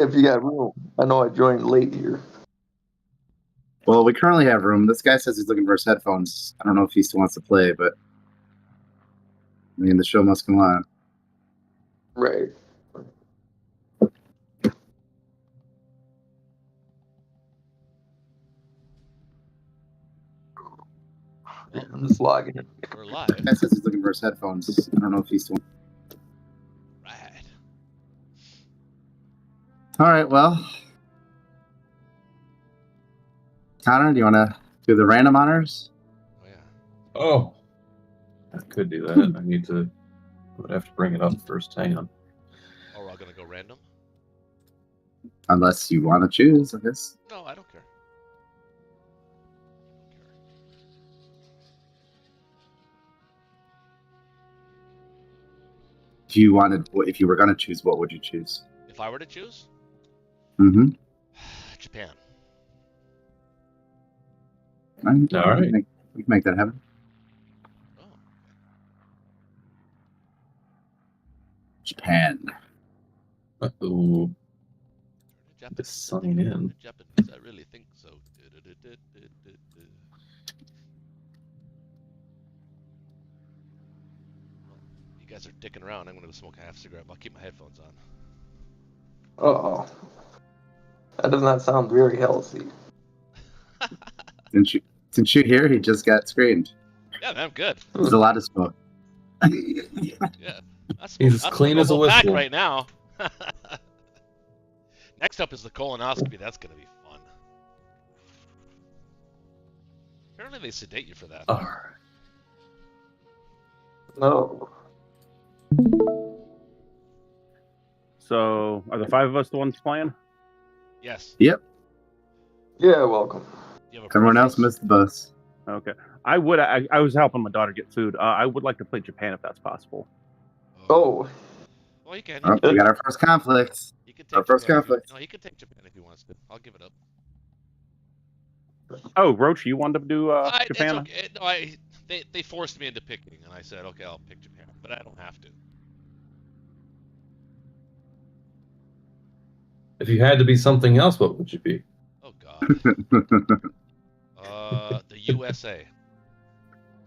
If you got room. I know I joined late here. Well, we currently have room. This guy says he's looking for his headphones. I don't know if he still wants to play, but I mean, the show must go on. Right. Yeah, I'm just logging in. We're live. The guy says he's looking for his headphones. I don't know if he's still. Right. All right, well. Connor, do you want to do the random honors? Oh, yeah. Oh, I could do that. I would have to bring it up first. Hang on. Oh, we're all going to go random? Unless you want to choose, I guess. No, I don't care. If you were going to choose, what would you choose? If I were to choose? Mm-hmm. Japan. All right. We can make that happen. Oh. Japan. Uh-oh. Japanese. Just sign in. Japanese, I really think so. You guys are dicking around. I'm going to go smoke a half cigarette. I'll keep my headphones on. Uh-oh. That does not sound very healthy. Since you're here, he just got screened. Yeah, man, I'm good. There's a lot of smoke. Yeah. He's as clean as a back whistle. right now. Next up is the colonoscopy. That's going to be fun. Apparently they sedate you for that. All right. No. So, are the five of us the ones playing? Yes. Yep. Yeah, welcome. You have a Everyone else preference? missed the bus. Okay. I was helping my daughter get food. I would like to play Japan if that's possible. Oh. Well, you can. Oh, we got our first conflict. You can our take first Japan if you- conflict. No, he can take Japan if he wants to. I'll give it up. Oh, Roach, you wanted to do Japan? It's okay. No, they forced me into picking, and I said, okay, I'll pick Japan, but I don't have to. If you had to be something else, what would you be? Oh God. The USA.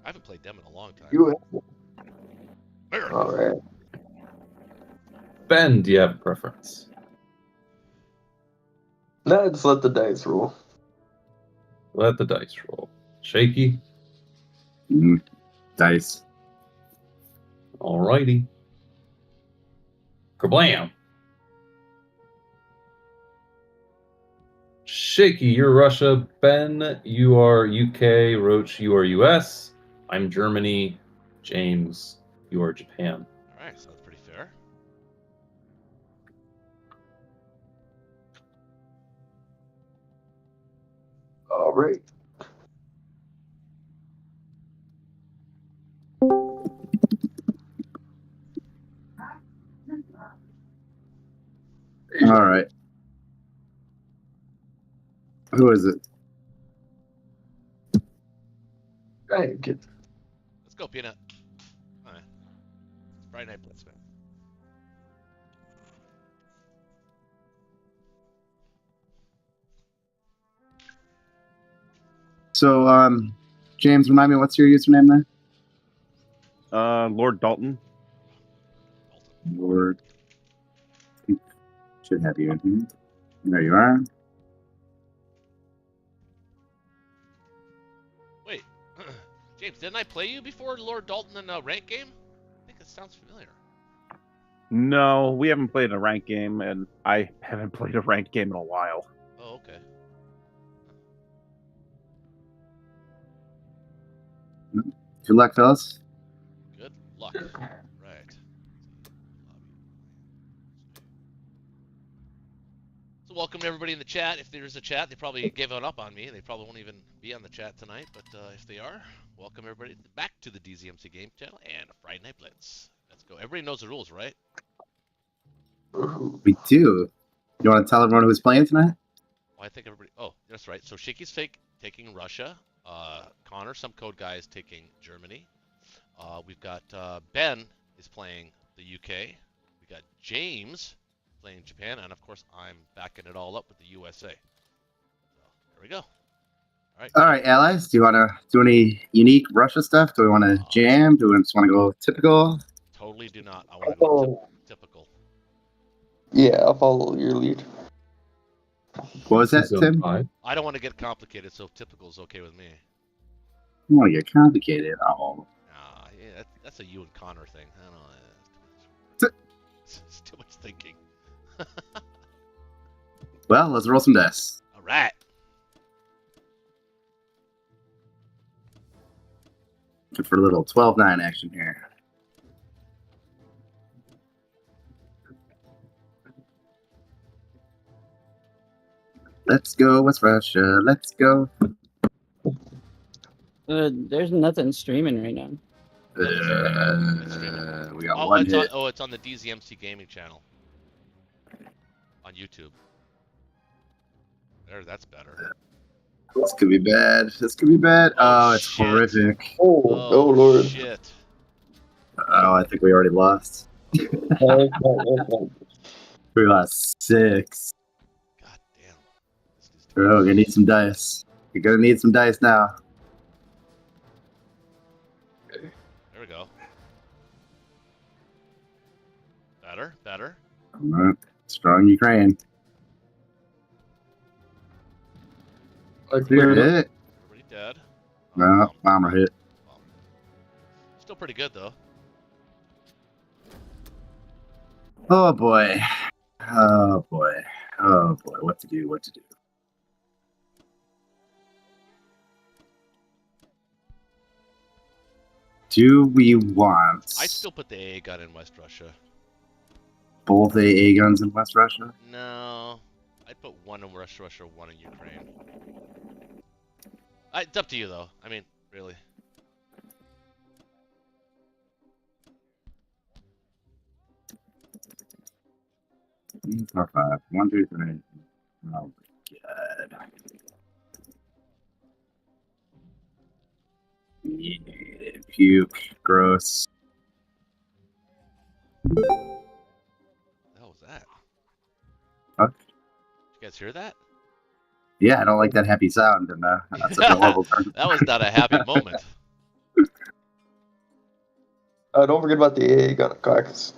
I haven't played them in a long time. All right. Ben, do you have a preference? No, just let the dice roll. Let the dice roll. Shaky. Dice. Alrighty. Kablam. Shaky, you're Russia. Ben, you are UK. Roach, you are US. I'm Germany. James, you are Japan. All right, sounds pretty fair. All right. All right. Who is it? Thank you. Let's go, Peanut. All right. Friday Night Blitz, man. So, James, remind me, what's your username there? Lord Dalton. Lord. Should have you in here. There you are. Wait, James, didn't I play you before, Lord Dalton, in a rank game? I think it sounds familiar. No, we haven't played a ranked game, and I haven't played a ranked game in a while. Oh, okay. Good luck, fellas. Good luck. Right. So welcome to everybody in the chat. If there's a chat, they probably gave up on me. They probably won't even be on the chat tonight, but if they are, welcome everybody back to the DZMC Game Channel and Friday Night Blitz. Let's go. Everybody knows the rules, right? We do. You want to tell everyone who's playing tonight? Well, I think everybody... Oh, that's right. So Shaky's taking Russia. Connor, some code guy, is taking Germany. We've got Ben is playing the UK. We got James playing Japan, and of course I'm backing it all up with the USA. So there we go. All right, allies. Do you want to do any unique Russia stuff? Do we want to jam? Do we just want to go typical? Totally do not. I want to go typical. Yeah, I'll follow your lead. What was that, Zone Tim? 5. I don't want to get complicated, so typical is okay with me. You want to get complicated? Oh, Yeah, that's a you and Connor thing. I don't know. It's too much thinking. well, let's roll some dice. All right. Good for a little 12-9 action here. Let's go, West Russia. Let's go. There's nothing streaming right now. We got one hit. It's on the DZMC Gaming channel on YouTube. There, that's better. This could be bad. This could be bad. Oh, Oh, it's shit. horrific. Oh Lord. Shit. Oh, I think we already lost. We lost 6. God damn. This is Bro, we're gonna need some dice. You're gonna need some dice now. There we go. Better. All right. Strong Ukraine. I You're cleared it. hit. Everybody dead. No, bomber hit. Still pretty good though. Oh boy. Oh boy. Oh boy. What to do? What to do? Do we want I still put the AA gun in West Russia. both AA guns in West Russia? No, I'd put one in West Russia, one in Ukraine. It's up to you though. I mean, really. Top 5. 1, 2, 3. Oh my god. Yeah, puke. Gross. What the hell was that? Fuck. Did you guys hear that? Yeah, I don't like that happy sound, and that's such a horrible turn. That was not a happy moment. Don't forget about the AA gun caucus.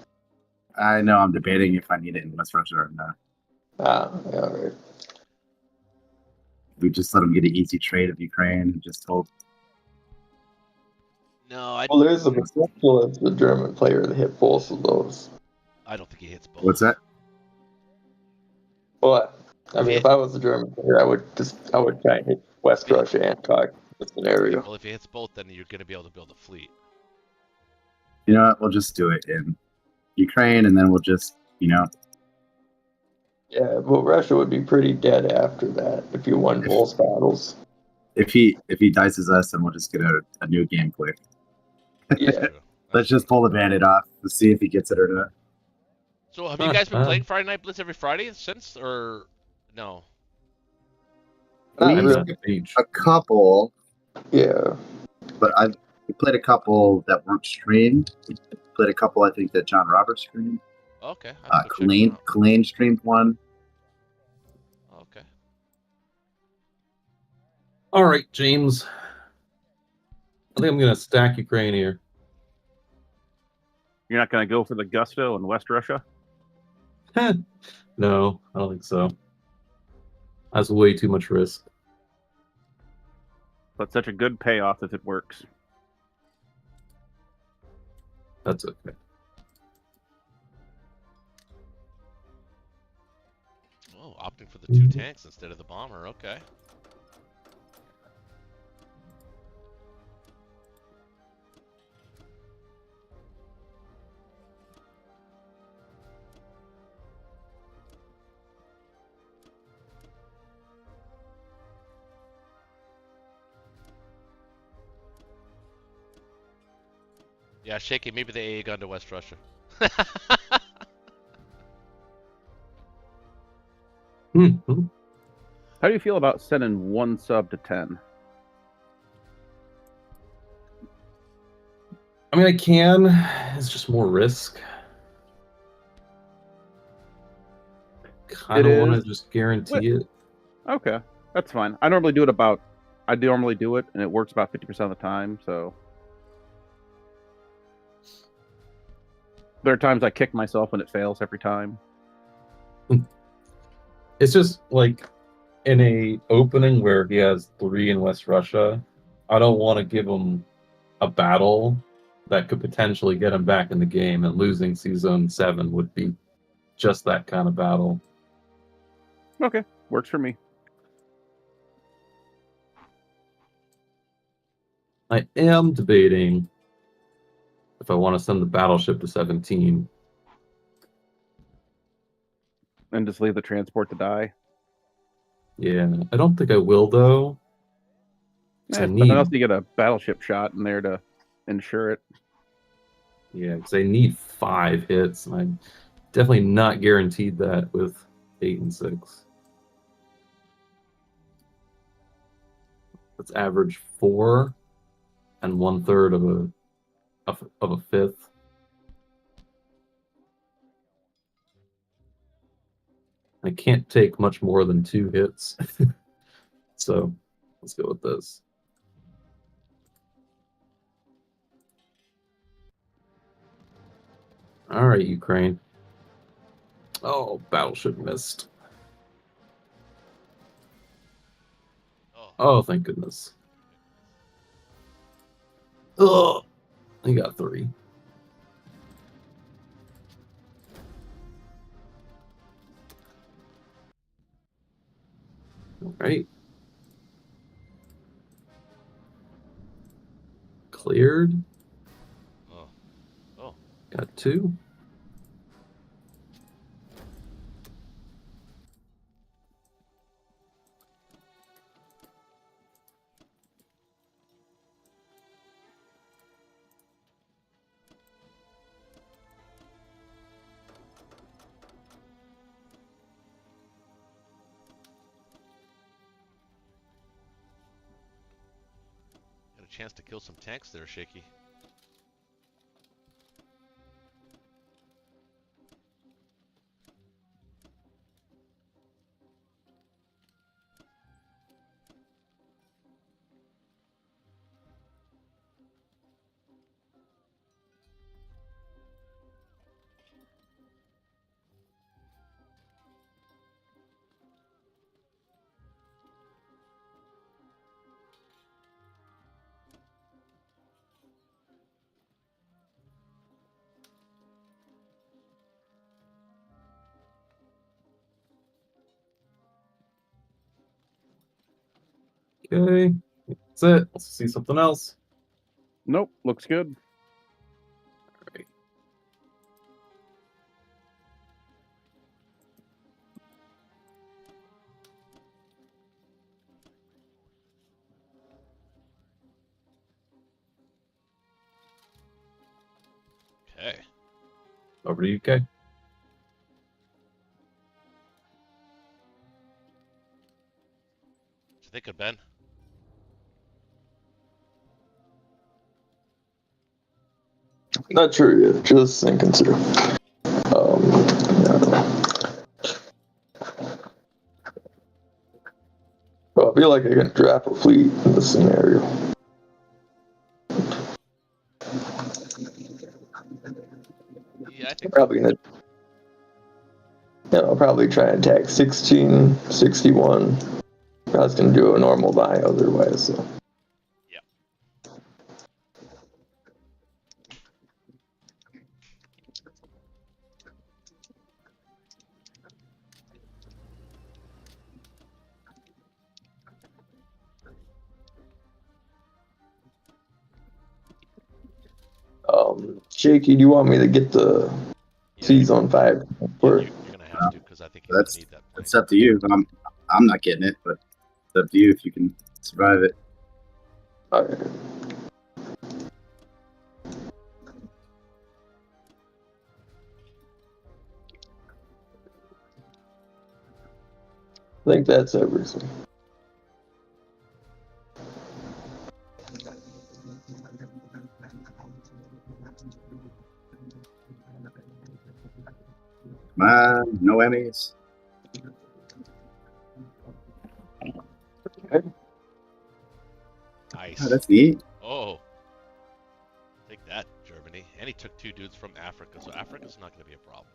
I know I'm debating if I need it in West Russia or not. Yeah, all right. We just let them get an easy trade of Ukraine and just hope. No, I Well, there's a potential of the German player that hit both of those. don't think he hits both. What's that? But I mean, if I was the German player, I would try and hit West Russia and caucus in the scenario. Well, if he hits both, then you're going to be able to build a fleet. You know what? We'll just do it in Ukraine, and then we'll just, Yeah, but Russia would be pretty dead after that if you won both battles. if he dices us, then we'll just get a new game quick. Yeah. Let's just pull the bandit off to see if he gets it or not. So have you guys been playing Friday Night Blitz every Friday since, or no? Not We- really. At the beach. A couple, Yeah. but we played a couple that weren't streamed. We played a couple, I think, that John Roberts streamed. Okay. I have to go check them Kalane streamed one. out. Okay. All right, James. I think I'm going to stack Ukraine here. You're not going to go for the Gusto in West Russia? No, I don't think so. That's way too much risk. But such a good payoff if it works. That's okay. Oh, opting for the 2 tanks instead of the bomber. Okay. Yeah, Shaky, maybe the AA gun to West Russia. Mhm. How do you feel about sending 1 sub to 10? I mean, I can. It's just more risk. kind of It want to is. just guarantee it. Okay, that's fine. I normally do it, and it works about 50% of the time. So there are times I kick myself and it fails every time. It's just like in a opening where he has 3 in West Russia, I don't want to give him a battle that could potentially get him back in the game, and losing Season 7 would be just that kind of battle. Okay, works for me. I am debating if I want to send the battleship to 17. And just leave the transport to die. Yeah, I don't think I will, though. 'Cause I But need, else you get a battleship shot in there to ensure it. yeah, because I need 5 hits, and I'm definitely not guaranteed that with 8 and 6. Let's average 4 and 1/3 of a fifth. I can't take much more than 2 hits. So let's go with this. All right, Ukraine. Oh, battleship missed. Oh, thank goodness. Oh, he got 3. All right. Cleared. Oh. Got 2. Got a chance to kill some tanks there, Shaky. Okay. That's it. Let's see something else. Nope, looks good. All right. Okay. Over to UK. What you think of Ben? Not sure yet. Just thinking through. Yeah. Well, I feel like I can drop a fleet in this scenario. Yeah, I think Probably gonna, I'll probably try and attack 16, 61. I was gonna do a normal buy otherwise, so. Shaky, do you want me to get the C-Zone 5? You're gonna have to, because I think he's gonna need that point. It's up to you. I'm not getting it, but it's up to you if you can survive it. Okay. I think that's everything. Come on, no Emmys. Nice. Oh, that's neat. Oh, take that, Germany. And he took 2 dudes from Africa, so Africa's not going to be a problem.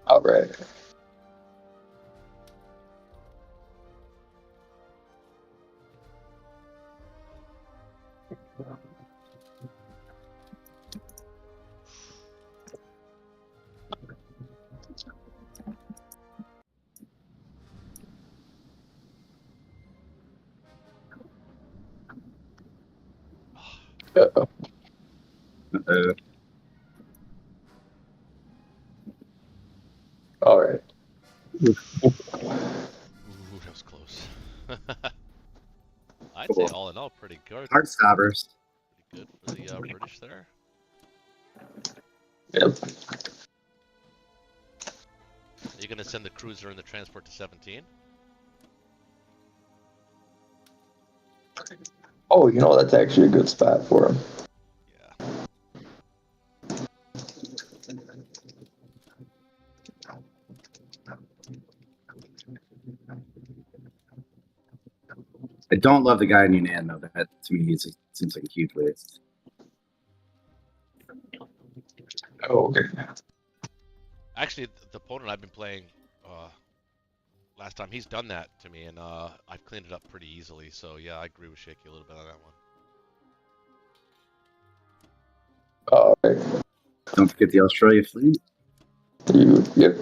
All right. Uh-oh. Uh, All right. Ooh, that was close. I'd say Cool. all in all, pretty good. Heart stoppers. Pretty good for the British there. Yep. Are you going to send the cruiser and the transport to 17? Oh, you know, that's actually a good spot for him. Yeah. I don't love the guy in Yunnan, though. That, to me, seems like a huge waste. Oh, okay. Actually, the opponent I've been playing last time, he's done that to me, and I've cleaned it up pretty easily. So yeah, I agree with Shaky a little bit on that one. All right. Don't forget the Australia fleet. Yep.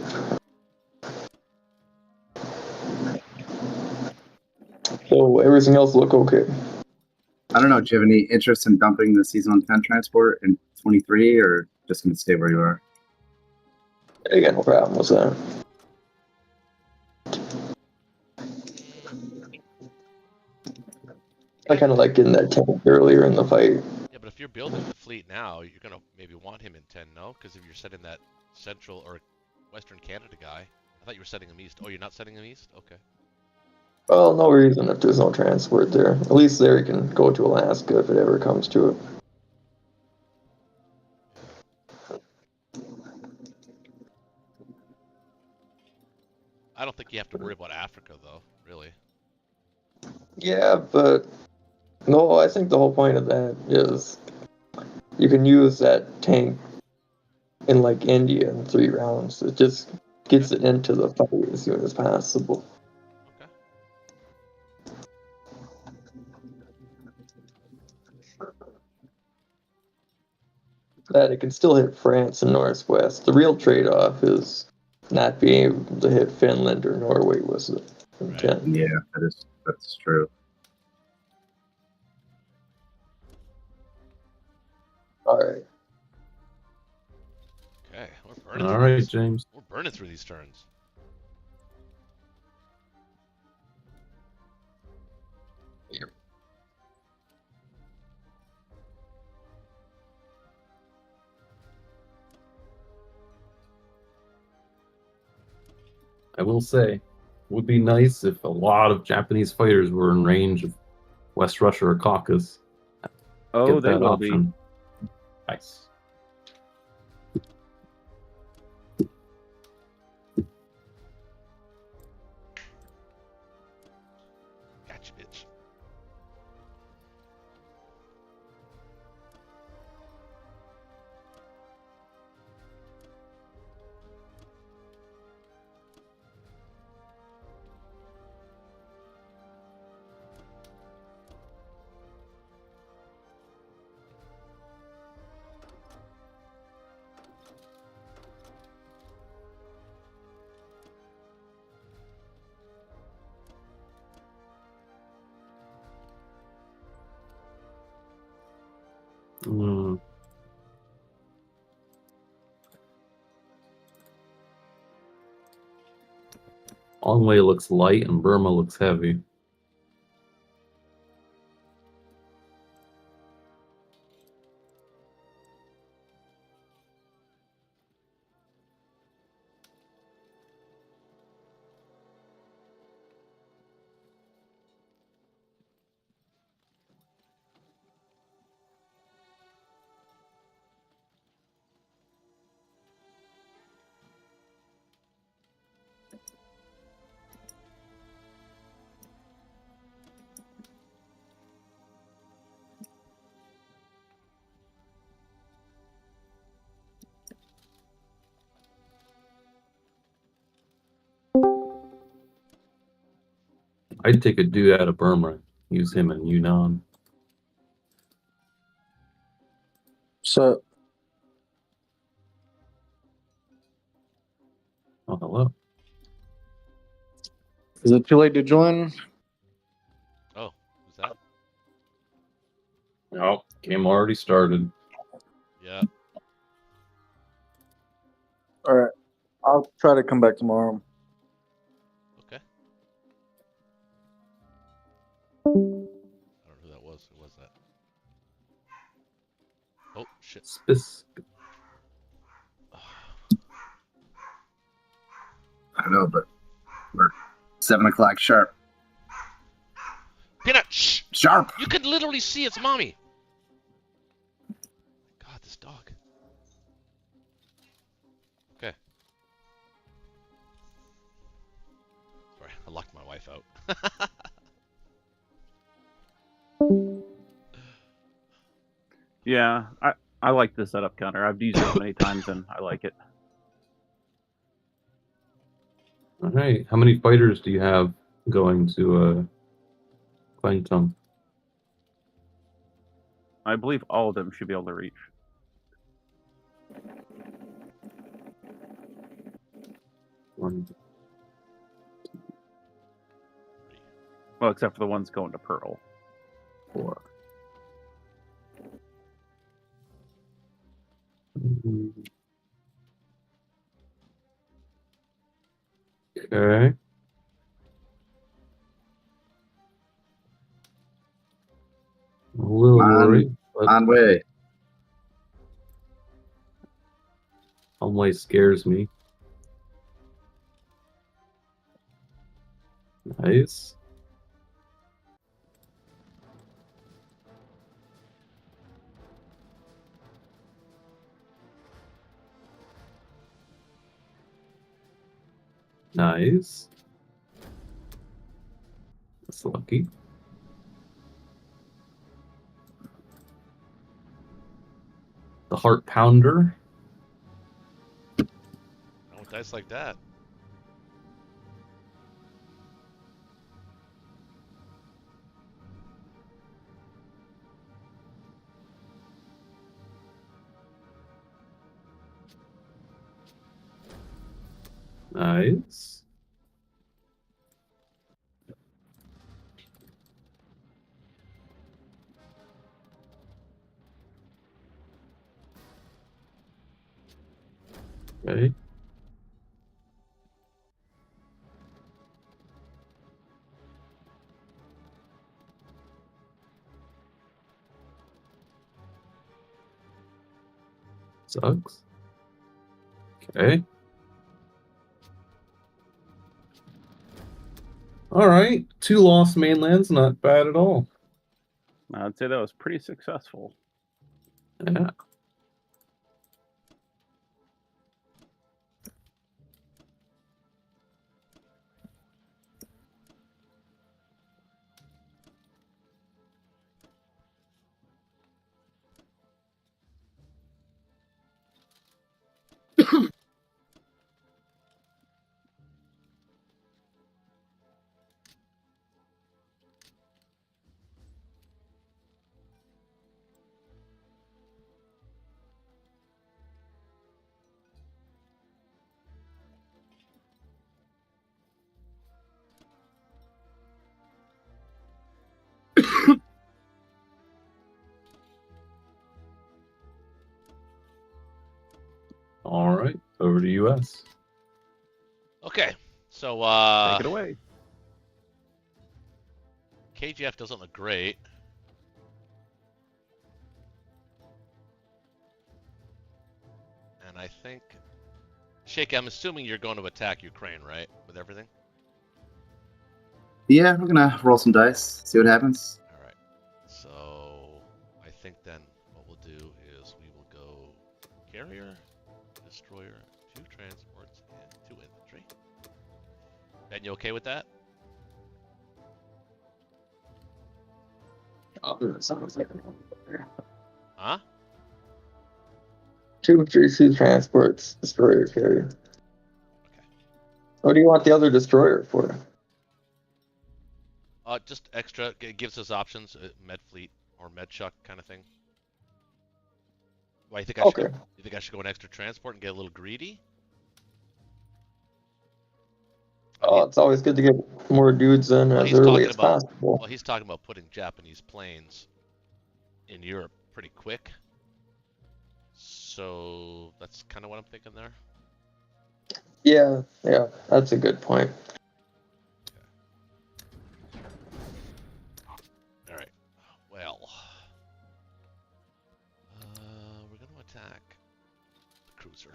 So everything else look okay. I don't know. Do you have any interest in dumping the season 10 transport in 23, or just going to stay where you are? I got no problem with that. I kind of like getting that tank earlier in the fight. Yeah, but if you're building the fleet now, you're gonna maybe want him in 10, no? Because if you're setting that Central or Western Canada guy, I thought you were setting him east. Oh, you're not setting him east? Okay. Well, no reason if there's no transport there. At least there you can go to Alaska if it ever comes to it. I don't think you have to worry about Africa though, really. Yeah, but no, I think the whole point of that is you can use that tank in like India in 3 rounds. It just gets it into the fight as soon as possible. Okay. That it can still hit France and Northwest. The real trade-off is not being able to hit Finland or Norway was the intent. Yeah, that's true. All right. Okay, we're burning All through right, these. James. We're burning through these turns. I will say, it would be nice if a lot of Japanese fighters were in range of West Russia or Caucasus. Oh, Get they that will be. option. Nice. Gotcha, bitch. Mm. Onway looks light and Burma looks heavy. I'd take a dude out of Burma, use him in Yunnan. So, Oh, hello. is it too late to join? Oh, who's that? No, game already started. Yeah. All right. I'll try to come back tomorrow. Okay. I don't know who that was. Who was that? Oh shit. I don't know, but we're 7 o'clock sharp. Peanut, shh! Sharp! You could literally see its mommy. God, this dog. Okay. Sorry, I locked my wife out. Yeah, I like the setup counter. I've used it many times and I like it. All right, how many fighters do you have going to Quantum? I believe all of them should be able to reach. One, Well, except for the ones going to Pearl. 4. Okay. A little worried, but On way. Homeway scares me. Nice. Nice. That's lucky. The Heart Pounder. I want dice like that. Nice. Okay. Sucks. Okay. All right. 2 lost mainlands, not bad at all. I'd say that was pretty successful. Yeah. All right. Over to US. Okay, so Take it away. KGF doesn't look great. And I think, Shake, I'm assuming you're going to attack Ukraine, right? With everything? Yeah, we're gonna roll some dice, see what happens. All right. So I think then what we'll do is we will go carrier, destroyer, 2 transports, and 2 infantry. Ben, you okay with that? Oh, sounds like Huh? 2 3 transports, destroyer carrier. Okay. What do you want the other destroyer for? Just extra. It gives us options. Med fleet or med chuck kind of thing. Why you think I should? Okay. You think I should go an extra transport and get a little greedy? Oh, it's always good to get more dudes in Well, as he's early talking as about- possible. Well, he's talking about putting Japanese planes in Europe pretty quick. So that's kind of what I'm thinking there. Yeah, that's a good point. All right. Well, we're going to attack the cruiser.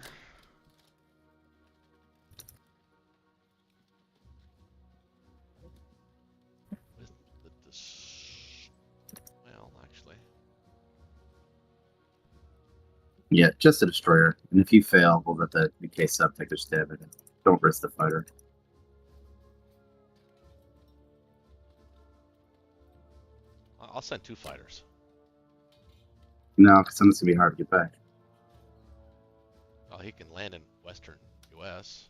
Well, actually, Yeah, just a destroyer. And if you fail, we'll let the UK sub take their stab at it. Don't risk the fighter. I'll send 2 fighters. No, because then it's going to be hard to get back. Oh, he can land in western U.S.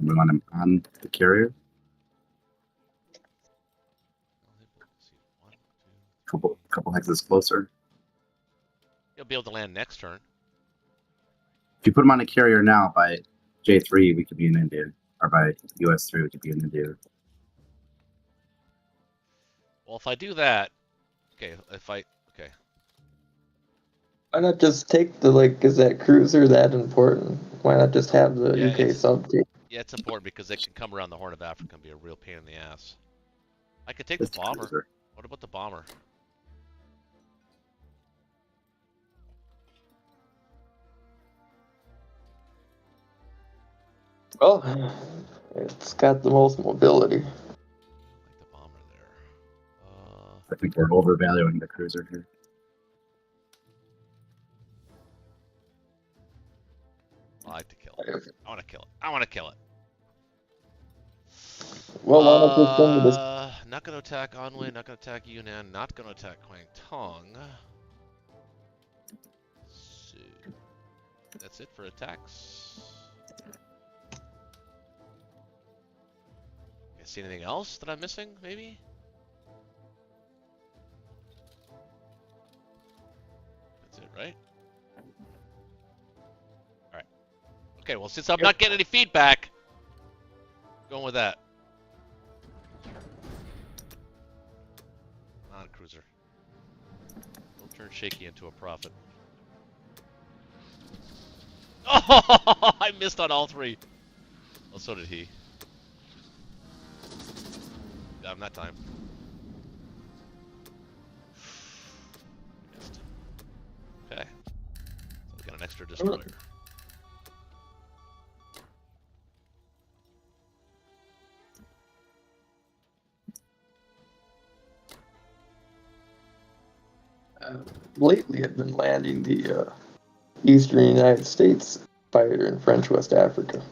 We want him on the carrier. Let's see, 1, 2. Couple hexes closer. He'll be able to land next turn. If you put him on a carrier now by J3, we could be in India. Or by US3, we could be in India. Well, if I do that, okay. Why not just take the, like, is that cruiser that important? Why not just have the Yeah, UK sub take? Yeah, it's important because they can come around the Horn of Africa and be a real pain in the ass. I could take This the bomber. cruiser. What about the bomber? Well, it's got the most mobility. I like the bomber there. I think we're overvaluing the cruiser here. I like to kill it. I want to kill it. I want to kill it. Well, why not just send this? Not going to attack Anhui, not going to attack Yunnan, not going to attack Kwangtung. So, that's it for attacks. You see anything else that I'm missing, maybe? That's it, right? Alright. Okay, well, since I'm not getting any feedback, going with that. Non-cruiser. Don't turn shaky into a profit. Oh, I missed on all 3. Well, so did he. Got him that time. Missed. Okay. So we got an extra destroyer. Lately, I've been landing the Eastern United States fighter in French West Africa.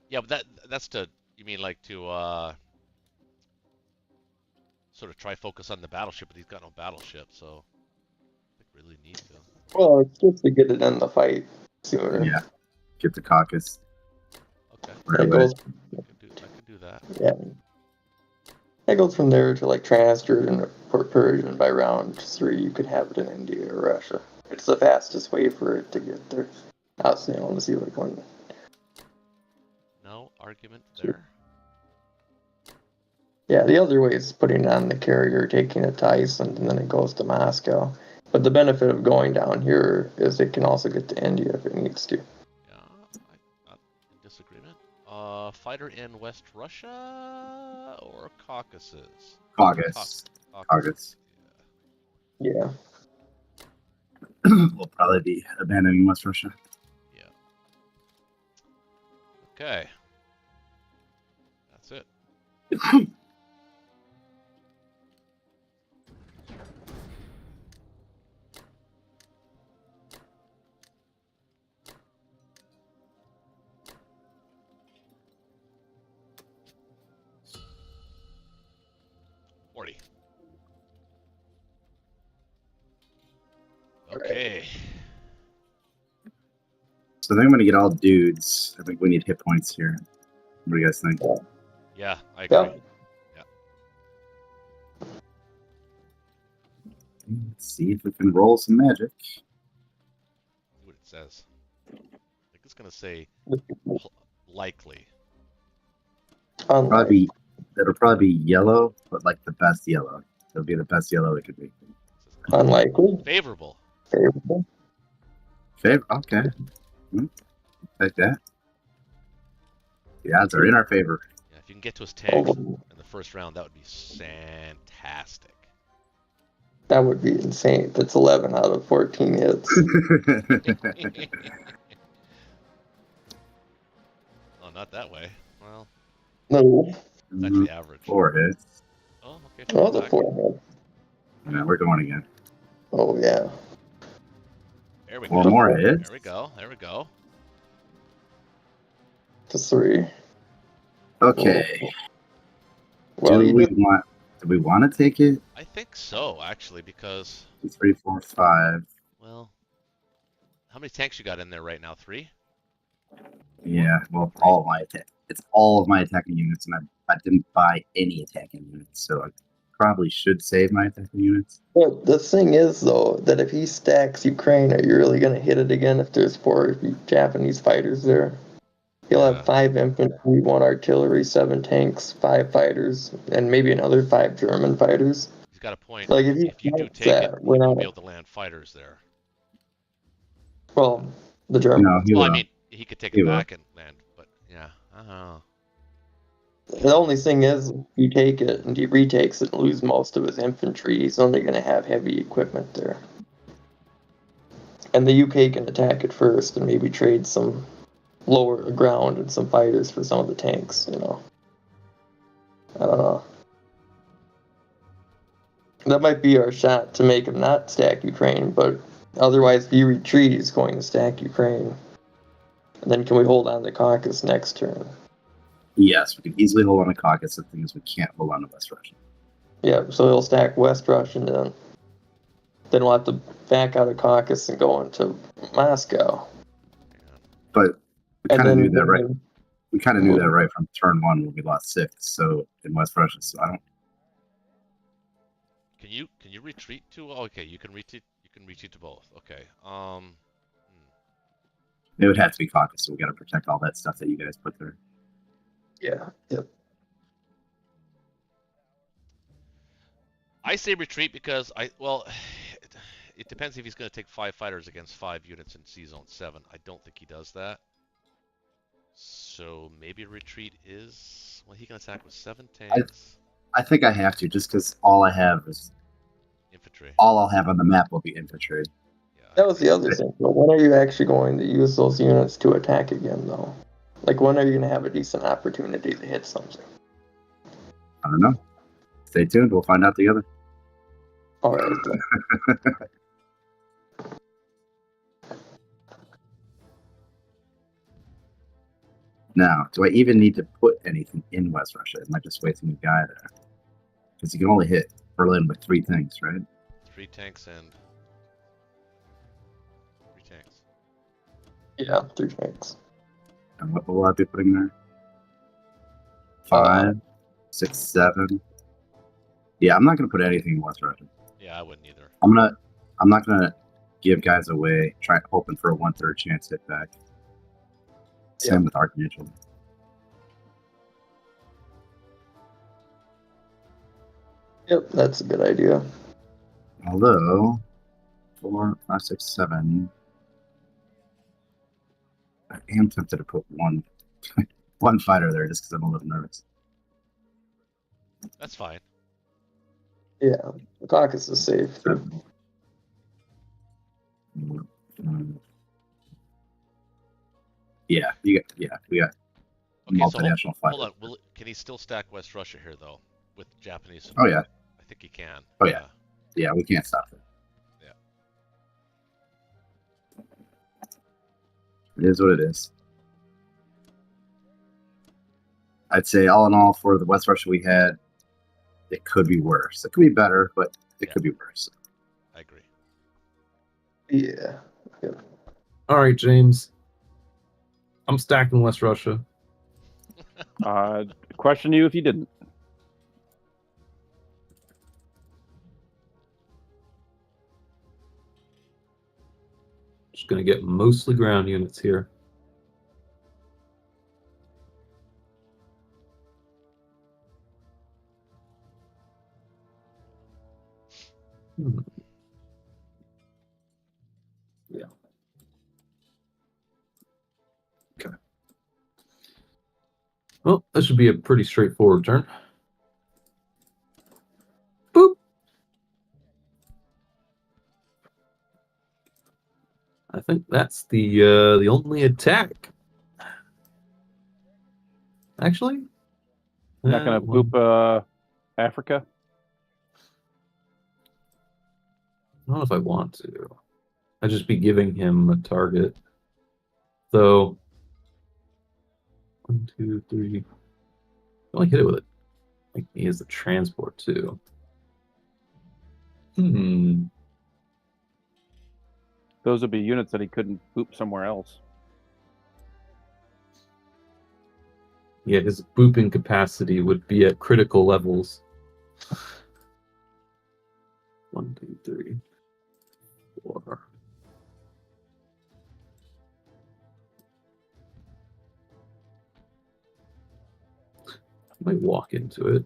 Yeah, but that's to, you mean like to sort of try focus on the battleship, but he's got no battleship, so I think we really need to. Well, it's just to get it in the fight sooner. Yeah. Get the caucus. Okay, Right It away. goes, I could do that. yeah. It goes from there to like transfer into Port Persian by round 3. You could have it in India or Russia. It's the fastest way for it to get there. I was saying, I want to see like one. No argument there. Yeah, the other way is putting it on the carrier, taking it to Iceland, and then it goes to Moscow. But the benefit of going down here is it can also get to India if it needs to. Yeah, I'm not in disagreement. Fighter in West Russia or Caucasus? Caucus. Caucus. Yeah. We'll probably be abandoning West Russia. Yeah. Okay. That's it. Okay. So then I'm going to get all dudes. I think we need hit points here. What do you guys think? Yeah, I agree. Yeah. Let's see if we can roll some magic. See what it says. I think it's gonna say likely. Probably it'll probably be yellow, but like the best yellow. It'll be the best yellow it could be. It says Unlikely. favorable. Favorable. Okay. Like that. The odds are in our favor. Yeah, if you can get to his tank Oh, in the first round, that would be fantastic. that would be insane. That's 11 out of 14 hits. Oh, not that way. Well, No. it's actually average. 4 hits. Oh, okay. Oh, the back. 4 hit. Yeah, we're going again. Oh, yeah. There we 4 go. more hits. There we go. There we go. To 3. Okay. Well, do you we did- want to take it? I think so, actually, because 2, 3, 4, 5. well, how many tanks you got in there right now? 3? Yeah. Well, all of my attack. It's all of my attacking units, and I didn't buy any attacking units, so I probably should save my attacking units. But the thing is, though, that if he stacks Ukraine, are you really going to hit it again if there's 4 Japanese fighters there? He'll Yeah. have 5 infantry, 1 artillery, 7 tanks, 5 fighters, and maybe another 5 German fighters. He's got a point. Like, if If you do stacks take that, it, we're you not. won't be able to land fighters there. Well, the German. No, he Well, will. I mean, he could take He it will. back and land, but yeah, I don't know. The only thing is, if you take it and he retakes it and lose most of his infantry, he's only going to have heavy equipment there. And the UK can attack it first and maybe trade some lower ground and some fighters for some of the tanks, you know. I don't know. That might be our shot to make him not stack Ukraine, but otherwise, if you retreat, he's going to stack Ukraine. And then can we hold on to Caucasus next turn? Yes, we can easily hold on to Caucasus. The thing is, we can't hold on to West Russia. Yeah, so he'll stack West Russian then. Then we'll have to back out of Caucasus and go into Moscow. But we And kind of then knew that right. We kind of knew that right from turn 1 when we lost 6. So in West Russia, so I don't. Can you retreat to? Oh, okay, you can retreat. You can retreat to both. Okay. It would have to be Caucasus. So we got to protect all that stuff that you guys put there. Yeah, yep. I say retreat because it depends if he's going to take 5 fighters against 5 units in C Zone 7. I don't think he does that. So maybe retreat is he can attack with 7 tanks. I think I have to, just because all I have is Infantry. all I'll have on the map will be infantry. Yeah. That was the other thing. But when are you actually going to use those units to attack again, though? Like, when are you going to have a decent opportunity to hit something? I don't know. Stay tuned. We'll find out together. All right. Then. Now, do I even need to put anything in West Russia? Am I just wasting a guy there? Because you can only hit Berlin with 3 things, right? 3 tanks and 3 tanks. Yeah, 3 tanks. And what will I be putting there? 5, 6, 7. Yeah, I'm not gonna put anything in West Russia. Yeah, I wouldn't either. I'm not gonna give guys away, hoping for a 1/3 chance hit back. Same with Archangel. Yep, that's a good idea. Although 4, 5, 6, 7. I am tempted to put one fighter there just because I'm a little nervous. That's fine. Yeah, the Caucasus is safe. Yeah, we got Okay, so multinational fighters. hold on. Can he still stack West Russia here though, with Japanese Oh support? yeah, I think he can. Oh, yeah. yeah, we can't stop it. Yeah. It is what it is. I'd say all in all, for the West Russia we had, it could be worse. It could be better, but it Yeah. could be worse. I agree. Yeah. All right, James. I'm stacking West Russia. Question you if you didn't. Just gonna get mostly ground units here. Yeah. Okay. Well, this should be a pretty straightforward turn. Boop. I think that's the only attack. Actually, Not gonna boop Africa. I don't know if I want to. I'd just be giving him a target. So 1, 2, 3. I only hit it with it. Like he has the transport too. Those would be units that he couldn't boop somewhere else. Yeah, his booping capacity would be at critical levels. 1, 2, 3, 4. I might walk into it.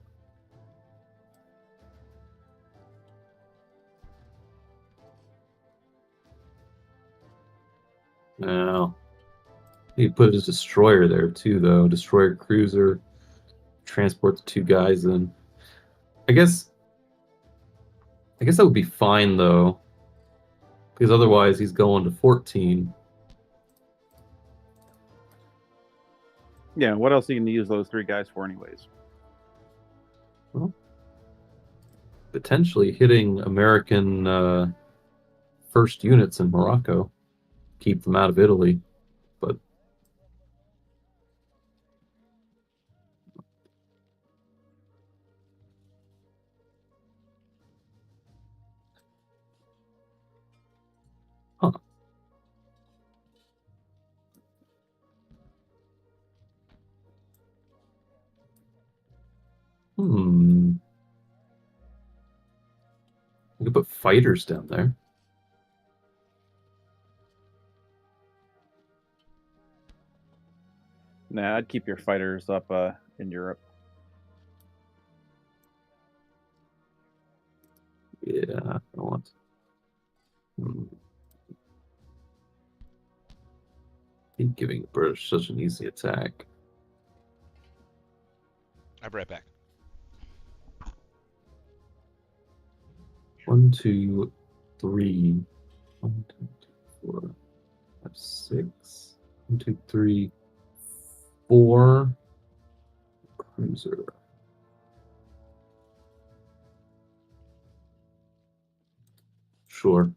No. He put his destroyer there too, though. Destroyer cruiser. Transport the 2 guys in. I guess that would be fine though. Because otherwise he's going to 14. Yeah, what else are you going to use those 3 guys for anyways? Well, potentially hitting American first units in Morocco. Keep them out of Italy. But huh. You could put fighters down there. Nah, I'd keep your fighters up in Europe. Yeah, I want. Keep giving the British such an easy attack. I'll be right back. 1, 2, 3. 1, 2, 3, 4, 5, 6. 1, 2, 3, 4. Cruiser. Sure.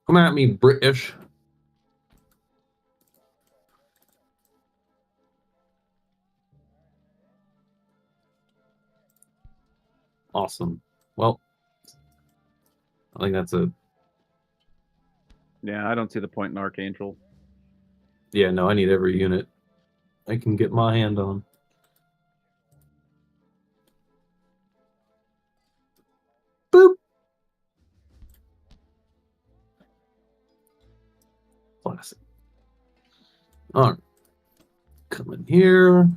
Come at me, British. Awesome. Well, I think that's a... Yeah, I don't see the point in Archangel. Yeah, no, I need every unit I can get my hand on. Boop. Classic. All right. Come in here.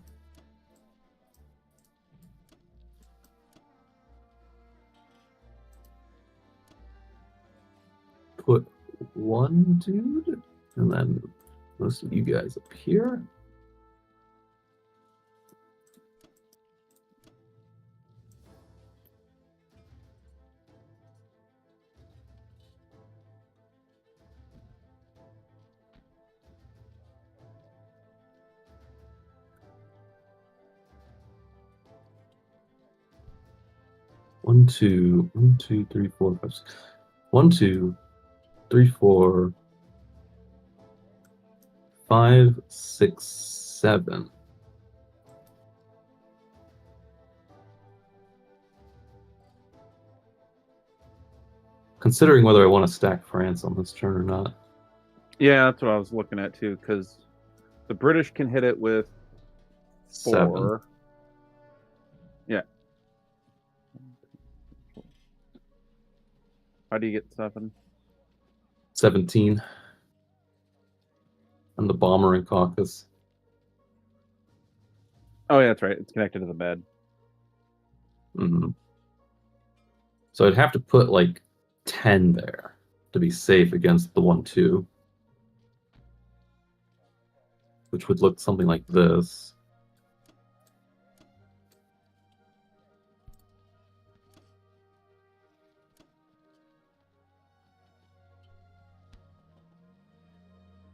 Put 1 dude, and then most of you guys up here. One, two, 1, 2, 3, 4, 5, 6. 1, 2, 3, 4, 5, 6, 7. considering whether I want to stack France on this turn or not. Yeah, that's what I was looking at too, because the British can hit it with 7. 4. Yeah. How do you get 7? 17. And the bomber in caucus. Oh, yeah, that's right. It's connected to the bed. Mm-hmm. So I'd have to put like 10 there to be safe against the 1-2. Which would look something like this.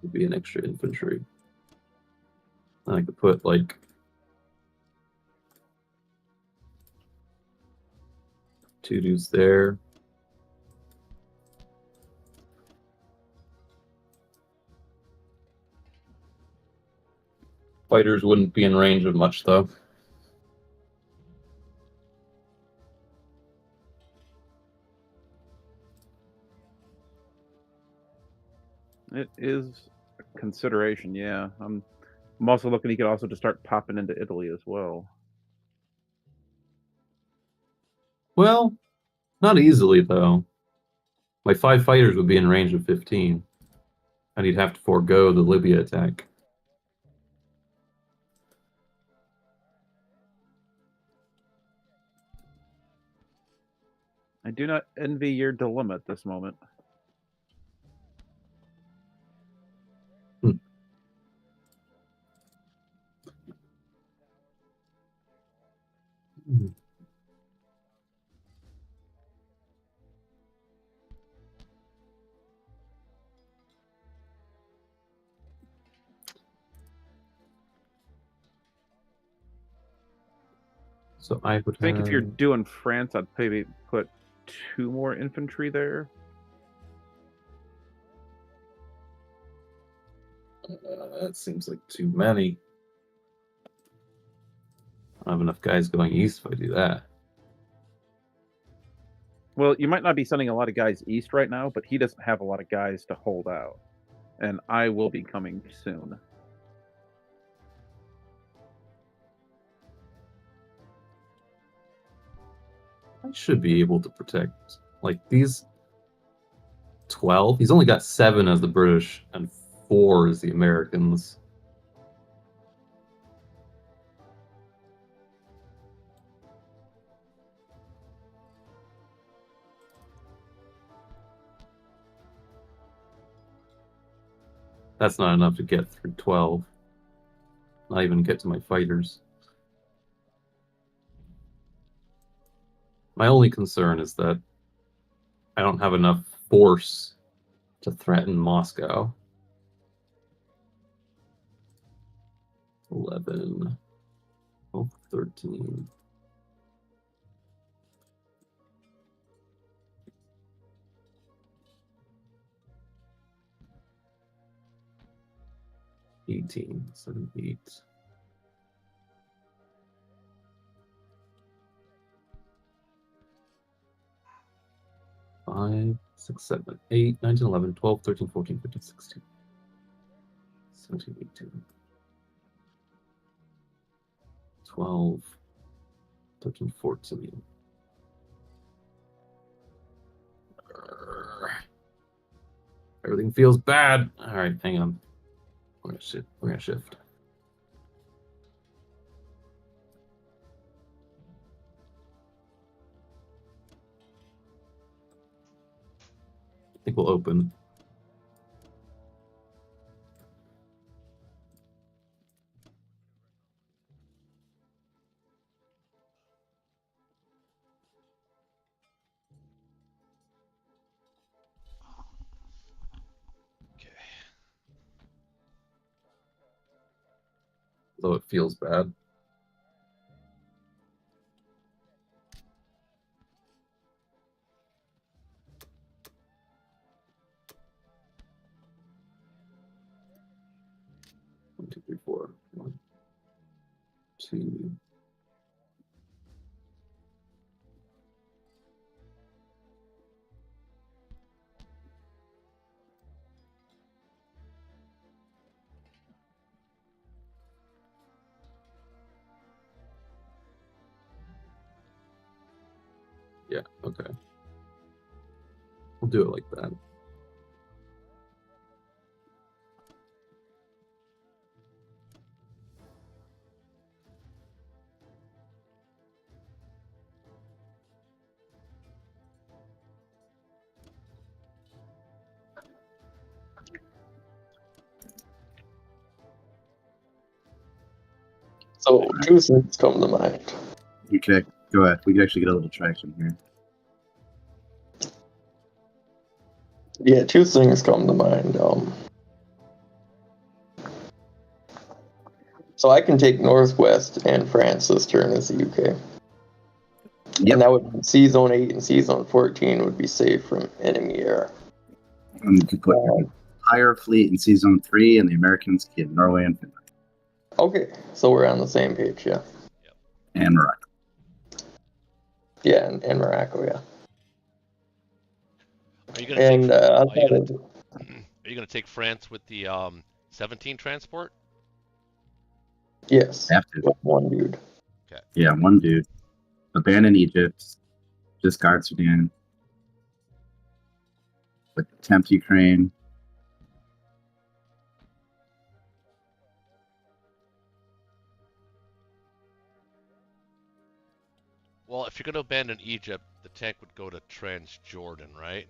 Would be an extra infantry. And I could put like 2 dudes there. Fighters wouldn't be in range of much though. It is a consideration, yeah. I'm also looking, he could also just start popping into Italy as well. Well, not easily though. My 5 fighters would be in range of 15. And he'd have to forego the Libya attack. I do not envy your dilemma at this moment. So I would I think if you're have... doing France, I'd maybe put 2 more infantry there. That seems like too many. I don't have enough guys going east if I do that. Well, you might not be sending a lot of guys east right now, but he doesn't have a lot of guys to hold out. And I will be coming soon. I should be able to protect, like, these 12. He's only got 7 as the British and 4 as the Americans. That's not enough to get through 12. Not even get to my fighters. My only concern is that I don't have enough force to threaten Moscow. 11, 12, 13. $18, 7, 8. Five, 6, 7, 8, 9, 10, 11, 12, 13, 14, 15, 16, 17, 18, 12, 13, 14. Everything feels bad. All right, hang on. We're gonna shift. I think we'll open. Okay. Though it feels bad. One, two, three, four. 1, 2. Yeah, okay. We'll do it like that. So two things come to mind. You could go ahead. We could actually get a little traction here. Yeah, two things come to mind. So I can take Northwest and France this turn as the UK. Yep. And that would C zone 8 and C zone 14 would be safe from enemy air. And you could put your entire fleet in C Zone 3, and the Americans get Norway and Finland. Okay, so we're on the same page, yeah. And Morocco. Yeah, and Morocco, yeah. Are you gonna And are you gonna take France with the 17 transport? yes, Have to. with one dude. Yeah, one dude. Abandon Egypt. Discard Sudan. Attempt Ukraine. Well, if you're gonna abandon Egypt, the tank would go to Transjordan, right?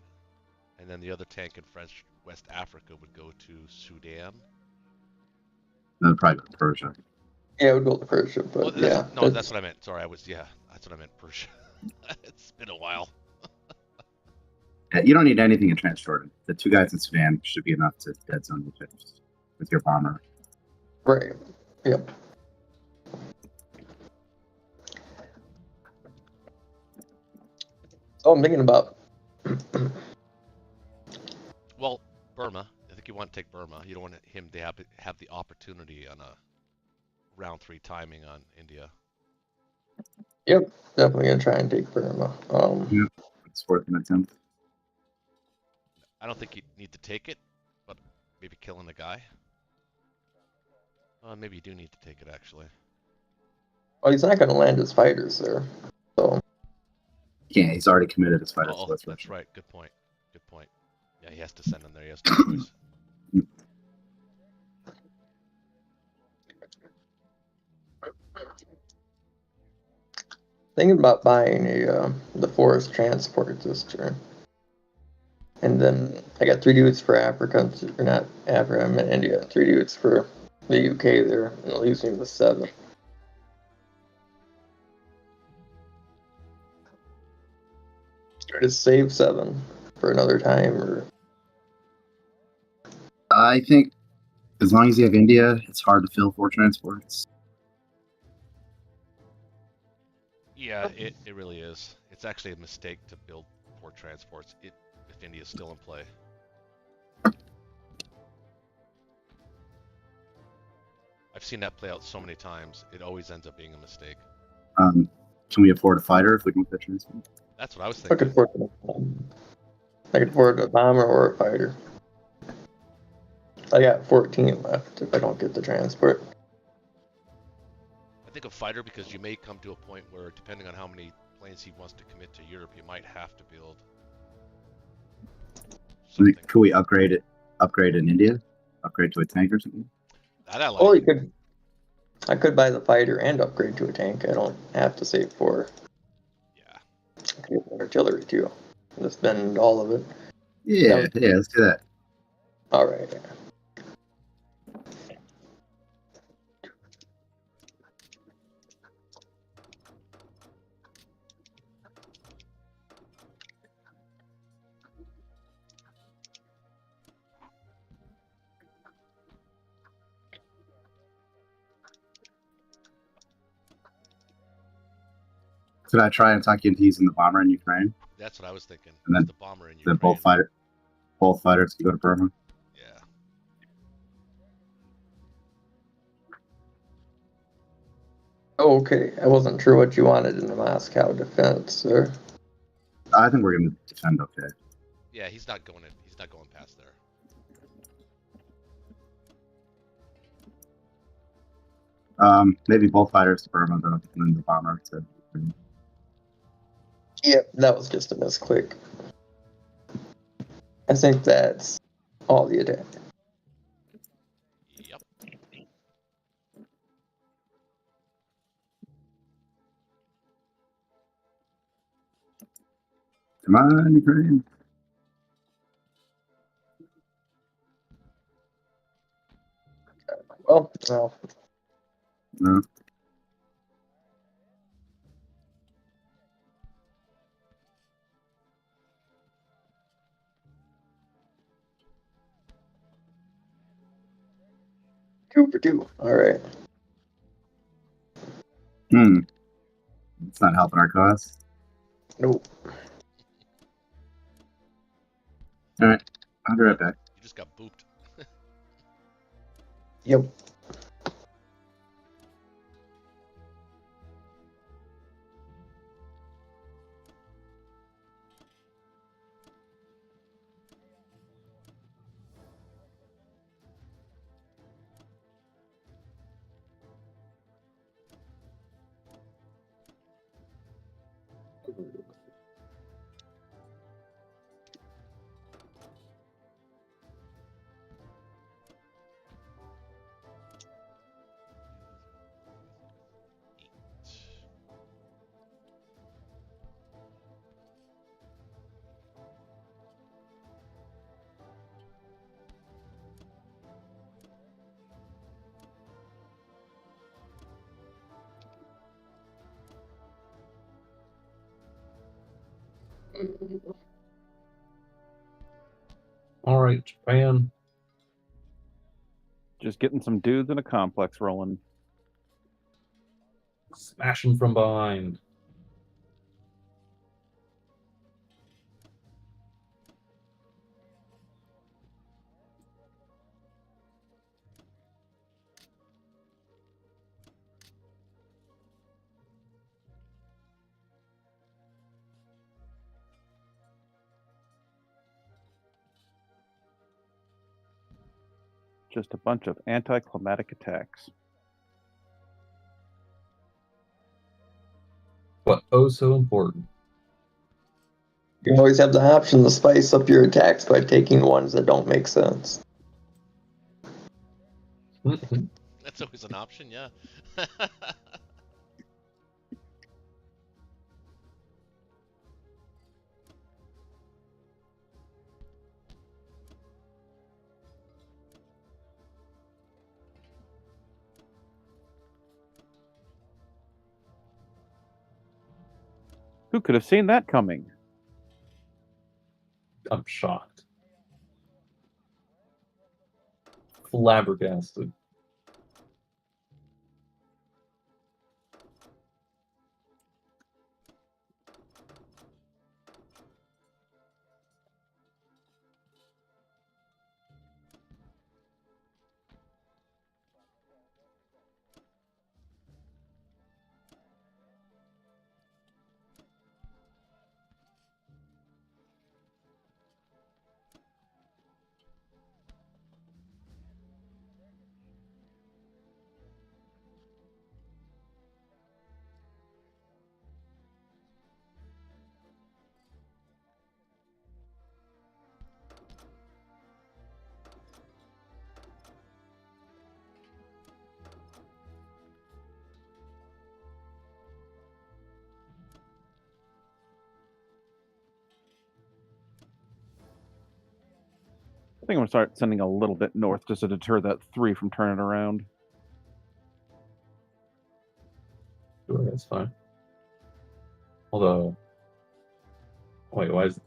And then the other tank in French West Africa would go to Sudan. No, probably Persia. Yeah, it would go to Persia, but Well, yeah. that's what I meant. Sorry, that's what I meant, Persia. It's been a while. You don't need anything in Transjordan. The two guys in Sudan should be enough to dead zone Egypt with your bomber. Right. Yep. So I'm thinking about Well, Burma. I think you want to take Burma. You don't want him to have the opportunity on a round 3 timing on India. Yep, definitely gonna try and take Burma. It's worth an attempt. I don't think you need to take it, but maybe killing the guy. Maybe you do need to take it, actually. Well, he's not gonna land his fighters there. So Yeah, he's already committed his fighters. Oh, So that's right. Good point. Good point. Yeah, he has to send them there. He has no choice. thinking about buying the forest transport this turn. And then I got 3 dudes for Africa, or not Africa, I meant India. 3 dudes for the UK there, and it leaves me with 7. Or just save 7 for another time, or I think as long as you have India, it's hard to fill 4 transports. Yeah, it really is. It's actually a mistake to build 4 transports if India's still in play. I've seen that play out so many times. It always ends up being a mistake. Can we afford a fighter if we can fit transport? That's what I was I could thinking. afford a bomber or a fighter. I got 14 left if I don't get the transport. I think a fighter because you may come to a point where, depending on how many planes he wants to commit to Europe, you might have to build something. Could we upgrade it? Upgrade in India? Upgrade to a tank or something? That I like. Or I could buy the fighter and upgrade to a tank. I don't have to save 4. Yeah. I could get artillery too. Just spend all of it. Yeah, let's do that. All right. Could I try and talk you into using the bomber in Ukraine? That's what I was thinking. And then the bomber in Then Ukraine. both fighters can go to Burma. Yeah. Okay, I wasn't sure what you wanted in the Moscow defense, sir. I think we're going to defend okay. Yeah, he's not going past there. Maybe both fighters to Burma though, and then the bomber to. Yep, that was just a misclick. I think that's all the attack. Yep. Come on, Ukraine. Well, no. No. Two for two. All right. It's not helping our cause. Nope. All right. I'll be right back. You just got booped. Yep. All right, Japan. Just getting some dudes in a complex rolling. Smashing from behind. Just a bunch of anticlimactic attacks. But oh so important. You always have the option to spice up your attacks by taking ones that don't make sense. That's always an option, yeah. Who could have seen that coming? I'm shocked. Flabbergasted. I think I'm gonna start sending a little bit north just to deter that 3 from turning around. Sure, that's fine. Although, wait, why is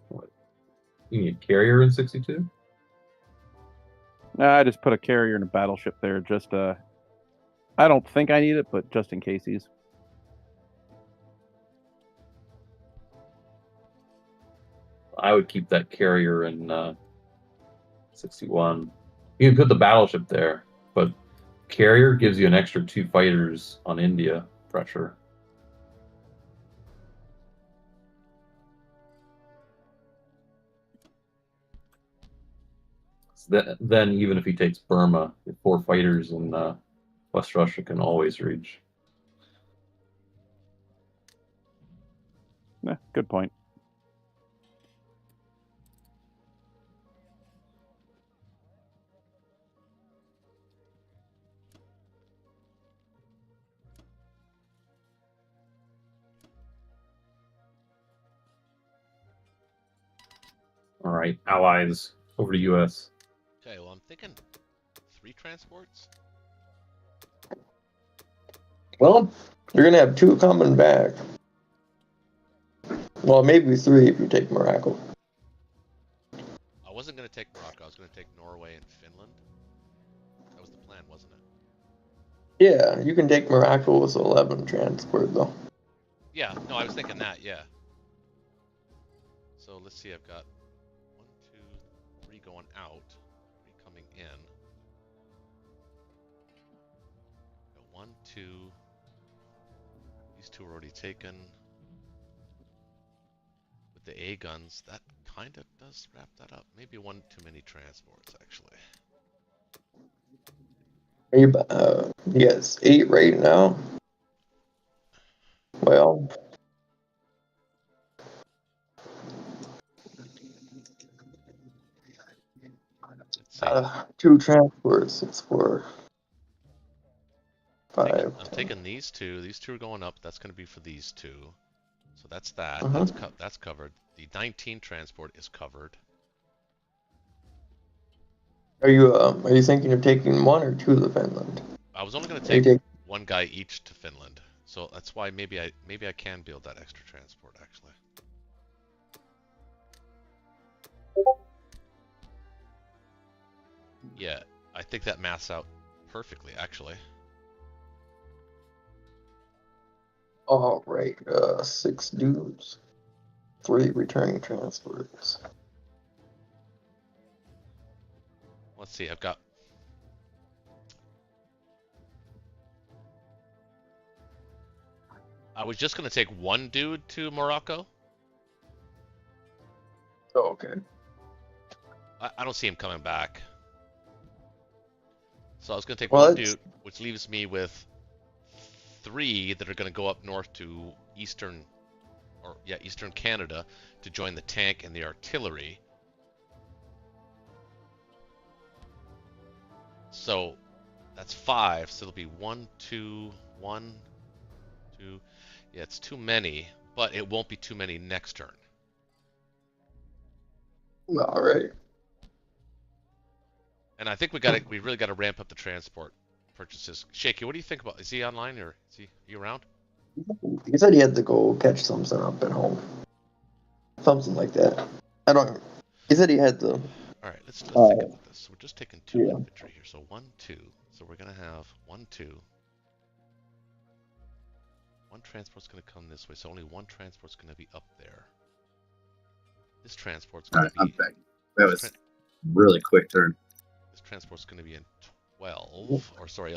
you need a carrier in 62? I just put a carrier and a battleship there. Just I don't think I need it, but just in case he's. I would keep that carrier in 61. You can put the battleship there, but carrier gives you an extra 2 fighters on India pressure. So then even if he takes Burma, the 4 fighters in West Russia can always reach. Good point. All right, allies over to U.S. Okay, well, I'm thinking 3 transports. Well, you're gonna have 2 coming back. Well, maybe 3 if you take Morocco. I wasn't going to take Morocco. I was going to take Norway and Finland. That was the plan, wasn't it? Yeah, you can take Morocco with 11 transport though. Yeah, no, I was thinking that, yeah. So let's see, I've got 1, 2, 3 going out, 3 coming in. Got 1, 2. These 2 are already taken. With the A guns, that kind of does wrap that up. Maybe 1 too many transports, actually. Are you, yes, 8 right now. Well, Let's see. 2 transports. It's 4, 5. I'm taking these 2. These 2 are going up. That's going to be for these 2. So that's that. Uh-huh. That's covered. The 19 transport is covered. Are you thinking of taking 1 or 2 to Finland? I was only going to Are you take 1 guy each to Finland. So that's why maybe I can build that extra transport, actually. Yeah, I think that maths out perfectly, actually. All right, 6 dudes, 3 returning transports. Let's see, I've got... I was just going to take 1 dude to Morocco. Oh, okay. I don't see him coming back. So I was going to take Well, 1 dude, which leaves me with 3 that are going to go up north to eastern Canada to join the tank and the artillery. So that's 5. So it'll be 1, 2, 1, 2. Yeah, it's too many, but it won't be too many next turn. All right. And I think we really got to ramp up the transport purchases. Shaky, what do you think about? Is he online or is he around? He said he had to go catch something up at home. Something like that. I don't. He said he had to. All right, let's think about this. So we're just taking 2 yeah. infantry here. So 1, 2. So we're gonna have 1, 2. 1 transport's gonna come this way. So only 1 transport's gonna be up there. This transport's gonna I'm be. back. That was really quick turn. This transport's gonna be in 12, or sorry,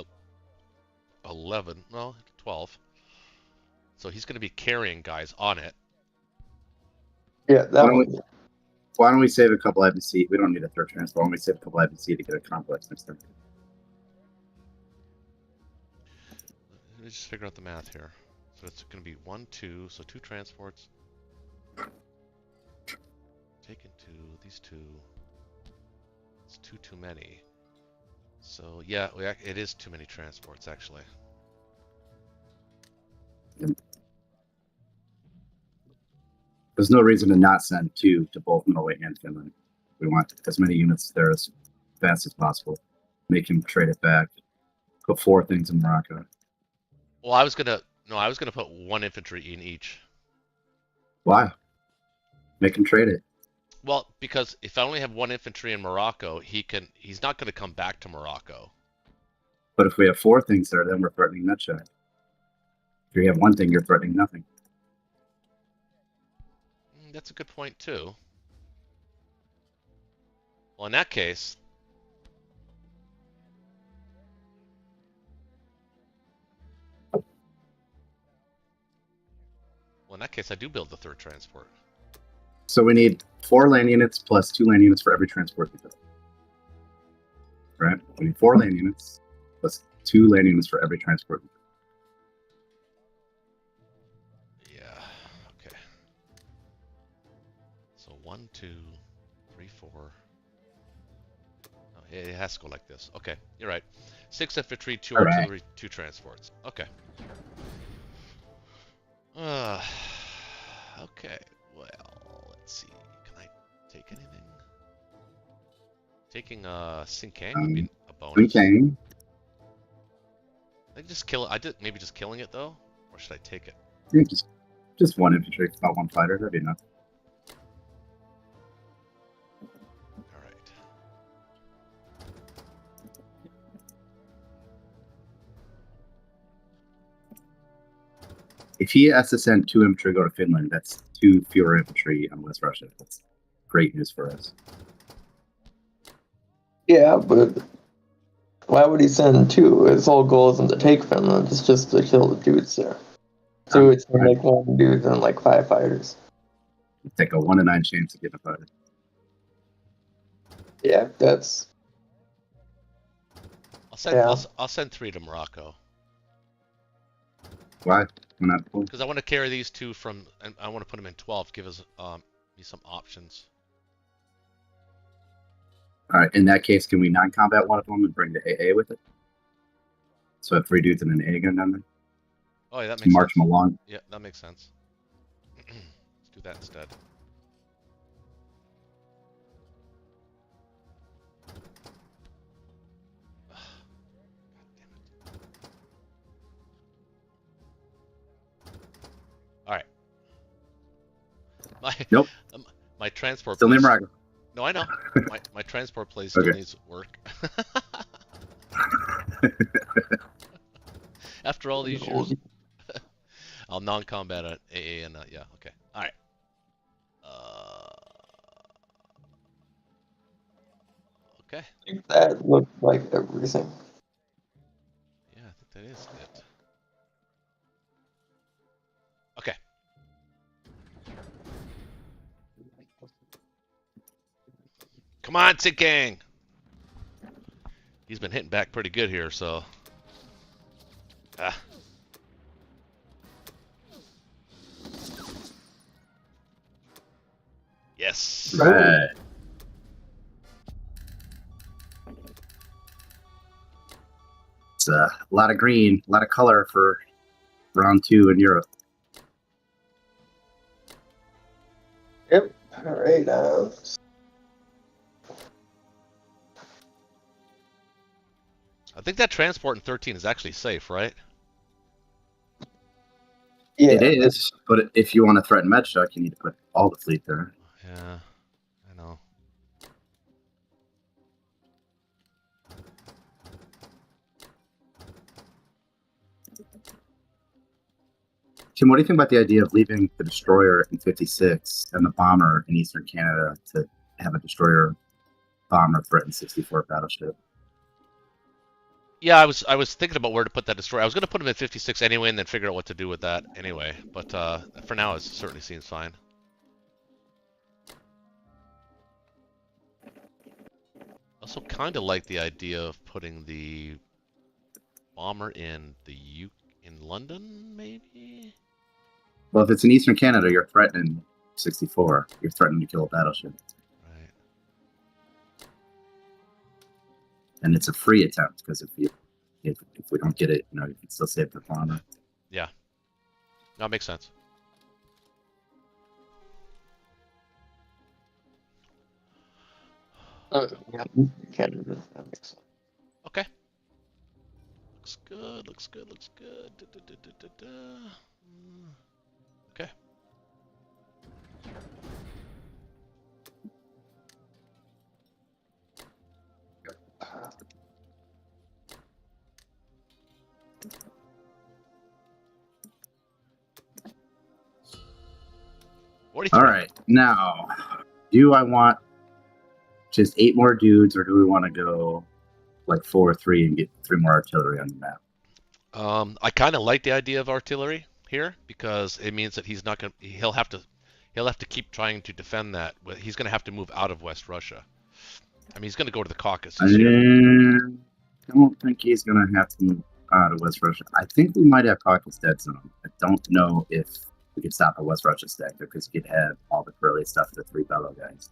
11. Well, 12. So he's gonna be carrying guys on it. Yeah, that one. Why don't we save a couple IBC? We don't need a 3rd transport. Why don't we save a couple IBC to get a complex next turn? Let me just figure out the math here. So it's going to be 1, 2, so 2 transports. Taking 2, these 2. It's 2 too many. So yeah, it is too many transports actually. There's no reason to not send 2 to both Norway and Finland. We want as many units there as fast as possible. Make him trade it back. Put 4 things in Morocco. Well, I was gonna put 1 infantry in each. Why? Make him trade it. Well, because if I only have 1 infantry in Morocco, he's not gonna come back to Morocco. But if we have 4 things there, then we're threatening nutshot. If you have 1 thing, you're threatening nothing. That's a good point too. Well, in that case, I do build the 3rd transport. So we need 4 land units plus 2 land units for every transport we build. Right? We need 4 land units plus 2 land units for every transport we build. Yeah. Okay. 1, 2, 3, 4. Oh, it has to go like this. Okay, you're right. 6 infantry, 2 All right. artillery, 2 transports. Okay. Okay. Well, let's see. Can I take anything? Taking Sinkang would be a bonus. Okay. I just kill it. I did maybe just killing it though, or should I take it? I think just one infantry, about one fighter. That'd be enough. All right. If he has to send 2 infantry to go to Finland, that's 2 fewer infantry on West Russia. That's great news for us. Yeah, but why would he send 2? His whole goal isn't to take Finland, it's just to kill the dudes there. So it's like 1 dude and like 5 fighters. Take a 1 in 9 chance to get a fighter. Yeah, that's... I'll send 3 to Morocco. Why? Why not? Because I want to carry these 2 from, and I want to put them in 12. Give us me some options. All right. In that case, can we non-combat one of them and bring the AA with it? So I have 3 dudes and an AA gun down there. Oh yeah, that makes March sense. them along. Yeah, that makes sense. Let's do that instead. God damn it. All right. Nope. My transport. Still place- name Morocco. No, I know. My transport place still Okay. needs work. After all these years, I'll non-combat at AA and yeah, okay, all right. Okay. I think that looked like everything. Yeah, I think that is it. Okay. Come on, Sick Gang. He's been hitting back pretty good here, so. Yes. Right. It's a lot of green, a lot of color for round 2 in Europe. Yep. Alright, I think that transport in 13 is actually safe, right? yeah, It is, but if you want to threaten Medstock, you need to put all the fleet there. Yeah, I know. Tim, what do you think about the idea of leaving the destroyer in 56 and the bomber in Eastern Canada to have a destroyer bomber threaten 64 battleship? Yeah, I was thinking about where to put that destroyer. I was going to put him in 56 anyway, and then figure out what to do with that anyway. But for now, it certainly seems fine. Also, kind of like the idea of putting the bomber in in London, maybe. Well, if it's in Eastern Canada, you're threatening 64. You're threatening to kill a battleship. Right. And it's a free attempt, because if we don't get it, you know, you can still save the bomber. Yeah. That makes sense. yeah, Canada, that makes sense. Okay. Looks good, looks good, looks good. Okay. All right, now, do I want just 8 more dudes, or do we want to go like 4-3 and get 3 more artillery on the map? I kind of like the idea of artillery here because it means that he's not gonna. He'll have to keep trying to defend that. He's gonna have to move out of West Russia. I mean, he's gonna go to the Caucasus here. I don't think he's gonna have to move out of West Russia. I think we might have Caucasus dead zone. I don't know if we could stop a West Russia stack there, because you could have all the early stuff for the 3 bellow guys.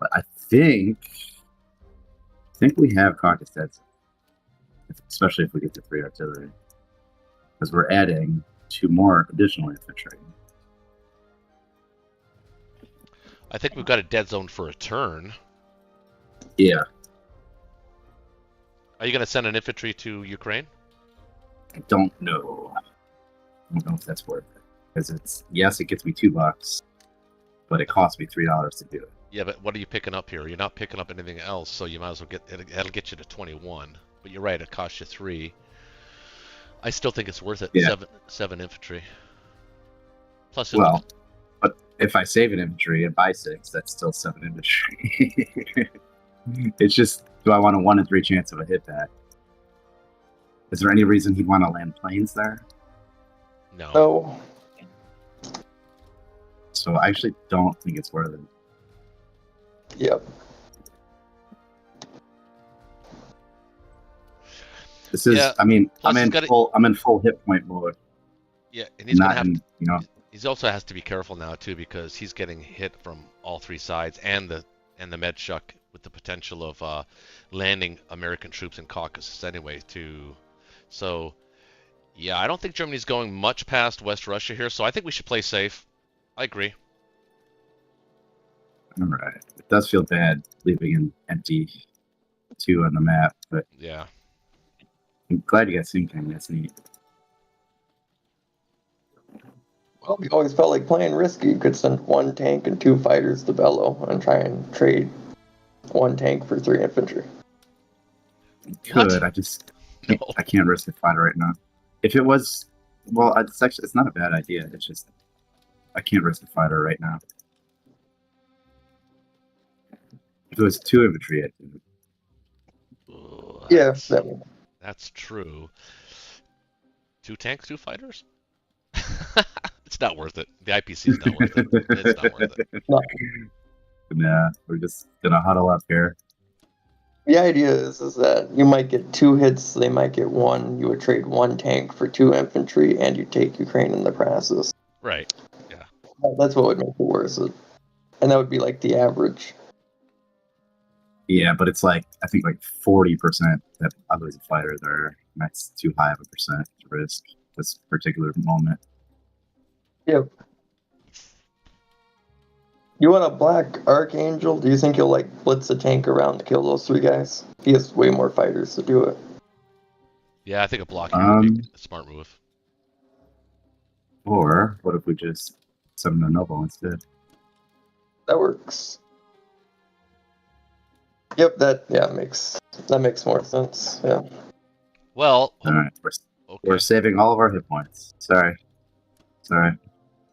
But I think we have caucus heads, especially if we get to 3 artillery, because we're adding 2 more additional infantry. I think we've got a dead zone for a turn. Yeah, Are you going to send an infantry to Ukraine? I don't know. I don't know if that's worth it, because it gets me $2, but it costs me $3 to do it. Yeah, but what are you picking up here? You're not picking up anything else, so you might as well that'll get you to 21. But you're right, it costs you 3. I still think it's worth it. Yeah. Seven infantry. Plus, Well, but if I save an infantry and buy 6, that's still 7 infantry. It's just, do I want a 1 in 3 chance of a hit back? Is there any reason he'd want to land planes there? no. No. So I actually don't think it's worth it. Yep. This is, Yeah, I mean, plus I'm in full hit point mode. Yeah, and he's gonna Not have. in, you know, He also has to be careful now too, because he's getting hit from all 3 sides, and the med shuck with the potential of landing American troops in Caucasus anyway too. So yeah, I don't think Germany's going much past West Russia here, so I think we should play safe. I agree. all right. It does feel bad leaving an empty 2 on the map, but Yeah. I'm glad you got syncing. That's neat. Well, we always felt like playing risky. You could send 1 tank and 2 fighters to Bellow and try and trade 1 tank for 3 infantry. What? Good. No. I can't risk a fighter right now. If it was, well, it's not a bad idea. It's just I can't risk a fighter right now. If it was 2 infantry, I'd do it. Ooh, Yeah, that's- that one. That's true. 2 tanks, 2 fighters? It's not worth it. The IPC is not worth it. It's not worth it. No. Nah, we're just gonna huddle up here. The idea is that you might get 2 hits, they might get 1. You would trade 1 tank for 2 infantry, and you take Ukraine in the process. Right. That's what would make it worth it. And that would be like the average. Yeah, but it's like I think like 40% that I lose a fighter there. And that's too high of a percent to risk this particular moment. Yep. You want a black Archangel? Do you think he'll like blitz a tank around to kill those 3 guys? He has way more fighters to do it. Yeah, I think a block here would be a smart move. Or what if we just summon a noble instead? That works. Yep, that makes more sense. Yeah. Well, All right, okay. we're saving all of our hit points. Sorry.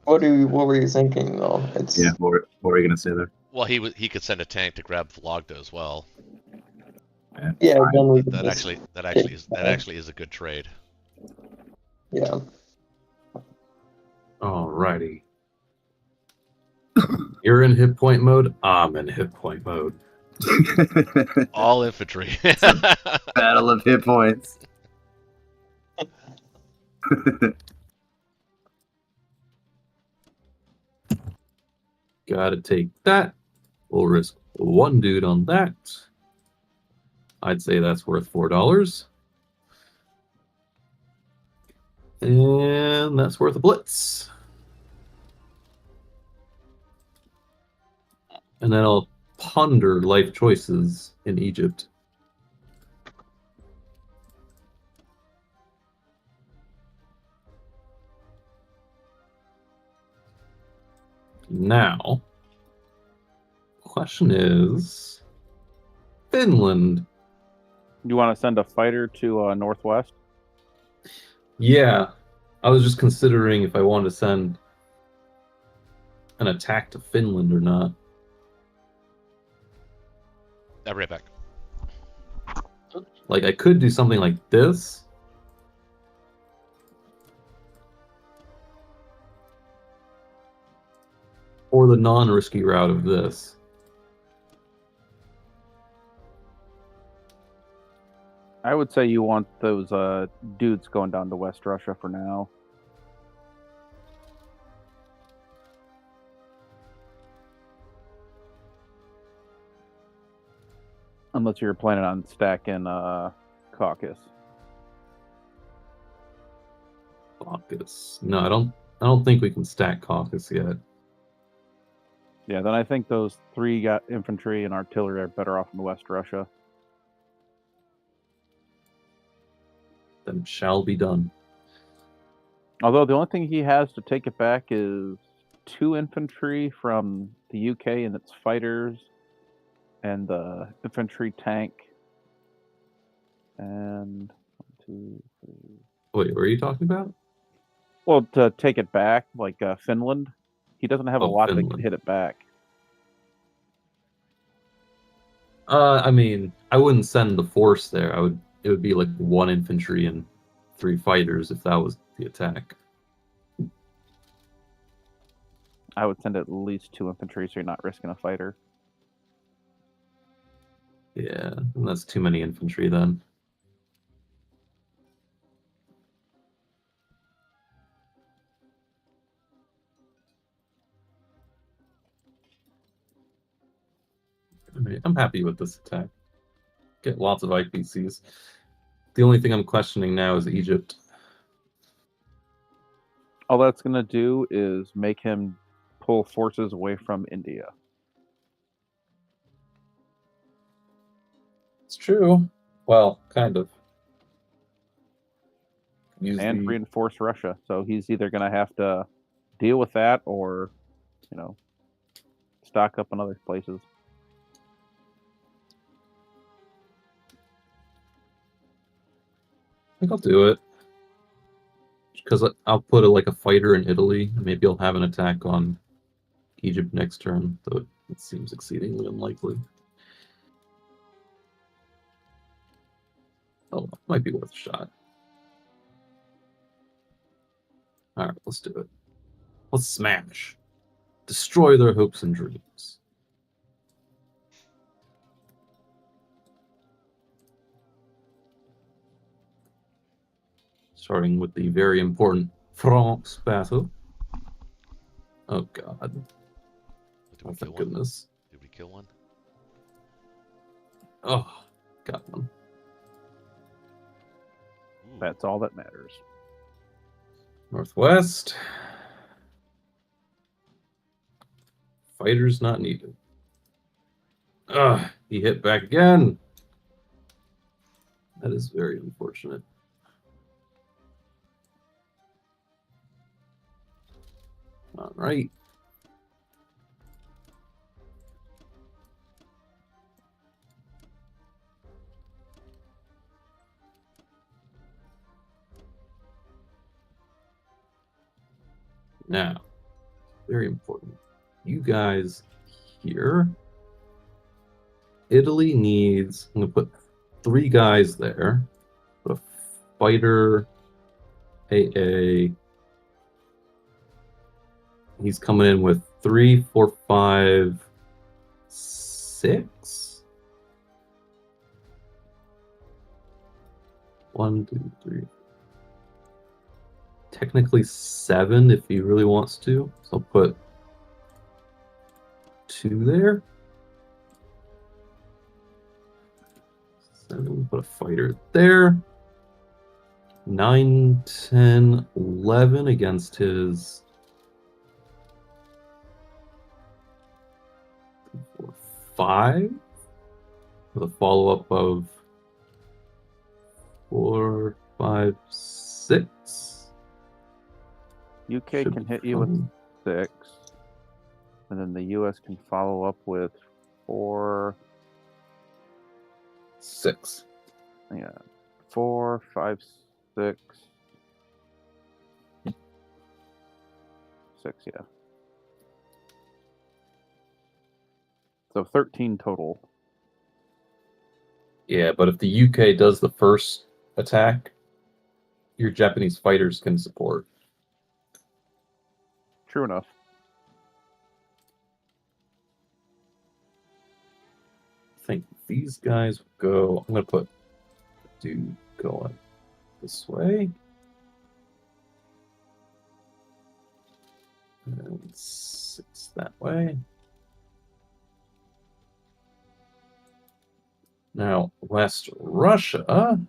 What were you thinking though? It's Yeah, what were you gonna say there? Well, he could send a tank to grab Vologda as well. yeah. fine. Then we could That just- actually is a good trade. yeah. Alrighty. You're in hit point mode. I'm in hit point mode. All infantry. Battle of hit points. Gotta take that. We'll risk 1 dude on that. I'd say that's worth $4. And that's worth a blitz. And then I'll ponder life choices in Egypt. Now, question is, Finland. You want to send a fighter to Northwest? Yeah, I was just considering if I wanted to send an attack to Finland or not. I'll be right back. Like, I could do something like this. Or the non-risky route of this. I would say you want those dudes going down to West Russia for now. Unless you're planning on stacking Caucus. Caucus. No, I don't think we can stack Caucus yet. Yeah, then I think those 3 got infantry and artillery are better off in West Russia. Then it shall be done. Although the only thing he has to take it back is 2 infantry from the UK and its fighters, and the infantry tank, and 1, 2, 3. Wait, what are you talking about? Well, to take it back, like Finland, he doesn't have a lot that can Finland. hit it back. I mean, I wouldn't send the force there. It would be like 1 infantry and 3 fighters if that was the attack. I would send at least 2 infantry, so you're not risking a fighter. Yeah, and that's too many infantry then. I mean, I'm happy with this attack. Get lots of IPCs. The only thing I'm questioning now is Egypt. All that's going to do is make him pull forces away from India. It's true. Well, kind of. And reinforce Russia. So he's either going to have to deal with that or, stock up in other places. I think I'll do it. Because I'll put like a fighter in Italy. Maybe I'll have an attack on Egypt next turn, though it seems exceedingly unlikely. Oh, it might be worth a shot. Alright, let's do it. Let's smash. Destroy their hopes and dreams. Starting with the very important France battle. Oh god. Did we Oh, kill thank one? goodness. Did we kill one? Oh, got one. Ooh. That's all that matters. Northwest. Fighters not needed. Ugh, he hit back again. That is very unfortunate. All right. Now, very important. You guys here. Italy needs, I'm going to put 3 guys there. Put a fighter, AA. He's coming in with 3, 4, 5, 6. 1, 2, 3. Technically 7 if he really wants to. So I'll put 2 there. 7, put a fighter there. 9, 10, 11 against his 4, 5 with a follow-up of 4, 5, 6. UK can hit you with 6, and then the US can follow up with 4. 6. Yeah, 4, 5, 6. 6, yeah. So 13 total. Yeah, but if the UK does the first attack, your Japanese fighters can support. True enough. I think these guys go. I'm going to put dude going this way. And 6 that way. Now, West Russia.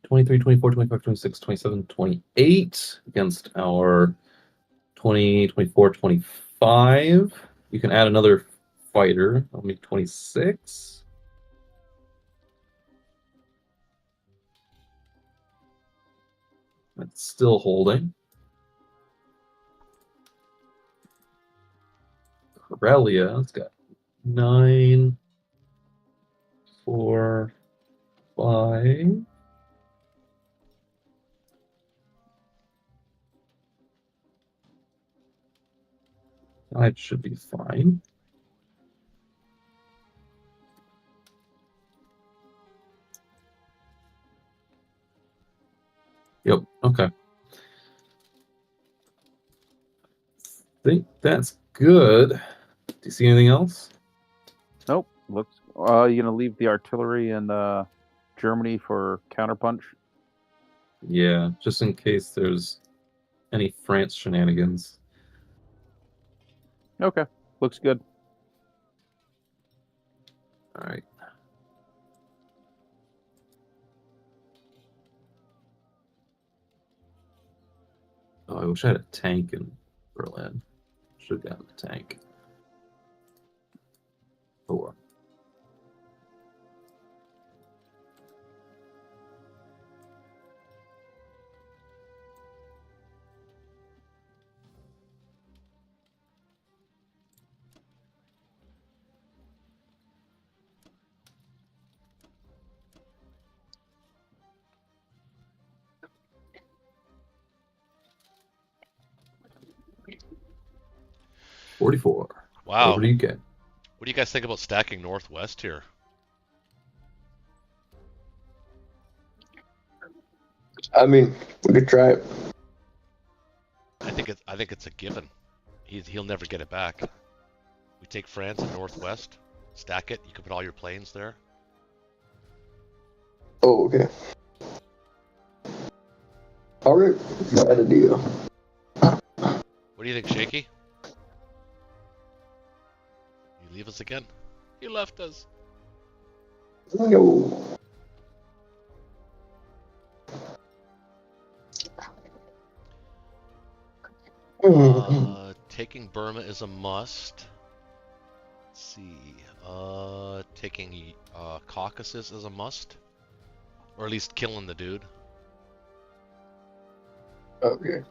23, 24, 25, 26, 27, 28 against our 20, 24, 25. You can add another fighter. I'll make 26. That's still holding. Corellia, it's got 9, 4, 5. That should be fine. Yep, okay. Think that's good. Do you see anything else? Nope. Looks. You gonna leave the artillery in Germany for counterpunch? Yeah, just in case there's any France shenanigans. Okay. Looks good. All right. Oh, I wish I had a tank in Berlin. Should have gotten a tank. Oh well. $44. Wow. Over to you, Ken. What do you guys think about stacking Northwest here? I mean, we could try it. I think it's a given. He'll never get it back. We take France and Northwest, stack it. You can put all your planes there. Oh, okay. All right, got a deal. What do you think, Shaky? You leave us again? You left us. No. Taking Burma is a must. Let's see. Taking Caucasus is a must. Or at least killing the dude. Okay.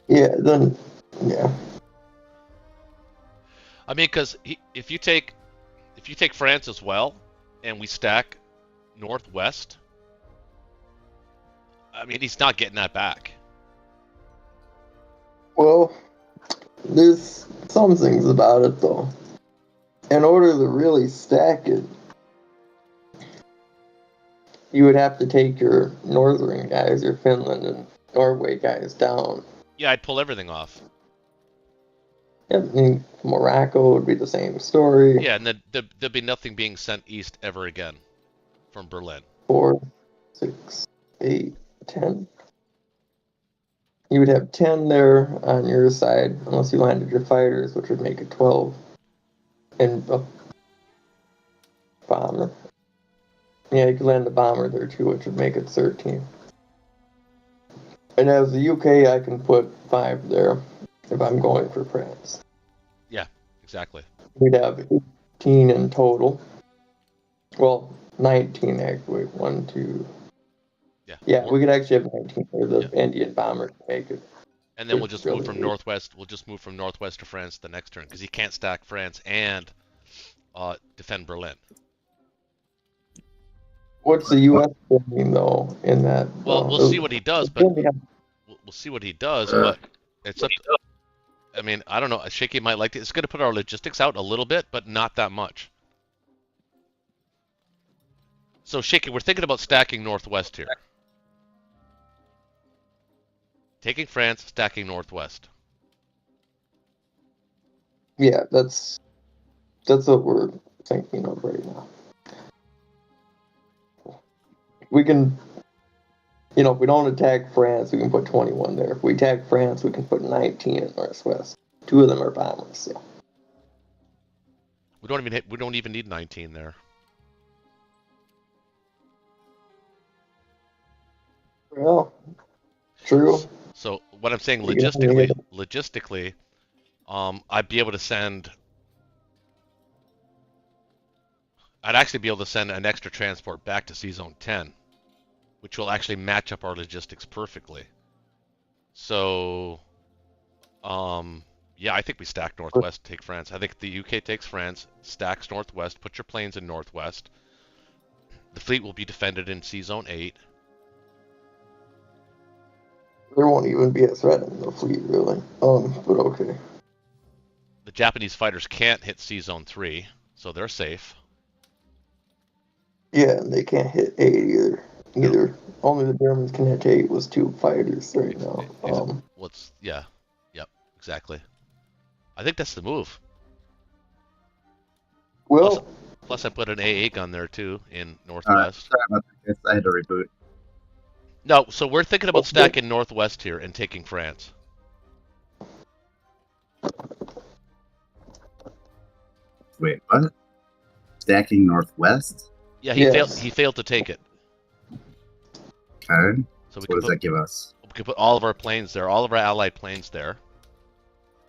Yeah, then, yeah. I mean, because if you take France as well, and we stack Northwest, I mean, he's not getting that back. Well, there's some things about it, though. In order to really stack it, you would have to take your northern guys, your Finland and Norway guys down. Yeah, I'd pull everything off. Yep, I mean, Morocco would be the same story. Yeah, and then there'd be nothing being sent east ever again from Berlin. 4, 6, 8, 10. You would have 10 there on your side, unless you landed your fighters, which would make it 12. And a bomber. Yeah, you could land a bomber there too, which would make it 13. And as the UK, I can put 5 there if I'm going for France. Yeah, exactly. We'd have 18 in total. Well, 19 actually. 1, 2. Yeah, we could actually have 19 for the Indian bomber to make it. And then we'll just move from Northwest. We'll just move from Northwest to France the next turn because he can't stack France and defend Berlin. What's the U.S. doing though in that? Well, we'll see what he does, but we'll see what he does. But it's up. I mean, I don't know. Shaky might like it. It's going to put our logistics out a little bit, but not that much. So Shaky, we're thinking about stacking Northwest here. Taking France, stacking Northwest. Yeah, that's what we're thinking of right now. We can, if we don't attack France, we can put 21 there. If we attack France, we can put 19 in Northwest. 2 of them are bombers, so. We don't even need 19 there. Well, true. So what I'm saying You can only logistically, I'd be able to send. I'd actually be able to send an extra transport back to C-Zone 10, which will actually match up our logistics perfectly. So, yeah, I think we stack Northwest, take France. I think the UK takes France, stacks Northwest, put your planes in Northwest. The fleet will be defended in C-Zone 8. There won't even be a threat in the fleet, really. But okay. The Japanese fighters can't hit C-Zone 3, so they're safe. Yeah, and they can't hit 8 either. No. Only the Germans can hit 8 with 2 fighters right now. Yep, exactly. I think that's the move. Well, Plus I put an AA gun there too in Northwest. Sorry about that. I had to reboot. No, so we're thinking about stacking Northwest here and taking France. Wait, what? Stacking Northwest? Yeah, Yes. he failed to take it. Okay. So What does that give us? We can put all of our planes there, all of our allied planes there.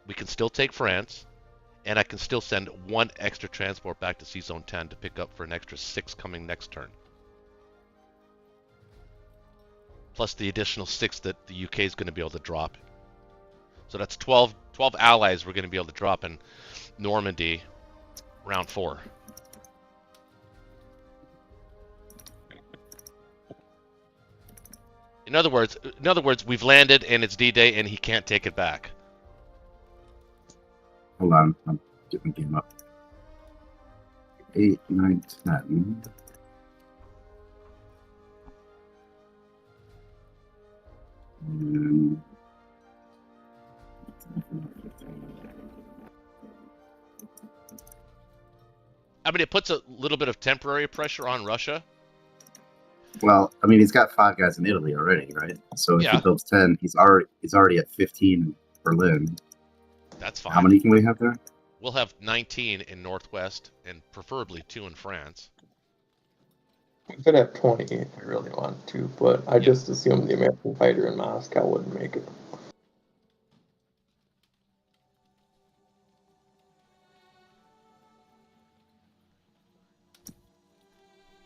We can still take France, and I can still send 1 extra transport back to C-Zone 10 to pick up for an extra 6 coming next turn. Plus the additional 6 that the UK is going to be able to drop. So that's 12 allies we're going to be able to drop in Normandy round 4. In other words, we've landed and it's D-Day and he can't take it back. Hold on. I'm getting the game up. 8, 9, 10. I mean, it puts a little bit of temporary pressure on Russia. Well, I mean, he's got 5 guys in Italy already, right? So if he builds 10, he's already at 15 in Berlin. That's fine. How many can we have there? We'll have 19 in Northwest and preferably 2 in France. we could have 20 if we really want to, but I just assumed the American fighter in Moscow wouldn't make it.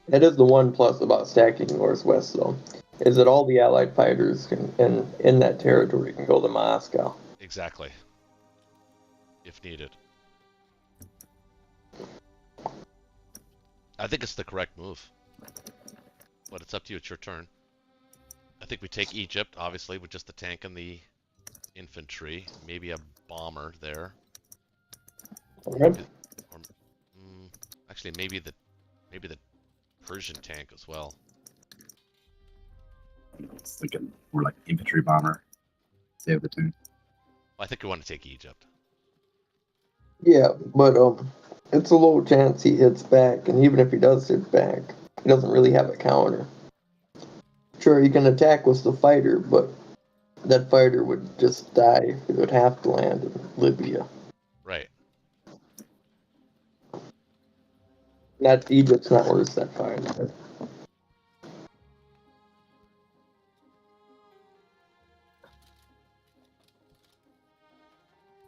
That is the one plus about stacking Northwest, though, is that all the Allied fighters in that territory can go to Moscow. Exactly. If needed. I think it's the correct move. But it's up to you. It's your turn. I think we take Egypt, obviously, with just the tank and the infantry. Maybe a bomber there. Okay. Actually, maybe the Persian tank as well. I was thinking more like infantry bomber. Save the tank. Well, I think we want to take Egypt. Yeah, but it's a low chance he hits back, and even if he does hit back, he doesn't really have a counter. Sure, he can attack with the fighter, but that fighter would just die. It would have to land in Libya. Right. Egypt's not worth that fighter.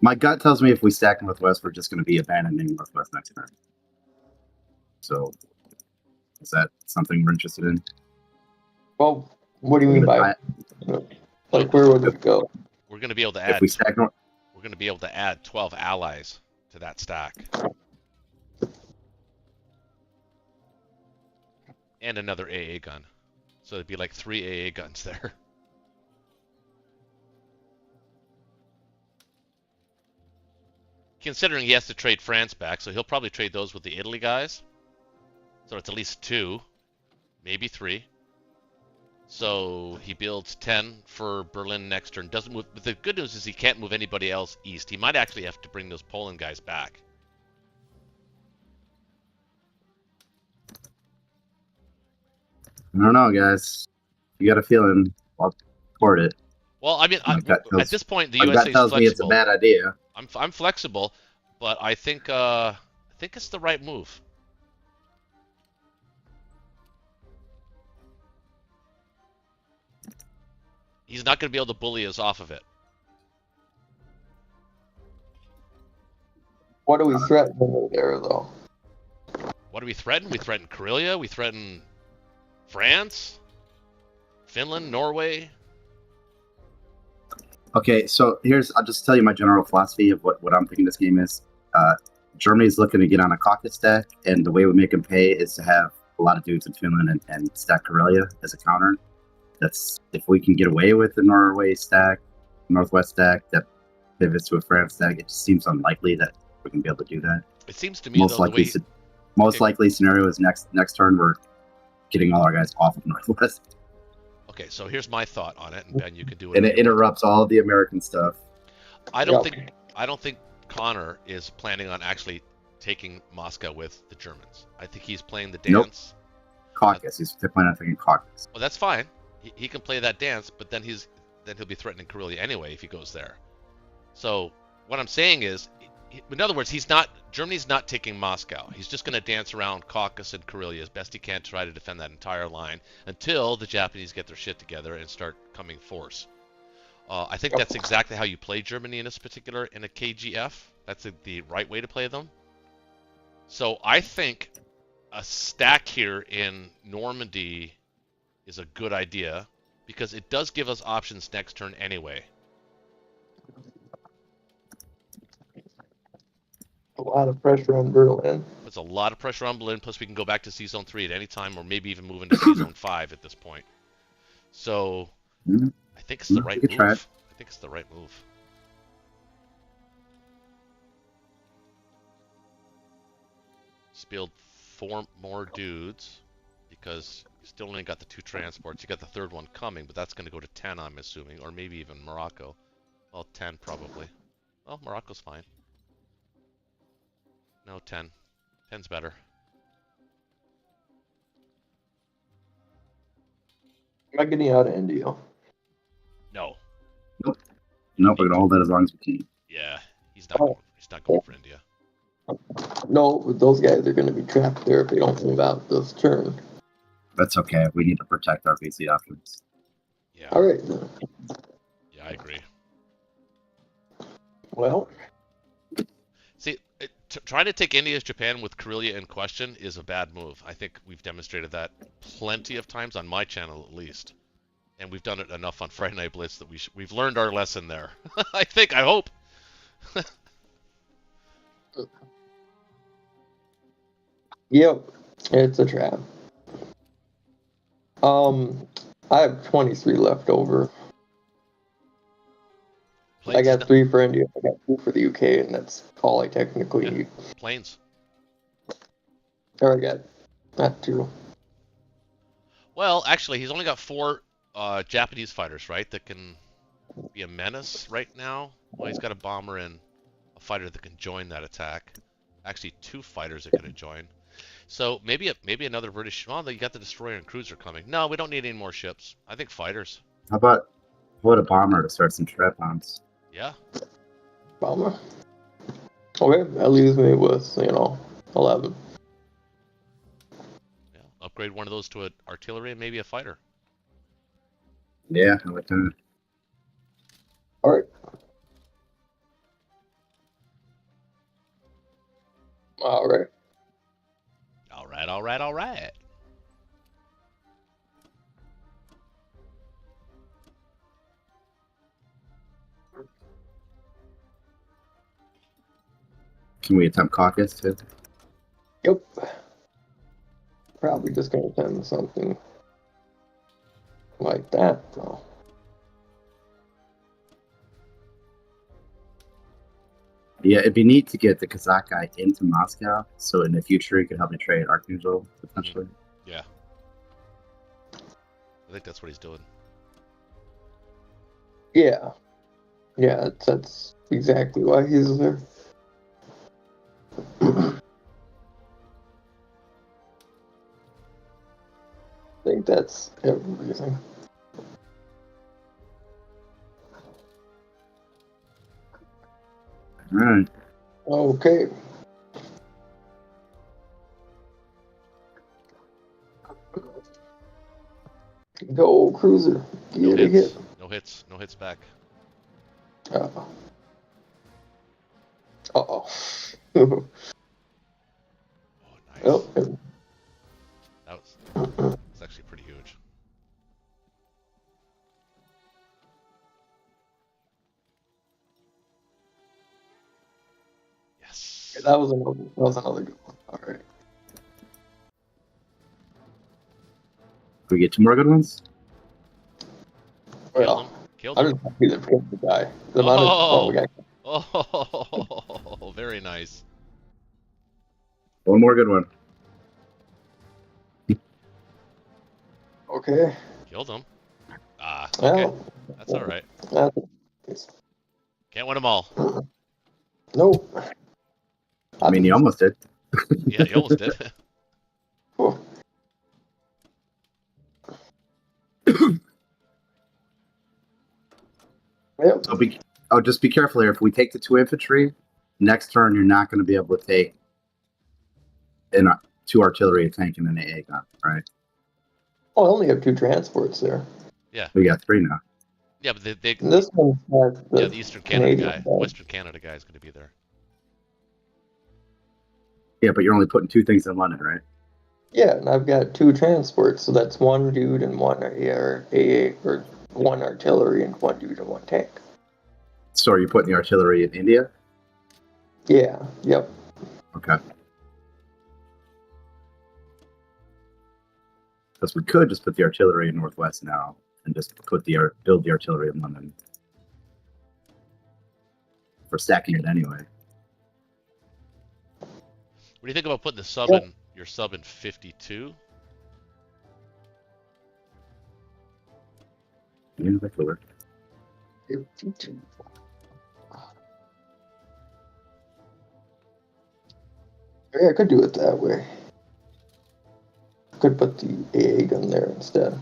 My gut tells me if we stack Northwest, we're just going to be abandoning Northwest next turn. So, is that something we're interested in? Well, what do you mean by like where would we go? We're going to be able to add. If we stack North, we're going to be able to add 12 allies to that stack. And another AA gun. So it'd be like 3 AA guns there. Considering he has to trade France back, so he'll probably trade those with the Italy guys. So it's at least 2, maybe 3. So he builds 10 for Berlin next turn. Doesn't move. But the good news is he can't move anybody else east. He might actually have to bring those Poland guys back. I don't know, guys. You got a feeling? I'll port it. Well, I mean, at this point, the my USA gut tells is flexible. me it's a bad idea. I'm flexible, but I think I think it's the right move. He's not going to be able to bully us off of it. What do we threaten over there, though? What do we threaten? We threaten Karelia. We threaten France, Finland, Norway. Okay, so I'll just tell you my general philosophy of what I'm thinking this game is. Germany's looking to get on a caucus stack, and the way we make them pay is to have a lot of dudes in Finland and stack Karelia as a counter. That's if we can get away with the Norway stack, Northwest stack that pivots to a France stack. It just seems unlikely that we can be able to do that. It seems to me most likely scenario is next turn we're getting all our guys off of Northwest. Okay, so here's my thought on it, and Ben, you can do it. And it interrupts all the American stuff. I don't think Connor is planning on actually taking Moscow with the Germans. I think he's playing the dance. Nope. Caucus. He's planning on taking caucus. Well, that's fine. He can play that dance, but then he'll be threatening Karelia anyway if he goes there. So what I'm saying is, in other words, Germany's not taking Moscow. He's just going to dance around Caucasus and Karelia as best he can to try to defend that entire line until the Japanese get their shit together and start coming force. I think that's exactly how you play Germany in a KGF. That's the right way to play them. So I think a stack here in Normandy is a good idea because it does give us options next turn anyway. A lot of pressure on Berlin. There's a lot of pressure on Berlin, plus we can go back to C-Zone 3 at any time, or maybe even move into C-Zone 5 at this point. So, I think it's the right move. I think it's the right move. Spilled 4 more dudes, because you still only got the 2 transports. You got the third one coming, but that's going to go to 10, I'm assuming, or maybe even Morocco. Well, 10 probably. Well, Morocco's fine. No, 10. 10's better. Am I getting out of India? No. Nope. Nope, we're gonna hold that as long as we can. Yeah, he's not going for India. No, those guys are going to be trapped there if they don't move out this turn. That's okay. We need to protect our BC options. Yeah. All right. Yeah, I agree. Well. See, trying to take India's Japan with Karelia in question is a bad move. I think we've demonstrated that plenty of times on my channel, at least, and we've done it enough on Friday Night Blitz that we've learned our lesson there. I hope. Yep, it's a trap. I have 23 left over. I got 3 for India, I got 2 for the UK, and that's all I technically need. Planes. Or I got not 2. Well, actually, he's only got 4 Japanese fighters, right, that can be a menace right now. Well, he's got a bomber and a fighter that can join that attack. Actually, 2 fighters that can join. So maybe another British. Well, you got the destroyer and cruiser coming. No, we don't need any more ships. I think fighters. How about a bomber to start some trap bombs? Yeah. Bomber. Okay, that leaves me with 11. Yeah. Upgrade one of those to an artillery and maybe a fighter. Yeah, I like that. All right. All right. All right. Can we attempt caucus too? Yep. Probably just gonna send something like that, though. Yeah, it'd be neat to get the Kazakh guy into Moscow, so in the future he could help me trade Archangel, potentially. Yeah. I think that's what he's doing. Yeah. Yeah, that's exactly why he's there. I think that's everything. All right. Okay. cruiser. No Get a hits. hit. No hits. No hits back. Uh-oh. Uh-oh. Oh, nice. Oh, That's actually pretty huge. Yes. that was another good one. All right. We get 2 more good ones? Killed Well, him. Killed I'm him. just happy to kill the guy. The amount of, we got Oh, very nice. One more good one. okay. Killed him. Ah, okay. Well, That's all right. that's- Can't win them all. Nope. I mean, you almost did. Yeah, you almost did. Oh. Yep. Just be careful here. If we take the 2 infantry, next turn you're not going to be able to take 2 artillery, a tank, and an AA gun, right? Oh, I only have 2 transports there. We got 3 now. Yeah, but they And this one has yeah, the Eastern Canada Canadian guy, guy. Western Canada guy is going to be there. Yeah, but you're only putting 2 things in London, right? Yeah, and I've got 2 transports, so that's 1 dude and 1 AA, or 1 artillery and 1 dude and 1 tank. So are you putting the artillery in India? Yeah, yep. Okay. Because we could just put the artillery in Northwest now and just build the artillery in London. We're stacking it anyway. What do you think about putting the sub Yeah. in your sub in 52? Yeah, that could work. 52. Yeah, I could do it that way. Could put the AA gun there instead.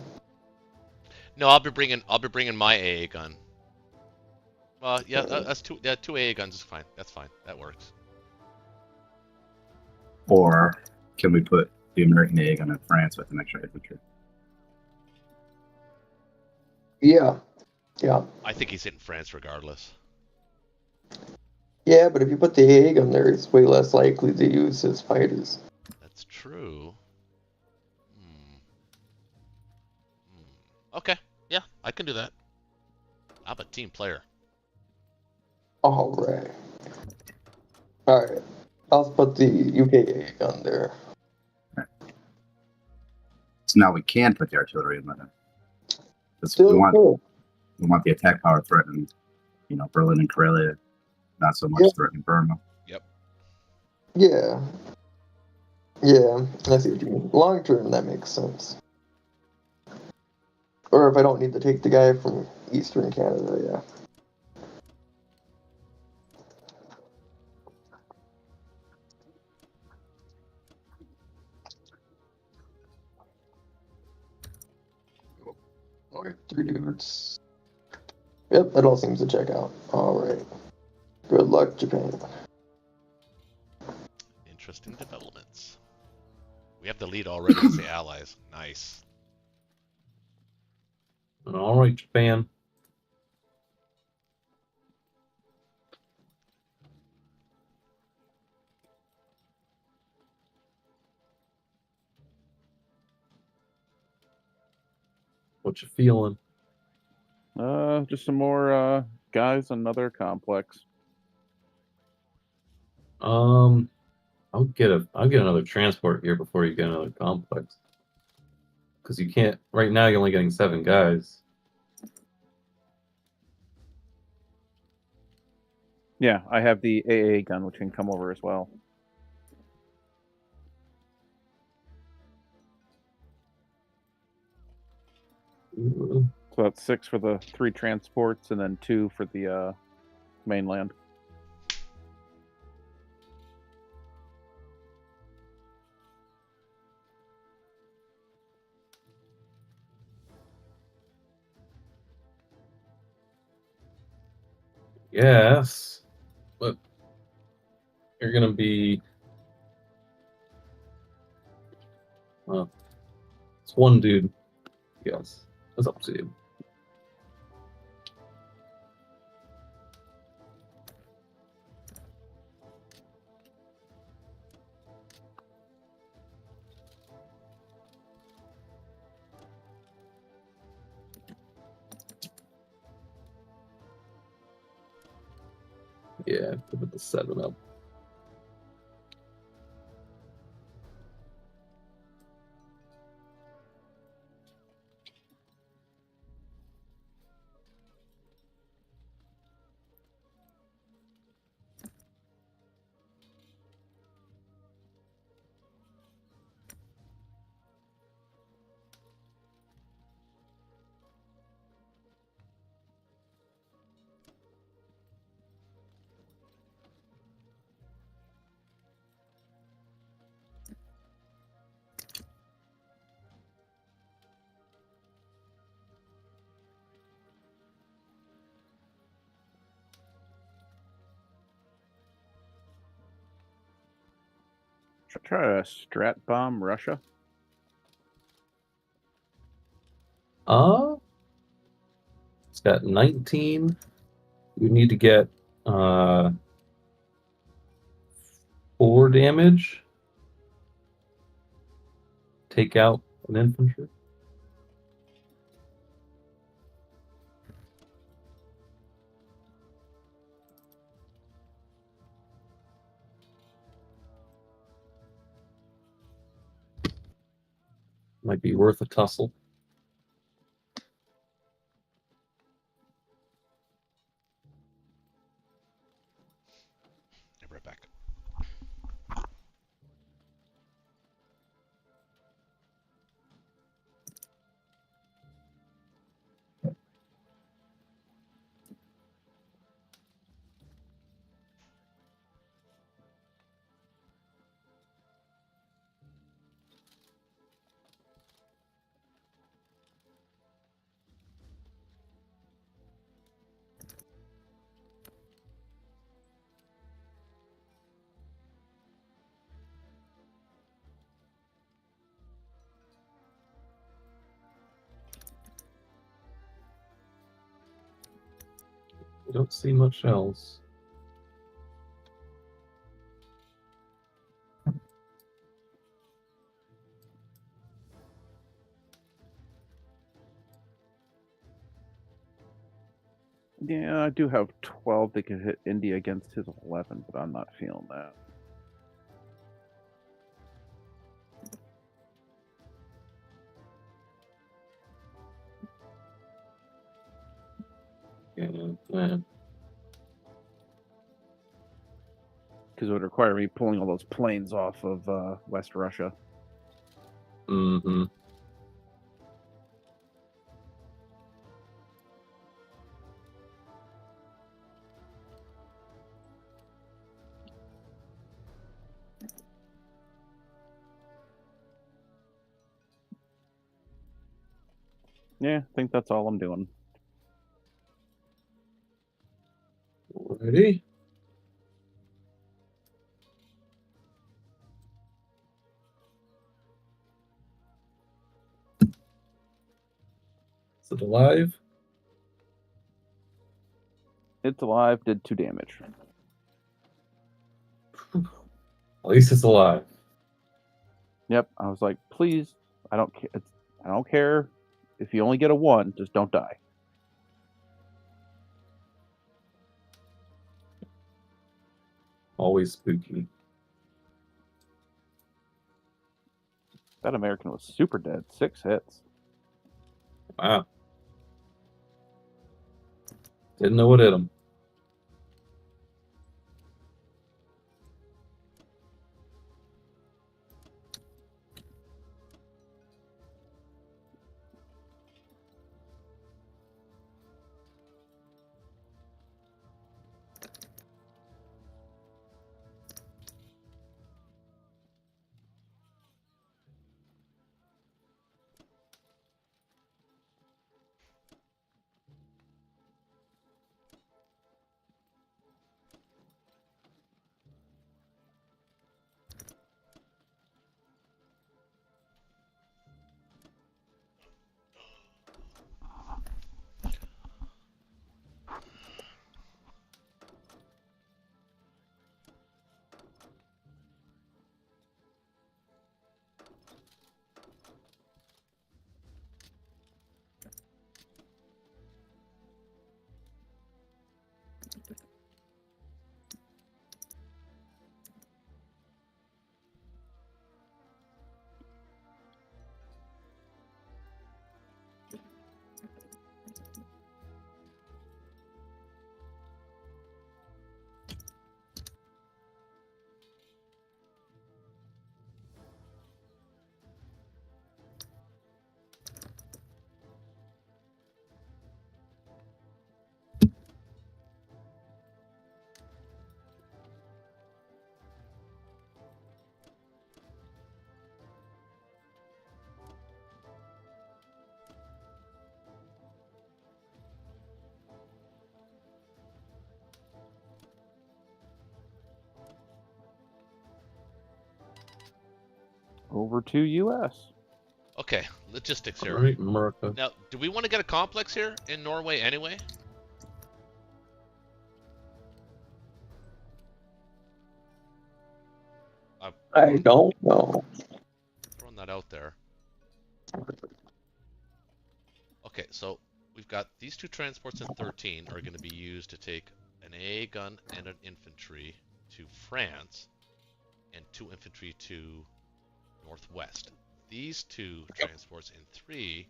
No, I'll be bringing my AA gun. Well, yeah, that's 2 AA guns is fine. That's fine. That works. Or can we put the American AA gun in France with an extra infantry? Yeah, yeah. I think he's hitting France regardless. Yeah, but if you put the AA gun there, it's way less likely to use his fighters. That's true. Okay. Yeah, I can do that. I'm a team player. Alright. Alright. I'll put the UK AA gun there. So now we can put the artillery in London. Because Still we cool. want the attack power threatening, Berlin and Karelia, not so much Yep. threatening Burma. Yeah. Yeah, I see what you mean. Long term, that makes sense. Or if I don't need to take the guy from Eastern Canada, yeah. Okay, 3 dudes. Yep, that all seems to check out. Alright. Good luck, Japan. Interesting developments. We have the lead already as the Allies. Nice. All right, Japan. What you feeling? Just some more guys, another complex. I'll get another transport here before you get another complex. Because you can't right now. You're only getting 7 guys. Yeah, I have the AA gun, which can come over as well. Ooh. So that's 6 for the 3 transports, and then 2 for the mainland. Yes, but you're gonna be. Well, it's 1 dude. Yes. It's up to you. Yeah, give it the 7 up. Try to strat bomb Russia. It's got 19. You need to get 4 damage. Take out an infantry. Might be worth a tussle. Be right back. You don't see much else. Yeah, I do have 12 that can hit India against his 11, but I'm not feeling that. Yeah. Because it would require me pulling all those planes off of West Russia. Mm-hmm. Yeah, I think that's all I'm doing. Ready? Is it alive? It's alive, did 2 damage. At least it's alive. Yep, I was like, please, I don't care. I don't care if you only get a 1, just don't die. Always spooky. That American was super dead. 6 hits. Wow. Didn't know what hit him. Over to U.S. Okay, logistics here. All right, America. Now, do we want to get a complex here in Norway anyway? I don't know. Throwing that out there. Okay, so we've got these 2 transports in 13 are going to be used to take an AA gun and an infantry to France, and 2 infantry to Northwest. These 2 transports in 3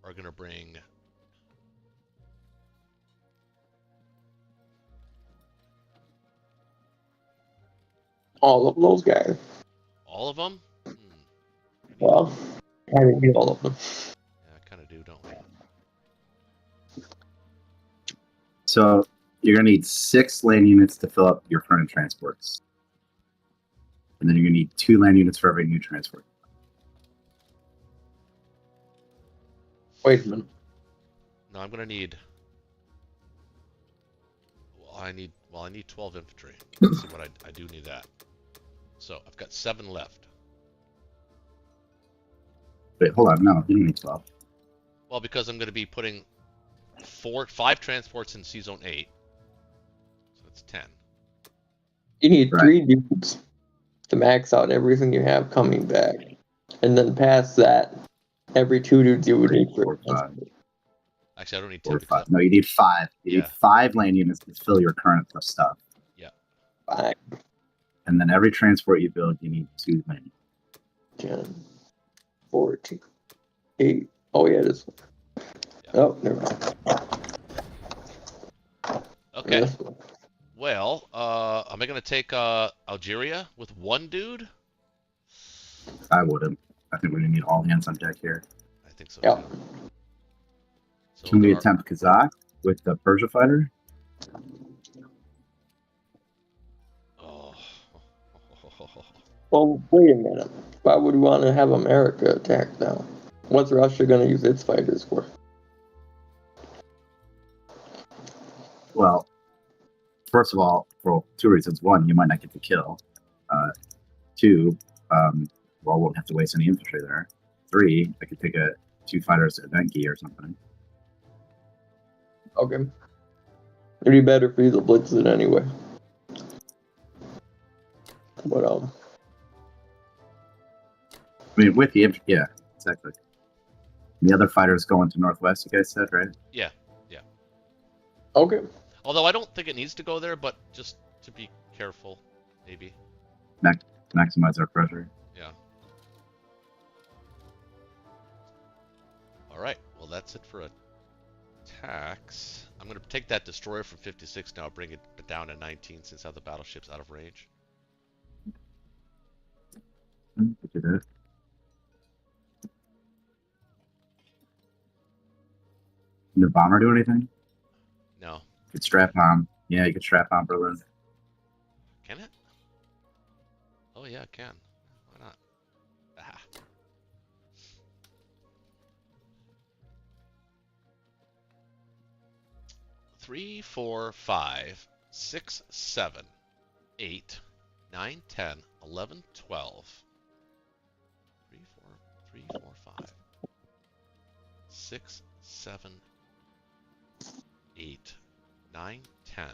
are going to bring All of those guys. all of them. Well, I didn't need all of them. Yeah, I kind of do, don't we? So you're gonna need 6 land units to fill up your current transports, and then you're gonna need 2 land units for every new transport. Wait a minute. No, I'm going to need. Well, I need 12 infantry. Let's see what I do need that. So I've got 7 left. Wait, hold on. No, you don't need 12. Well, because I'm going to be putting 5 transports in C Zone 8. So that's 10. You need Right. 3 dudes to max out everything you have coming back. And then past that, every 2 dudes you would need for 4, 5, Actually, I don't need 4, 10 5. No, you need 5. You need Yeah. 5 land units to fill your current stuff. 5, And then every transport you build, you need 2 land units. 10, 14, 8. Oh, yeah, this one. Oh, never mind. Okay. This one. Well, am I going to take Algeria with 1 dude? I wouldn't. I think we're gonna need all hands on deck here. I think so Yep. too. So Can we there are- attempt Kazakh with the Persia fighter? Oh. Well, wait a minute. Why would we want to have America attack now? What's Russia going to use its fighters for? Well, first of all, for 2 reasons. 1, you might not get the kill. 2, well, won't have to waste any infantry there. 3, I could take 2 fighters to Evenki or something. Okay. It'd be better for you to blitz it anyway. But, I mean, with the infantry, yeah, exactly. And the other fighters going to Northwest, you guys said, right? Yeah. okay. Although I don't think it needs to go there, but just to be careful, maybe. Maximize our pressure. Yeah. All right. Well, that's it for attacks. I'm going to take that destroyer from 56 now, bring it down to 19 since how the battleship's out of range. We could do that. Can the bomber do anything? No. You could strap on. Yeah, you could strap on Berlin. Can it? Oh, yeah, it can. Why not? Ah. Three, 4, 5, 6, 7, 8, 9, 10, 11, 12. 3, 4, 5, 6, 7, 8, 9, 10,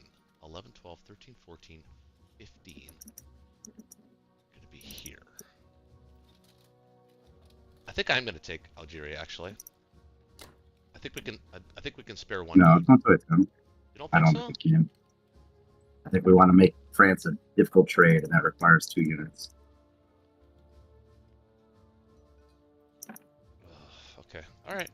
11, 12, 13, 14, 15. Gonna be here. I think I'm gonna take Algeria actually. I think we can spare 1 No, dude. don't do it, Tim. You don't I think don't so? think we can. I think we want to make France a difficult trade, and that requires 2 units. Okay. All right.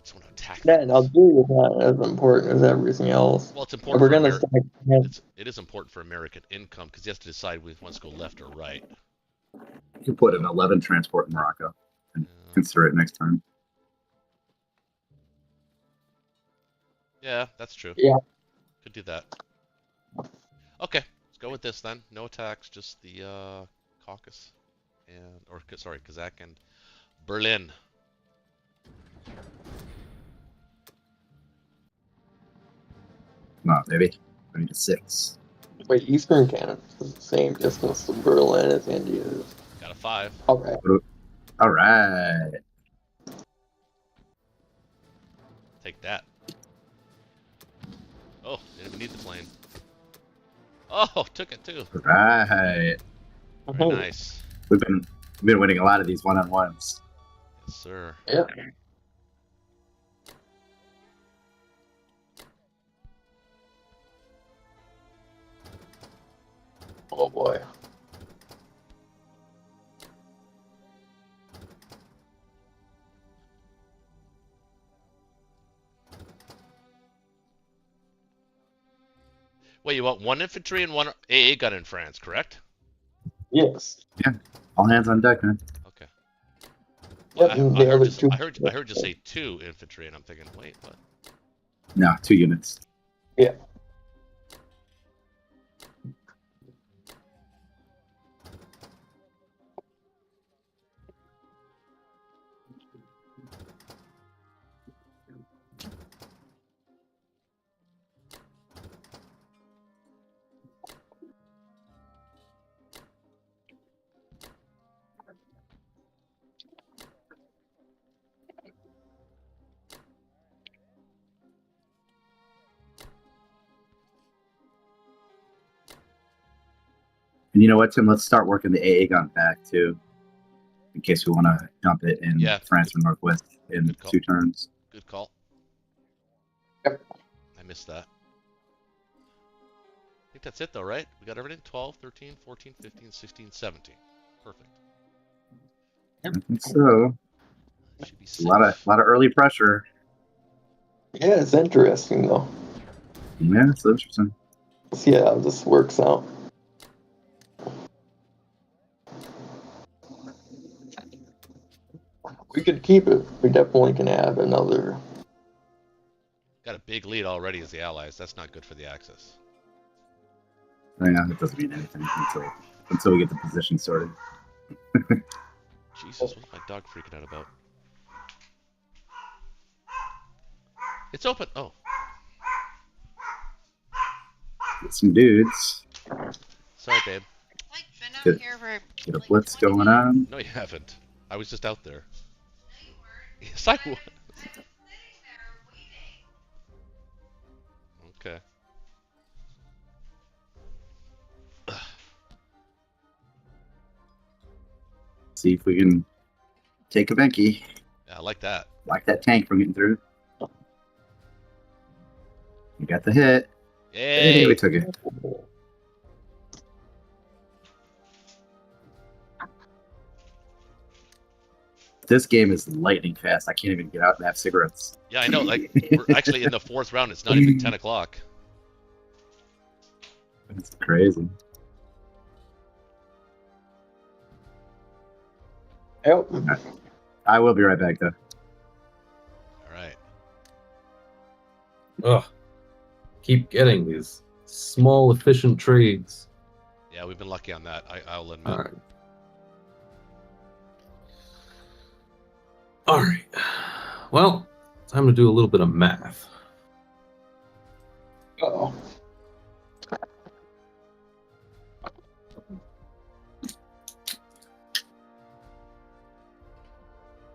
Just want to attack. That things. Algeria is not as important as everything else. Well, it's If important we're for gonna America. start, It is important for American income because he has to decide if he wants to go left or right. You can put an 11 transport in Morocco and consider it next time. Yeah, that's true. Yeah. Could do that. Okay, let's go with this then. No attacks, just the Caucasus Kazakh and Berlin. Come on, baby. I need a 6. wait, Eastern Canada is the same distance to Berlin as India is. Got a 5. All right. All right. Take that. Oh, didn't even need the plane. Oh, took it too. All right. Very nice. We've been winning a lot of these one-on-ones. Yes, sir. Yeah. Oh boy. Wait, you want 1 infantry and 1 AA gun in France, correct? Yes. All hands on deck, man. Okay. Yep, Well, the other two. I heard you say 2 infantry, and I'm thinking, wait, what? No, 2 units. Yeah. And you know what, Tim? Let's start working the AA gun back too, in case we want to dump it in France or Northwest in 2 turns. Good call. Yep. I missed that. I think that's it though, right? We got everything? 12, 13, 14, 15, 16, 17. Perfect. I think so. Should be A lot of early pressure. Yeah, it's interesting though. Yeah, it's interesting. Let's see how this works out. We could keep it. We definitely can add another. Got a big lead already as the Allies. That's not good for the Axis. Yeah, it doesn't mean anything until we get the position sorted. Jesus, what's my dog freaking out about? It's open. Oh. Get some dudes. Sorry, babe. Like been out Get, here for get a like blitz 20 going minutes. on. No, you haven't. I was just out there. No, you weren't. Yes, I was. I was sitting there waiting. Okay. See if we can take a Venki. Yeah, I like that. Block that tank from getting through. We got the hit. Yay! Hey, we took it. This game is lightning fast. I can't even get out and have cigarettes. Yeah, I know. Like, we're actually in the 4th round. It's not even 10 o'clock. It's crazy. Yep. I will be right back, though. All right. Ugh. Keep getting these small, efficient trades. Yeah, we've been lucky on that. I'll admit. All right. All right. Well, time to do a little bit of math. Uh-oh.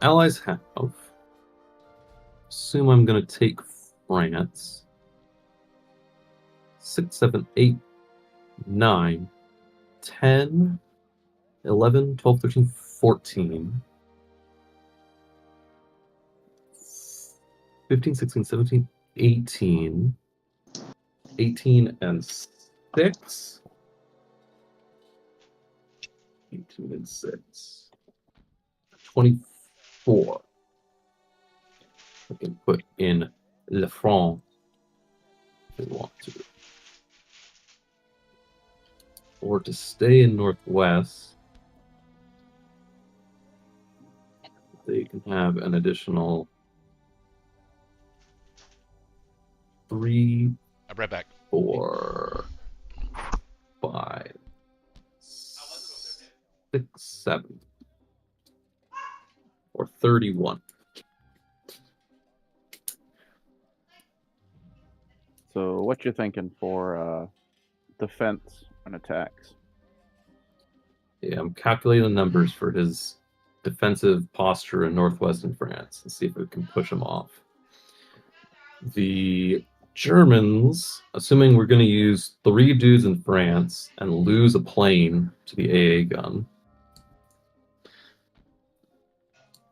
Allies have. Assume I'm going to take France. 6, 7, 8, 9, 10, 11, 12, 13, 14. 15, 16, 17, 18. 18 and 6. 18 and 6. 24. I can put in Le Franc if we want to. Or to stay in Northwest, they can have an additional 3, I'm right back. 4, 5, 6, 7, or 31. So what you thinking for defense and attacks? Yeah, I'm calculating the numbers for his defensive posture in northwestern France and see if we can push him off. The Germans, assuming we're going to use 3 dudes in France and lose a plane to the AA gun,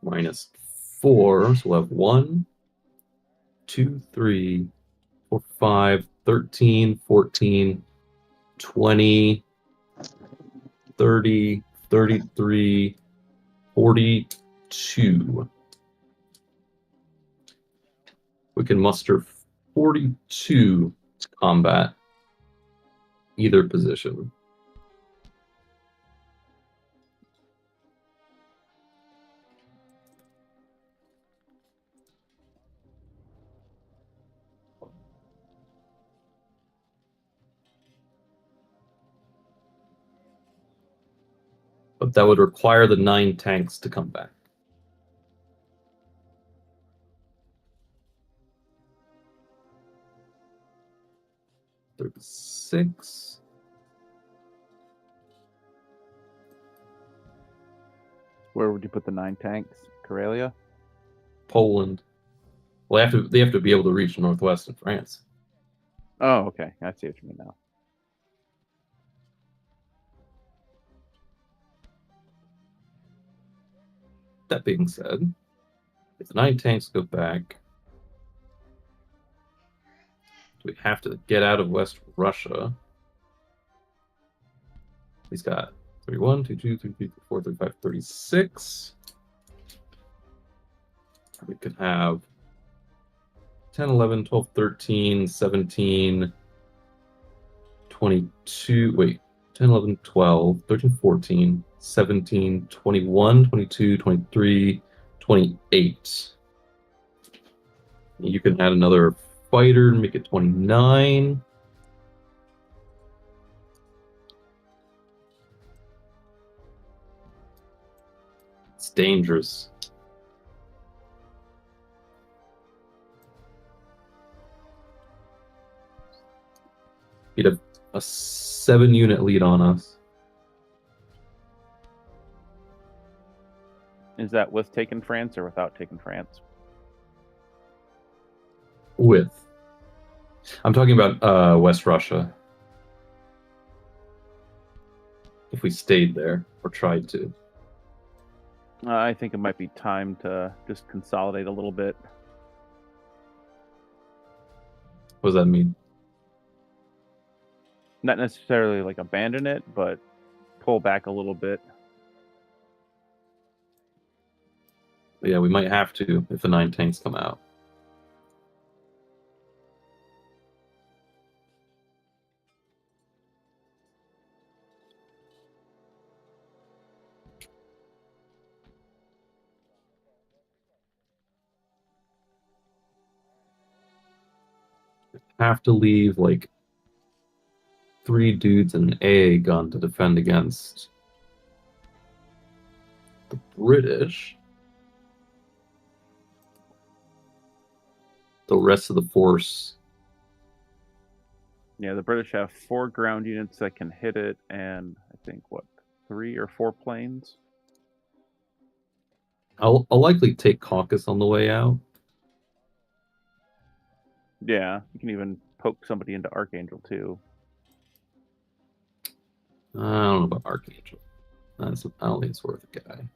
minus 4, so we'll have 1, 2, 3, 4, 5, 13, 14, 20, 30, 33, 42. We can muster 42 to combat either position. But that would require the 9 tanks to come back. $36. Where would you put the 9 tanks? Karelia? Poland. Well, they have to be able to reach northwestern France. Oh, okay. I see what you mean now. That being said, if the 9 tanks go back, we have to get out of West Russia. He's got 31, 32, 33, 34, 35, 36. We could have 10, 11, 12, 13, 17, 22. Wait, 10, 11, 12, 13, 14, 17, 21, 22, 23, 28. You can add another fighter and make it 29. It's dangerous. He'd have a 7-unit lead on us. Is that with taking France or without taking France? With. I'm talking about West Russia. If we stayed there or tried to. I think it might be time to just consolidate a little bit. What does that mean? Not necessarily like abandon it, but pull back a little bit. Yeah, we might have to if the 9 tanks come out. Have to leave like 3 dudes and an AA gun to defend against the British. The rest of the force. Yeah, the British have 4 ground units that can hit it, and I think, 3 or 4 planes? I'll likely take Caucasus on the way out. Yeah, you can even poke somebody into Archangel, too. I don't know about Archangel. I don't think it's worth a guy.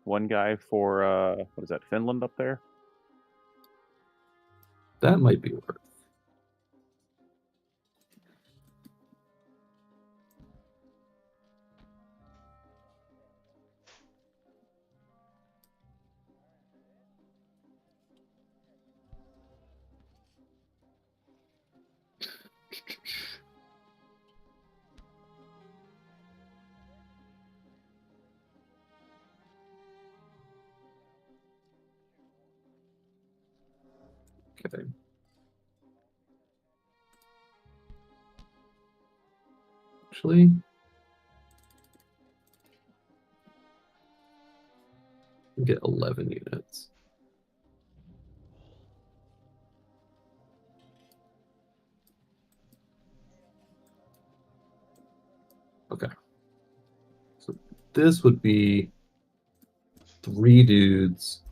one guy for what is that, Finland up there? That might be worth. Okay. Actually, get 11 units. Okay. So this would be 3 dudes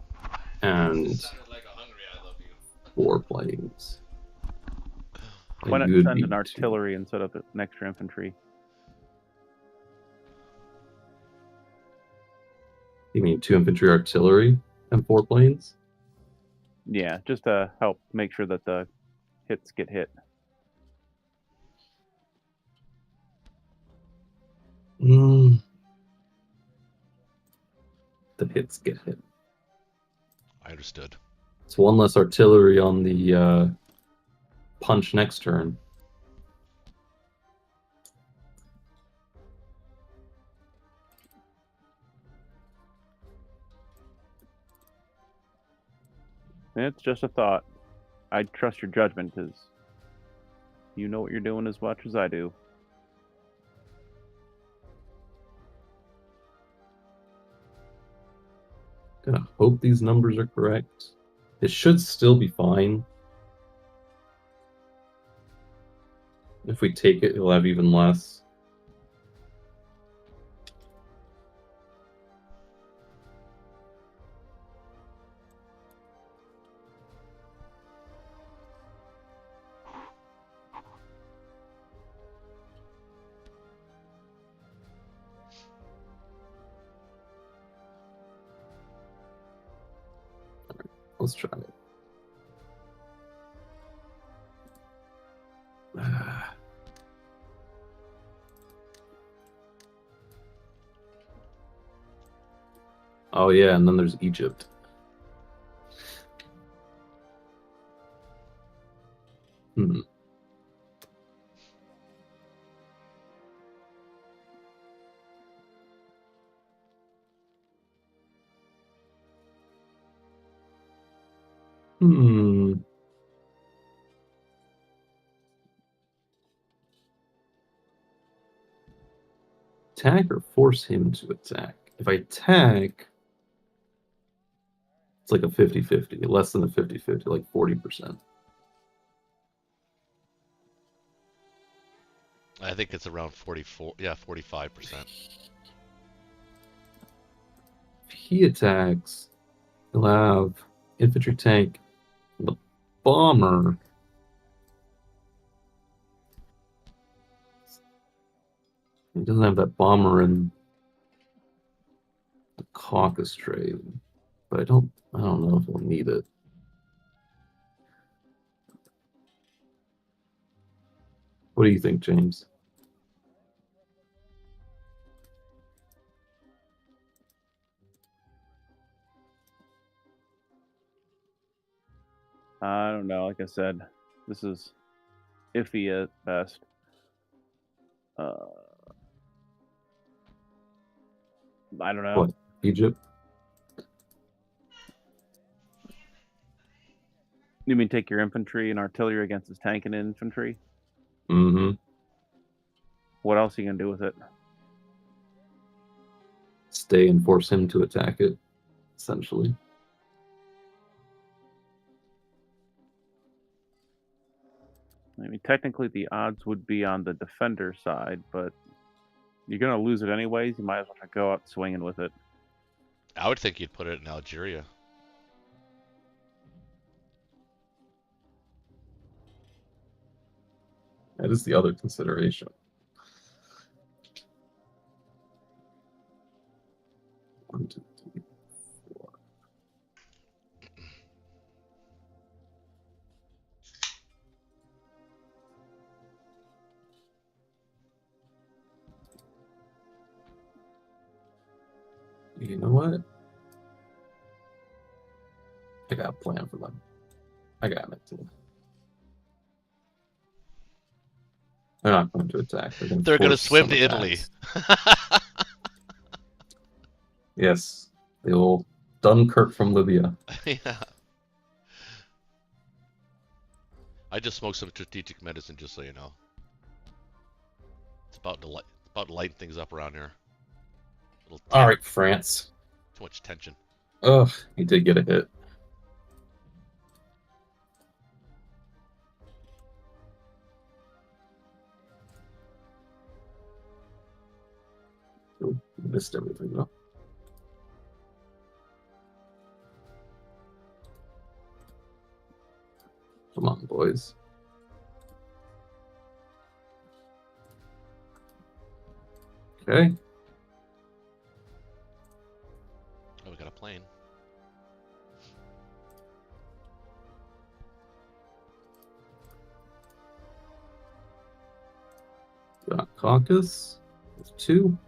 and Sounded like a hungry I love you. 4 planes. Why not You would send be an 2. artillery instead of an extra infantry? You mean 2 infantry artillery and 4 planes? Yeah, just to help make sure that the hits get hit. The hits get hit. I understood. It's 1 less artillery on the punch next turn. It's just a thought. I trust your judgment because you know what you're doing as much as I do. Gonna hope these numbers are correct. It should still be fine. If we take it, it'll have even less. Let's try it. Oh yeah, and then there's Egypt. Hmm. Hmm. Attack or force him to attack? If I attack, it's like a 50-50, less than a 50-50, like 40%. I think it's around 44. Yeah, 45%. If he attacks, he'll have infantry tank, the bomber. He doesn't have that bomber in the Caucasus trade, but I don't know if we'll need it. What do you think, James? I don't know. Like I said, this is iffy at best. I don't know. What, Egypt? You mean take your infantry and artillery against his tank and infantry? Mm-hmm. What else are you gonna do with it? Stay and force him to attack it, essentially. I mean, technically the odds would be on the defender side, but you're gonna lose it anyways. You might as well go out swinging with it. I would think you'd put it in Algeria. That is the other consideration. One, two, three, You know what? I got a plan for them. I got it too. They're not going to attack. They're going They're going to force swim some to Italy. attacks. Yes, the old Dunkirk from Libya. Yeah. I just smoked some strategic medicine, just so you know. It's about to lighten things up around here. All right, France. Too much tension. Ugh, he did get a hit. Oh, missed everything though. Come on, boys. Okay. Oh, we got a plane. Got Caucus. There's 2.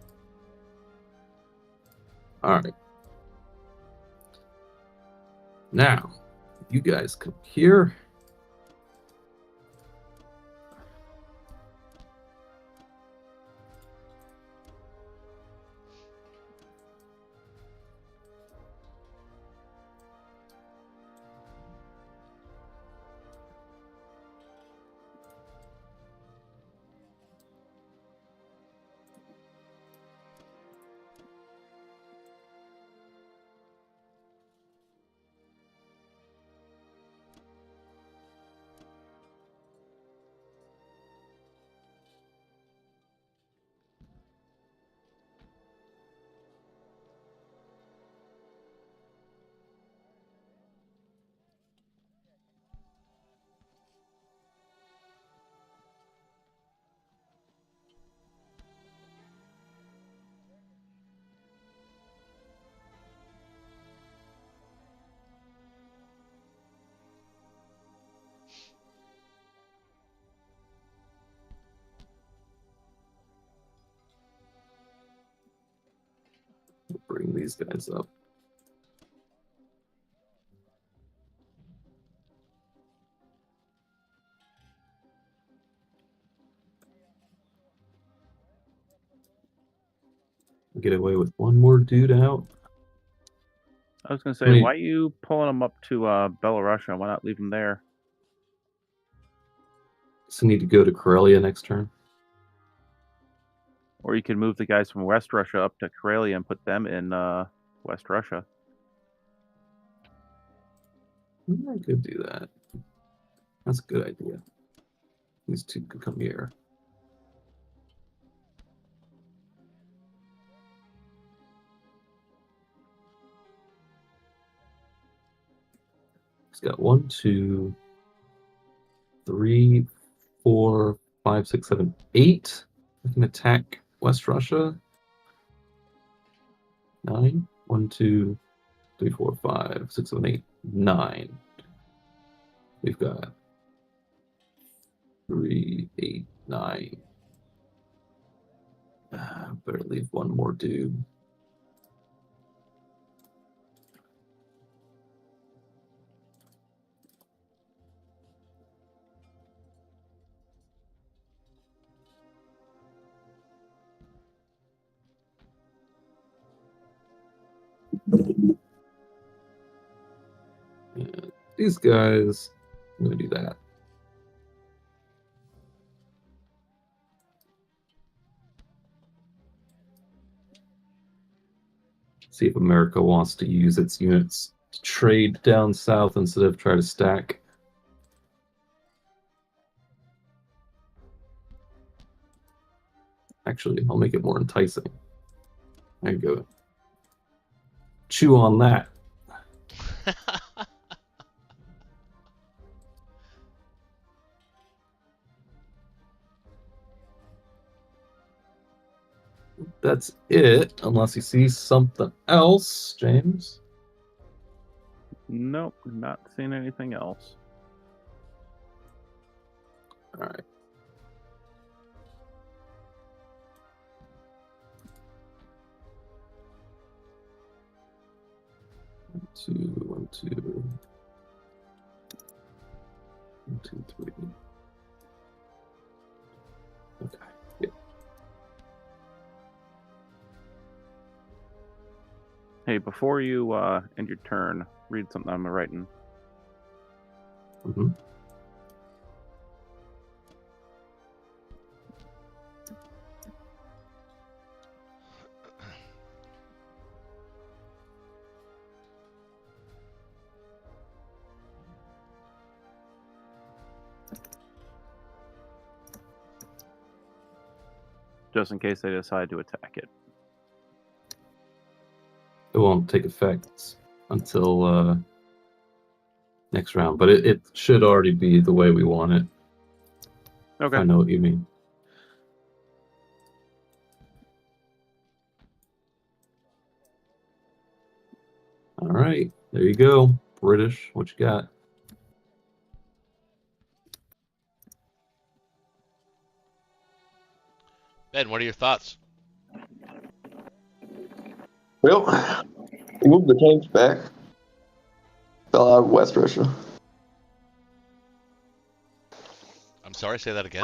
All right. Now, you guys come here. Bring these guys up. Get away with one more dude out. I was going to say, I mean- why are you pulling them up to Belarusia? Why not leave them there? So need to go to Karelia next turn. Or you could move the guys from West Russia up to Karelia and put them in West Russia. I could do that. That's a good idea. These 2 could come here. He's got 1, 2, 3, 4, 5, 6, 7, 8. I can attack West Russia. 9. 1, 2, 3, 4, 5, 6, 7, 8, 9. We've got 3, 8, 9. Better leave one more dude. These guys, I'm going to do that. See if America wants to use its units to trade down south instead of try to stack. Actually, I'll make it more enticing. There you go. Chew on that. That's it, unless you see something else, James. Nope, not seeing anything else. All right. 2, 1, 2. 1, 2, 3. Okay. Yeah. Hey, before you end your turn, read something I'm writing. Mm-hmm. Just in case they decide to attack it. It won't take effect until next round, but it should already be the way we want it. Okay. If I know what you mean. All right, there you go. British, what you got? Ben, what are your thoughts? Well, move the tanks back. Fell out of West Russia. I'm sorry, say that again.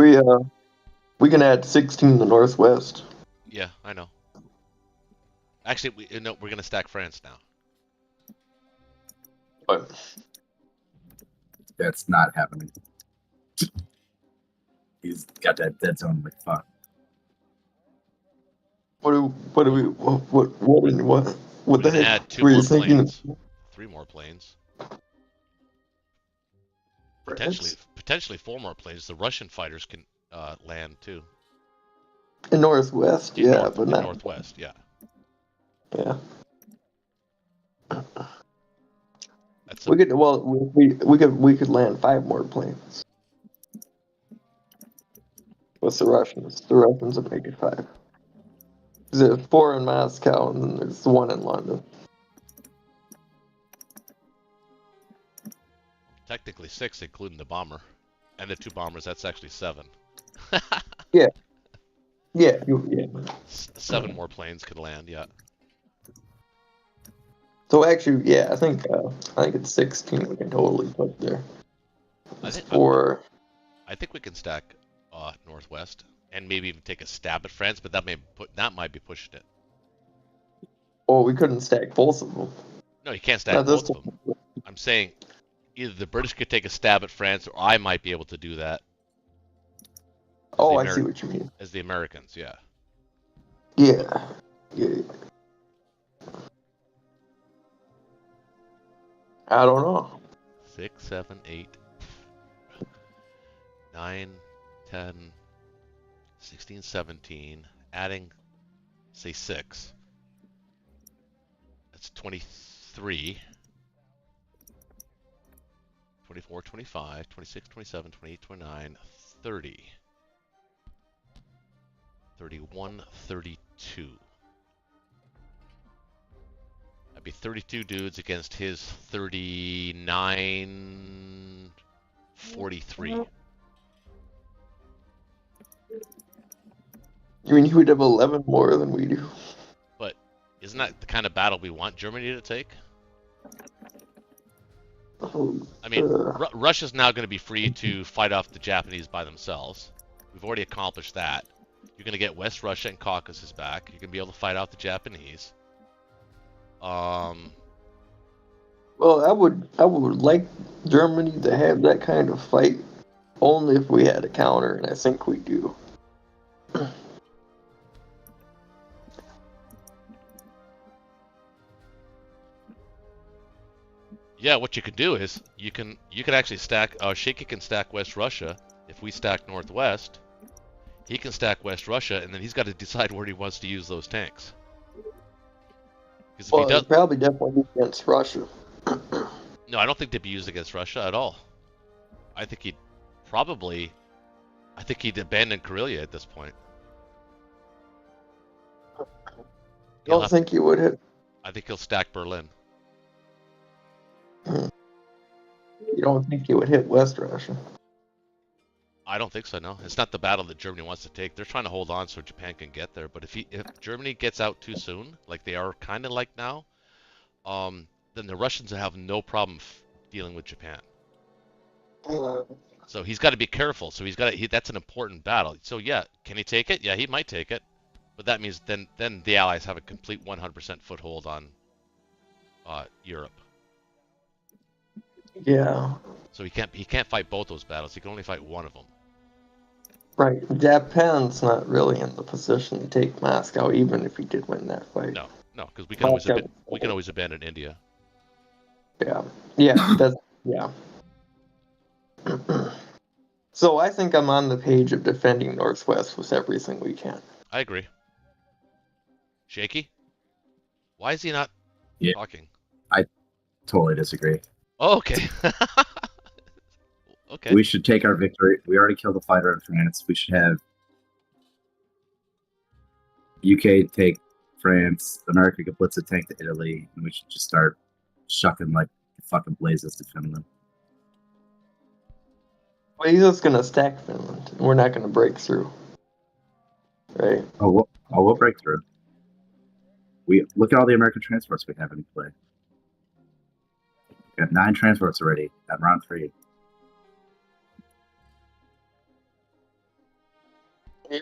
We can add 16 in the northwest. Yeah, I know. Actually, we're gonna stack France now. But That's not happening. He's got that dead zone like fuck. what the We're gonna heck add 2 were more you thinking? planes, 3 more planes, potentially 4 more planes. The Russian fighters can land too. In northwest, In yeah, north, but in not northwest, yeah. yeah. That's We could land 5 more planes. What's the Russians? The Russians would make it 5. There's 4 in Moscow and then there's 1 in London. technically 6, including the bomber, and the 2 bombers. That's actually 7. Yeah. 7 more planes could land. Yeah. So actually, yeah, I think it's 16 we can totally put there. I It's think 4. I think we can stack northwest and maybe even take a stab at France, but that might be pushing it. Oh, we couldn't stack both of them. No, you can't stack Not this both of them. I'm saying either the British could take a stab at France, or I might be able to do that. Oh, I see what you mean. As the Americans, yeah. Yeah. I don't know. 6, 7, 8, 9, 10, 16, 17, adding, say, 6. That's 23. 24, 25, 26, 27, 28, 29, 30. 31, 32. That'd be 32 dudes against his 39, 43. You mean he would have 11 more than we do? But isn't that the kind of battle we want Germany to take? I mean, Russia's now going to be free to fight off the Japanese by themselves. We've already accomplished that. You're going to get West Russia and Caucasus back. You're going to be able to fight out the Japanese. Well, I would like Germany to have that kind of fight only if we had a counter, and I think we do. Yeah, what you could do is you could actually stack. Shaky can stack West Russia. If we stack Northwest, he can stack West Russia, and then he's got to decide where he wants to use those tanks. Because if he does, probably definitely against Russia. no, I don't think they'd be used against Russia at all. I think he'd abandon Karelia at this point. I don't think he would hit. I think he'll stack Berlin. You don't think he would hit West Russia? I don't think so. No, it's not the battle that Germany wants to take. They're trying to hold on so Japan can get there. But if Germany gets out too soon, like they are kind of like now, then the Russians have no problem dealing with Japan. So he's got to be careful. So that's an important battle. So yeah, can he take it? Yeah, he might take it. But that means then the Allies have a complete 100% foothold on Europe. Yeah. So he can't fight both those battles. He can only fight one of them. Right. Japan's not really in the position to take Moscow, even if he did win that fight. No, because we can always abandon India. Yeah. Yeah. That's yeah. So I think I'm on the page of defending Northwest with everything we can. I agree. Shaky? Why is he not talking? I totally disagree. Oh, okay. Okay. We should take our victory. We already killed a fighter in France. We should have UK take France, America get Blitz a tank to Italy, and we should just start shucking like fucking blazes to Finland. Well, he's just gonna stack Finland. We're not gonna break through. Right? We'll break through. We look at all the American transports we have in play. We have 9 transports already at round 3. Yeah.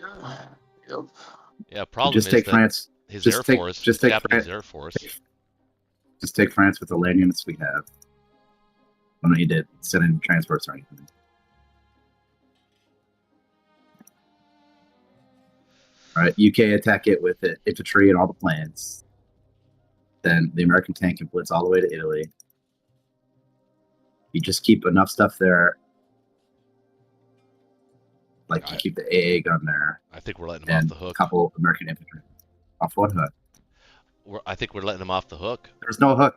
Yep. Yeah, problem Just is take that France. his Just Air take- Force, just his take Japanese France- Air Force. Just take France with the land units we have. I don't need to send in transports or anything. All right, UK attack it with the infantry and all the planes. Then the American tank can blitz all the way to Italy. You just keep enough stuff there. Like you keep the AA gun there. I think we're letting him off And the a hook. couple American infantry. Off what hook? I think we're letting him off the hook. There's no hook.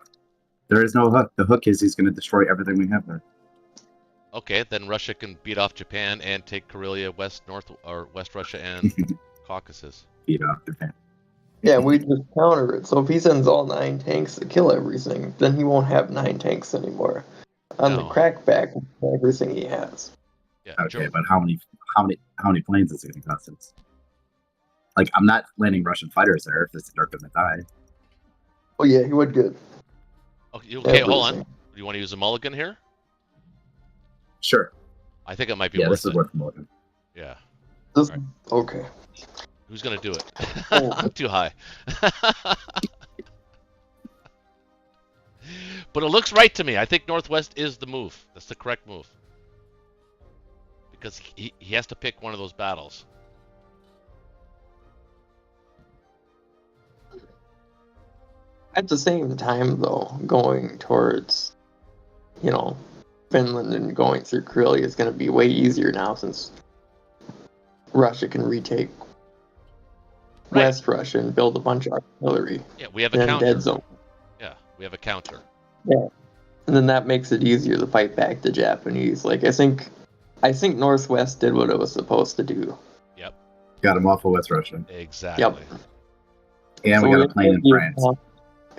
There is no hook. The hook is he's going to destroy everything we have there. Okay, then Russia can beat off Japan and take Karelia, West Russia and Caucasus. Beat off Japan. Yeah, we just counter it. So if he sends all 9 tanks to kill everything, then he won't have 9 tanks anymore. On the No. crackback, everything he has. Yeah, Okay, but how many planes is it going to cost us? Like, I'm not landing Russian fighters there if they're going to die. Oh yeah, he would get Okay, hold on. everything. Do you want to use a mulligan here? Sure. I think it might be Yeah, worth this is it. worth more. Yeah. This, Right. Okay. Who's gonna do it? Oh. I'm too high. But it looks right to me. I think Northwest is the move. That's the correct move. Because he has to pick one of those battles. At the same time, though, going towards, Finland and going through Karelia is going to be way easier now since Russia can retake Right. West Russia and build a bunch of artillery Yeah, we have a in counter. dead zone. Yeah, we have a counter. And then that makes it easier to fight back the Japanese. Like I think Northwest did what it was supposed to do. Got him off of West Russia. Exactly. Yep. And So we got a plane in we France.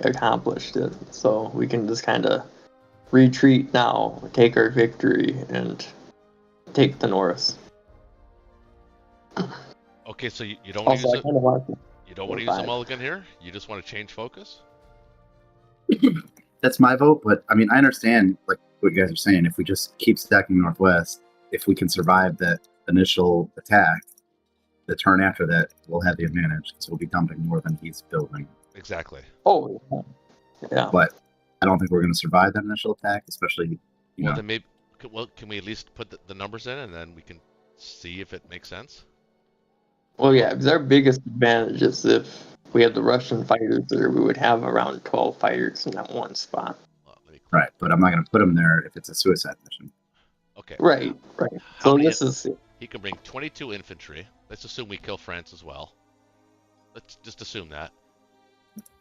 accomplished it, so we can just kind of retreat now, take our victory, and take the North. Okay, so you don't want to Also, I use it. kind of want to. You don't want to use a Five. mulligan here. You just want to change focus. That's my vote, but I mean, I understand like what you guys are saying. If we just keep stacking Northwest, if we can survive that initial attack, the turn after that, we'll have the advantage because we'll be dumping more than he's building. Exactly. Oh, yeah. But I don't think we're going to survive that initial attack, especially, Well, then maybe. Well, can we at least put the numbers in, and then we can see if it makes sense? Well, yeah, because our biggest advantage is if we had the Russian fighters there, we would have around 12 fighters in that one spot. Well, let me- Right, but I'm not going to put him there if it's a suicide mission. Okay. Right. How So many- this is He can bring 22 infantry. Let's assume we kill France as well. Let's just assume that.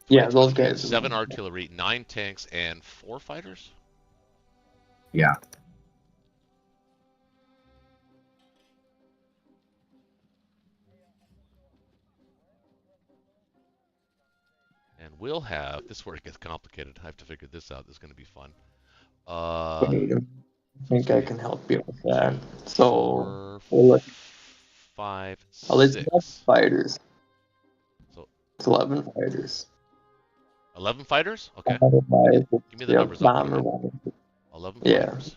yeah, 22 those infantry, guys. 7 artillery, 9 tanks, and 4 fighters. Yeah. And we'll have, this is where it gets complicated. I have to figure this out. This is going to be fun. Wait, I think I can help you with that. So 4, we'll look- 5, it's 6. 12 fighters. So- It's 11 fighters. 11 fighters? Okay. Give me the Yeah, numbers up there. bomber then. ones. 11 Yeah. fighters.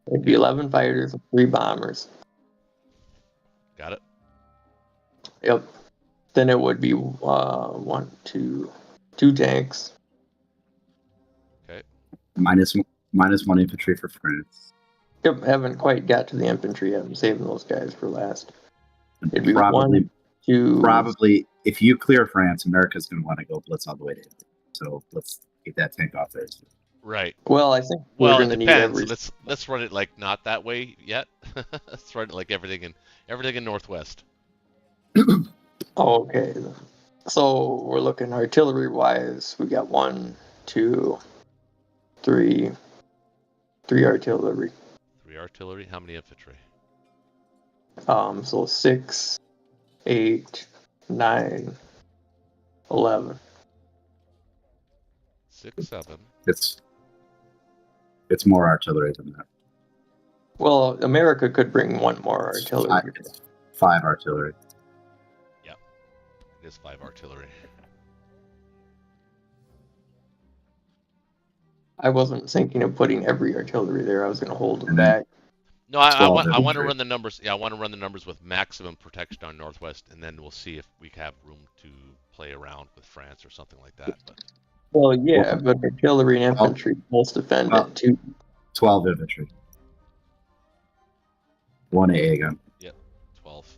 It'd be 11 fighters and 3 bombers. Got it. Yep. Then it would be two tanks. Minus one infantry for France. Yep, haven't quite got to the infantry yet. I'm saving those guys for last. It'd be Probably, 1, 2. probably, if you clear France, America's going to want to go blitz all the way to Italy. So let's get that tank off there. Right. Well, I think we're Well, it going to need depends. every. Let's run it like not that way yet. Let's run it like everything in Northwest. Okay. So we're looking artillery wise. We got 1, 2, 3 artillery. 3 artillery. How many infantry? So 6, 8, 9, 11. 6, 7. It's more artillery than that. Well, America could bring 1 more artillery. It's 5 artillery. It is 5 artillery. I wasn't thinking of putting every artillery there. I was going to hold them And back. No, I 12 want to infantry. run the numbers. Yeah, I want to run the numbers with maximum protection on Northwest, and then we'll see if we have room to play around with France or something like that. But Well, yeah, but artillery and infantry both defend Well- it too. 12 infantry. 1 AA gun. 12.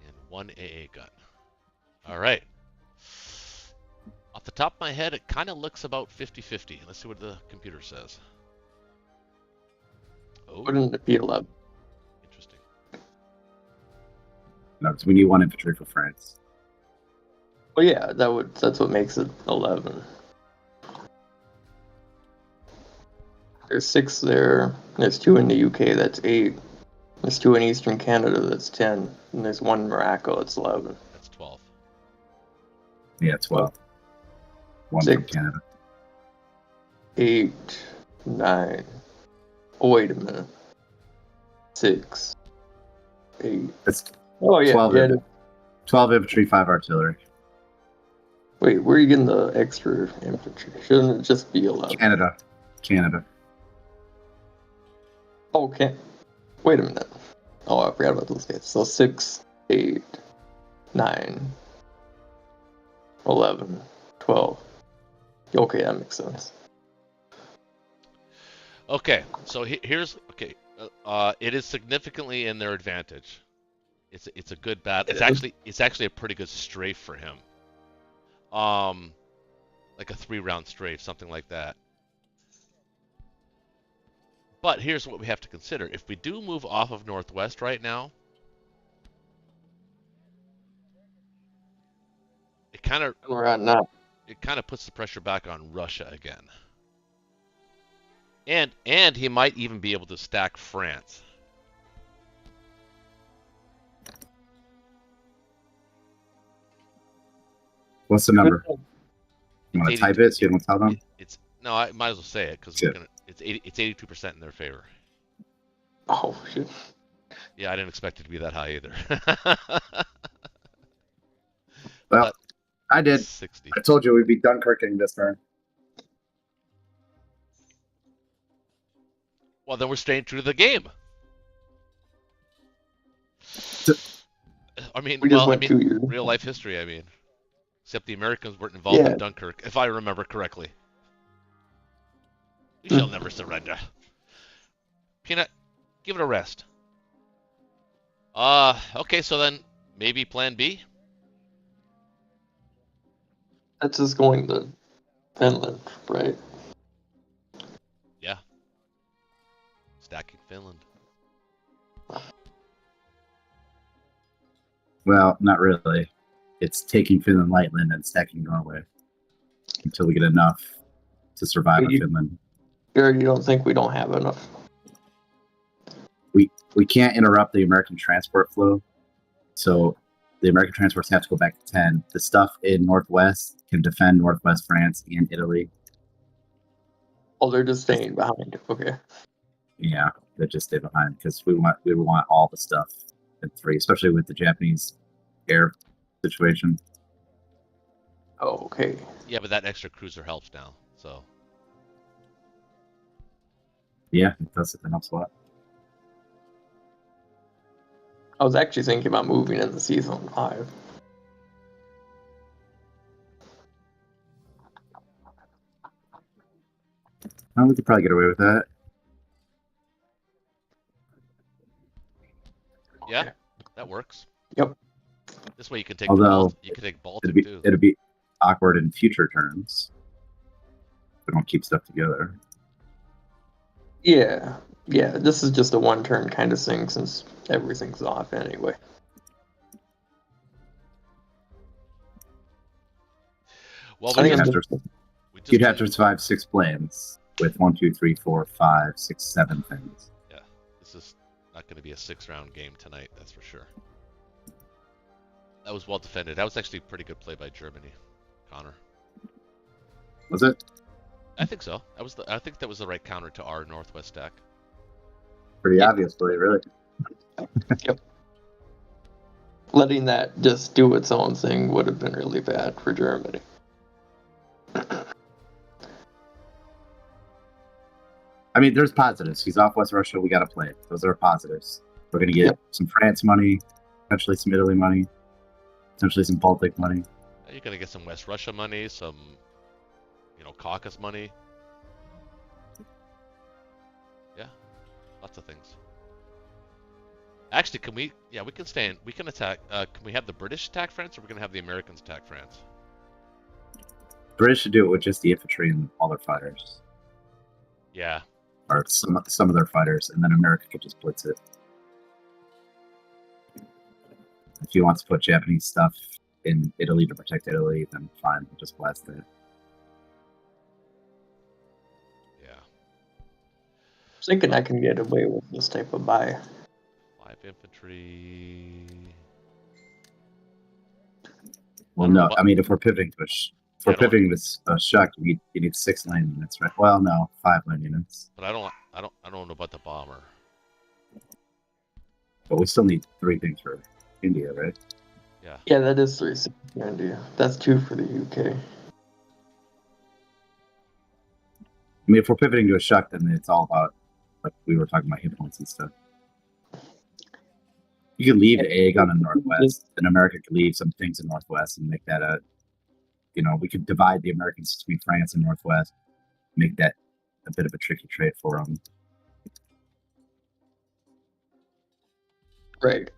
And 1 AA gun. All right. Off the top of my head, it kind of looks about 50-50. Let's see what the computer says. Oh, Wouldn't it be 11? interesting. No, because we need 1 infantry for France. Well, yeah, that's what makes it 11. There's 6 there. There's 2 in the UK. That's 8. There's 2 in Eastern Canada. That's 10. And there's 1 in Morocco. That's 11. That's 12. Yeah, 12. 1 from 6, Canada. 8, 9. Oh, wait a minute. 6, 8. That's Oh, yeah. 12 yeah. infantry. 12 infantry, 5 artillery. Wait, where are you getting the extra infantry? Shouldn't it just be 11? Canada. Okay. Wait a minute. Oh, I forgot about those guys. So 6, 8, 9, 11, 12. Okay, that makes sense. Okay, so here's okay. It is significantly in their advantage. It's a good battle. It's actually a pretty good strafe for him. Like a 3-round strafe, something like that. But here's what we have to consider. If we do move off of Northwest right now, it kind of We're at now. puts the pressure back on Russia again. And he might even be able to stack France. What's the number? You want to 82. type it so you don't tell them? No, I might as well say it because Good. it's 82% in their favor. Oh, shit. Yeah, I didn't expect it to be that high either. Well, I did. 60. I told you we'd be Dunkirking this turn. Well, then we're staying true to the game. I mean, We just went 2 years. real life history. I mean, except the Americans weren't involved Yeah. in Dunkirk, if I remember correctly. We shall never surrender. Peanut, give it a rest. Okay, so then maybe Plan B. That's just going to Finland, right? Yeah. Stacking Finland. Well, not really. It's taking Finland Lightland and stacking Norway until we get enough to survive But in you- Finland. Or you don't think we don't have enough? We can't interrupt the American transport flow, so the American transports have to go back to 10. The stuff in Northwest can defend Northwest France and Italy. Oh, they're just staying behind. Okay. Yeah, they just stay behind because we want all the stuff in 3, especially with the Japanese air situation. Oh, okay. Yeah, but that extra cruiser helps now. So Yeah, it does. It helps a lot. I was actually thinking about moving into season 5. Oh, we could probably get away with that. yeah, that works. Yep. This way you can take Although, you can take Baltic It'd be too. it'd be awkward in future turns. We don't keep stuff together. Yeah. Yeah, this is just a one-turn kind of thing since everything's off anyway. Well, I we think just, I'm After, we just you'd have to survive 6 plans with 1, 2, 3, 4, 5, 6, 7 things. yeah, this is not going to be a 6-round game tonight. That's for sure. That was well defended. That was actually a pretty good play by Germany, Connor. Was it? I think so. I think that was the right counter to our Northwest stack. Pretty Yeah. obviously, really. Letting that just do its own thing would have been really bad for Germany. I mean, there's positives. He's off West Russia. We got to play it. Those are positives. We're going to get some France money, potentially some Italy money, potentially some Baltic money. You're going to get some West Russia money, some, Caucasus money. Yeah, lots of things. Actually, can we? Yeah, we can stay in. We can attack. Can we have the British attack France, or we're going to have the Americans attack France? British should do it with just the infantry and all their fighters, Yeah. or some of their fighters, and then America could just blitz it. If he wants to put Japanese stuff in Italy to protect Italy, then fine, we'll just blast it. Yeah. Thinking I can get away with this type of buy. 5 infantry. Well, no, I mean, if we're pivoting to pivoting this shock, you need 6 land units, right? Well, no, 5 land units. But I don't know about the bomber. But we still need 3 things for India, right? Yeah. Yeah, that is 360 India. That's 2 for the UK. I mean, if we're pivoting to a shock, then it's all about, like we were talking about, hit points and stuff. You could leave egg on the Northwest, and America could leave some things in Northwest and make that a, we could divide the Americans between France and Northwest, make that a bit of a tricky trade for them. Right.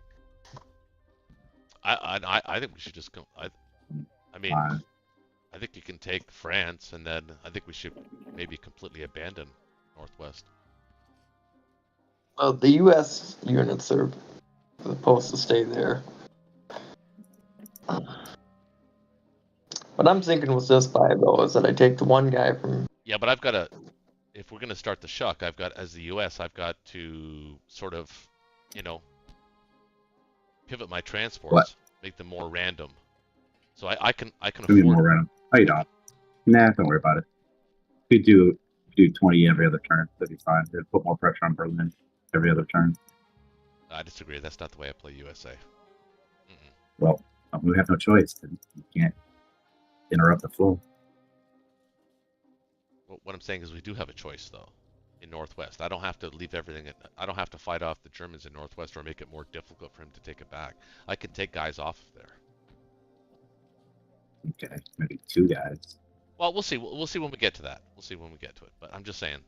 I think we should just go. I mean, I think you can take France, and then I think we should maybe completely abandon Northwest. Well, the U.S. units are supposed to stay there. What I'm thinking with this buy, though, is that I take the one guy from... Yeah, but I've got to... If we're going to start the shuck, I've got, as the U.S., I've got to sort of, pivot my transports, make them more random. So I can afford... More random. Oh, you don't. Nah, don't worry about it. We do 20 every other turn. That'd be fine. It'd put more pressure on Berlin every other turn. I disagree. That's not the way I play USA. Well, we have no choice. You can't interrupt the flow. Well, what I'm saying is we do have a choice, though, in Northwest. I don't have to leave everything. I don't have to fight off the Germans in Northwest or make it more difficult for him to take it back. I can take guys off of there. Okay, maybe 2 guys. Well, we'll see. We'll see when we get to that. We'll see when we get to it. But I'm just saying.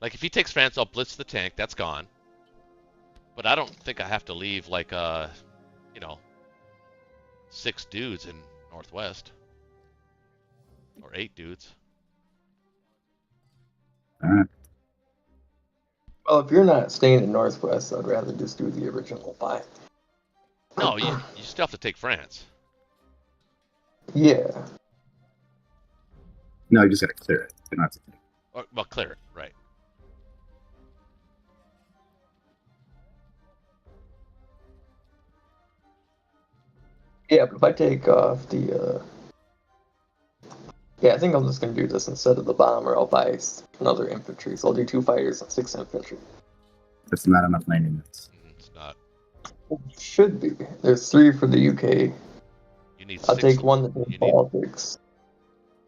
Like, if he takes France, I'll blitz the tank. That's gone. But I don't think I have to leave, like, 6 dudes in Northwest. Or 8 dudes. Alright. Well, if you're not staying in Northwest, I'd rather just do the original buy. No, you still have to take France. Yeah. No, you just gotta clear it. You don't have to take it. Well, clear it, right. Yeah, but if I take off the... Yeah, I think I'm just going to do this instead of the bomber. I'll buy another infantry. So I'll do 2 fighters and 6 infantry. That's not enough land units. It's not. Should be. There's 3 for the UK need I'll six. take one that you takes need- politics.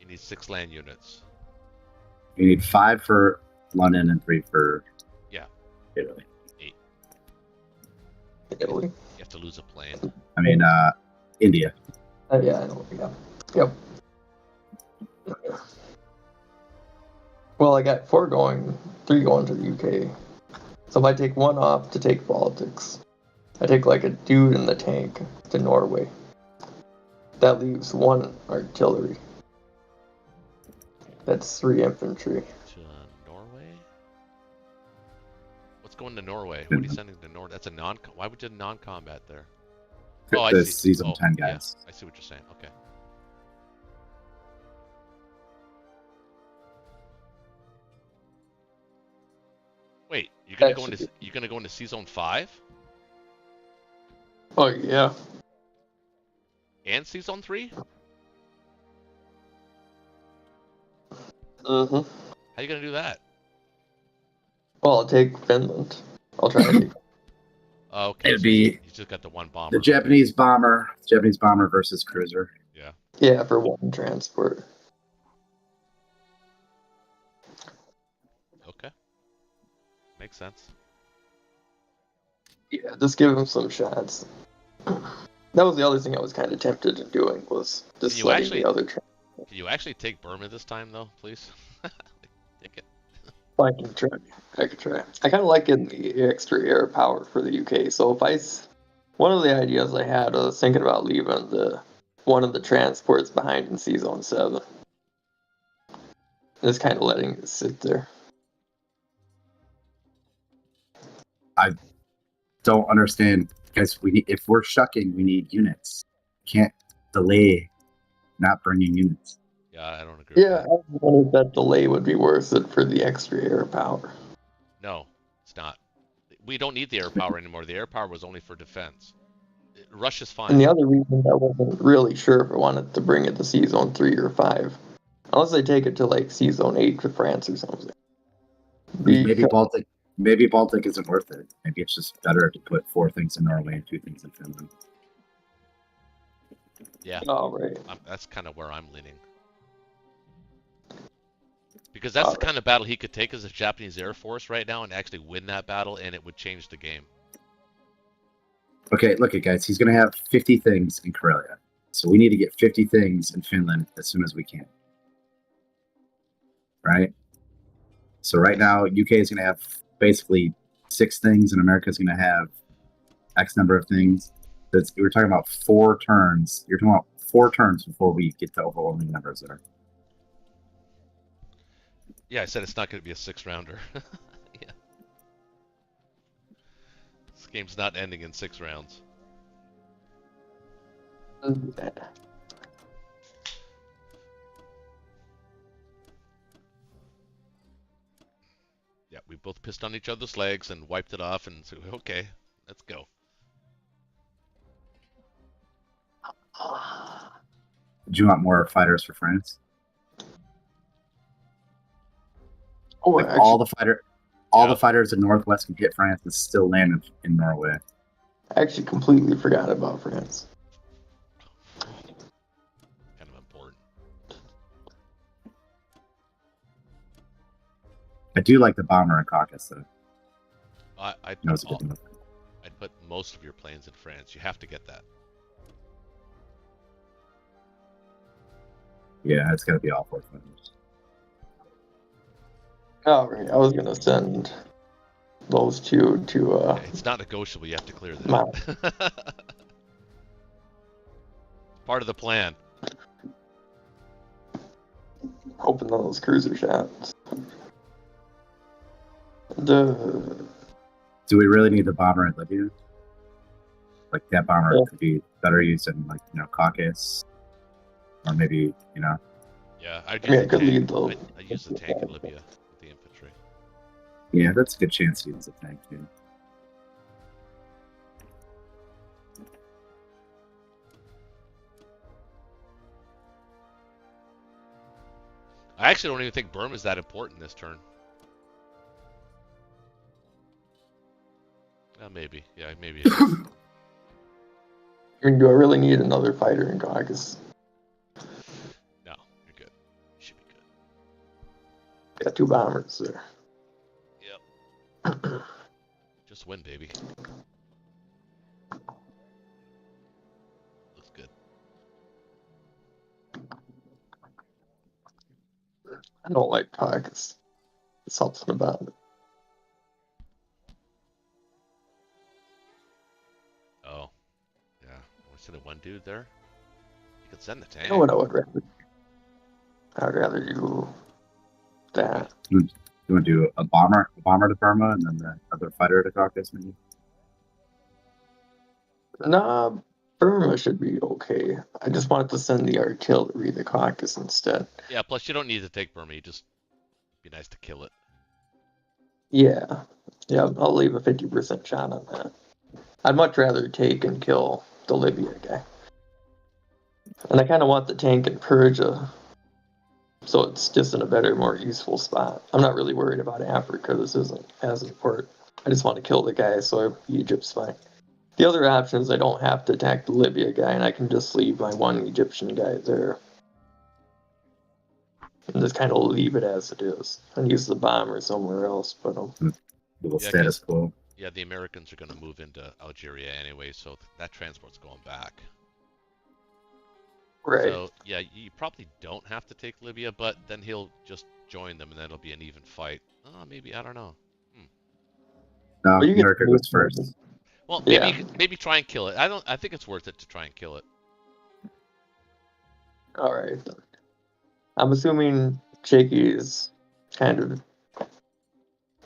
You need 6 land units. You need 5 for London and 3 for Yeah. Italy. Italy. You have to lose a plane. I mean, India. Yeah, I know. Yeah. Yep. Well, I got 3 going to the UK. So if I take 1 off to take politics, I take like a dude in the tank to Norway. That leaves 1 artillery. That's 3 infantry. To Norway? What's going to Norway? What are you sending to Norway? That's a non. Why would you non-combat there? Oh, I The see. season 10 yeah, guys. I see what you're saying. Okay. Wait, you're gonna go into Season 5 Oh yeah. and Season 3? Mm-hmm. How are you gonna do that? Well, I'll take Finland. I'll try to take. Oh, okay. It'd so be you just got the 1 bomber. The Japanese bomber versus cruiser. Yeah. Yeah, for 1 transport. Okay. Makes sense. Yeah, just give him some shots. That was the other thing I was kind of tempted in doing was just Can you letting actually- the other. Can you actually take Burma this time, though, please? Take it. I can try. I can try. I kind of like getting the extra air power for the UK. So one of the ideas I had was thinking about leaving one of the transports behind in Zone 7. Just kind of letting it sit there. Don't understand, guys. If we're shucking, we need units. Can't delay not bringing units. Yeah, I don't agree. Yeah, I wondered if that delay would be worth it for the extra air power. No, it's not. We don't need the air power anymore. The air power was only for defense. Russia's fine. And the other reason I wasn't really sure if I wanted to bring it to Zone 3 or 5. Unless they take it to like Zone 8 to France or something. Maybe Baltic isn't worth it. Maybe it's just better to put 4 things in Norway and 2 things in Finland. Yeah. Oh, right. That's kind of where I'm leaning. Because that's the kind of battle he could take as a Japanese Air Force right now and actually win that battle, and it would change the game. Okay, look at guys. He's going to have 50 things in Karelia. So we need to get 50 things in Finland as soon as we can. Right? So right now, UK is going to have basically 6 things, and America is going to have X number of things. We're talking about 4 turns. You're talking about 4 turns before we get to overwhelming numbers there. Yeah, I said it's not going to be a 6-rounder. Yeah. This game's not ending in 6 rounds. Yeah, we both pissed on each other's legs and wiped it off and said, okay, let's go. Do you want more fighters for France? Oh, Like actually, all the fighters in Northwest can hit France and still land in Norway. I actually completely forgot about France. Kind of important. I do like the bomber in Caucasus, though. I'd That was a good move. put most of your planes in France. You have to get that. Yeah, it's got to be all 4 fighters. Oh, right. I was going to send those 2 to. Okay, it's not negotiable. You have to clear Mount. that. Part of the plan. Hoping those cruiser shots. Do we really need the bomber in Libya? Like that bomber Yeah. could be better used in Caucasus, or maybe Yeah, I'd I mean, use I could the tank. lead those. I'd use the tank in Libya with the infantry. Yeah, that's a good chance to use a tank too. I actually don't even think Burma's that important this turn. Maybe. Yeah, maybe. It is. I mean, do I really need another fighter in Caucasus? No, you're good. You should be good. Got 2 bombers there. Yep. Just win, baby. Looks good. I don't like Caucasus. There's something about it. Oh, yeah. Want to send a one dude there? You could send the tank. You know what I would rather? I'd rather do that. You want to do a bomber to Burma, and then the other fighter to Caucasus, maybe? Nah, Burma should be okay. I just wanted to send the artillery to Caucasus instead. Yeah, plus you don't need to take Burma. You just be nice to kill it. Yeah. Yeah, I'll leave a 50% shot on that. I'd much rather take and kill the Libya guy. And I kind of want the tank in Persia, so it's just in a better, more useful spot. I'm not really worried about Africa. This isn't as important. I just want to kill the guy, so Egypt's fine. The other option is I don't have to attack the Libya guy, and I can just leave my one Egyptian guy there. And just kind of leave it as it is. And use the bomber somewhere else, but Little Yeah, status quo. Yeah, the Americans are going to move into Algeria anyway, so that transport's going back. right. So, yeah, you probably don't have to take Libya, but then he'll just join them, and then it'll be an even fight. Oh, maybe, I don't know. No, Well, you get America to goes move first. Well, Yeah. maybe try and kill it. I think it's worth it to try and kill it. All right. I'm assuming Shaky is kind of,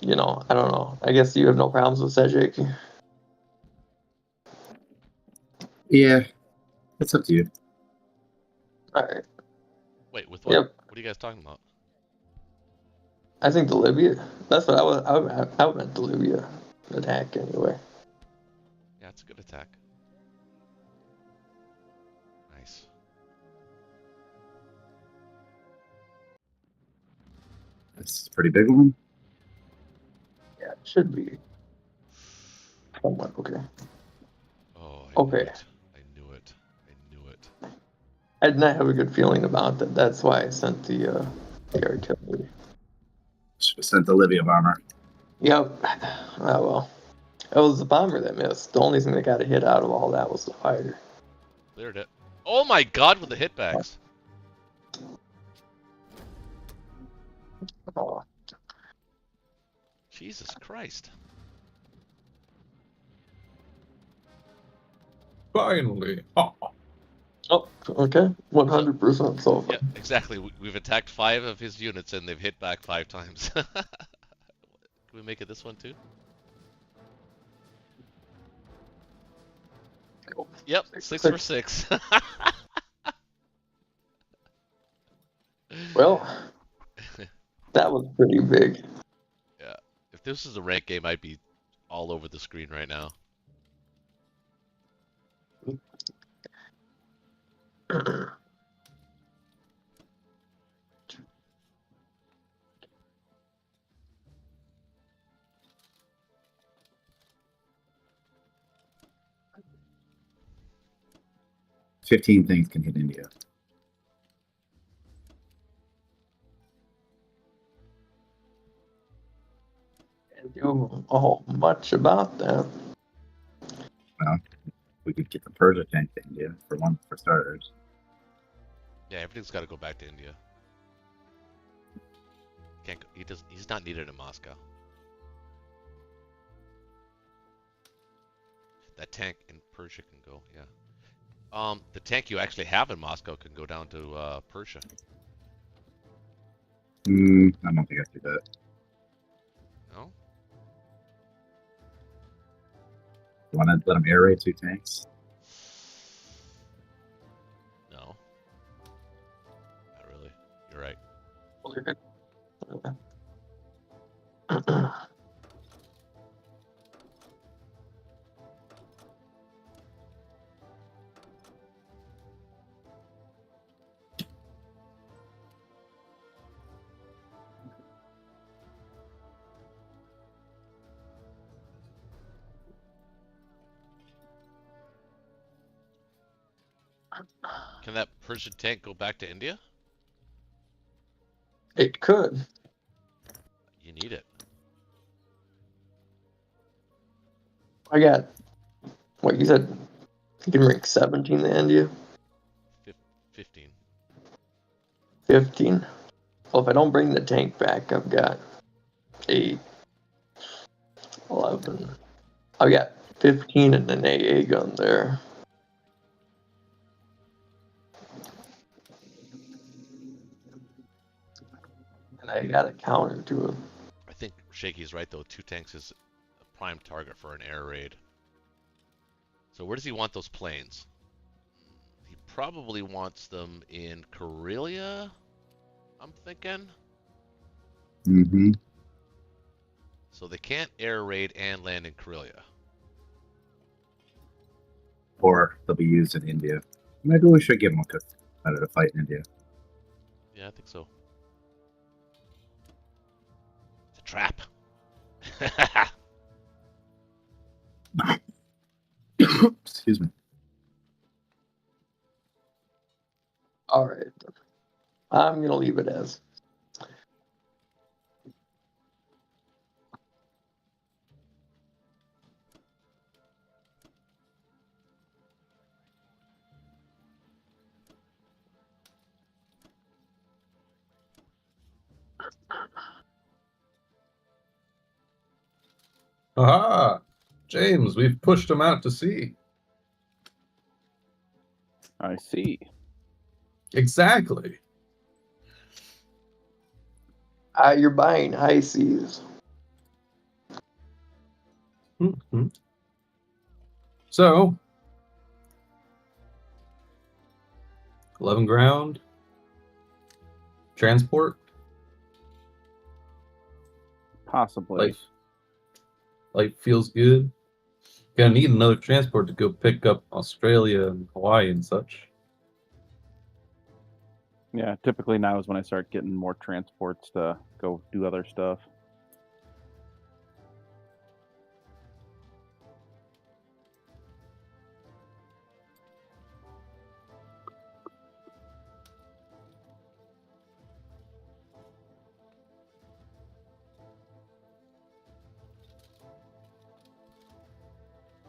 I don't know. I guess you have no problems with that, Shaky. Yeah, it's up to you. All right. Wait, with what? Yep. What are you guys talking about? I think the Libya. That's what I meant the Libya attack anyway. Yeah, it's a good attack. Nice. It's a pretty big one. Yeah, it should be somewhat okay. Oh, I knew Okay. it. I knew it. I knew it. I did not have a good feeling about that. That's why I sent the artillery. Should have sent the Libya bomber. Yep. Oh well. It was the bomber that missed. The only thing that got a hit out of all that was the fighter. Cleared it. Oh my god, with the hitbacks. Oh, Jesus Christ. Finally. oh okay. 100% so far. Yeah, exactly. We've attacked 5 of his units and they've hit back 5 times. Can we make it this one too? Yep, 6 for 6. Well, that was pretty big. Yeah. If this was a ranked game, I'd be all over the screen right now. $15 things can hit India. Can't do a whole much about that. Well, we could get the Persia tank to India for starters. Yeah, everything's got to go back to India. Can't go, he's not needed in Moscow. That tank in Persia can go, yeah. The tank you actually have in Moscow can go down to Persia. I don't think I do that. No? You want to let them air raid 2 tanks? No. Not really. You're right. Well, you're good. Can that Persian tank go back to India? It could. You need it. I got what you said. You can rank 17 to India. 15. 15. Well, if I don't bring the tank back, I've got 8, 11. I've got 15 and an AA gun there. And I got a counter to it. I think Shaky's right though. 2 tanks is a prime target for an air raid. So where does he want those planes? He probably wants them in Karelia, I'm thinking. Mm-hmm. So they can't air raid and land in Karelia. Or they'll be used in India. Maybe we should give them a better to fight in India. Yeah, I think so. It's a trap. Excuse me. All right. I'm going to leave it as. Aha! James, we've pushed him out to sea. I see. Exactly. You're buying high seas. Mm-hmm. So, 11 ground, transport, Possibly. life feels good. Gonna need another transport to go pick up Australia and Hawaii and such. Yeah, typically now is when I start getting more transports to go do other stuff.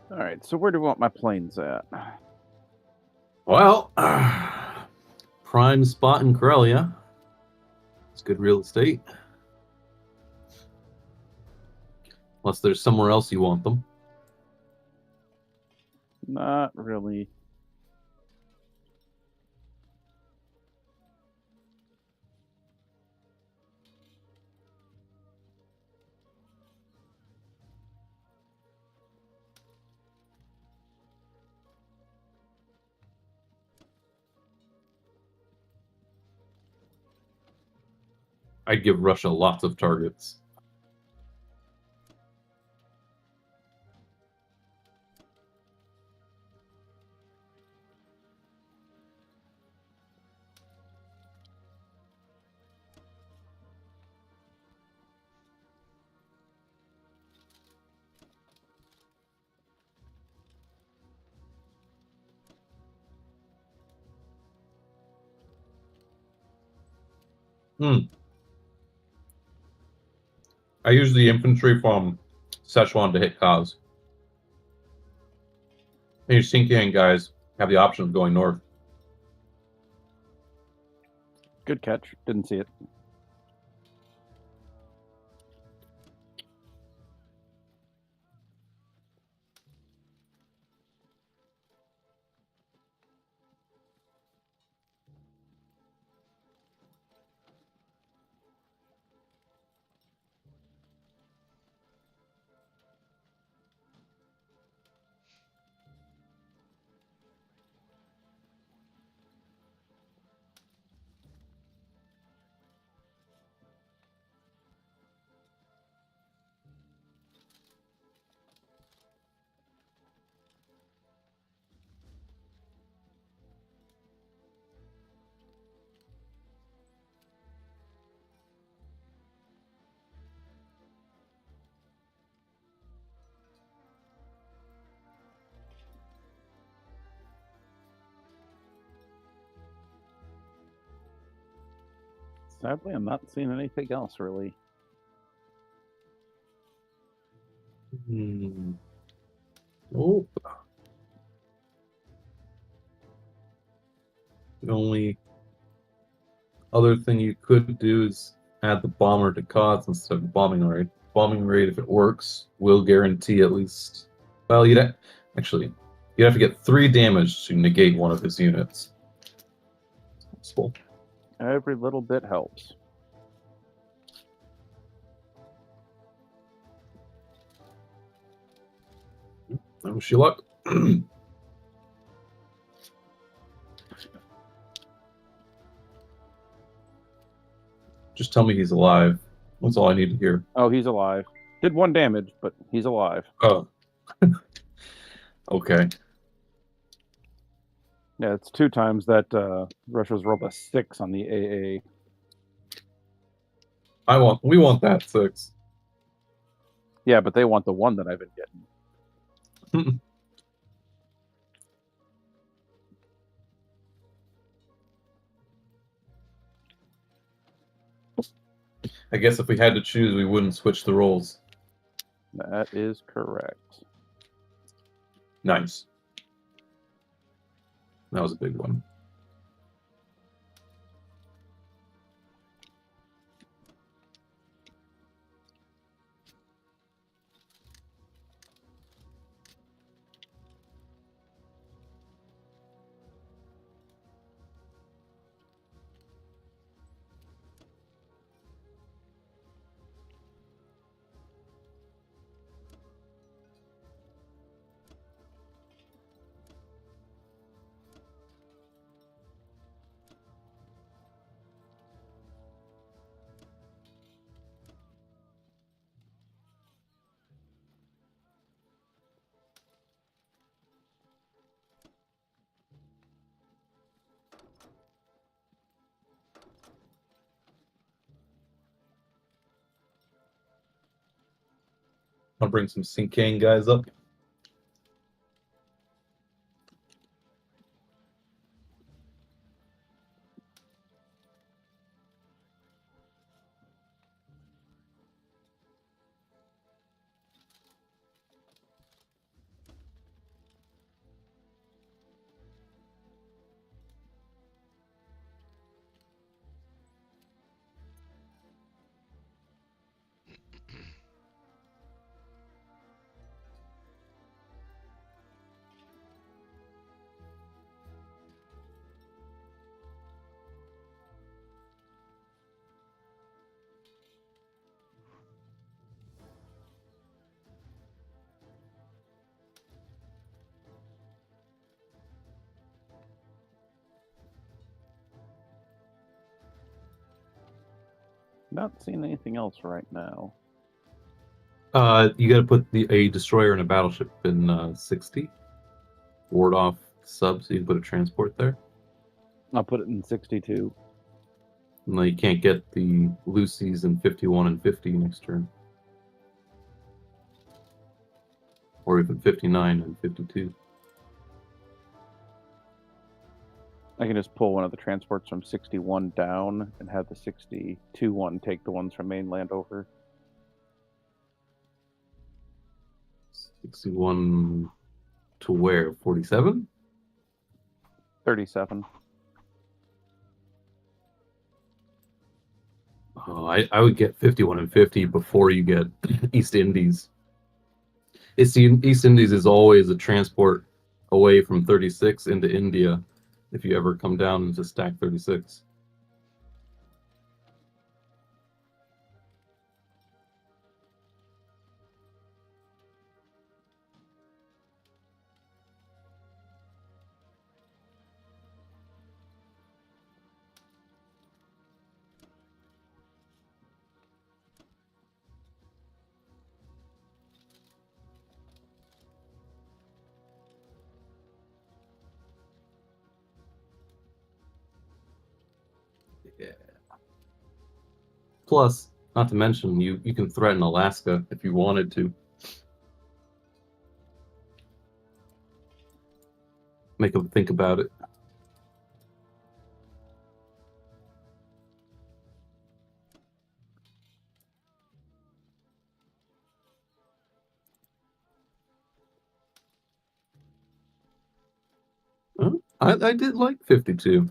All right, so where do I want my planes at? Well, prime spot in Karelia. It's good real estate. Unless there's somewhere else you want them. Not really. I'd give Russia lots of targets. I use the infantry from Szechuan to hit Kaz. And your Xinjiang guys have the option of going north. Good catch. Didn't see it. Sadly, I'm not seeing anything else really. Nope. The only other thing you could do is add the bomber to COTS instead of bombing rate. Bombing rate, if it works, will guarantee at least. Well, you'd have to get 3 damage to negate one of his units. Possible. Every little bit helps. I wish you luck. Just tell me he's alive. That's all I need to hear. Oh, he's alive. Did 1 damage, but he's alive. Oh. Okay. Yeah, it's 2 times that Russia's rolled a 6 on the AA. We want that 6. Yeah, but they want the 1 that I've been getting. I guess if we had to choose, we wouldn't switch the rolls. That is correct. Nice. That was a big one. I'll bring some Sinkane guys up. Not seeing anything else right now. You got to put a destroyer and a battleship in 60. Ward off subs, so you can put a transport there. I'll put it in 62. No, you can't get the Lucy's in 51 and 50 next turn. Or even 59 and 52. I can just pull one of the transports from 61 down and have the 62 one take the ones from mainland over. 61 to where? 47? 37. Oh, I would get 51 and 50 before you get East Indies. East Indies is always a transport away from 36 into India if you ever come down into stack 36. Yeah. Plus, not to mention, you can threaten Alaska if you wanted to. Make them think about it. I did like 52.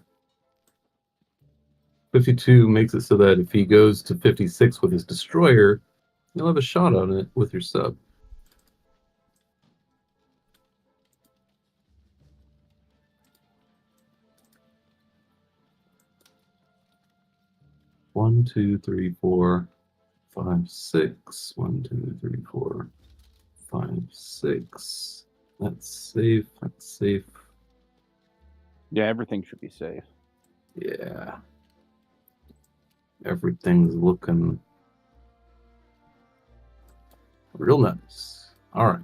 52 makes it so that if he goes to 56 with his destroyer, you'll have a shot on it with your sub. One, two, three, four, 5, 6. 1, 2, 3, 4, 5, 6. That's safe. That's safe. Yeah, everything should be safe. Yeah. Everything's looking real nice. All right.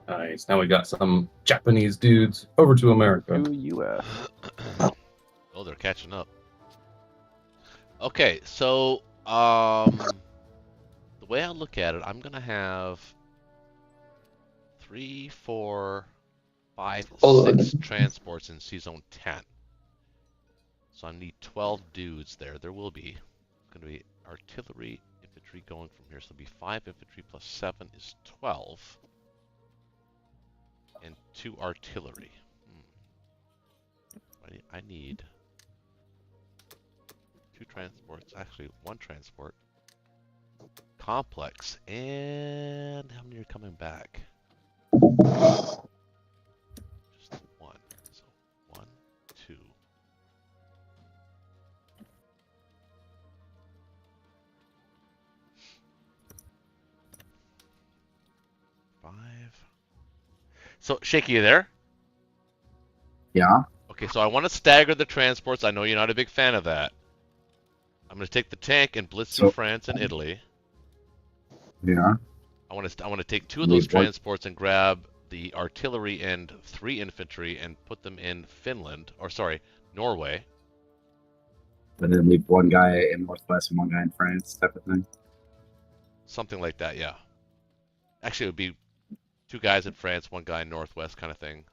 Nice. Now we got some Japanese dudes over to America. To U.S. Oh, they're catching up. Okay, so the way I look at it, I'm gonna have 3, 4, 5, Hold on. 6 transports in C-Zone 10. So I need 12 dudes there. There will be. It's gonna be artillery, infantry going from here. So it'll be 5 infantry plus 7 is 12. And 2 artillery. I need 2 transports. Actually, 1 transport. Complex. And how many are coming back? Just 1. So 1, 2. So, Shaky, you there? Yeah. Okay, so I want to stagger the transports. I know you're not a big fan of that. I'm going to take the tank and blitz through France and Italy. Yeah. I want to take 2 of those transports and grab the artillery and 3 infantry and put them in Finland, or sorry, Norway. But then leave 1 guy in Northwest and 1 guy in France, type of thing. Something like that, yeah. Actually, it would be 2 guys in France, 1 guy in Northwest, kind of thing.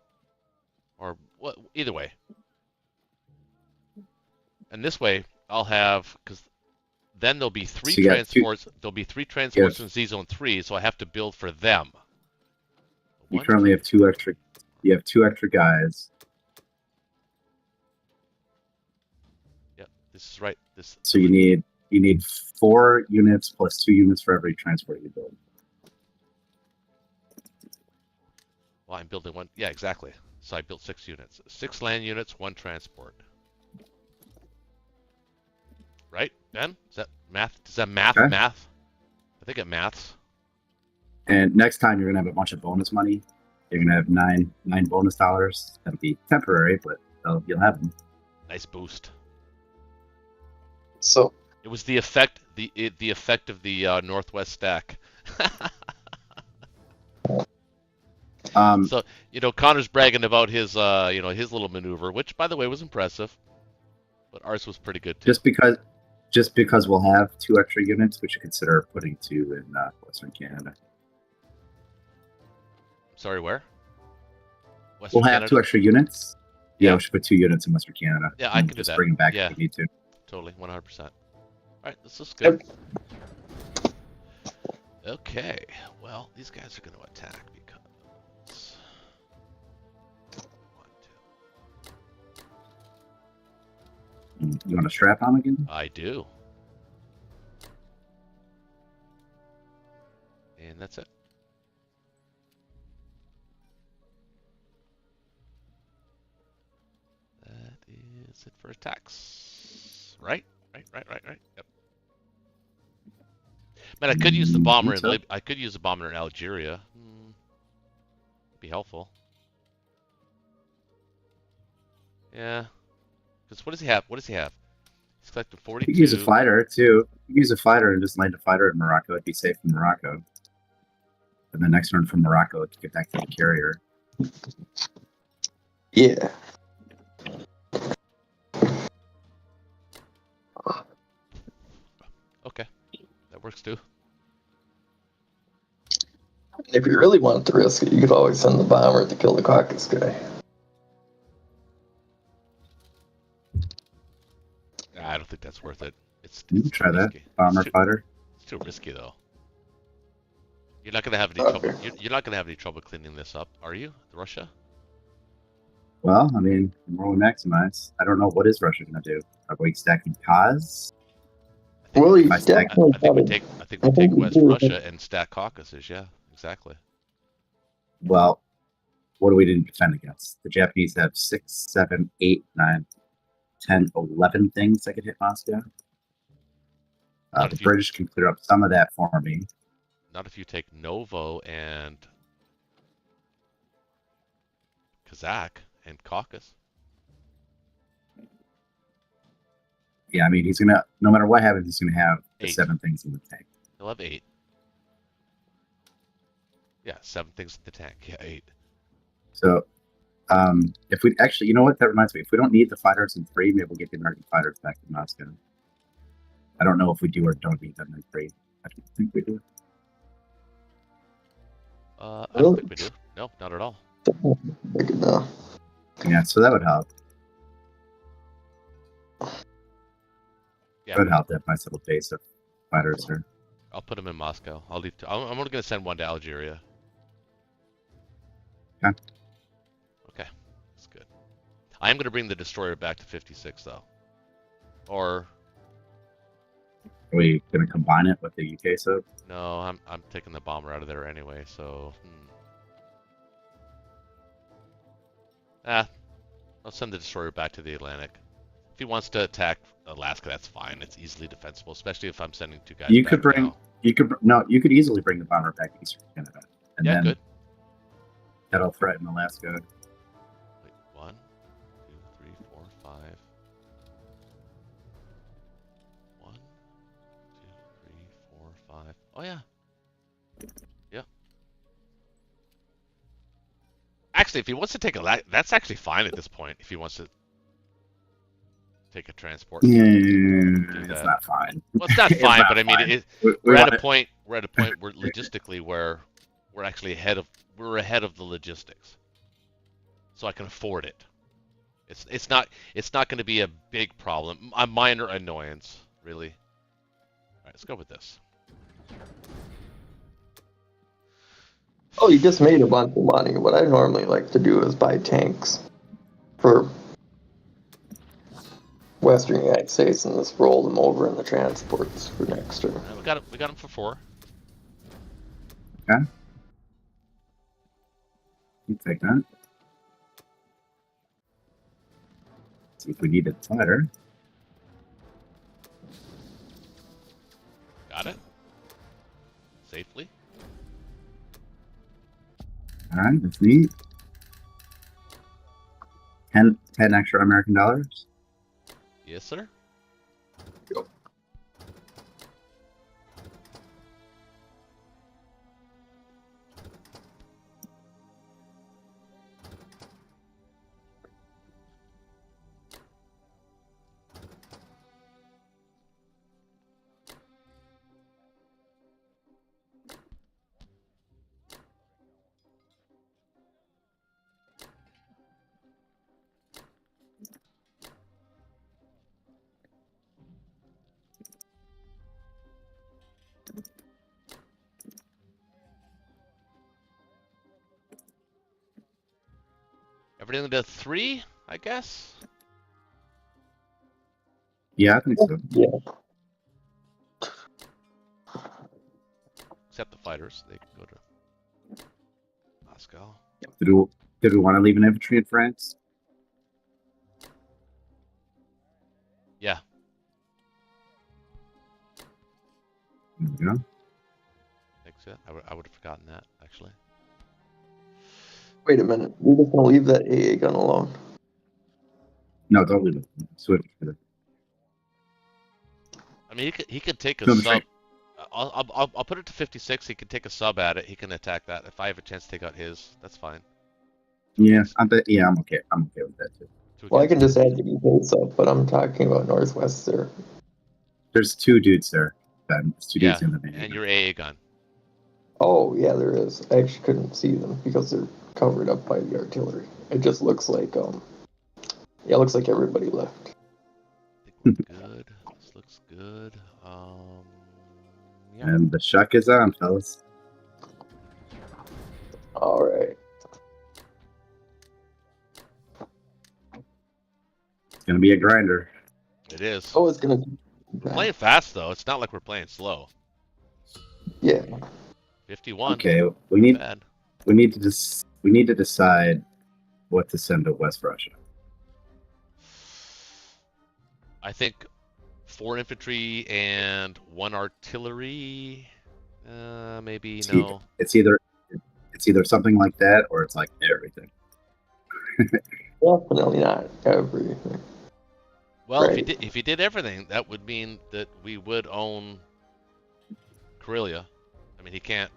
Or what? Either way. And this way, I'll have, because then there'll be 3 transports. There'll be 3 transports in Z-Zone 3, so I have to build for them. You currently have 2 extra. You have 2 extra guys. Yep, this is right. So you need 4 units plus 2 units for every transport you build. Well, I'm building 1. Yeah, exactly. So I built 6 units. 6 land units, 1 transport. Right, Ben? Is that math? Does that math? Okay. Math? I think it maths. And next time you're gonna have a bunch of bonus money. You're gonna have 9 bonus dollars. That'll be temporary, but you'll have them. Nice boost. So it was the effect. The effect of the Northwest stack. So Connor's bragging about his his little maneuver, which by the way was impressive, but ours was pretty good too. Just because we'll have 2 extra units, we should consider putting 2 in Western Canada. Sorry, where? Western We'll have Canada? 2 extra units. Yeah, we should put 2 units in Western Canada. Yeah, I can do just that. Bring them back yeah. if we need to. Totally, 100%. All right, this looks good. Okay, well, these guys are going to attack because 1, 2. You want to strap on again? I do. And that's it. That is it for attacks. Right? Right. Yep. Man, I could use the bomber in I could use the bomber in Algeria. Be helpful. Yeah. Because what does he have? He's collected 42. You can use a fighter too. use a fighter and just land a fighter in Morocco. It'd be safe in Morocco. And the next turn from Morocco to get back to the carrier. Yeah. Okay, that works too. If you really wanted to risk it, you could always send the bomber to kill the caucus guy. I don't think that's worth it. You can It's try too that. risky. Bomber It's too, fighter. it's too risky though. You're not gonna have any Okay. trouble. You're not gonna have any trouble cleaning this up, are you, Russia? Well, I mean, we're maximize. I don't know what is Russia going to do. Are we stacking Kaz? Well, you If I stack- definitely I think we gotta- take. I think I we think take we West do. Russia and stack Caucasus. Yeah, exactly. Well, what do we didn't defend against? The Japanese have 6, 7, 8, 9, 10, 11 things that could hit Moscow. Not The if you- British can clear up some of that for me. Not if you take Novo and Kazakh and Caucasus. Yeah, I mean, he's gonna. No matter what happens, he's gonna have the 8. 7 things in the tank. He'll have 8. Yeah, 7 things in the tank. Yeah, 8. So, if we actually, you know what? That reminds me. If we don't need the fighters in 3, maybe we'll get the American fighters back to Moscow. I don't know if we do or don't need them in 3. I don't think we do. I don't think we do. No, not at all. Big enough. Yeah, so that would help. Yeah, That would help to have nice little base of fighters there. I'll put him in Moscow. I'm only gonna send one to Algeria. Okay. Okay, that's good. I am gonna bring the destroyer back to 56 though. Or Are we going to combine it with the UK sub? no, I'm taking the bomber out of there anyway. So. I'll send the destroyer back to the Atlantic. If he wants to attack Alaska, that's fine. It's easily defensible, especially if I'm sending 2 guys. You back could bring. now. You could easily bring the bomber back to Eastern Canada, and Yeah, then good. that'll threaten Alaska. Wait, 1, 2, 3, 4, 5. 1, 2, 3, 4, 5. Oh yeah. Yeah. Actually, if he wants to take that's actually fine at this point. If he wants to take a transport. Yeah, do it's that. not fine. Well, it's not It's fine, not but I mean, fine. we're We at want a it- point. We're at a point where logistically, where we're actually ahead of the logistics, so I can afford it. It's not going to be a big problem, a minor annoyance, really. All right, let's go with this. Oh, you just made a bunch of money. What I normally like to do is buy tanks for Western United States and just roll them over in the transports for next turn. We got him for 4. You take that. See if we need a fighter. Got it. Safely. All right, that's neat. 10 extra American dollars. Yes, sir. Everything to 3, I guess. Yeah, I think so. Yeah. Except the fighters, they can go to Moscow. Did we want to leave an infantry in France? Yeah. There we go. Thanks. Yeah, I would have forgotten that actually. Wait a minute. We're just gonna leave that AA gun alone. No, don't leave it. Switch to the I mean, he could take a No, I'm sub. saying- I'll put it to 56. He can take a sub at it. He can attack that. If I have a chance to take out his, that's fine. Yeah, I'm okay. I'm okay with that too. Two Well, I against can just add the base up, but I'm talking about Northwest there. There's 2 dudes there, Ben. There's 2 Yeah, dudes in the main. and your AA gun. Oh, yeah, there is. I actually couldn't see them because they're covered up by the artillery. It just looks like, yeah, it looks like everybody left. I think we're good. This looks good. Yeah. And the shuck is on, fellas. All right. It's gonna be a grinder. It is. Oh, it's gonna. We're playing fast though. It's not like we're playing slow. Yeah. 51. Okay, we Not need bad. to decide what to send to West Russia. I think 4 infantry and 1 artillery. Maybe no. It's either something like that or it's like everything. Definitely not everything. Well, Right. if he did everything, that would mean that we would own Karelia. I mean, he can't.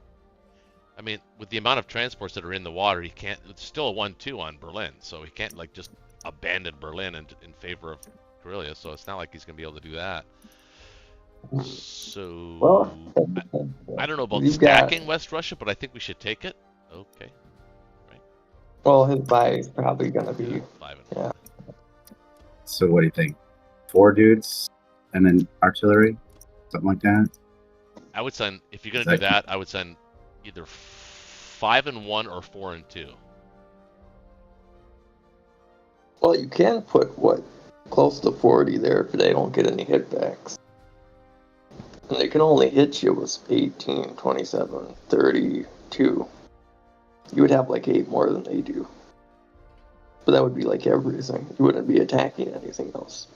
I mean, with the amount of transports that are in the water, he can't. It's still a 1-2 on Berlin, so he can't like just abandon Berlin in favor of Karelia. So it's not like he's gonna be able to do that. So Well, I don't know about you've got- stacking West Russia, but I think we should take it. Okay, Well, his buy is probably gonna be. 5 and Yeah. 1. So what do you think? 4 dudes and then artillery, something like that. I would send if you're gonna Is do that- that. I would send either 5 and 1 or 4 and 2. Well, you can put close to 40 there if they don't get any hitbacks. And they can only hit you with 18, 27, 32. You would have like 8 more than they do. But that would be like everything. You wouldn't be attacking anything else.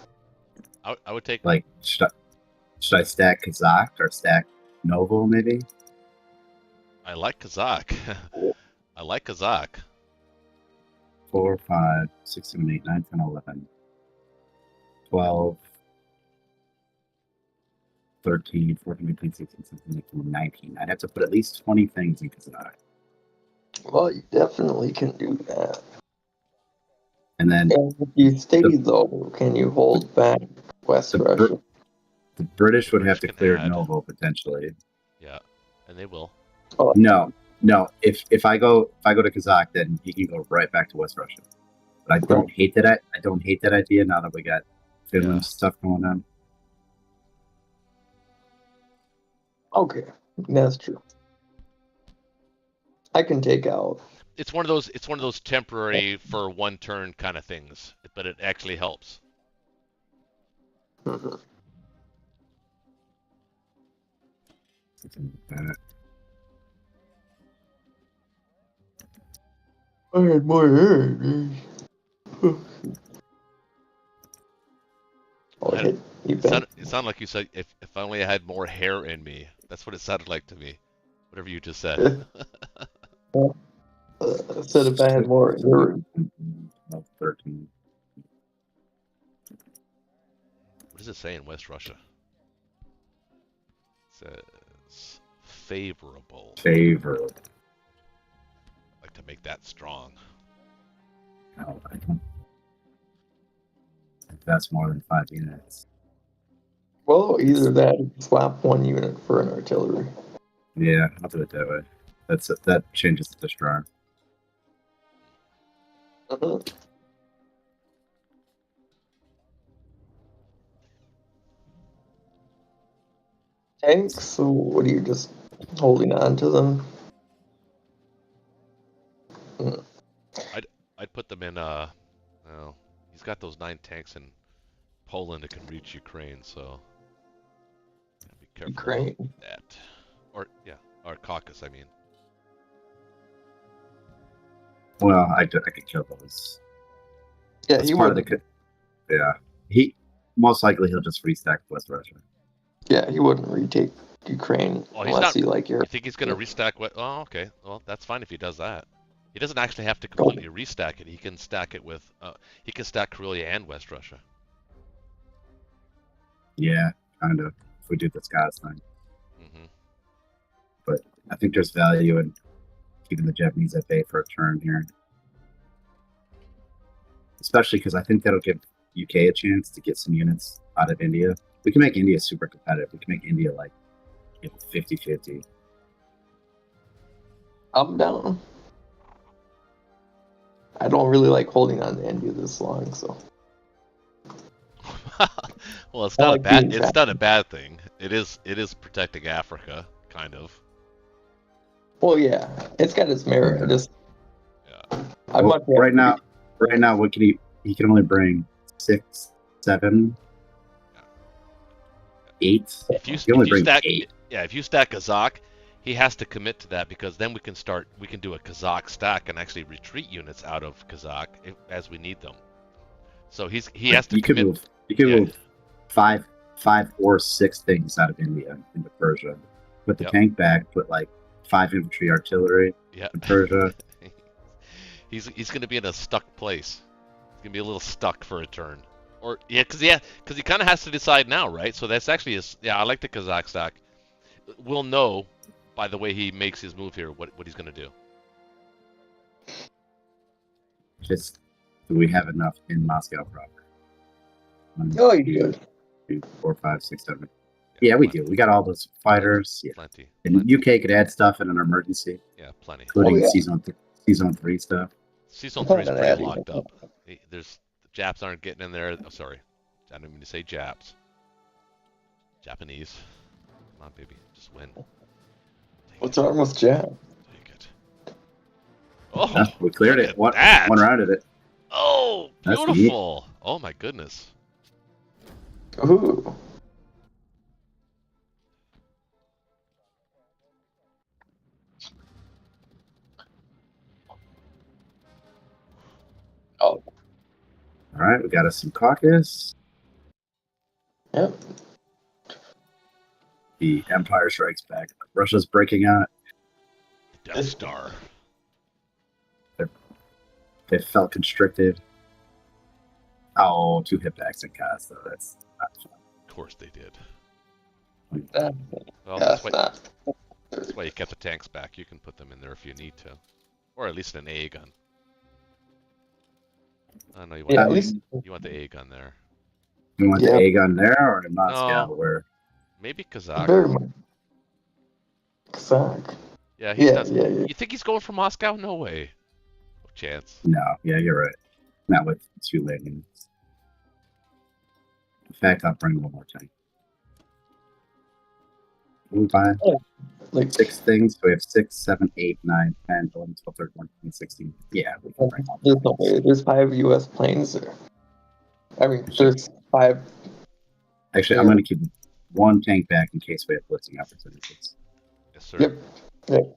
I would take Like, should I stack Kazakh or stack Novo maybe? I like Kazakh. I like Kazakh. 4, 5, 6, 7, 8, 9, 10, 11, 12, 13, 14, 15, 16, 17, 18, 19. I'd have to put at least 20 things in Kazakh. Well, you definitely can do that. And then And if you stay though, can you hold back West The Russia? the British would have British to can clear add. Novo potentially. Yeah, and they will. No. If I go to Kazakh, then he can go right back to West Russia. But I don't hate that. I don't hate that idea now that we got Finland Yeah. stuff going on. Okay, that's true. I can take out. It's one of those temporary for 1 turn kind of things, but it actually helps. Mhm. Something like that. I had more hair. Oh, I- hit you It sounded like you said, if only I had more hair in me. That's what it sounded like to me. Whatever you just said. said if I had more hair. 13. What does it say in West Russia? It says favorable. Favor. I'd like to make that strong. No, I don't. If that's more than 5 units. Well, either that or swap 1 unit for an artillery. Yeah, I'll do it that way. That changes it to strong. Mhm. Tanks, so what are you just holding on to them? I'd put them in. Well, he's got those 9 tanks in Poland that can reach Ukraine, so gotta be careful Ukraine. with that. Or Caucasus, I mean. Well, I could kill those. Yeah, That's he part of would. the. Yeah, he most likely he'll just restack West Russia. Yeah, he wouldn't retake Ukraine Oh, he's unless not- he like your. You think he's gonna restack what? Oh, okay. Well, that's fine if he does that. He doesn't actually have to completely restack it. He can stack it with. He can stack Karelia and West Russia. Yeah, kind of. we do this guy's thing. Hmm. But I think there's value in keeping the Japanese at bay for a turn here. Especially because I think that'll give UK a chance to get some units out of India. We can make India super competitive. We can make India like 50-50. I'm down. I don't really like holding on to India this long, so. Well, it's I not like a bad. being It's not a bad thing. It is protecting Africa, kind of. Well, yeah, it's got its merit. I just, Yeah. I Well, much right now, what can he can only bring 6, 7, 8. If you He can only bring stack 8. if you stack Kazakh, he has to commit to that because then we can do a Kazakh stack and actually retreat units out of Kazakh as we need them. So he has to You could commit. move 5 or 6 things out of India into Persia. Put the Yep. tank back. Put like 5 infantry artillery Yeah. in Persia. He's going to be in a stuck place. He's going to be a little stuck for a turn. Or because he kind of has to decide now, right? So that's actually I like the Kazakh stack. We'll know by the way he makes his move here what he's going to do. Just do we have enough in Moscow proper? 1, Oh, you 2, 4, 5, 6, 7. Yeah, we do. We got all those fighters. Yeah. Plenty. And UK could add stuff in an emergency, Yeah, plenty. including Oh, yeah. season 3 stuff. Season Oh, 3 is that pretty added. locked up. The Japs aren't getting in there. Oh, sorry. I didn't mean to say Japs. Japanese. Come on, baby. Just win. What's wrong with Jack? Take it. Oh, Yeah, we cleared look it. at One that. round of it. Oh, That's neat. beautiful. Oh, my goodness. Ooh. Oh, All right, we got us some caucus. yep. The Empire strikes back. Russia's breaking out. Death Star. They felt constricted. Oh, 2 hit backs in cast, though. That's not fun. Of course they did. That, Well, that's that's not. why you kept the tanks back. You can put them in there if you need to. Or at least an A gun. I know you want, Yeah, the, at least. you want the A gun there. You want Yeah. the A gun there or in Moscow? No. Where Maybe Kazakh. Very much. Kazakh. Yeah, he Yeah, does. yeah. You think he's going for Moscow? No way. No chance. No, yeah, you're right. Not with 2 landings. In fact, I'll bring one more tank. We'll buy Like, 6 things. So we have 6, 7, 8, 9, 10, 11, 12, 13, 14, 16. Yeah, we can bring all there's no things. way. There's 5 U.S. planes there. I mean, there's 5. Actually, I'm going to keep 1 tank back in case we have blitzing opportunities. Yes, sir. Yep. Yep.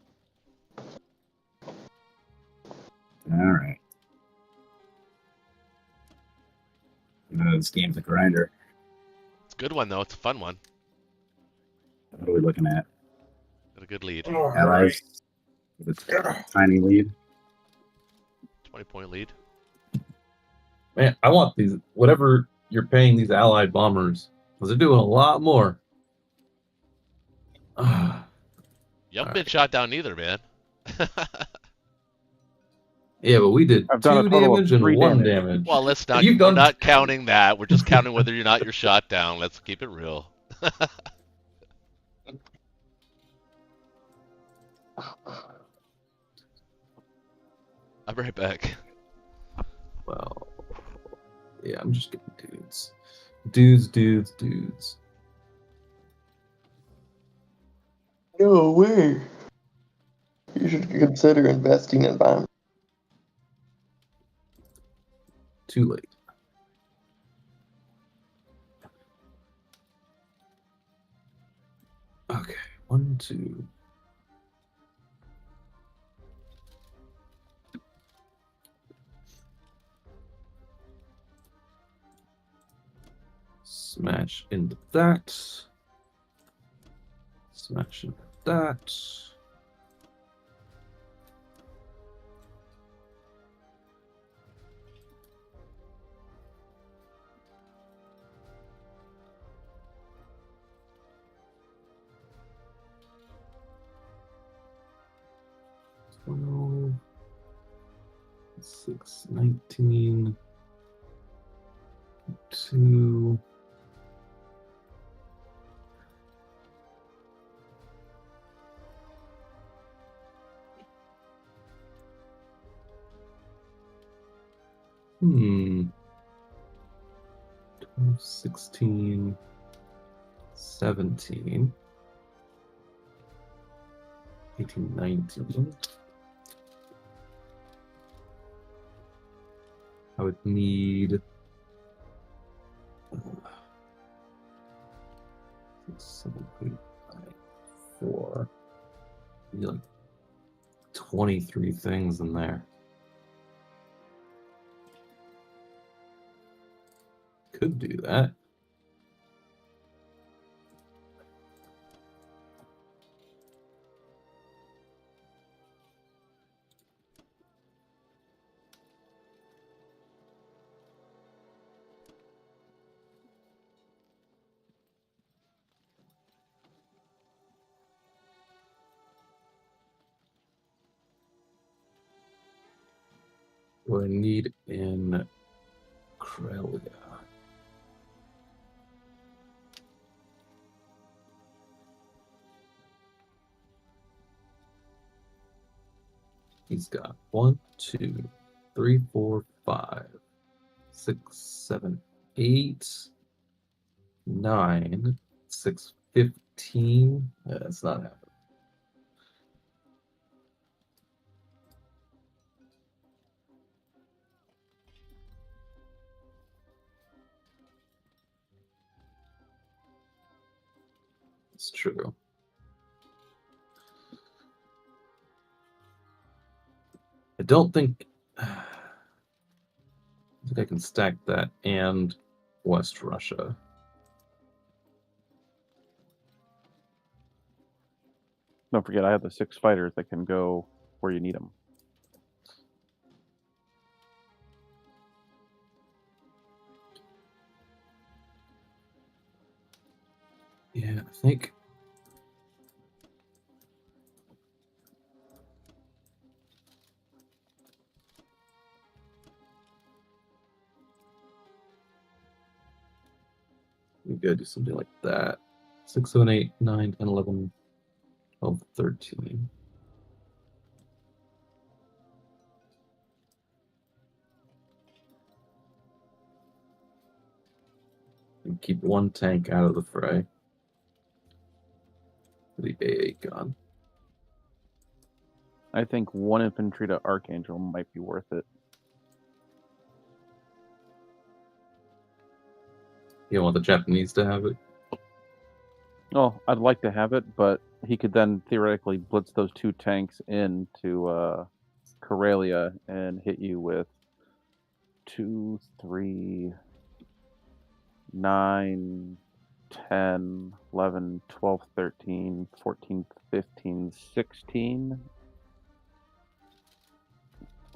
All right. This game's a grinder. It's a good one, though. It's a fun one. What are we looking at? Got a good lead. Allies with a tiny lead. 20-point lead. Man, I want these. Whatever you're paying these Allied bombers, because they're doing a lot more. You haven't been shot down either, man. Yeah, but we did I've done a 2 total of damage and 3 1 damage. damage. Well, let's not. You've We're done- not counting that. We're just counting whether or not you're shot down. Let's keep it real. I'll be right back. Well, yeah, I'm just getting dudes. No way. You should consider investing in bombs. Too late. Okay, 1, 2. Smash into that. Smash into that. 6, 19, 2. Hmm. 12, 16, 17, 18, 19. I would need 6, 7, 8, 9, 4. Maybe like 23 things in there. Could do that. What I need in Karelia. He's got 1, 2, 3, 4, 5, 6, 7, 8, 9, 6, 15. That's not happening. It's true. I don't think I can stack that and West Russia. Don't forget, I have the 6 fighters that can go where you need them. Yeah, I think we gotta do something like that. 6, 7, 8, 9, 10, 11, 12, 13. And keep one tank out of the fray. The AA gun. I think 1 infantry to Archangel might be worth it. You don't want the Japanese to have it? Oh, I'd like to have it, but he could then theoretically blitz those 2 tanks into Karelia and hit you with 2, 3, 9, 10, 11, 12, 13, 14, 15, 16,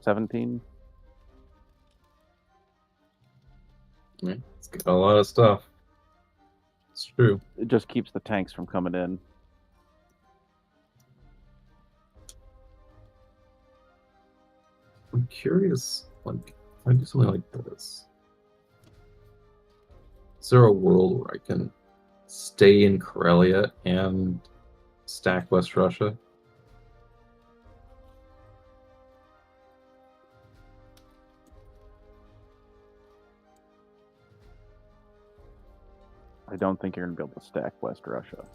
17. Yeah, it's got a lot of stuff. It's true. It just keeps the tanks from coming in. I'm curious, like, if I do something like this, is there a world where I can stay in Karelia and stack West Russia? I don't think you're going to be able to stack West Russia.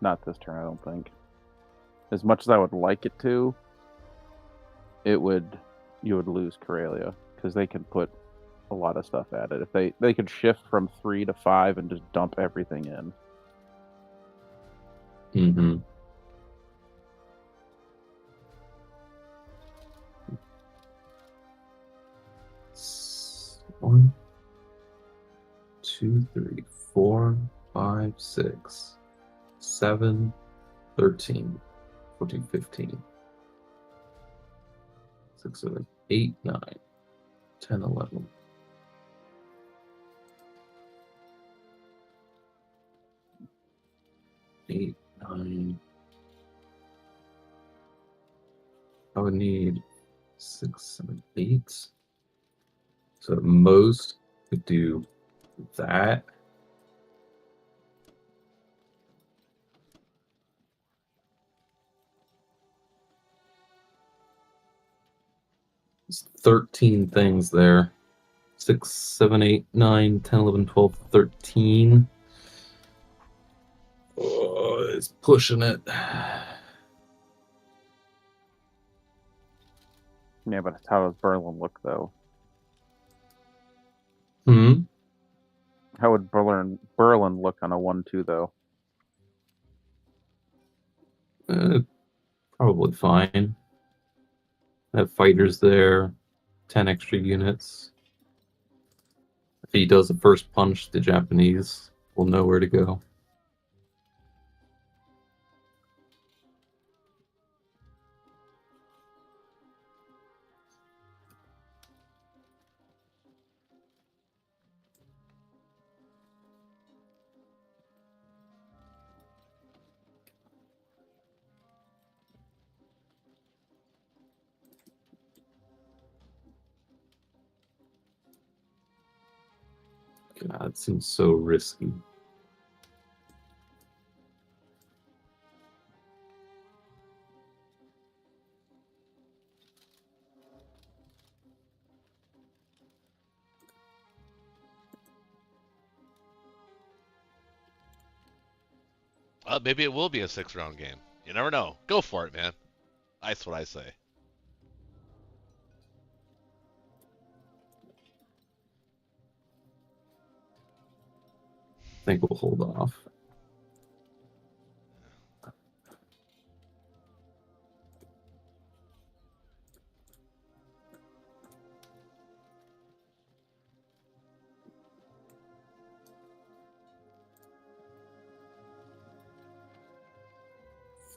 Not this turn, I don't think. As much as I would like it to, you would lose Karelia because they can put a lot of stuff at it. If they could shift from 3 to 5 and just dump everything in. Mm-hmm. One, 2, 3, 4, 5, 6, 7, 13, 14, 15, 6, 7, 8, 9, 10, 11. Eight, 9. I would need 6, 6, 7, 8. So at most could do that. There's 13 things there. 6, 7, 8, 9, 10, 11, 12, 13. Oh, it's pushing it. Yeah, but how does Berlin look though? Hmm. How would Berlin look on a 1-2 though? Probably fine. Have fighters there, 10 extra units. If he does a first punch, the Japanese will know where to go. God, it seems so risky. Maybe it will be a 6-round game. You never know. Go for it, man. That's what I say. I think we'll hold off.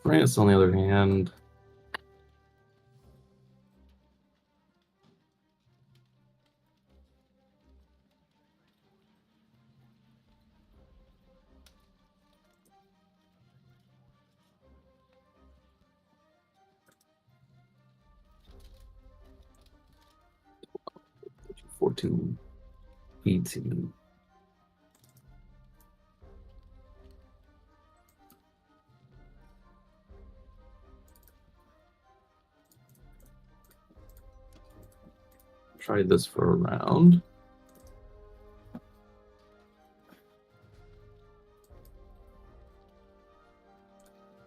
France, on the other hand, '14, 18. Try this for a round.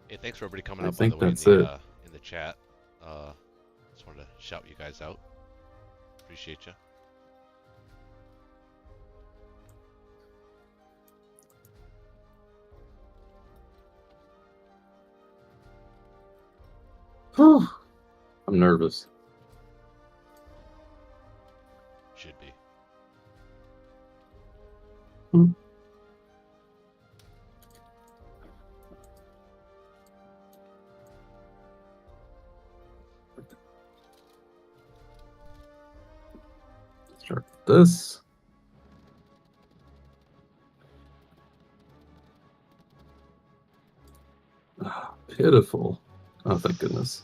Hey, thanks for everybody coming I up, by the think way, that's it. in the chat. Just wanted to shout you guys out. Appreciate you. I'm nervous. Should be. Start this. Ah, pitiful. Oh, thank goodness.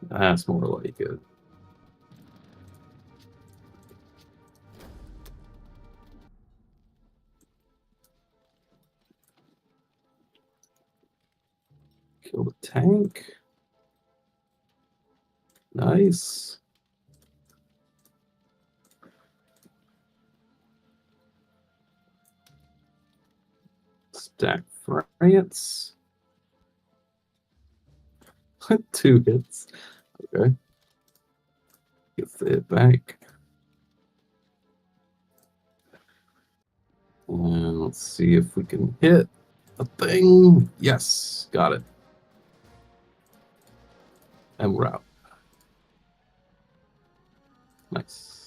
That's more like it. Kill the tank. Nice. Stack France. 2 hits. Okay. Get the hit back. And let's see if we can hit a thing. Yes, got it. And we're out. Nice.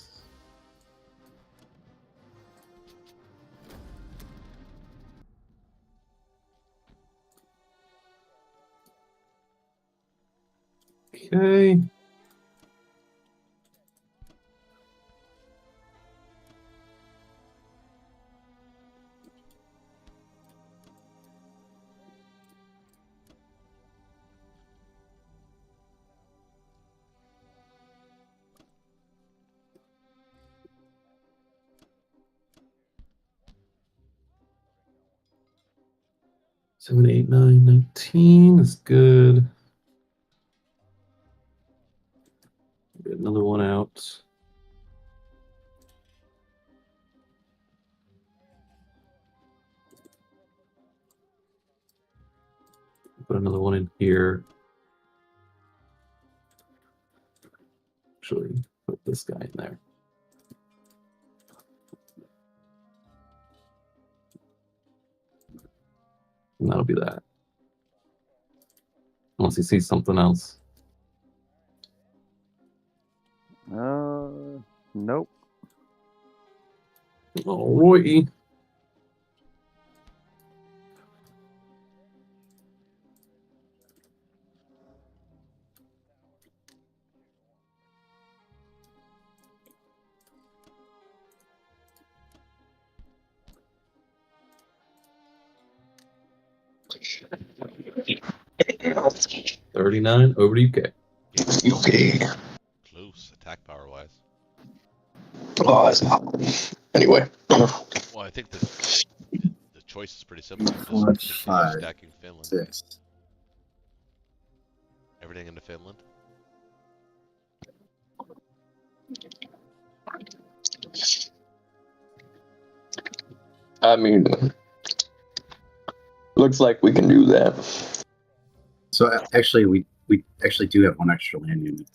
Okay. 7, 8, 9, 19 is good. Get another one out. Put another one in here. Actually, put this guy in there. And that'll be that. Unless he sees something else. Nope. Alrighty. $39 over to UK. Okay. Close, attack power wise. Oh, that's not. Anyway. Well, I think the choice is pretty simple. Just 4, continue 5, stacking Finland. 6. Everything into Finland. I mean, looks like we can do that. So actually, we actually do have one extra land unit.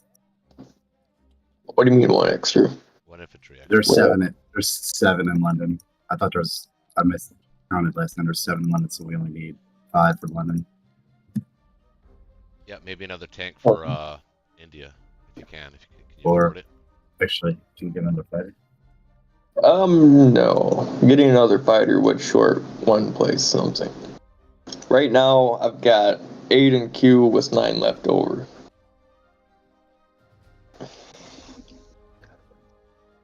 What do you mean one extra? One infantry. Actually. There's 7. There's 7 in London. I thought there was. I miscounted last time. There's 7 in London, so we only need 5 for London. Yeah, maybe another tank for India, if you can. If you can Or- afford it. Actually, can you get another fighter? No. Getting another fighter would short one place something. Right now, I've got 8 in queue with 9 left over.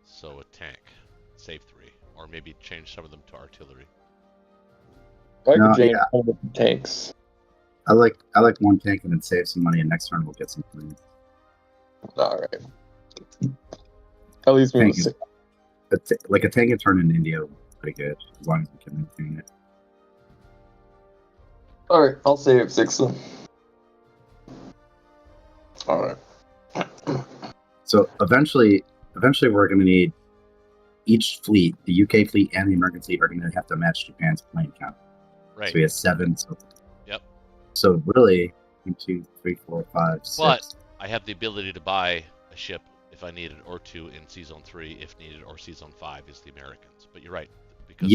So a tank, save 3, or maybe change some of them to artillery. I No, could change yeah. some of the tanks. I like one tank and then save some money, and next turn we'll get some planes. Alright. At least me Thank with you. 6. Like a tank and turn in India would be pretty good, as long as we can maintain it. Alright, I'll save 6 then. Alright. So eventually we're going to need each fleet, the UK fleet and the American fleet, are going to have to match Japan's plane count. Right. So we have 7. So Yep. So really, 1, 2, 3, 4, 5, 6. But I have the ability to buy a ship if I need it, or 2 in Season 3 if needed, or Season 5 is the Americans. But you're right. Because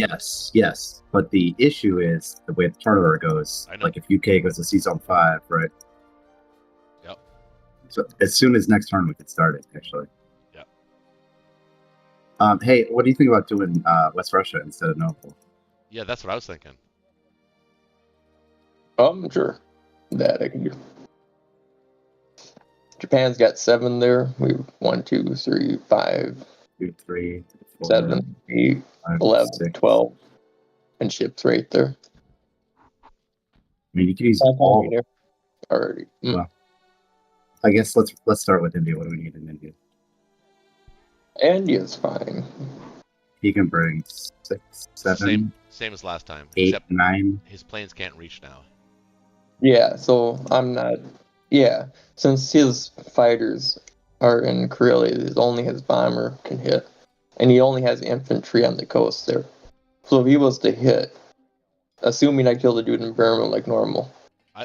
Yes. But the issue is the way the tournament goes. I know. Like if UK goes to Season 5, right? Yep. So as soon as next turn we can start it, actually. Yep. Hey, what do you think about doing West Russia instead of Noble? Yeah, that's what I was thinking. Sure. That I can do. Japan's got 7 there. We 1, 2, 3, 5, 2, 3, 4, 7, 8, 5, 11, 6. 12. And ships right there. I mean, you can use all. Already. Well, I guess let's start with India. What do we need in India? India's fine. He can bring 6, 7, Same as last time, 8, except 9. his planes can't reach now. Yeah, so I'm not. Yeah, since his fighters are in Karelia, only his bomber can hit. And he only has infantry on the coast there. So if he was to hit, assuming I kill the dude in Burma like normal,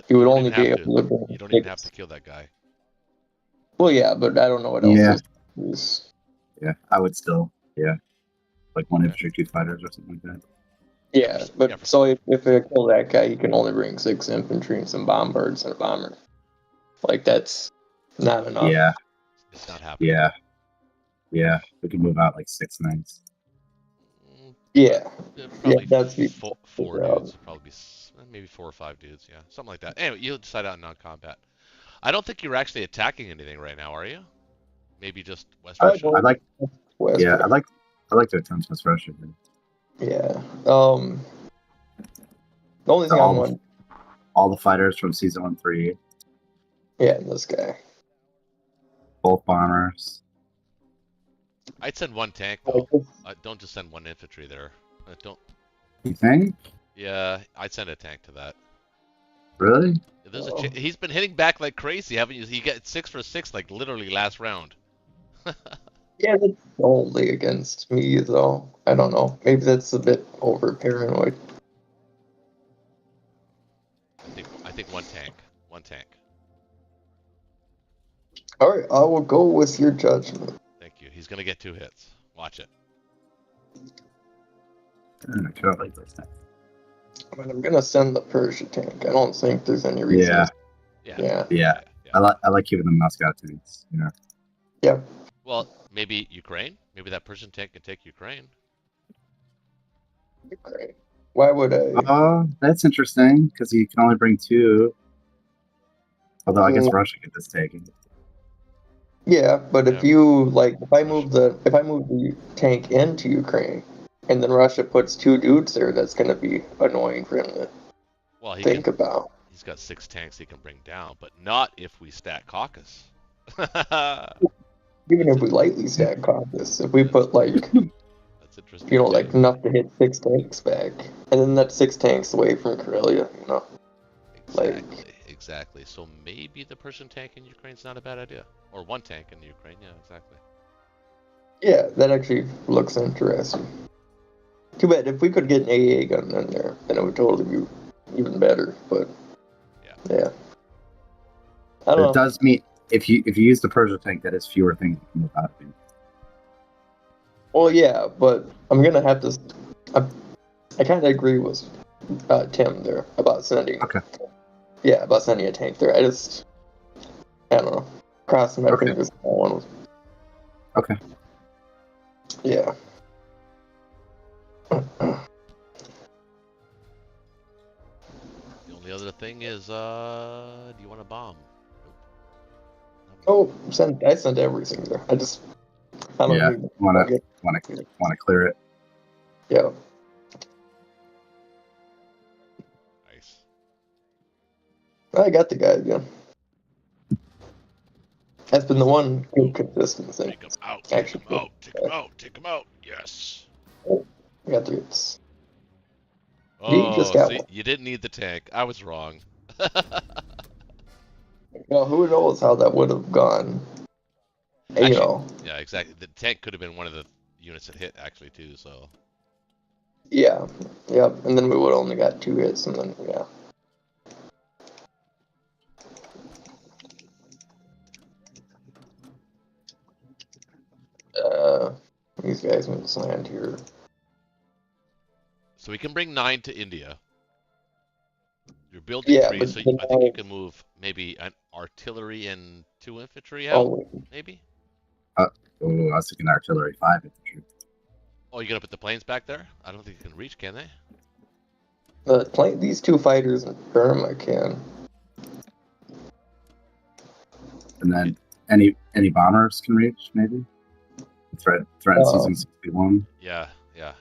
he would only be able to bring You don't even have 6. to kill that guy. Well, yeah, but I don't know what else Yeah. is. Yeah, I would still. Yeah. Like 1 infantry, 2 fighters or something like that. Yeah, but Yeah, so if I kill that guy, he can only bring 6 infantry and some bombards and a bomber. Like, that's not enough. Yeah. It's not happening. Yeah. We can move out like 6 knights. Yeah. Probably that's the- four dudes. Probably maybe 4 or 5 dudes. Yeah, something like that. Anyway, you'll decide on non-combat. I don't think you're actually attacking anything right now, are you? Maybe just West I Russia. don't- I'd like. West Yeah, Russia. I'd like to attempt West Russia. Yeah. The only thing I want. All the fighters from Season 1, 3, Yeah, this guy. both bombers. I'd send 1 tank though. Don't just send 1 infantry there. Don't. You think? Yeah, I'd send a tank to that. Really? There's Oh. he's been hitting back like crazy, haven't you? He got 6 for 6 like literally last round. Yeah, that's only against me though. I don't know. Maybe that's a bit over paranoid. I think one tank. One tank. All right, I will go with your judgment. Thank you. He's gonna get 2 hits. Watch it. I kind of like those things. But I'm gonna send the Persia tank. I don't think there's any reason. Yeah. Yeah. Yeah. I like keeping the Moscow tanks. Yeah. Yeah. Well, maybe Ukraine. Maybe that Persian tank can take Ukraine. Great. Why would I? Oh, that's interesting because you can only bring 2. Although I guess Russia could just take it. Yeah, but if Yeah. you like, if I move the tank into Ukraine, and then Russia puts 2 dudes there, that's gonna be annoying for him to Well, think about. He's got 6 tanks he can bring down, but not if we stack Caucasus. Even if we lightly stack Caucasus, if we put like, That's interesting. like enough to hit 6 tanks back, and then that's 6 tanks away from Karelia, Exactly. So maybe the Persian tank in Ukraine's not a bad idea, or 1 tank in Ukraine. Yeah, exactly. Yeah, that actually looks interesting. Too bad if we could get an AA gun in there, then it would totally be even better. But yeah. I don't know. It does mean if you use the Persia tank, that is fewer things you can move out of. Well, yeah, but I'm gonna have to. I kind of agree with Tim there about sending. Okay. Yeah, about sending a tank there. I don't know. Crossing my fingers. One. Okay. Yeah. The only other thing is, do you want a bomb? Oh, I sent everything there. I don't Yeah. need Want to clear it. Yeah. Nice. I got the guy again. That's been the one good consistent thing. Take him out. Take him Actually, out. Take him out. Take him out. Yes. I got the hits. Oh, just got see, one. you didn't need the tank. I was wrong. Well, who knows how that would have gone? Actually, yeah, exactly. The tank could have been one of the units that hit, actually, too, so. Yeah. Yep. And then we would have only got 2 hits, and then, yeah. These guys move this land here. So we can bring 9 to India. You're building 3, but so then I think you can move maybe an artillery and 2 infantry out, maybe? Oh, I was thinking artillery 5 infantry. Oh, you're gonna put the planes back there? I don't think you can reach, can they? These 2 fighters in Burma can. And then any bombers can reach, maybe? Threat season 61. Yeah,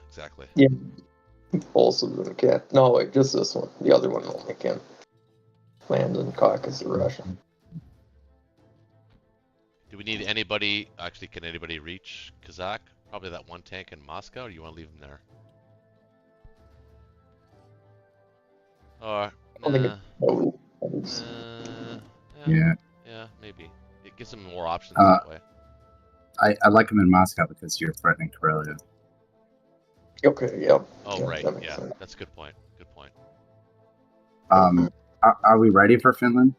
exactly. Yeah. Both of them can. No, wait, just this one. The other one only can land in Caucasus, Russia. Do we need anybody? Actually, can anybody reach Kazakh? Probably that 1 tank in Moscow, or do you want to leave them there? Or, Yeah, maybe. It gives them more options that way. I like them in Moscow because you're threatening Karelia. Okay, yeah. Oh, yeah, right, that makes yeah. sense. That's a good point. Good point. Are we ready for Finland?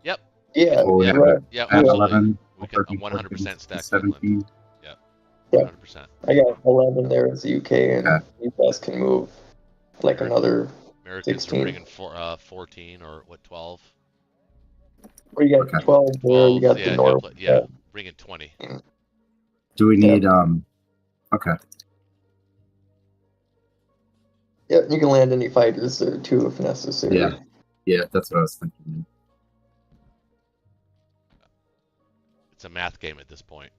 Yep. Yeah, Or right. Yeah, at absolutely. 11, We can 13, 100% stack 17. Finland. Yeah. Yeah. 100%. I got 11 there as the UK, and Okay. US can move like another. Americans 16. are bringing 14 or what, 12? Or you got 12 there, 12, you got yeah, the North. bring in 20. Do we need Okay. Yeah, you can land any fighters there too if necessary. Yeah, that's what I was thinking. It's a math game at this point.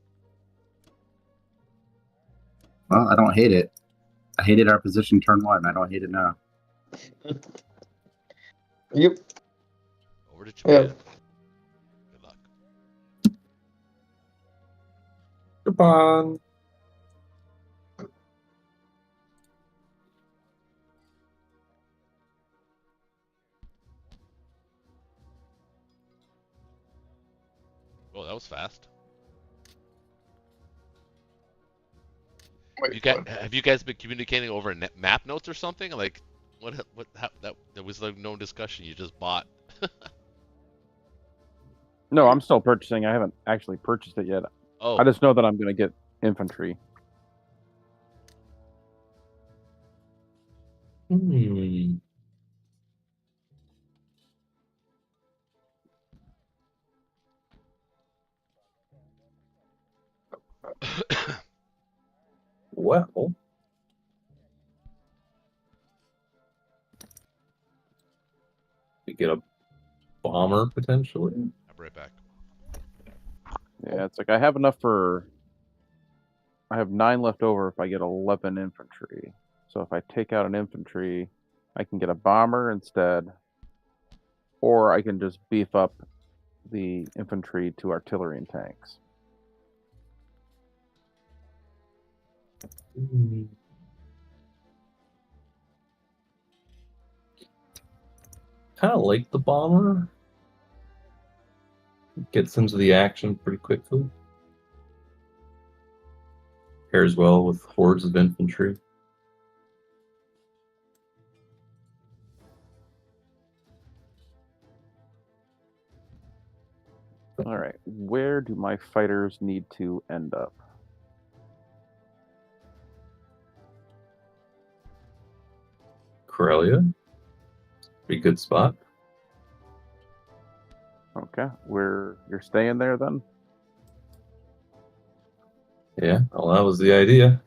Well, I don't hate it. I hated our position turn 1. I don't hate it now. Yep. Over to Japan. Yep. Good luck. Japan. Oh, that was fast. Wait, Have you guys been communicating over map notes or something? Like, there was like no discussion. You just bought. No, I'm still purchasing. I haven't actually purchased it yet. Oh, I just know that I'm going to get infantry. Hmm. Well, we get a bomber potentially. I'll be right back. Yeah, it's like I have enough for. I have 9 left over if I get 11 infantry. So if I take out an infantry, I can get a bomber instead, or I can just beef up the infantry to artillery and tanks. Kind of like the bomber. Gets into the action pretty quickly. Pairs well with hordes of infantry. All right, where do my fighters need to end up? Corellia. Pretty good spot. Okay, you're staying there then? Yeah, well, that was the idea.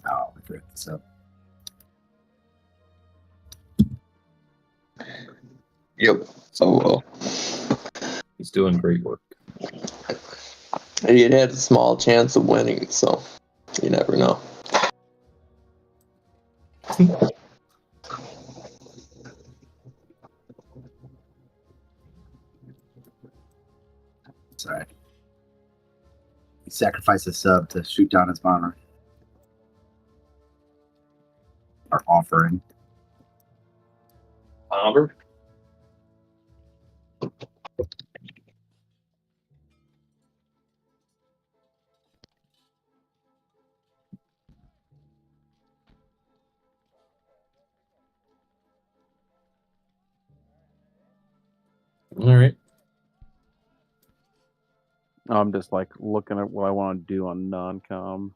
Oh, I forgot this up. Yep. Oh well. He's doing great work. He had a small chance of winning, so you never know. Sorry. He sacrificed a sub to shoot down his bomber. Or offering. Bomber. All right. I'm just like looking at what I want to do on non-com.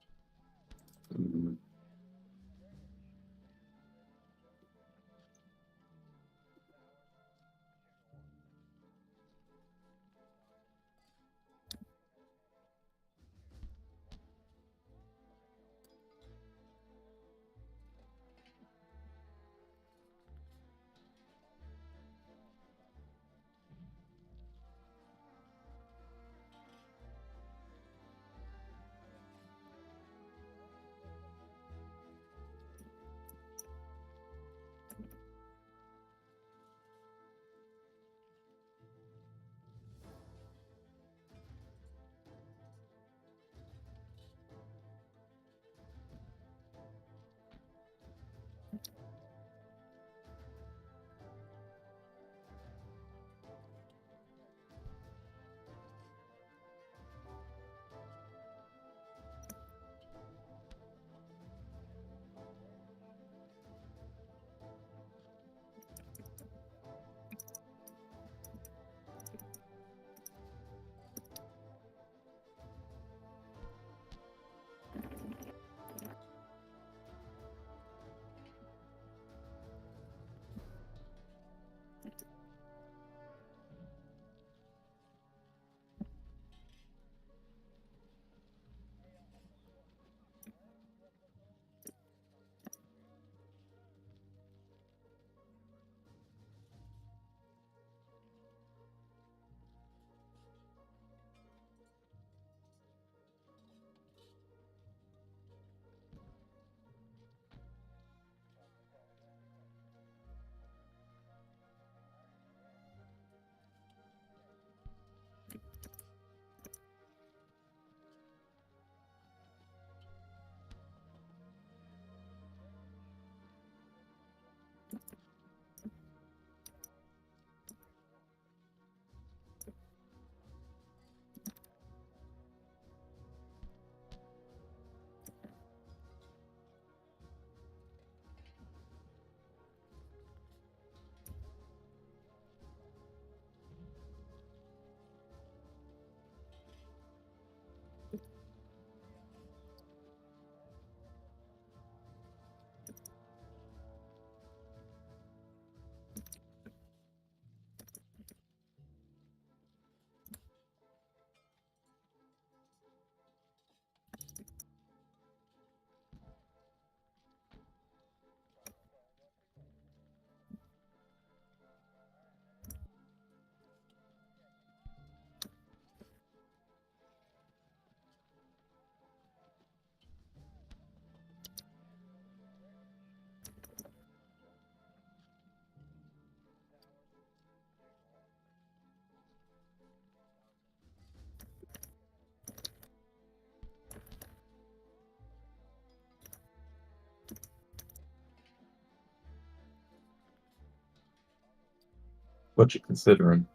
What you considering?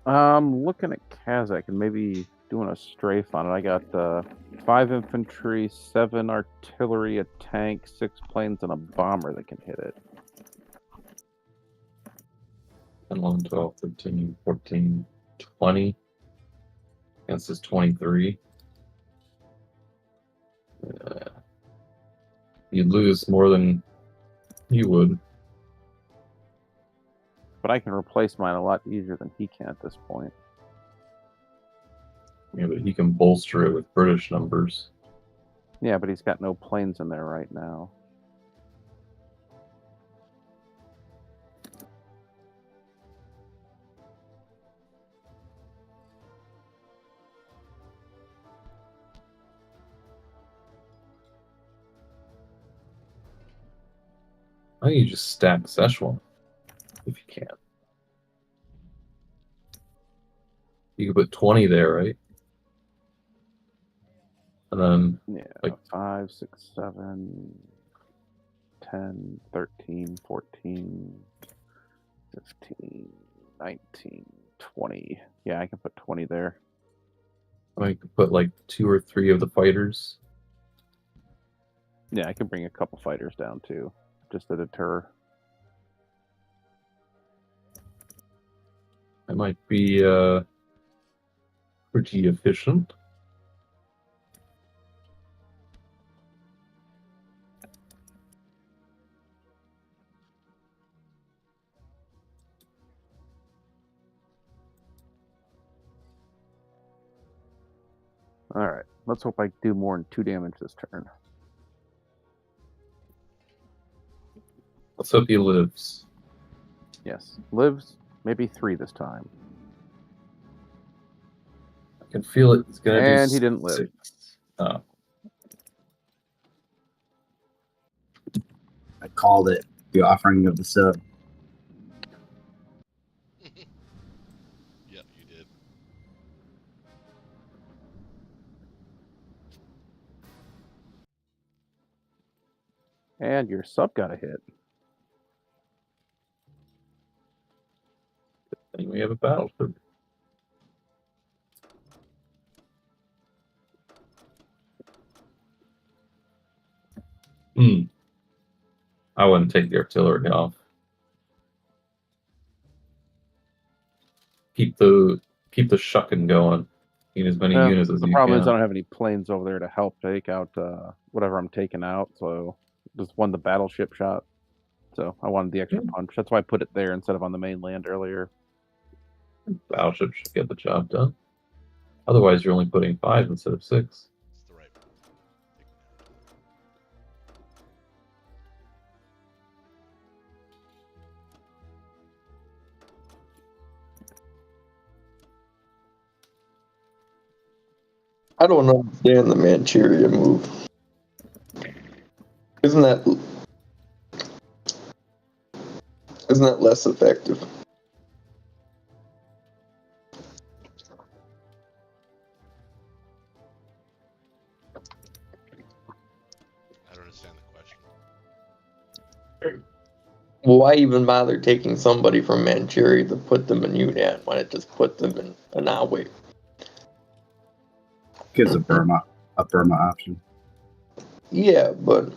Looking at Kazakh and maybe doing a strafe on it. I got 5 infantry, 7 artillery, a tank, 6 planes, and a bomber that can hit it. 10, 11, 12, 13, 14, 20. Against his 23. You'd lose more than you would. But I can replace mine a lot easier than he can at this point. Yeah, but he can bolster it with British numbers. Yeah, but he's got no planes in there right now. I think you just stack Szechuan if you can. You could put 20 there, right? And then Yeah, like 5, 6, 7, 10, 13, 14, 15, 19, 20. Yeah, I can put 20 there. I could put like 2 or 3 of the fighters. Yeah, I can bring a couple fighters down too, just to deter. That might be pretty efficient. All right, let's hope I do more than 2 damage this turn. Let's hope he lives. Yes, lives, maybe 3 this time. I can feel it. He's gonna do And he didn't live. 6. Oh. I called it. The offering of the sub. Yep, you did. And your sub got a hit. And we have a battlefield. I wouldn't take the artillery off. Keep the shucking going. Need as many units as The you problem can. is I don't have any planes over there to help take out whatever I'm taking out, so just won the battleship shot. So I wanted the extra punch. That's why I put it there instead of on the mainland earlier. Battleship should get the job done. Otherwise, you're only putting 5 instead of 6. It's the right. I don't understand the Manchuria move. Isn't that less effective? I don't understand the question. Why even bother taking somebody from Manchuria to put them in UNAT when it just put them in Anawe? Gives a Burma option. Yeah, but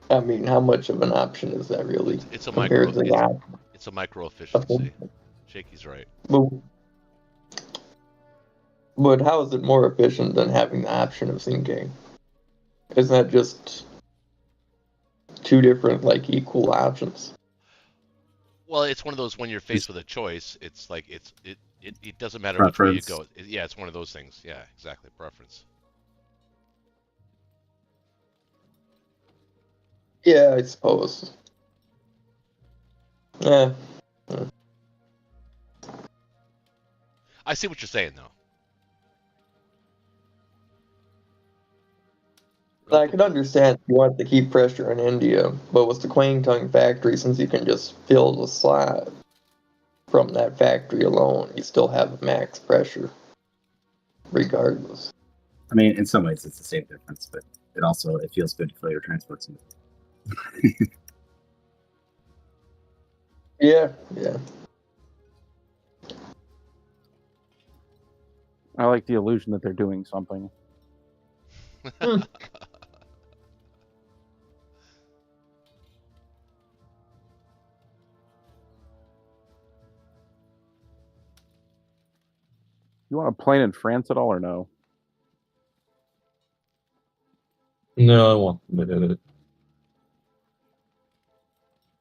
I mean, how much of an option is that really It's a compared micro. to that? It's a micro efficiency. Shaky's right. But how is it more efficient than having the option of syncing? Isn't that just two different like equal options? Well, it's one of those when you're faced with a choice, it's like it doesn't matter which way you Preference. go. Yeah, it's one of those things. Yeah, exactly. Preference. Yeah, I suppose. Yeah. I see what you're saying though. I can understand if you want to keep pressure in India, but with the Kwangtung factory, since you can just fill the slot from that factory alone, you still have max pressure, regardless. I mean, in some ways, it's the same difference, but it feels good to fill your transports. Yeah. I like the illusion that they're doing something. You want a plane in France at all or no? No, I want them to hit it.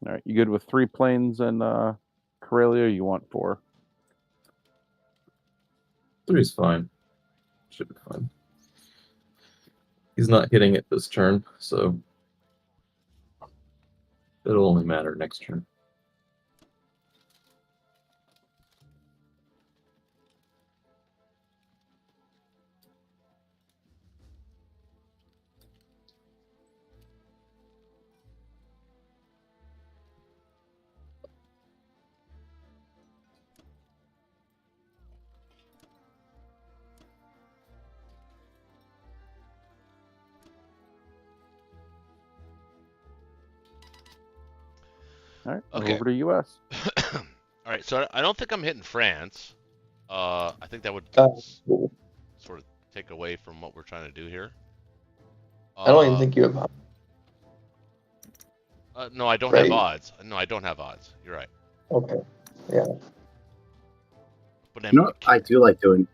All right, you good with 3 planes in Karelia? You want 4? 3's fine. Should be fine. He's not hitting it this turn, so it'll only matter next turn. All right, Okay. over to US. All right, so I don't think I'm hitting France. I think that would sort of take away from what we're trying to do here. I don't even think you have. No, I don't Right. have odds. No, I don't have odds. You're right. Okay. Yeah. But You know what I do like doing?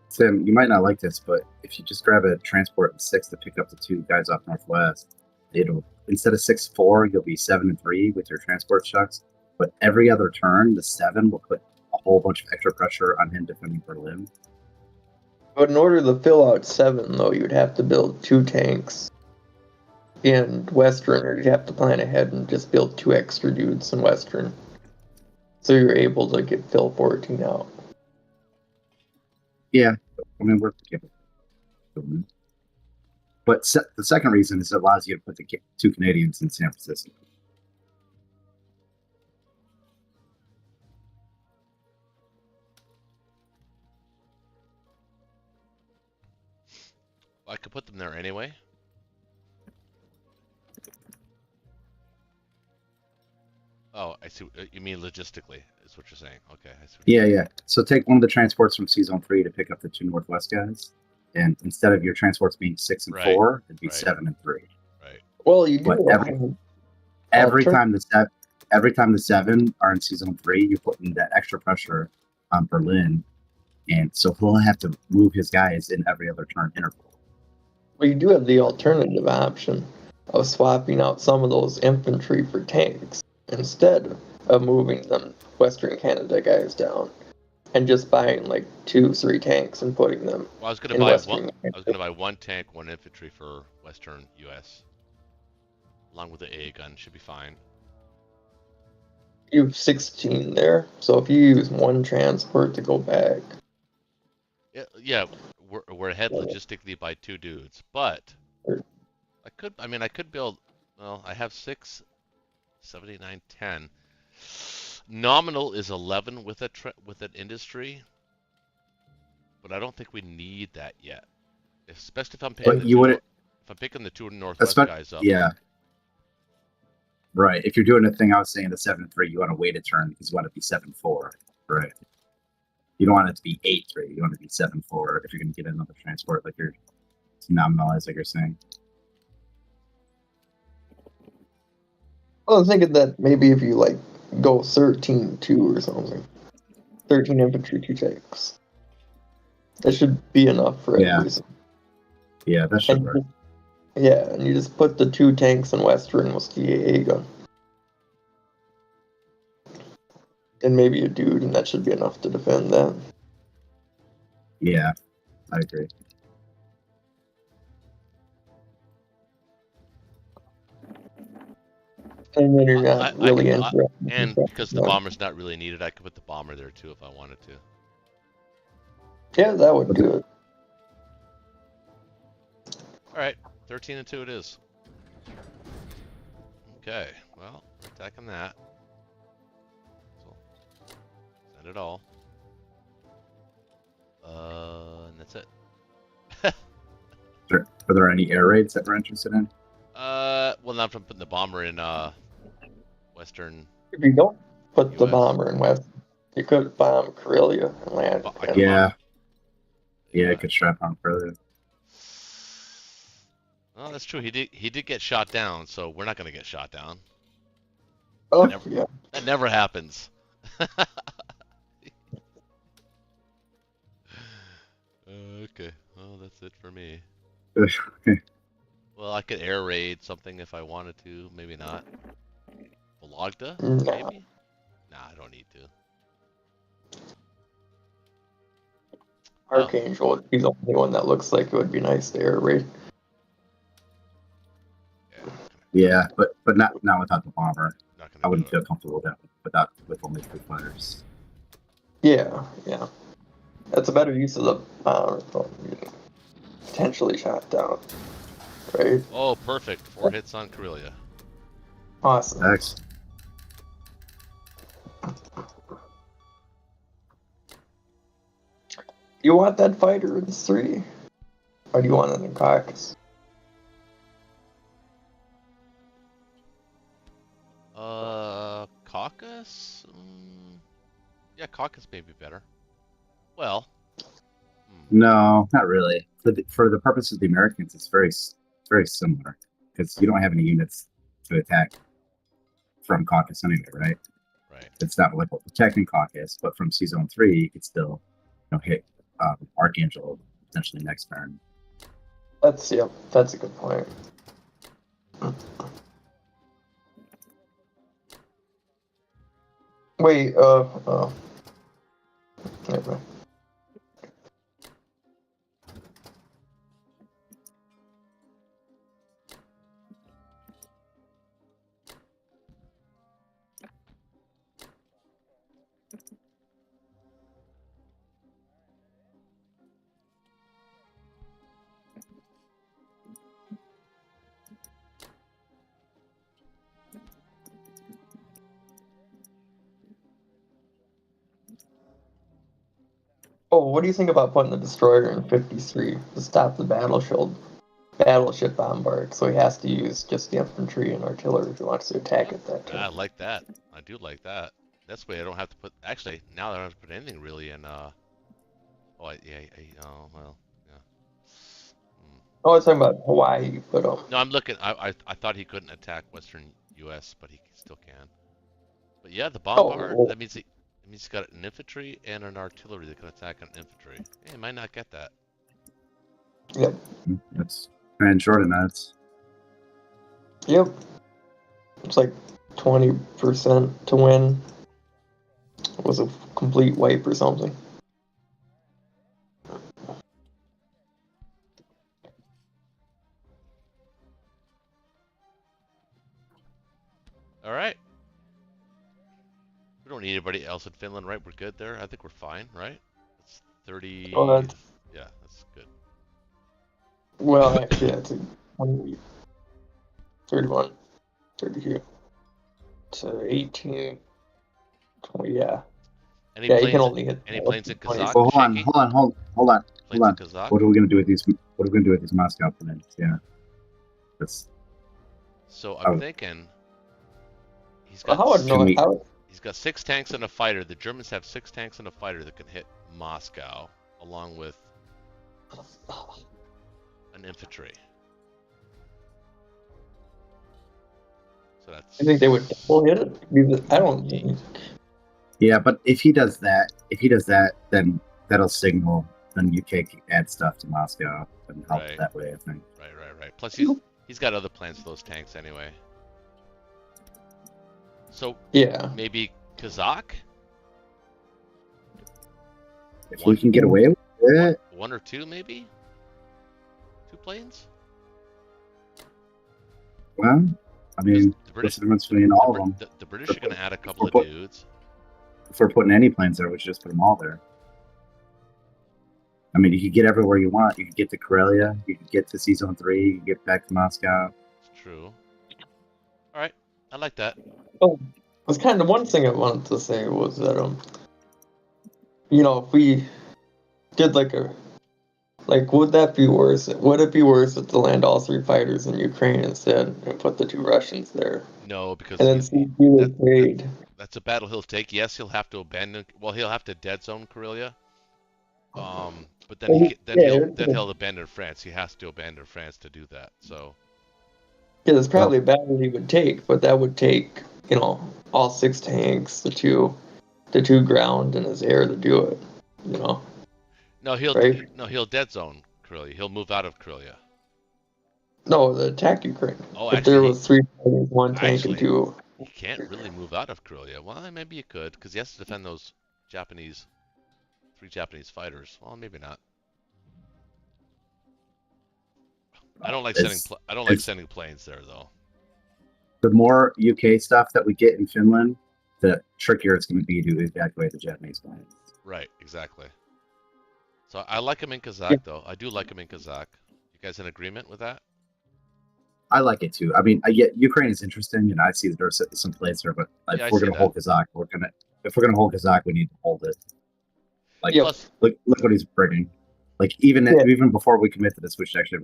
Tim, you might not like this, but if you just grab a transport in 6 to pick up the 2 guys off Northwest, it'll instead of 6-4, you'll be 7-3 with your transport shucks. But every other turn, the 7 will put a whole bunch of extra pressure on him defending Berlin. But in order to fill out 7, though, you'd have to build 2 tanks in Western, or you'd have to plan ahead and just build 2 extra dudes in Western. So you're able to get fill 14 out. Yeah, I mean, we're forgiving. But the second reason is it allows you to put the 2 Canadians in San Francisco. I could put them there anyway. Oh, I see. You mean logistically, is what you're saying. Okay, I see. Yeah. So take one of the transports from Season 3 to pick up the 2 Northwest guys. And instead of your transports being 6 and 4, it'd be 7 and 3. Right. Well, you do. But every time the 7 are in Season 3, you're putting that extra pressure on Berlin, and so he'll have to move his guys in every other turn interval. Well, you do have the alternative option of swapping out some of those infantry for tanks instead of moving them Western Canada guys down, and just buying like 2-3 tanks and putting them. Well, I was gonna in buy Western one. I was gonna buy 1 tank, 1 infantry for Western U.S. along with the AA gun. Should be fine. You have 16 there, so if you use 1 transport to go back. Yeah, we're ahead logistically by 2 dudes, but I could build. Well, I have 6, 79, 10. Nominal is 11 with an industry, but I don't think we need that yet. Especially if I'm picking if I'm picking the 2 Northwest guys up. Yeah. Right. If you're doing a thing I was saying the 7-3, you want to wait a turn because you want it to be 7-4. Right. You don't want it to be 8-3. You want it to be 7-4 if you're going to get another transport like you're nominalized, like you're saying. I was thinking that maybe if you like go 13-2 or something, 13 infantry, 2 tanks, that should be enough for Yeah. everybody. Yeah, that should And work. yeah, and you just put the 2 tanks in Western with the AA gun. And maybe a dude, and that should be enough to defend that. Yeah, I agree. And then you're not really could, interested. and because the bomber's not really needed, I could put the bomber there too if I wanted to. Yeah, that would do it. All right, 13-2 it is. Okay, well, we're attacking that. So, send it all. And that's it. Are there any air raids that we're interested in? Well, now I'm putting the bomber in Western. If you don't put the US. bomber in West, you could bomb Karelia and land. I could Yeah. bomb- Yeah, it could strap on further. Well, that's true. He did get shot down, so we're not gonna get shot down. Oh, Never. yeah. That never happens. Okay. Well, that's it for me. Well, I could air raid something if I wanted to. Maybe not. Vologda? No. Maybe? Nah, I don't need to. Archangel would be the only one that looks like it would be nice to air raid. Yeah, but not without the bomber. Not gonna I wouldn't do feel it. comfortable with only 3 fighters. Yeah, yeah. That's a better use of the bomber. Potentially shot down. Right? Oh, perfect. 4 hits on Karelia. Awesome. Thanks. You want that fighter in 3? Or do you want it in Caucus? Caucus? Yeah, Caucus may be better. Well. No, not really. For the purpose of the Americans, it's very similar because you don't have any units to attack from Caucus anyway, right? Right. It's not like attacking Caucus, but from C-Zone 3, you could still hit Archangel potentially next turn. That's a good point. Wait, never mind. Oh, what do you think about putting the destroyer in 53 to stop the battleship bombard? So he has to use just the infantry and artillery if he wants to attack at that I time. like that. I do like that. That's way I don't have to put. Actually, now I don't have to put anything really in. Oh, well, yeah. Oh, I was talking about Hawaii, but No, I'm looking. I thought he couldn't attack Western U.S., but he still can. But yeah, the bombard. well- That means he's got an infantry and an artillery that can attack an infantry. Hey, he might not get that. yep, That's and short nuts. yep. It's like 20% to win. It was a complete wipe or something. All right. We don't need anybody else in Finland, right? We're good there. I think we're fine, right? It's 30. Oh, that's- Yeah, that's good. Well, actually, that's a 20, 31, 32 to 18, 20, yeah. Any Yeah, you planes? can only hit. Any planes in 20. Kazakh? Well, hold on, Shaky? hold on. Planes on. in Kazakh? What are we gonna do with these? What are we gonna do with these Moscow planes? Yeah, that's So Oh. I'm thinking He's got How would Can we- he's got 6 tanks and a fighter. The Germans have 6 tanks and a fighter that can hit Moscow, along with an infantry. So that's. I think they would double hit it. Because I don't think. Yeah, but if he does that, then that'll signal. Then UK can add stuff to Moscow and help Right. that way. I think. Right. Plus, he's got other plans for those tanks anyway. So Yeah. maybe Kazakh? If we can get away with it, One or two, maybe? 2 planes? well, I mean, The British, what's the difference between all of them? the British are going to add a couple of Put- dudes. If we're putting any planes there, we should just put them all there. I mean, you could get everywhere you want. You could get to Karelia. You could get to Zone 3. You could get back to Moscow. It's true. All right, I like that. Was kind of one thing I wanted to say was that if we did would that be worse? Would it be worse if to land all 3 fighters in Ukraine instead and put the 2 Russians there No, because and then see who would trade? that's a battle he'll take. Yes, he'll have to abandon. Well, he'll have to dead zone Karelia. But then he'll abandon France. He has to abandon France to do that. So. Yeah, there's probably a battle he would take, but that would take all 6 tanks, the two ground and his air to do it. No, he'll Right? he'll dead zone Karelia. He'll move out of Karelia. No, the attack Ukraine. Oh, if actually, there was 3 fighters, 1 tank, actually- and 2. He can't really move out of Karelia. Well, maybe he could, because he has to defend those 3 Japanese fighters. Well, maybe not. I don't like sending planes there though. The more UK stuff that we get in Finland, the trickier it's going to be to evacuate the Japanese planes. Right, exactly. So I like him in Kazakh though. I do like him in Kazakh. You guys in agreement with that? I like it too. I mean, Ukraine is interesting, and I see that there's some plays there. But Yeah, I if we're see going to hold Kazakh, if we're going to hold Kazakh, we need to hold it. Like, Yep. Plus, look what he's bringing. Like even before we commit to this, we should actually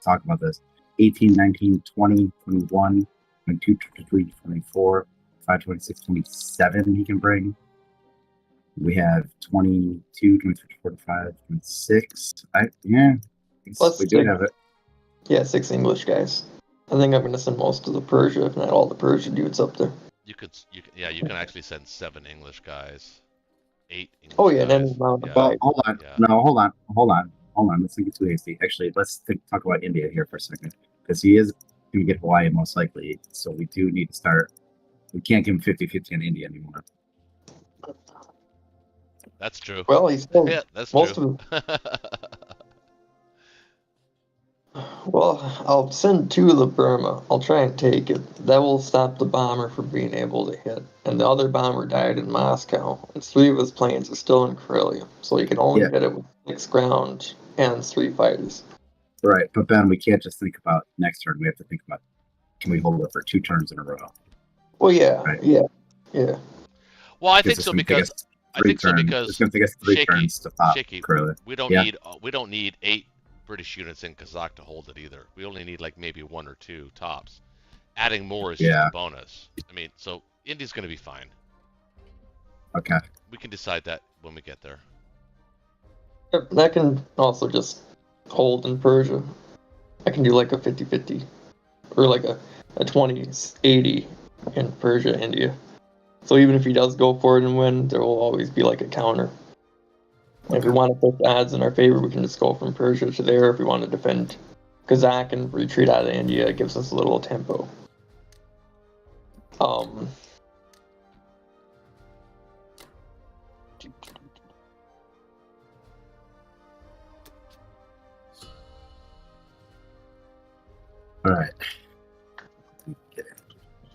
talk about this. 18, 19, 20, 21, 22, 23, 24, 25, 26, 27 he can bring. We have 22, 23, 45, 26. Plus we do have it. Yeah, 6 English guys. I think I'm going to send most of the Persia, if not all the Persia dudes up there. you can actually send 7 English guys, 8 English Oh, yeah, and guys. then amount of Yeah. Well, fight. hold on. Yeah. No, hold on. Let's think it's too hasty. Actually, let's talk about India here for a second, because he is going to get Hawaii most likely. So we do need to start. We can't give him 50-50 on India anymore. That's true. Well, he's still Yeah, that's most true. Well, I'll send 2 to Burma. I'll try and take it. That will stop the bomber from being able to hit. And the other bomber died in Moscow. And 3 of his planes are still in Karelia. So you can only hit it with 6 ground and 3 fighters. Right, but Ben, we can't just think about next turn. We have to think about, can we hold it for 2 turns in a row? Well, yeah, Right. yeah. Well, I think it's so gonna take because us I 3 think so turns. because It's going to take us 3 Shaky, turns to pop Shaky, Karelia. we don't need 8 British units in Kazakh to hold it either. We only need like maybe 1 or 2 tops. Adding more is just a bonus. I mean, so India's going to be fine. Okay. We can decide that when we get there. Yep, and I can also just hold in Persia. I can do like a 50-50. Or like a 20-80 in Persia, India. So even if he does go for it and win, there will always be like a counter. And if we want to put the odds in our favor, we can just go from Persia to there. If we want to defend Kazakh and retreat out of India, it gives us a little tempo. All right.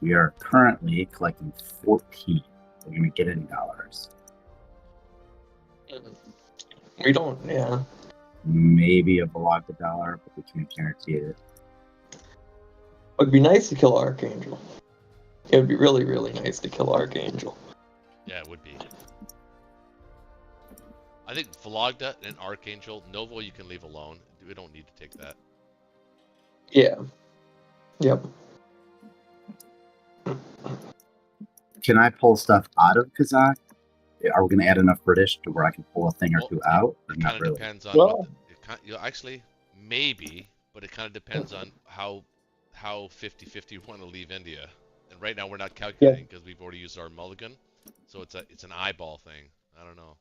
We are currently collecting 14. We're going to get any dollars. We don't, yeah. Maybe a Vologda dollar, but we can't guarantee it. It'd be nice to kill Archangel. It would be really, really nice to kill Archangel. Yeah, it would be. I think Vologda and Archangel, Novo you can leave alone. We don't need to take that. Yeah. Yep. can I pull stuff out of Kazakh? Are we going to add enough British to where I can pull a thing or Well, two out? Or It not kind of really? depends on Well- what actually maybe, but it kind of depends on how 50-50 you want to leave India. And right now we're not calculating because we've already used our mulligan, so it's an eyeball thing. I don't know.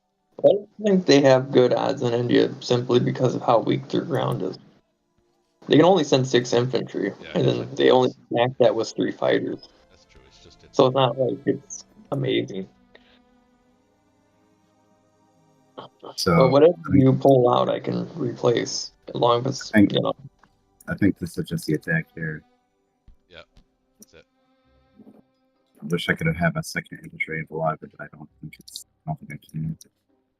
I don't think they have good odds in India simply because of how weak their ground is. They can only send 6 infantry, Yeah, and then usually- they only snack that with 3 fighters. That's true. It's So it's not like it's amazing. So But whatever I think- you pull out, I can replace as long as I think- you know. I think this is just the attack here. that's it. I wish I could have a second infantry in Valaga, but I don't think I can.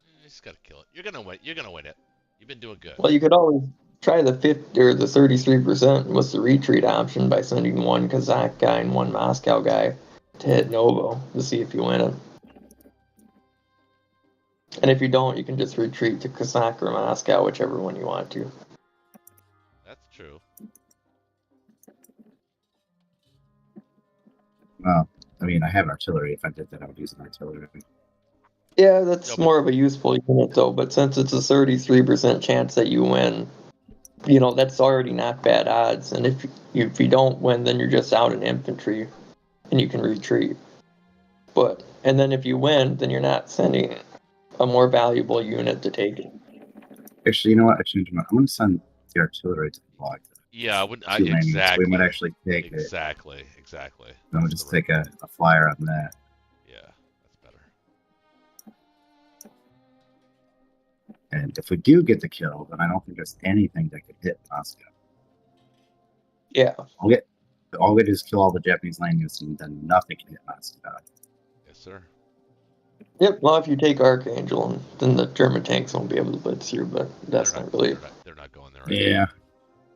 You just gotta kill it. You're gonna win. You're gonna win it. You've been doing good. Well, you could always try the 50 or the 33% was the retreat option by sending 1 Kazakh guy and 1 Moscow guy to hit Novo to see if you win it. And if you don't, you can just retreat to Kazakh or Moscow, whichever one you want to. That's true. Well, I mean, I have artillery. If I did that, I would use an artillery. Yeah, that's Yeah, but- more of a useful unit though. But since it's a 33% chance that you win, you know that's already not bad odds. And if you don't win, then you're just out in infantry, and you can retreat. And then if you win, then you're not sending a more valuable unit to take it. Actually, you know what? I changed my. I'm going to send the artillery to Valaga. Yeah, I wouldn't. Two landings, so Exactly. we might actually take it. Exactly. Then we'll That's just the right- take a flyer on that. Yeah, that's better. And if we do get the kill, then I don't think there's anything that could hit Moscow. Yeah, All we do is kill all the Japanese land units, and then nothing can hit Moscow. Yes, sir. yep. Well, if you take Archangel, then the German tanks won't be able to blitz through. But that's not really. They're not going there. Right? Yeah,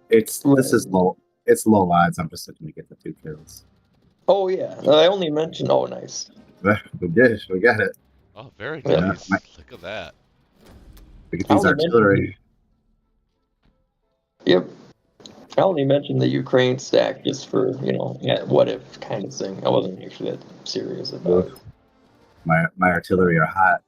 this is low. It's low odds. I'm just looking to get the 2 kills. Oh yeah, I only mentioned. Oh, nice. We did. We got it. Oh, very Yeah. nice. My- Look at that. We get these Only mentioned- artillery. Yep. I only mentioned the Ukraine stack just for, what if kind of thing. I wasn't actually that serious about it. My artillery are hot.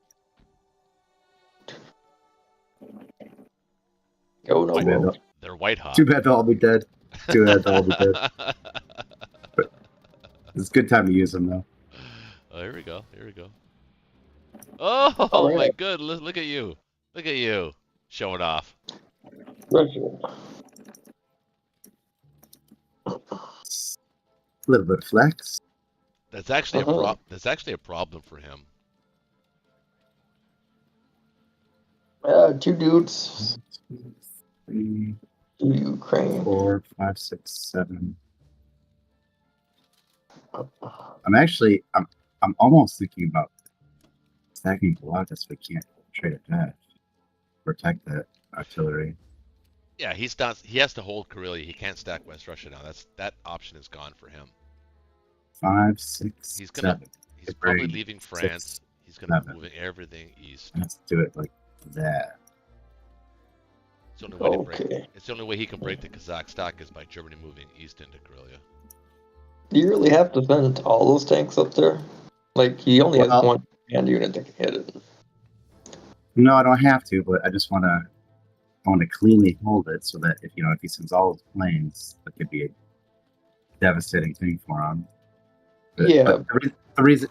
Oh, no. Too bad, Well, they'll, They're white hot. too bad they'll all be dead. Too bad they'll all be dead. It's a good time to use them though. Oh, here we go. Oh, All my right. good. Look at you. Look at you. Showing off. Russia. A little bit of flex. That's actually Uh-huh. That's actually a problem for him. 2 dudes. 3, 2 Ukraine. 4, 5, 6, 7. I'm almost thinking about stacking Valaga so we can't trade it back. Protect that artillery. Yeah, he has to hold Karelia. He can't stack West Russia now. That option is gone for him. 5, 6, He's gonna- 7. He's Good probably brain. leaving 6, France. He's gonna be 7. moving everything east. Let's do it like that. It's the only way to break. Okay. It's the only way he can break the Kazakh stock is by Germany moving east into Karelia. Do you really have to send all those tanks up there? Like, he only has Well- 1 command unit that can hit it. No, I don't have to, but I just want to cleanly hold it so that if he sends all his planes, that could be a devastating thing for him. Yeah. But the reason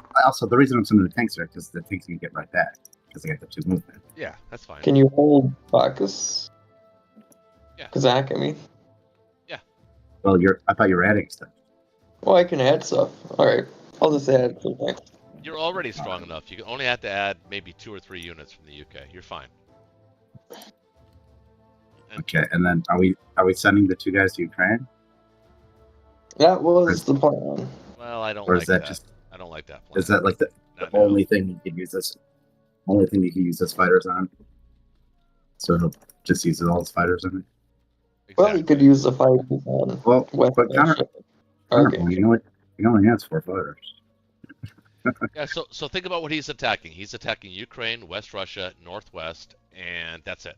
I'm sending the tanks there because the tanks can get right back because they got the 2 movement. Yeah, that's fine. Can you hold Bacchus? Yeah. Kazakh, I mean. Well, I thought you were adding stuff. Well, I can add stuff. Alright. I'll just add some tanks. You're already strong enough. You only have to add maybe 2 or 3 units from the UK. You're fine. Okay, and then are we sending the 2 guys to Ukraine, That was the plan. Well, I don't or like is that that. just I don't like that plan. is that like the Not now. only thing you could use this fighters on? So he'll just use all his fighters on it. Well, you could use the fighters on Well, West but Russia. Archangel. you know what? He only has 4 fighters. Yeah, so think about what he's attacking. He's attacking Ukraine, West Russia, Northwest, and that's it.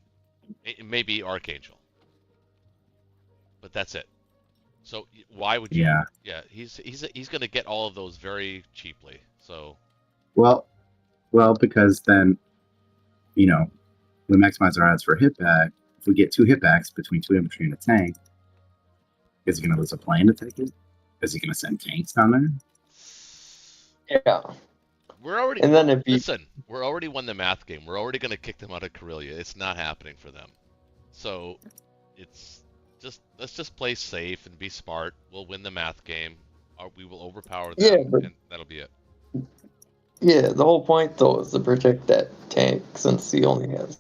Maybe Archangel. But that's it. So why would you? Yeah. Yeah, he's going to get all of those very cheaply. So Well, because then, we maximize our odds for a hit back. If we get 2 hit backs between 2 infantry and a tank, is he going to lose a plane to take it? Is he going to send tanks down there? Yeah. we're already. And then if you Listen, we're already won the math game. We're already going to kick them out of Karelia. It's not happening for them. So it's let's just play safe and be smart. We'll win the math game. Or we will overpower them, Yeah, but- and that'll be it. yeah, the whole point though is to protect that tank since he only has.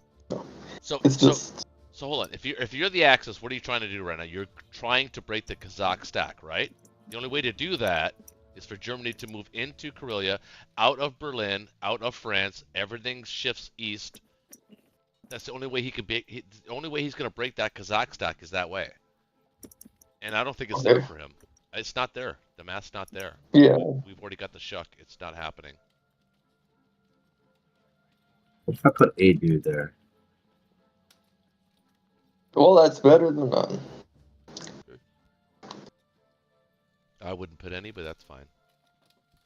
So It's just So hold on. If you're the Axis, what are you trying to do right now? You're trying to break the Kazakh stack, right? The only way to do that is for Germany to move into Karelia, out of Berlin, out of France. Everything shifts east. That's the only way he could be. The only way he's going to break that Kazakh stack is that way. And I don't think it's there for him. It's not there. The math's not there. yeah. We've already got the shuck. It's not happening. What if I put a dude there? Well, that's better than none. I wouldn't put any, but that's fine.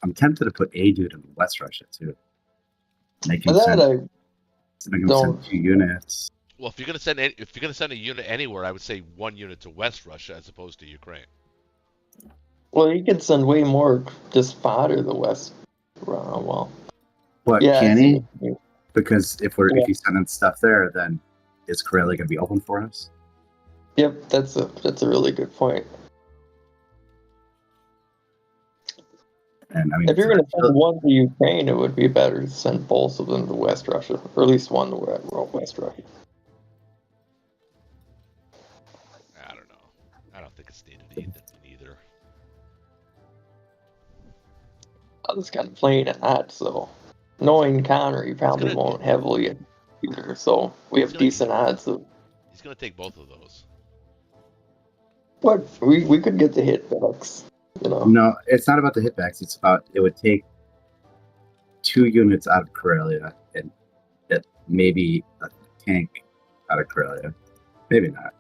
I'm tempted to put a dude in West Russia too. Make him That send, I make him don't- send 2 units. Well, if you're gonna send a unit anywhere, I would say 1 unit to West Russia as opposed to Ukraine. well, he could send way more just fodder the West. Well, But yeah. can I see he? what you mean. Because if he's sending stuff there, then is Karelia going to be open for us? Yep, that's a really good point. And I mean, If you're going to send one to Ukraine, it would be better to send both of them to West Russia, or at least one to West Russia. I don't know. I don't think it's needed either. I was kind of playing it not, so knowing Connor, he probably gonna- won't heavily either. So we have He's gonna- decent odds of. He's gonna take both of those. But we could get the hit backs, you know. No, it's not about the hitbacks. It's about it would take 2 units out of Karelia and maybe a tank out of Karelia. Maybe not.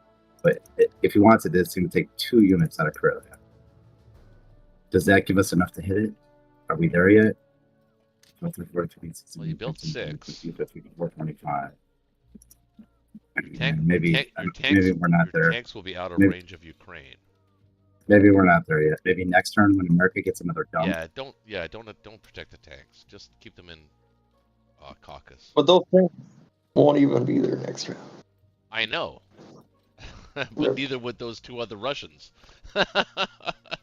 But if he wants it, it's going to take 2 units out of Karelia. Does that give us enough to hit it? Are we there yet? Well, you built 6. 425. Tank, Maybe your tanks, maybe we're not your there. tanks will be out of Maybe- range of Ukraine. Maybe we're not there yet. Maybe next turn when America gets another dump. Don't protect the tanks. Just keep them in Caucasus. But those things won't even be there next round. I know, but Yep. neither would those 2 other Russians.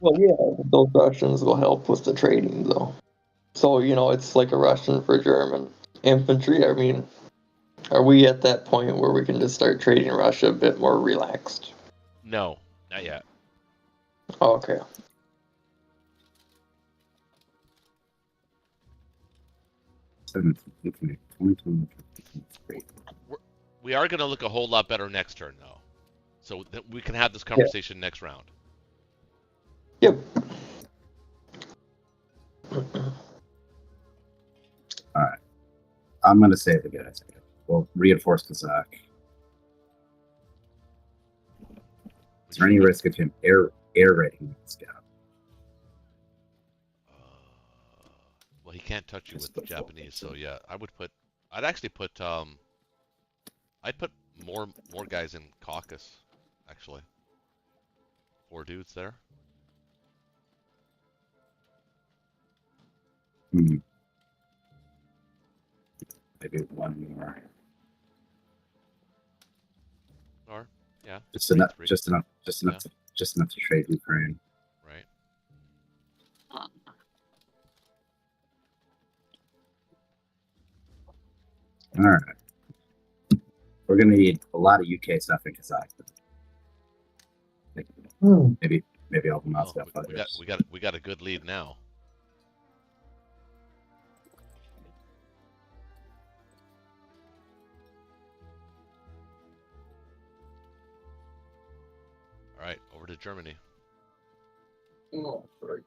Well, yeah, those Russians will help with the trading, though. So, it's like a Russian for German infantry. I mean, are we at that point where we can just start trading Russia a bit more relaxed? No, not yet. Oh, okay. We are going to look a whole lot better next turn, though. So that we can have this conversation next round. Yep. Alright. I'm going to save the guys. We'll reinforce Kazakh. Is there any risk of him air raiding the scout? Well, he can't touch you with the Japanese, so yeah, I'd actually put I'd put more guys in Caucasus, actually. 4 dudes there. Maybe 1 more. Or yeah, Just enough. three. Just enough to trade Ukraine. Right. All right. We're gonna need a lot of UK stuff in Kazakhstan. Maybe all the Oh, Moscow fighters. we got a good lead now. All right, over to Germany. All right.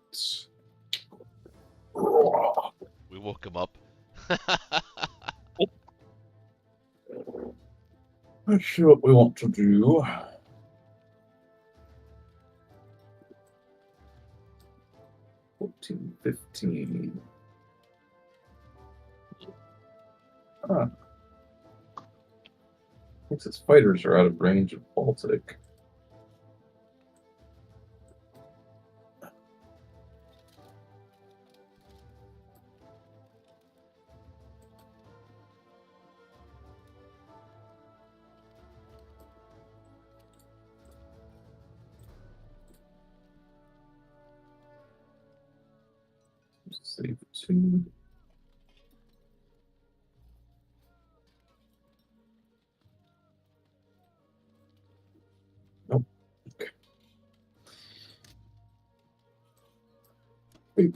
We woke him up. Let's see what we want to do. 14, 15. Huh. Thinks its fighters are out of range of Baltic. Save 2. Nope. Okay. Wait.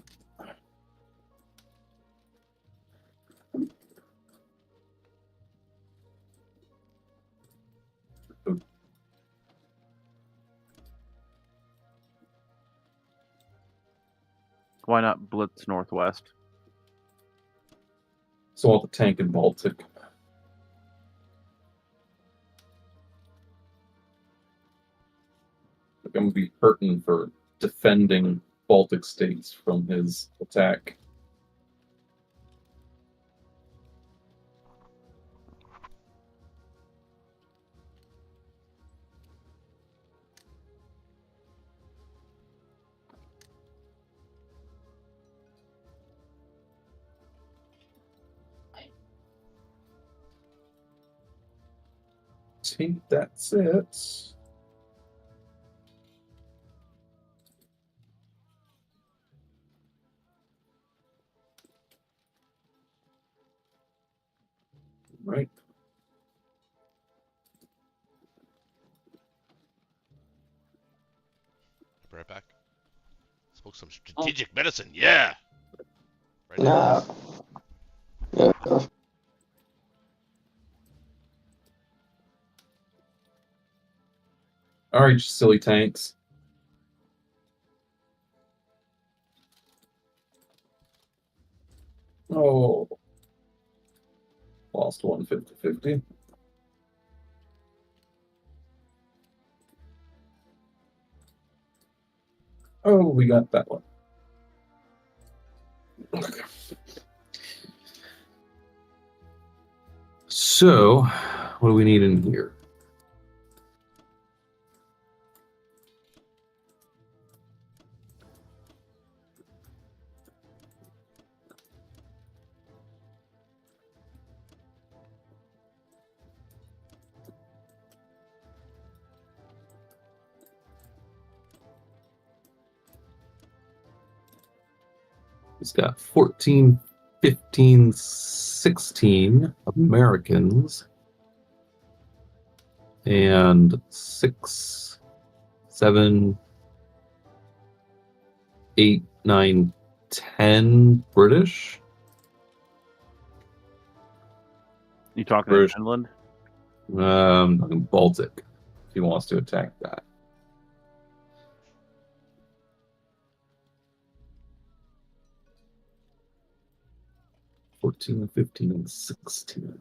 Why not Blitz Northwest? So all the tank in Baltic. I'm gonna be hurting for defending Baltic states from his attack. I think that's it. Right. Be right back. Smoke some strategic medicine. Yeah. Right Nah. Yeah. All right, you silly tanks. Oh. Lost one 50-50. Oh, we got that one. Okay. So, what do we need in here? He's got 14, 15, 16 Americans and 6, 7, 8, 9, 10 British. You talking British. to Finland? Baltic, if he wants to attack that. $14, 15, 16.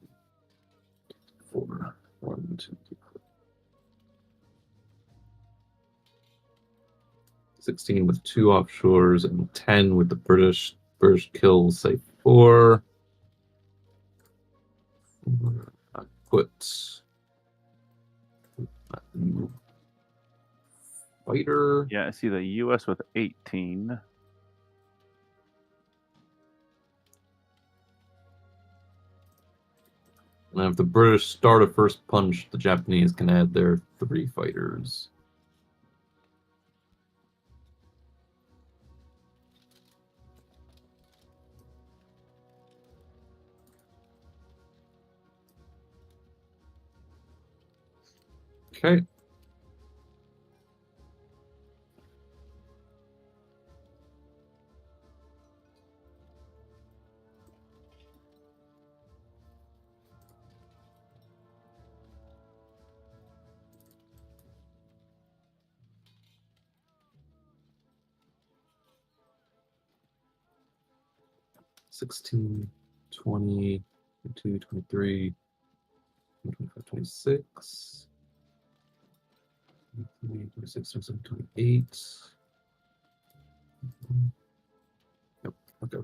4, 1, 2, 3, 4. 16 with 2 offshores and 10 with the British. British kills, say 4. I put fighter. Yeah, I see the U.S. with 18. And if the British start a first punch, the Japanese can add their 3 fighters. Okay. $16, 20, 22, 23, 25, 26, 26, 27, 28. Okay.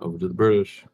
Over to the British.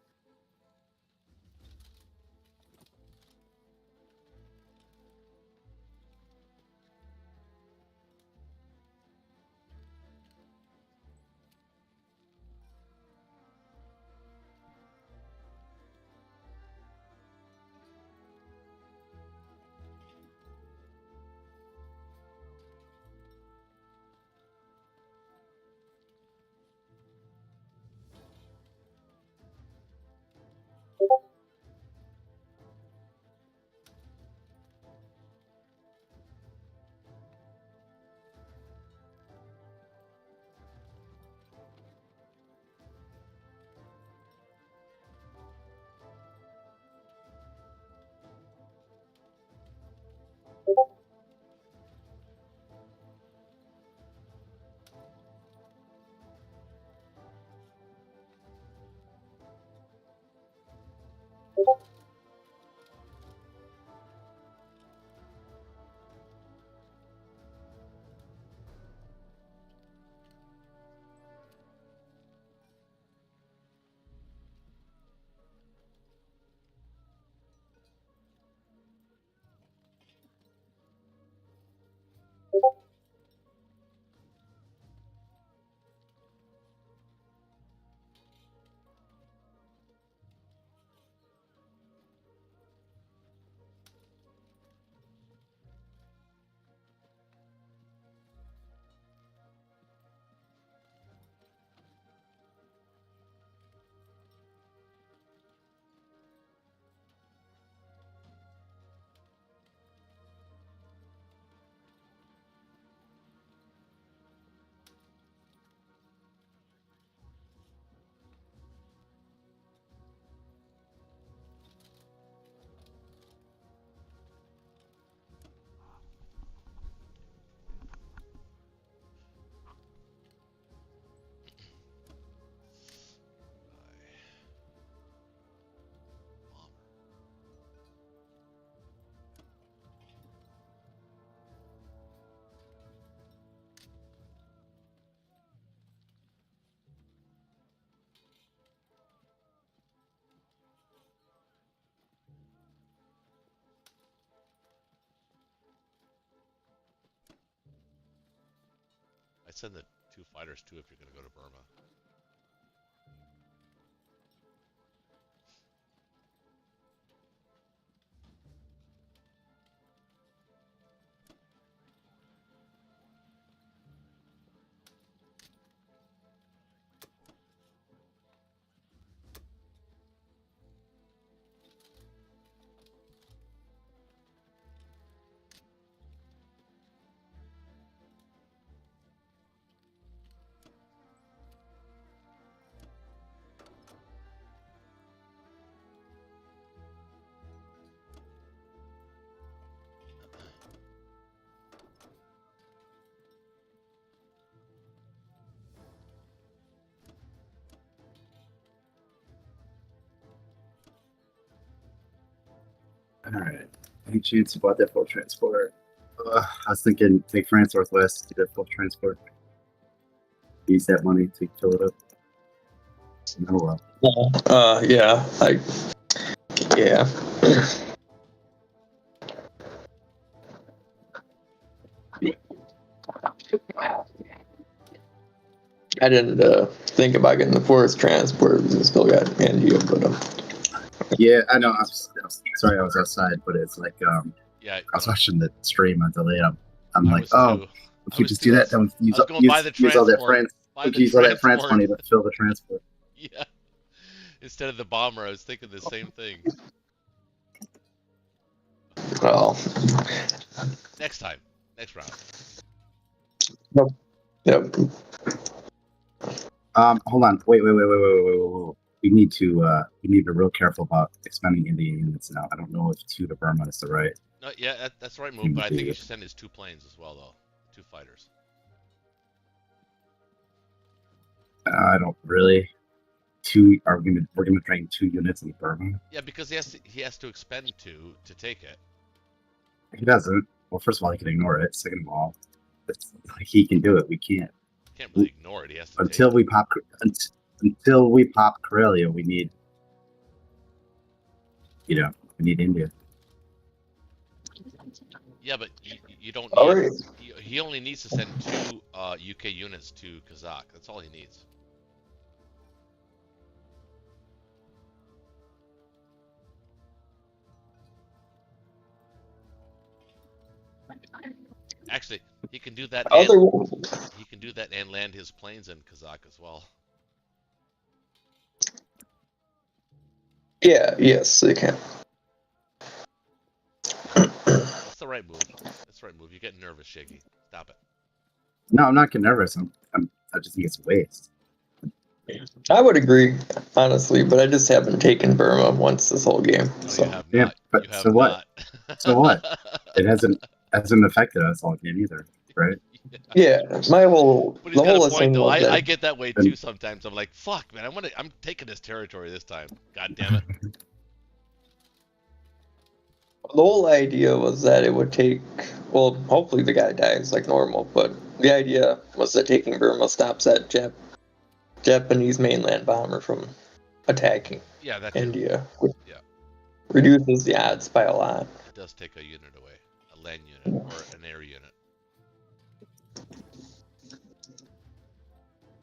I'd send the 2 fighters too if you're going to go to Burma. All right. Any chance you bought that full transport? I was thinking take France Northwest, do that full transport. Use that money to fill it up. Oh well. Yeah, yeah. I didn't think about getting the forest transport because it still got India, but Yeah, I know. Sorry, I was outside, but it's like Yeah, I was watching the stream on delay. I'm I like, was oh, too. if we just do that, then use, I was going to buy the use all that transport. France, Buy the use all that France transport. money to fill the transport. Yeah. Instead of the bomber, I was thinking the same thing. well, Next time. Next round. yep. Hold on. Wait. We need to be real careful about expending Indian units now. I don't know if 2 to Burma is the right. No, yeah, that's the right move, but I think you should send his 2 planes as well, though. 2 fighters. I don't really. we're gonna train 2 units in Burma. Yeah, because he has to expend 2 to take it. He doesn't. Well, first of all, he can ignore it. Second of all, he can do it. We can't. Can't really ignore it. He has to Until take we pop Karelia, we need India. Yeah, but you don't All need. right. He only needs to send 2 UK units to Kazakh. That's all he needs. Actually, he can do that. Other He can do that and land his planes in Kazakh as well. yes, they can. That's the right move. That's the right move. You're getting nervous, Shaky. Stop it. No, I'm not getting nervous. I just think it's a waste. I would agree, honestly, but I just haven't taken Burma once this whole game. No, So you have Yeah, not. but You have so what? not. So what? It hasn't affected us all game either, right? yeah, my whole But he's the got whole a point thing though. was that I get that way too sometimes. I'm like, fuck, man. I'm taking this territory this time. God damn it. the whole idea was that it would take. Well, hopefully the guy dies like normal, but the idea was that taking Burma stops that Japanese mainland bomber from attacking Yeah, that India, which Yeah. reduces the odds by a lot. It does take a unit away, a land unit or an air unit.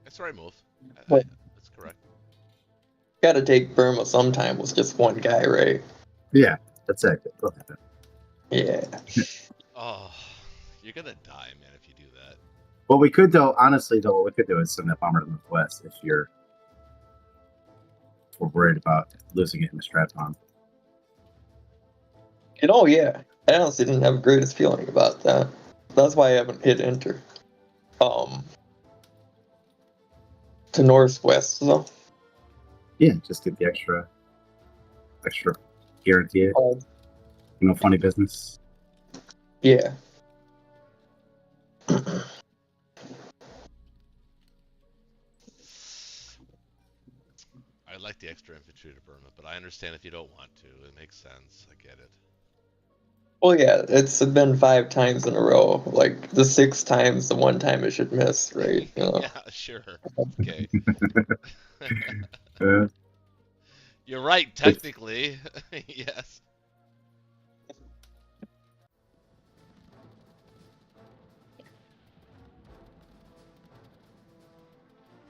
That's the right move. That's correct. Got to take Burma sometime with just one guy, right? Yeah, that's it. Go ahead. Yeah. Oh, you're gonna die, man, if you do that. What we could do, honestly, though, what we could do is send that bomber to the northwest if we're worried about losing it in the strat bomb. Yeah. I honestly didn't have the greatest feeling about that. That's why I haven't hit enter. To northwest, though. Yeah, just get the extra guarantee it. Funny business. Yeah. I'd like the extra infantry to Burma, but I understand if you don't want to. It makes sense. I get it. Well, yeah, it's been 5 times in a row. Like, the 6 times, the 1 time it should miss, right? Yeah, sure. Okay. You're right, technically. Yes.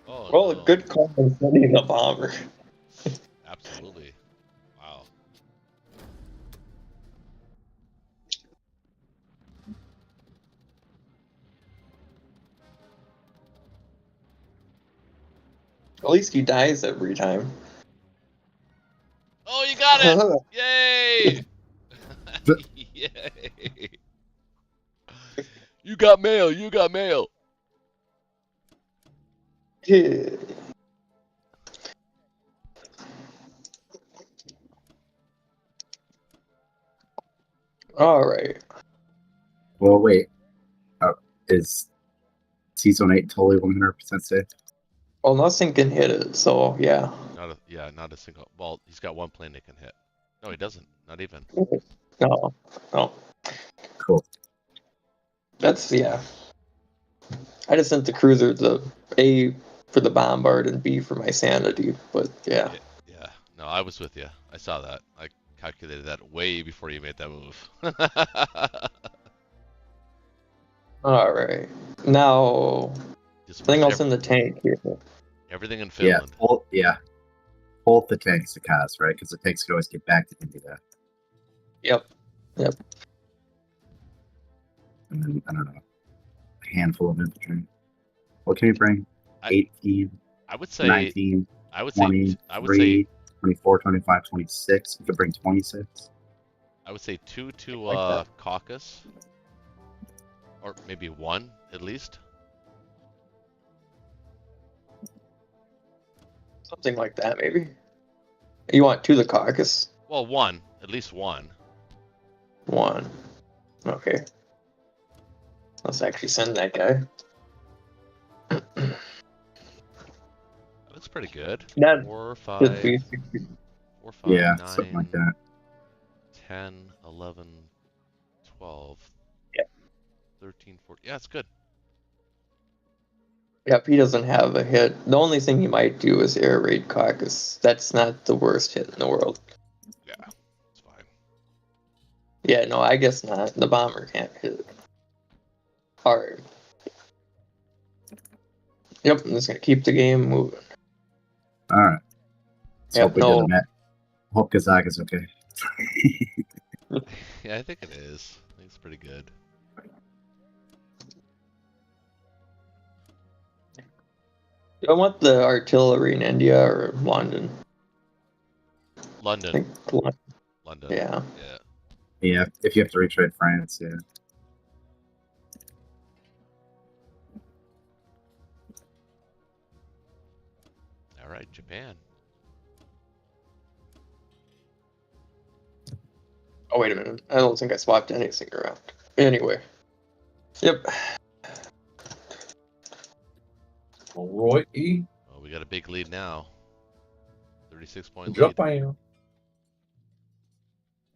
Oh, Well, no. a good call on sending a bomber. Absolutely. Wow. At least he dies every time. Oh, you got it! Yay! Yay! You got mail! You got mail! Yeah. All right. Well, wait. Is T-Zone 8 totally 100% safe? Well, nothing can hit it, so yeah. Not a single. Well, he's got 1 plane that can hit. No, he doesn't. Not even. No. Cool. That's, yeah. I just sent the cruiser the A for the bombard and B for my sanity, but yeah. Yeah. No, I was with you. I saw that. I calculated that way before you made that move. All right. Now, something else in the tank here. Everything in Finland. Hold the tanks to cast, right? Because the tanks could always get back to India. Yep. And then, I don't know, a handful of infantry. What can you bring? 18, I would say 19, I would 20, say I would say 24, 25, 26. You could bring 26. I would say 2 to Like Caucasus. Or maybe 1 at least. Something like that, maybe. You want to the caucus? Well, 1. At least 1. 1. Okay. Let's actually send that guy. That Looks pretty good. That 4, should 5, be 4, 5, Yeah, 9, something like that. 10, 11, 12, Yeah. 13, 14. Yeah, it's good. Yep, he doesn't have a hit. The only thing he might do is air raid caucus. That's not the worst hit in the world. Yeah, it's fine. Yeah, no, I guess not. The bomber can't hit it. Alright. Yep, I'm just gonna keep the game moving. All right. Let's Yep, hope we no. did a match. Hope Kazak is okay. Yeah, I think it is. I think it's pretty good. Do I want the artillery in India or London? I London. think London. London. Yeah. Yeah. Yeah, if you have to retrade France, yeah. All right, Japan. Oh, wait a minute. I don't think I swapped anything around. Anyway. Yep. Alrighty. Oh, we got a big lead now. 36-point lead. Japan.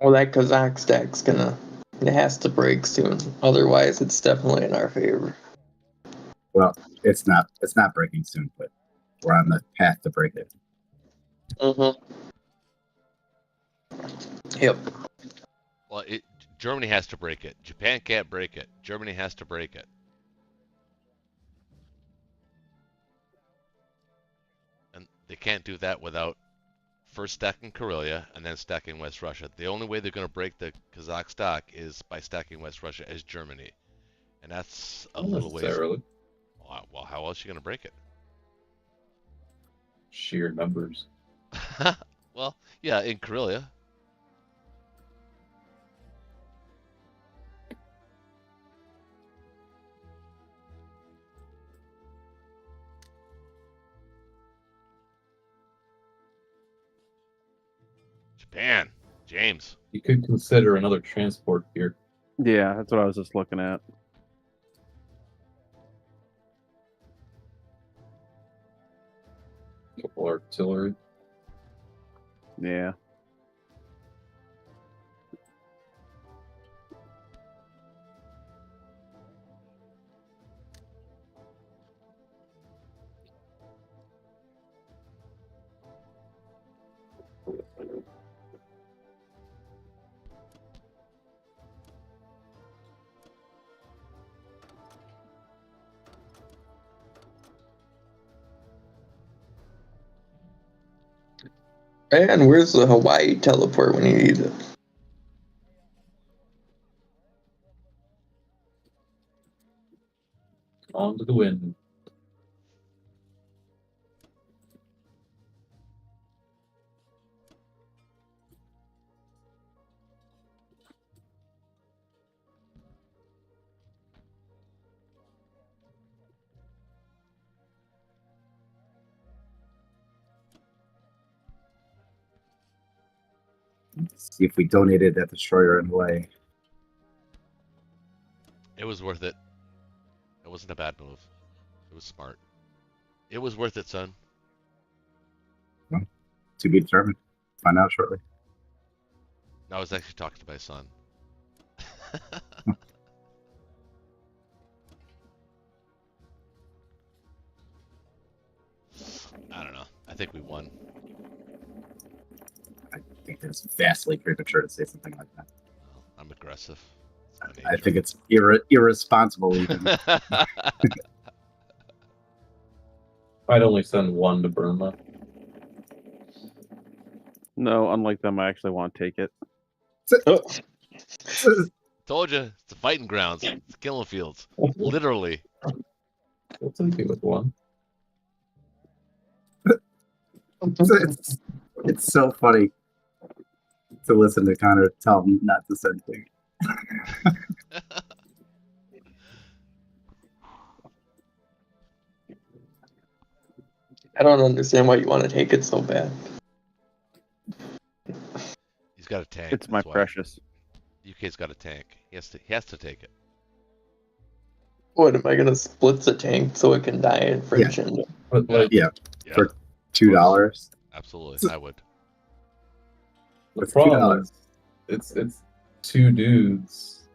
Well, that Kazakh stack's it has to break soon. Otherwise, it's definitely in our favor. Well, it's not breaking soon, but we're on the path to break it. Mm-hmm. Yep. Well, Germany has to break it. Japan can't break it. Germany has to break it. And they can't do that without first stacking Karelia and then stacking West Russia. The only way they're going to break the Kazakh stock is by stacking West Russia as Germany. And that's a Not little ways. necessarily. Well, how else are you going to break it? Sheer numbers. Well, yeah, in Karelia. Japan. James. You could consider another transport here. Yeah, that's what I was just looking at. Couple artillery. Yeah. And where's the Hawaii teleport when you need it? On to the wind. See if we donated that destroyer in Hawaii. It was worth it. It wasn't a bad move. It was smart. It was worth it, son. To be determined. Find out shortly. I was actually talking to my son. I don't know. I think we won. I think it's vastly premature to say something like that. Well, I'm aggressive. It's my I nature. think it's irresponsible even. I'd only send one to Burma. No, unlike them, I actually want to take it. Told you, it's the fighting grounds. It's killing fields. Literally. We'll take it with one. It's so funny to listen to Connor tell him not to send things. I don't understand why you want to take it so bad. He's got a tank. It's my that's why. precious. UK's got a tank. He has to take it. What, am I gonna split the tank so it can die in French? Yeah. India? But like, Yeah. Yeah. For $2. Absolutely, I would. The What's problem $2? is it's two dudes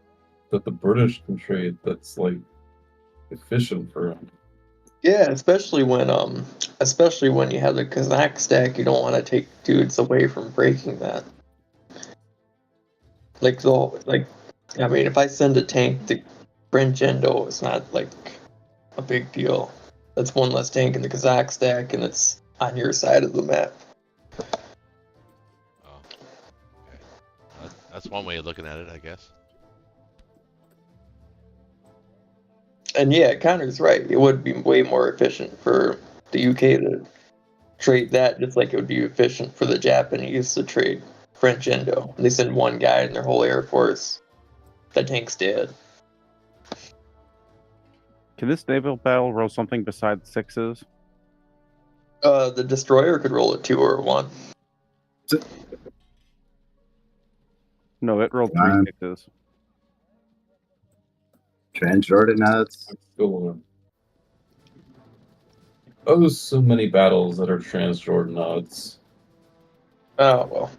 that the British can trade that's like efficient for them. Yeah, especially when you have the Kazakh stack, you don't want to take dudes away from breaking that. I mean, if I send a tank to French Endo, it's not like a big deal. That's one less tank in the Kazakh stack, and it's on your side of the map. Oh, okay. That's one way of looking at it, I guess. And yeah, Connor's right. It would be way more efficient for the UK to trade that, just like it would be efficient for the Japanese to trade French Endo. They send one guy in their whole air force. That tank's dead. Can this naval battle roll something besides sixes? The destroyer could roll a 2 or a 1. No, it rolled three Nine. sixes. Transjordanites. Oh, so many battles that are Transjordan odds. Oh well.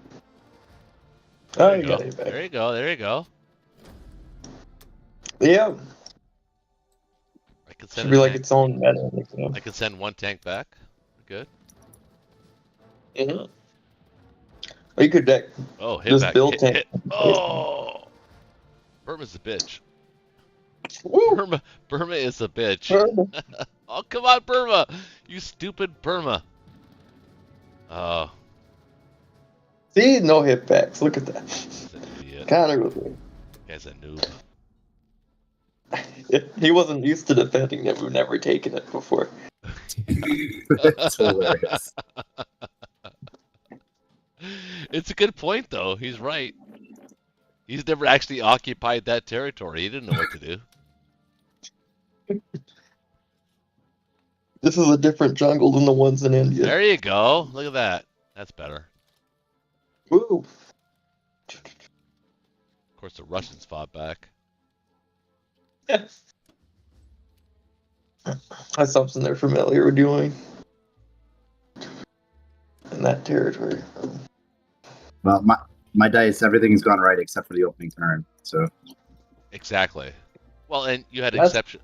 There Oh, you you go. got it back. There you go. There you go. Yeah, I could should send be a like tank. its own meta. You know? I could send one tank back. Good. Mhm. Or you could deck. Oh, hit Just back. build Hit, tank. hit. Oh, Burma's a bitch. Woo! Burma is a bitch. Burma. Oh, come on, Burma! You stupid Burma. Oh, See, no hit backs. Look at that. he's an idiot. Connor was there. Guy's a noob. He wasn't used to defending it. We've never taken it before. That's hilarious. It's a good point, though. He's right. He's never actually occupied that territory. He didn't know what to do. This is a different jungle than the ones in India. There you go. Look at that. That's better. Woo! Of course, the Russians fought back. That's something they're familiar with doing in that territory. Well, my dice, everything's gone right except for the opening turn. So Exactly. Well, and you had That's-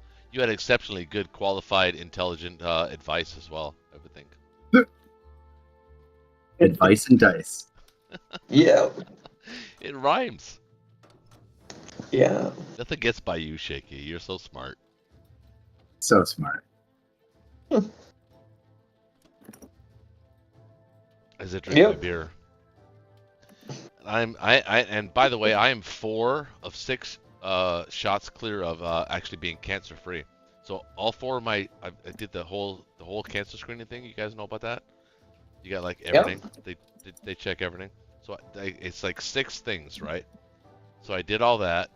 exceptionally good, qualified, intelligent advice as well. I would think. advice and dice. Yeah, It rhymes. yeah. Nothing gets by you, Shaky. You're so smart. So smart. As I drink my beer. And by the way, I am 4 of 6 shots clear of actually being cancer free. So all 4 of I did the whole cancer screening thing. You guys know about that? You got like everything. They check everything. So it's like 6 things, right? So I did all that.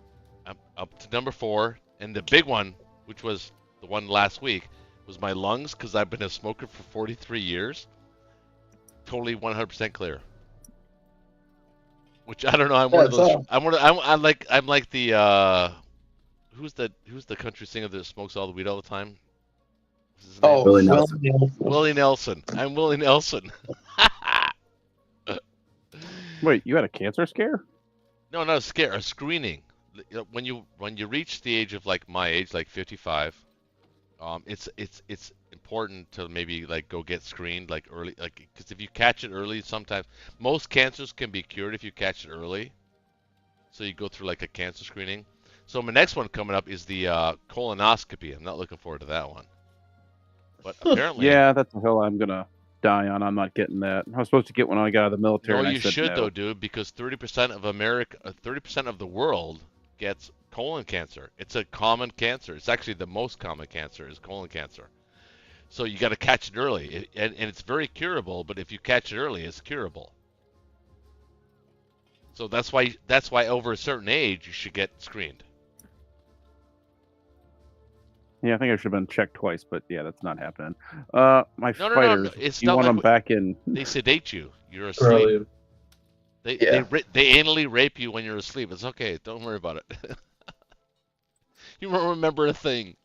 I'm up to number 4, and the big one, which was the one last week, was my lungs, because I've been a smoker for 43 years. Totally 100% clear. Which I don't know. I'm one of those. I'm like the who's the country singer that smokes all the weed all the time? What's his name? Oh, Willie Nelson. Willie Nelson. I'm Willie Nelson. Wait, you had a cancer scare? No, not a scare. A screening. When you reach the age of like my age, like 55, it's important to maybe like go get screened like early, like because if you catch it early, sometimes most cancers can be cured if you catch it early. So you go through like a cancer screening. So my next one coming up is the colonoscopy. I'm not looking forward to that one. But apparently, Yeah, that's the hill I'm gonna die on. I'm not getting that. I was supposed to get when I got out of the military. no, and I you said should no. though, dude, because 30% of America, 30% of the world gets colon cancer. It's a common cancer. It's actually the most common cancer is colon cancer. So you got to catch it early, and it's very curable. But if you catch it early, it's curable. So that's why over a certain age you should get screened. Yeah, I think I should have been checked twice, but yeah, that's not happening. My No. fighters, It's you not want like them back in? they sedate you. You're asleep. Australia. They anally rape you when you're asleep. It's okay. Don't worry about it. You won't remember a thing.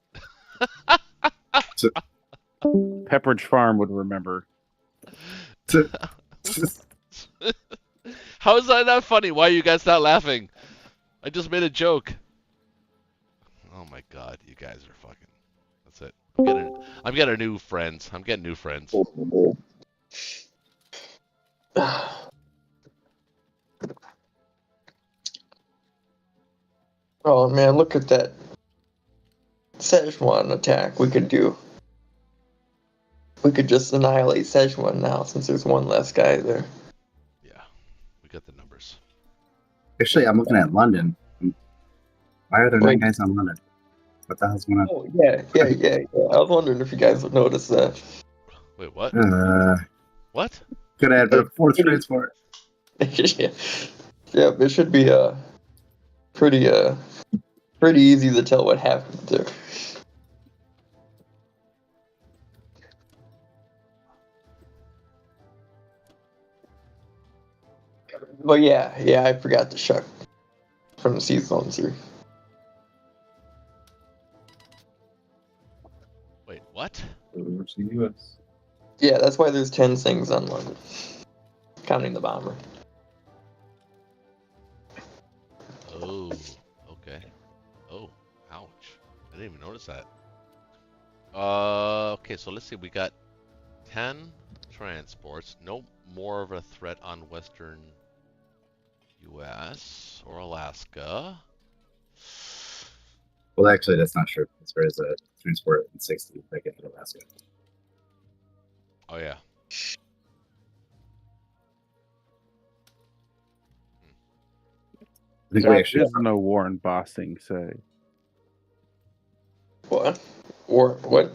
Pepperidge Farm would remember. How is that not funny? Why are you guys not laughing? I just made a joke. Oh my god, you guys are fucking. That's it. I'm getting new friends. I'm getting new friends. Oh man, look at that Szechuan attack we could do. We could just annihilate Szechuan now since there's one less guy there. Yeah, we got the numbers. Actually, I'm looking at London. Why are there 9 Wait. guys on London? What the hell's going on? Oh yeah. I was wondering if you guys would notice that. Wait, what? What? Could add a 4th transport. Yeah, it should be pretty easy to tell what happened there. But yeah, I forgot to shuck from the sea zones here. Wait, what? Where's the US? Yeah, that's why there's 10 things on London, counting the bomber. Oh, okay. Oh, ouch. I didn't even notice that. Okay, so let's see. We got 10 transports. No more of a threat on western U.S. or Alaska. Well, actually, that's not true. There is a transport in 60 that get to Alaska. Oh, yeah. I think There we actually is no war in Bossing, say. What? Or what?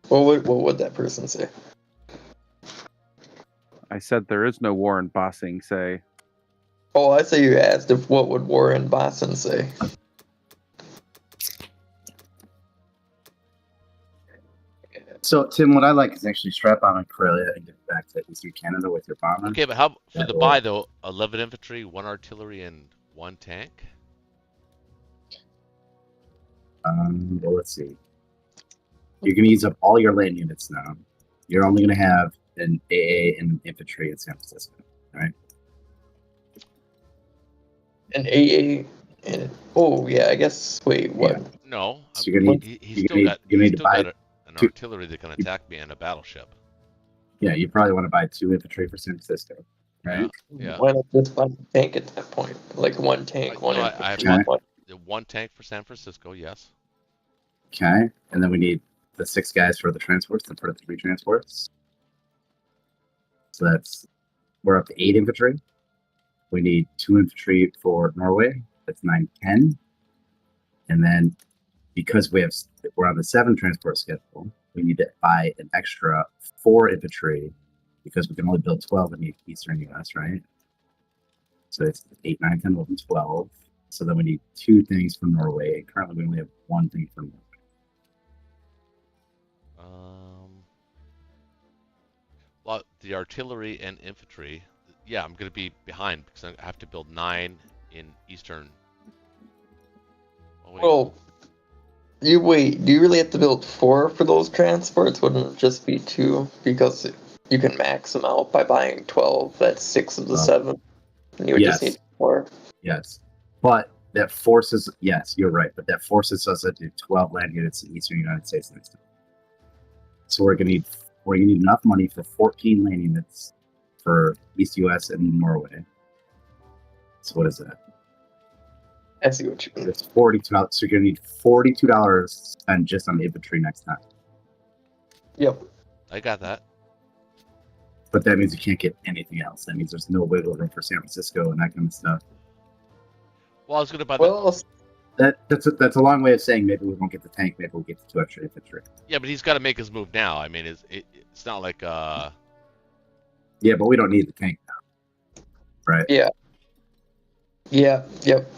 What would that person say? I said there is no war in Bossing, say. Oh, I say you asked if what would Warren Boston say. So, Tim, what I like is actually strap on Karelia and get back to Eastern Canada with your bomber. Okay, but how for That the will- buy though? 11 infantry, 1 artillery, and 1 tank. Well, let's see. You're going to use up all your land units now. You're only going to have an AA and an infantry in San Francisco, right? An AA and oh yeah, I guess. Wait, what? Yeah. No, So you're going to need. he's you're still gonna got need- you need he's to still buy got an two- artillery that can attack me and a battleship. Yeah, you probably want to buy 2 infantry for San Francisco, right? Yeah. Why not just buy a tank at that point? Like one tank, one No, infantry, I have Okay. one. The 1 tank for San Francisco, yes. Okay, and then we need the 6 guys for the transports, and for the 3 transports. So we're up to 8 infantry. We need 2 infantry for Norway. That's 9, 10. And then because we're on the 7 transport schedule, we need to buy an extra 4 infantry because we can only build 12 in the eastern US, right? So it's 8, 9, 10, 11, 12. So then we need 2 things from Norway. Currently, we only have 1 thing from Norway. Well, the artillery and infantry, yeah, I'm going to be behind because I have to build 9 in eastern. Oh, wait. Well, do you really have to build 4 for those transports? Wouldn't it just be 2? Because you can max them out by buying 12. That's 6 of the 7. And you would just Yes. need 4. Yes. But that forces, yes, you're right, but that forces us to do 12 land units in eastern United States next time. So we're gonna need enough money for 14 land units for East US and Norway. So what is that? I see what you mean. It's $42. So you're gonna need $42 to spend just on infantry next time. Yep. I got that. But that means you can't get anything else. That means there's no wiggle room for San Francisco and that kind of stuff. Well, I was going to buy Well, That's a long way of saying maybe we won't get the tank, maybe we'll get the 2 extra infantry. yeah, but he's got to make his move now. I mean, it's not like Yeah, but we don't need the tank now, right? yeah. Yep.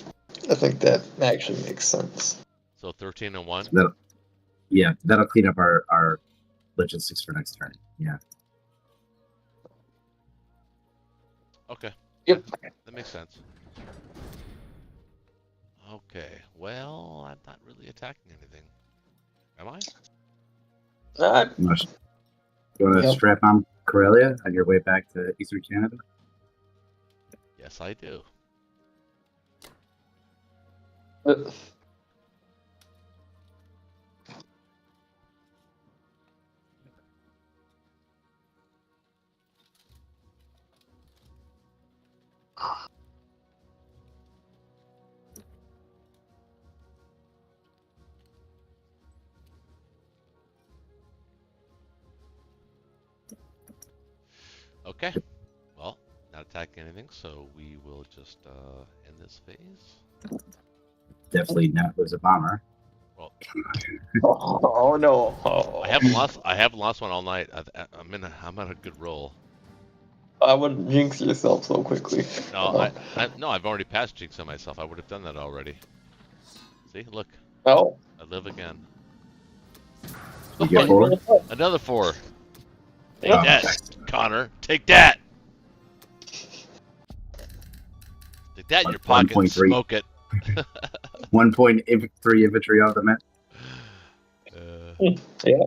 I think that actually makes sense. so 13 and 1. That'll clean up our logistics for next turn. Yeah. Okay. Yep. That makes sense. Okay. Well, I'm not really attacking anything. Am I? Uh, You want to Yep. strap on Karelia on your way back to Eastern Canada? Yes, I do. Okay. Well, not attacking anything, so we will just end this phase. Definitely not lose a bomber. Well, Oh no! Oh. I haven't lost one all night. I'm on a good roll. I wouldn't jinx yourself so quickly. No, I've already passed jinx on myself. I would have done that already. See, look, Oh. I live again. You get 4? Another 4. Take Oh. that, Connor. Take that. Take that in your pocket and 1.3. smoke it. 1.3 infantry on the map. Yeah.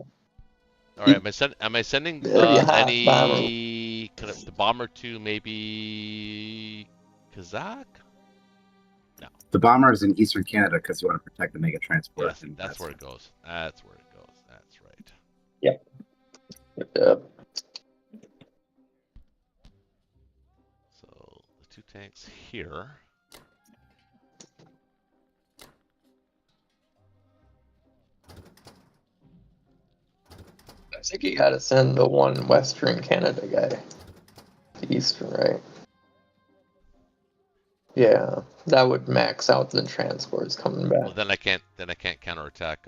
All right, am I sending Pretty hot any kind of the bomber to maybe Kazakh? No. The bomber is in Eastern Canada because you want to protect the mega transport. Yes, that's where it goes. That's where it goes. That's right. Yep. So the 2 tanks here. I think you gotta send the one Western Canada guy to Eastern, right? Yeah, that would max out the transports coming back. Well, then I can't counterattack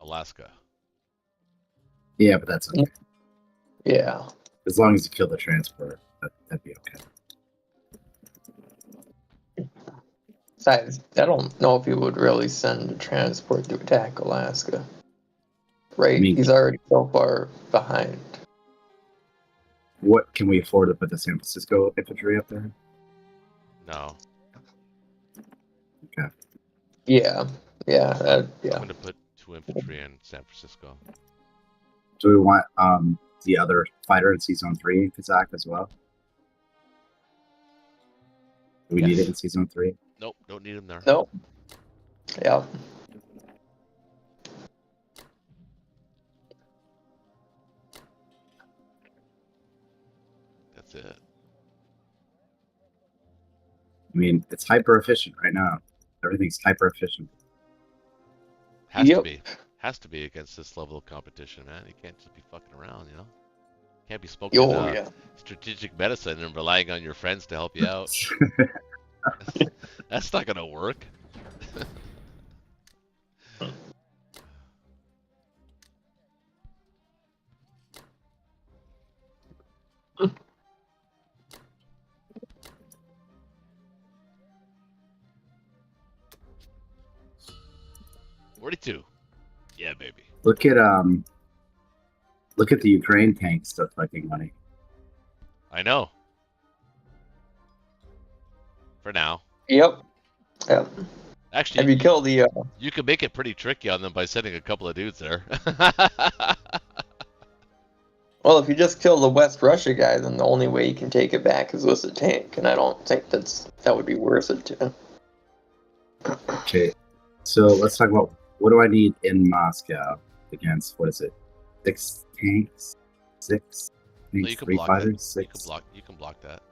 Alaska. Yeah, but that's okay. Yeah. As long as you kill the transport, that'd be okay. Besides, I don't know if he would really send a transport to attack Alaska. Right? I mean, He's already so far behind. What can we afford to put the San Francisco infantry up there? No. Okay. Yeah. Yeah. I'm Yeah. going to put 2 infantry in San Francisco. Do we want the other fighter in Season 3 in Kazakh as well? Do we need it in Season 3? Nope, don't need him there. No. Yeah. That's it. I mean, it's hyper efficient right now. Everything's hyper efficient. Has to Yep. be. Has to be against this level of competition, man. You can't just be fucking around, you know? Can't be smoking Yeah. strategic medicine and relying on your friends to help you out. That's not gonna work. $42. Yeah, baby. Look at the Ukraine tanks still collecting money. I know. For now. Yep. Yep. Actually, Have you killed the? you could make it pretty tricky on them by sending a couple of dudes there. Well, if you just kill the West Russia guy, then the only way you can take it back is with a tank, and I don't think that would be worth it to. Okay, so let's talk about what do I need in Moscow against, what is it, 6 tanks? 6 No, tanks, you can 3 block that. fighters, You 6, can block that.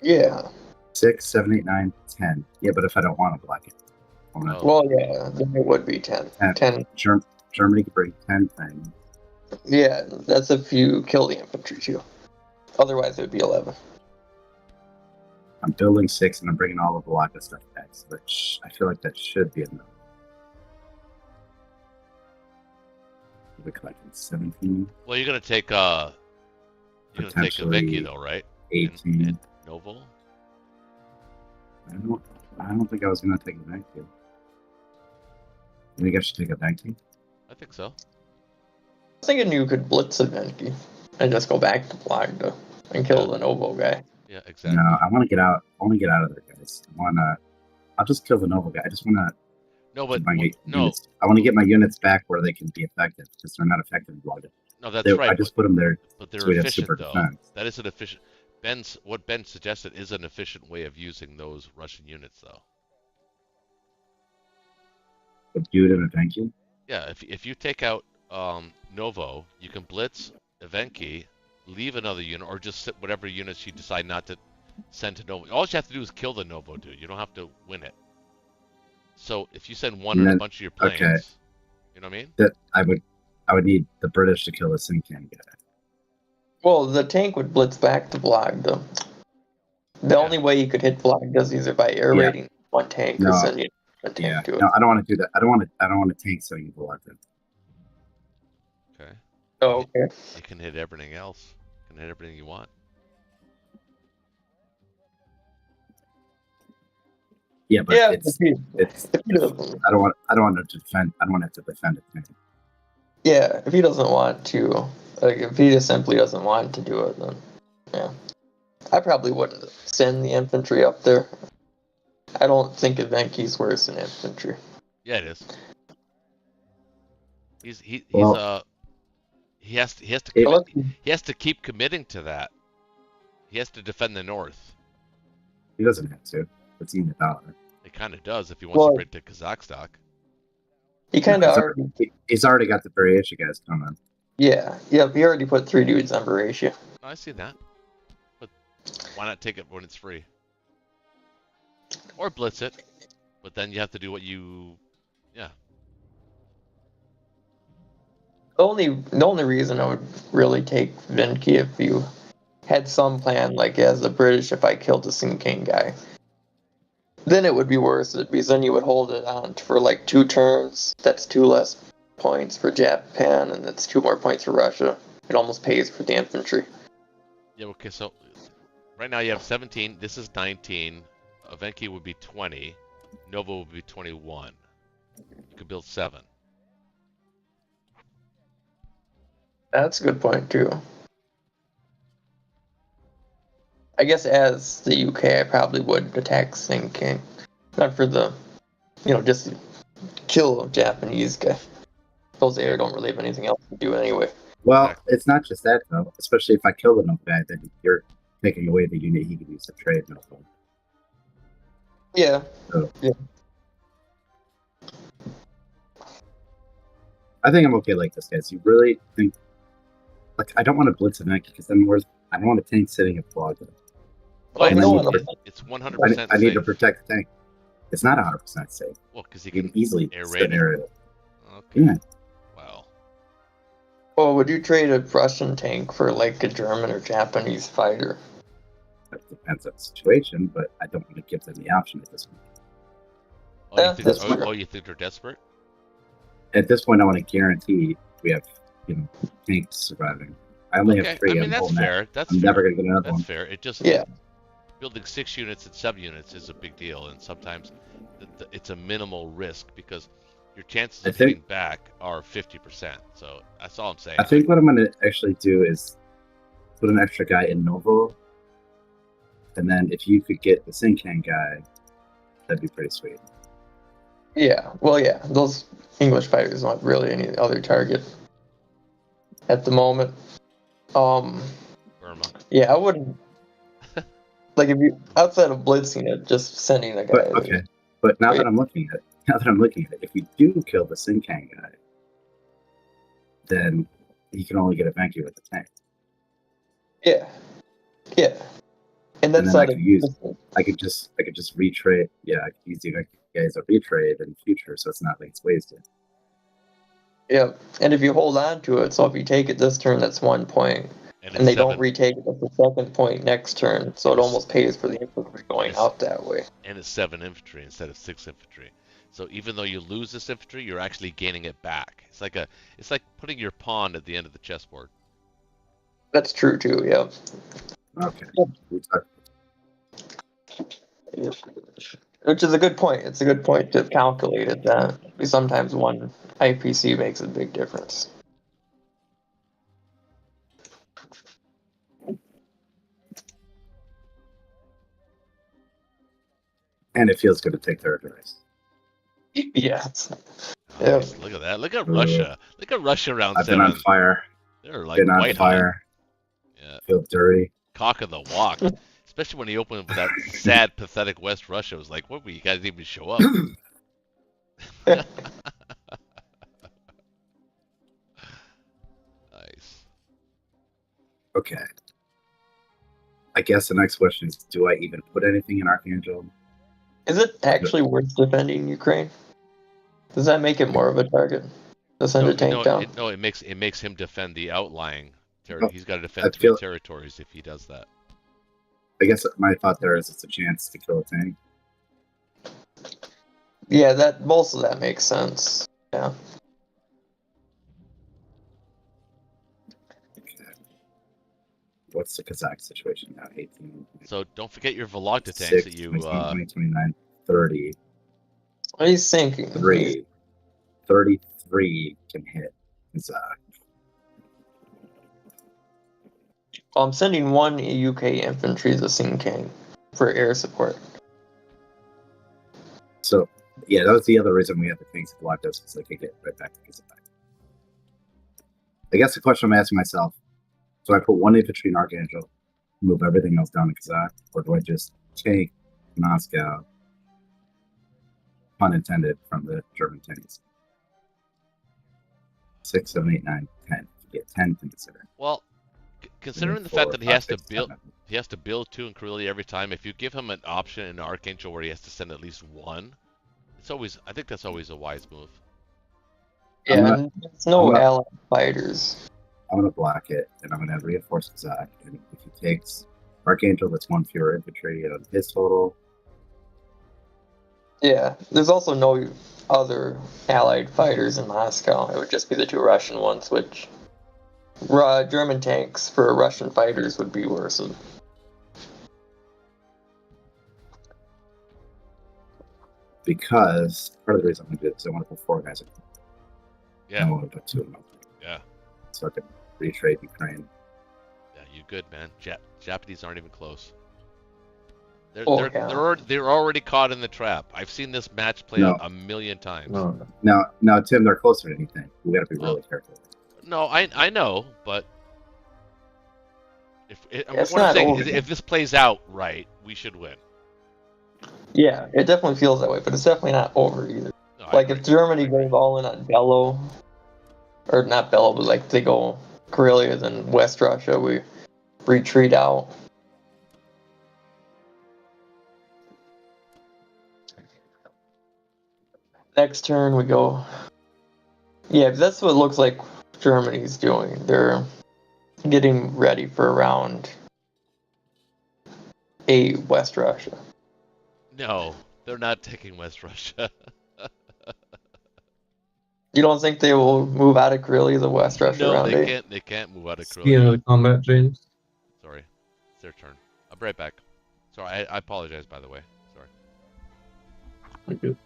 Yeah. 6, 7, 8, 9, 10. Yeah, but if I don't want to block it, I wanna- Oh. Well, yeah, then it would be 10. 10. Germany could bring 10 things. Yeah, that's if you kill the infantry too. Otherwise, it would be 11. I'm building 6 and I'm bringing all of the Balaka stuff back, which I feel like that should be enough. We're collecting 17, Well, you're gonna take a Vicky though, right? 18. And Novo. I don't think I was gonna take a 19. You think I should take a 19? I think so. I was thinking you could blitz a Venki and just go back to Blagda and kill the Novo guy. Yeah, exactly. No, I want to get out. I want to get out of there, guys. I'll just kill the Novo guy. I just want to. No, but my no. units. I want to get my units back where they can be effective because they're not effective in Blagda. No, that's They, right. I just put them there But they're so we have efficient, super though. defense. That is an efficient. What Ben suggested is an efficient way of using those Russian units, though. But do it in a tanky. Yeah, if you take out Novo, you can blitz Evenki, leave another unit, or just sit whatever units you decide not to send to Novo. All you have to do is kill the Novo dude. You don't have to win it. So if you send one And in a then- bunch of your planes, okay. you know what I mean? That I would need the British to kill the Sincan guy. Well, the tank would blitz back to Vlog, though. The only way you could hit Vlog is either by air Yeah. raiding one tank or No. sending a tank Yeah. to it. No, I don't want to do that. I don't want to tank so you block them. Okay. Oh, okay. You can hit everything else. You can hit everything you want. Yeah, but Yeah, it's if he doesn't, I don't want to defend. I don't want to defend it. yeah, if he doesn't want to, like, if he just simply doesn't want to do it, then yeah, I probably wouldn't send the infantry up there. I don't think Evenki's worse than infantry. Yeah, it is. He has to he has to keep committing to that. He has to defend the north. He doesn't have to. It's even $1. It kind of does if he wants to bring to Kazakhstan. He kind of He's already got the Beretia guys coming. yeah, he already put 3 dudes on Beretia. No, I see that. But why not take it when it's free? Or blitz it. But then you have to do what you... Yeah. The only reason I would really take Vinky if you had some plan, like as the British, if I killed the Sinking guy, then it would be worth it because then you would hold it on for like 2 turns. That's 2 less points for Japan, and that's 2 more points for Russia. It almost pays for the infantry. Yeah, okay, so right now you have 17. This is 19. Evenki would be 20. Nova would be 21. You could build 7. That's a good point too. I guess as the UK, I probably would attack Sinking, not for the, just kill a Japanese guy. Those air don't really have anything else to do anyway. Well, it's not just that though. Especially if I kill the Nova guy, then you're taking away the unit he could use to trade Nova. Yeah. So, yeah. I think I'm okay like this, guys. You really think? Like, I don't want to blitz Evenki because then I don't want a tank sitting at Vlog. It's 100% I need to protect the tank. It's not 100% safe. Well, because you You can can easily air spin raid it. it. Okay. Yeah. Wow. Well, would you trade a Russian tank for like a German or Japanese fighter? That depends on the situation, but I don't want to give them the option at this point. Oh, Yeah, you that's think, true. you think they're desperate? At this point, I want to guarantee we have tanks surviving. I only have 3 I mean, on the that's whole map. fair. That's I'm fair. never going to get another That's one. fair. It just Yeah. building 6 units and subunits is a big deal, and sometimes it's a minimal risk because your chances of hitting back are 50%. So that's all I'm saying. I think what I'm going to actually do is put an extra guy in Novo, and then if you could get the Sinkan guy, that'd be pretty sweet. Yeah. Well, yeah. Those English fighters don't have really any other target at the moment. Burma. Yeah, I wouldn't. Like if you outside of blitzing it, just sending a guy. But, okay. But now that I'm looking at it, if you do kill the Sinkan guy, then you can only get a Venki with the tank. Yeah. Yeah. And that's then I not could I could just retrade. Yeah, I could use the Venki guys a retrade in the future, so it's not like it's wasted. Yeah, and if you hold on to it, so if you take it this turn, that's 1 point, and they don't retake it at the second point next turn, so it almost pays for the infantry going out that way. And it's 7 infantry instead of 6 infantry. So even though you lose this infantry, you're actually gaining it back. It's like putting your pawn at the end of the chessboard. That's true too. Yeah. Okay. Which is a good point. It's a good point to calculate it. That sometimes one IPC makes a big difference. And it feels good to take their advice. Yes. Nice. Look at that. Look at Russia. Look at Russia round I've 7. been on fire. They're like Been on white hot. fire. Yeah, Feel dirty. cock of the walk. Especially when he opened with that sad, pathetic West Russia. It was like, what were you guys even show up? Nice. Okay. I guess the next question is, do I even put anything in Archangel? Is it actually worth defending Ukraine? Does that make it more of a target to send a tank down? It makes him defend the outlying Oh, territory. He's got to defend I 3 feel- territories if he does that. I guess my thought there is it's a chance to kill a tank. Yeah, that most of that makes sense. Yeah. Okay. What's the Kazakh situation now? 18. So don't forget your Vologda tanks 6, that you. 20, 29, 30. He's thinking. 33 can hit Kazakh. I'm sending 1 UK infantry to Sinkang for air support. So, yeah, that was the other reason we had the tanks blocked us, so they could get right back to Kazakh. I guess the question I'm asking myself, do I put 1 infantry in Archangel, move everything else down to Kazakh, or do I just take Moscow, pun intended, from the German tanks? 6, 7, 8, 9, 10. You get 10 to consider. Well, considering the 4, fact that he 5, has 6, to build, 7. he has to build 2 in Karelia every time. If you give him an option in Archangel where he has to send at least 1, I think that's always a wise move. Yeah, and there's no gonna- allied fighters. I'm going to block it, and I'm going to reinforce Kazakh. And if he takes Archangel, that's 1 fewer infantry on his total. Yeah, there's also no other allied fighters in Moscow. It would just be the 2 Russian ones, which German tanks for Russian fighters would be worse. Because part of the reason I'm going to do it is I want to put 4 guys in. Yeah. I want to put 2 in. Yeah. So I can retrade Ukraine. Yeah, you good, man. Japanese aren't even close. They're already caught in the trap. I've seen this match play out a million times. No, Now, Tim, they're closer to anything. We got to be really careful. No, I know, but It's what I'm not saying over is yet. if this plays out right, we should win. Yeah, it definitely feels that way, but it's definitely not over either. No, I Like agree. if Germany goes all in on Bello, or not Bello, but like they go Karelia, then West Russia, we retreat out. Next turn we go. Yeah, that's what it looks like Germany's doing. They're getting ready for round 8 West Russia. No, they're not taking West Russia. You don't think they will move out of Karelia the West Russia No, round they 8? can't. They can't move out of speaking of Karelia. the combat, James. Sorry, it's their turn. I'll be right back. Sorry, I apologize, by the way. Sorry. Thank you.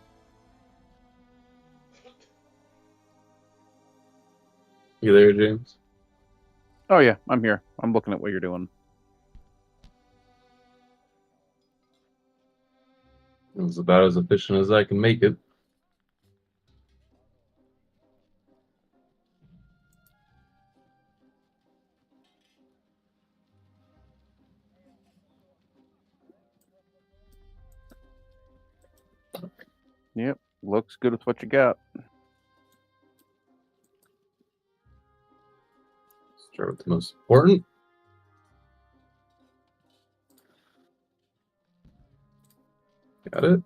You there, James? Oh yeah, I'm here. I'm looking at what you're doing. It was about as efficient as I can make it. Yep, looks good with what you got. Start with the most important. Got it.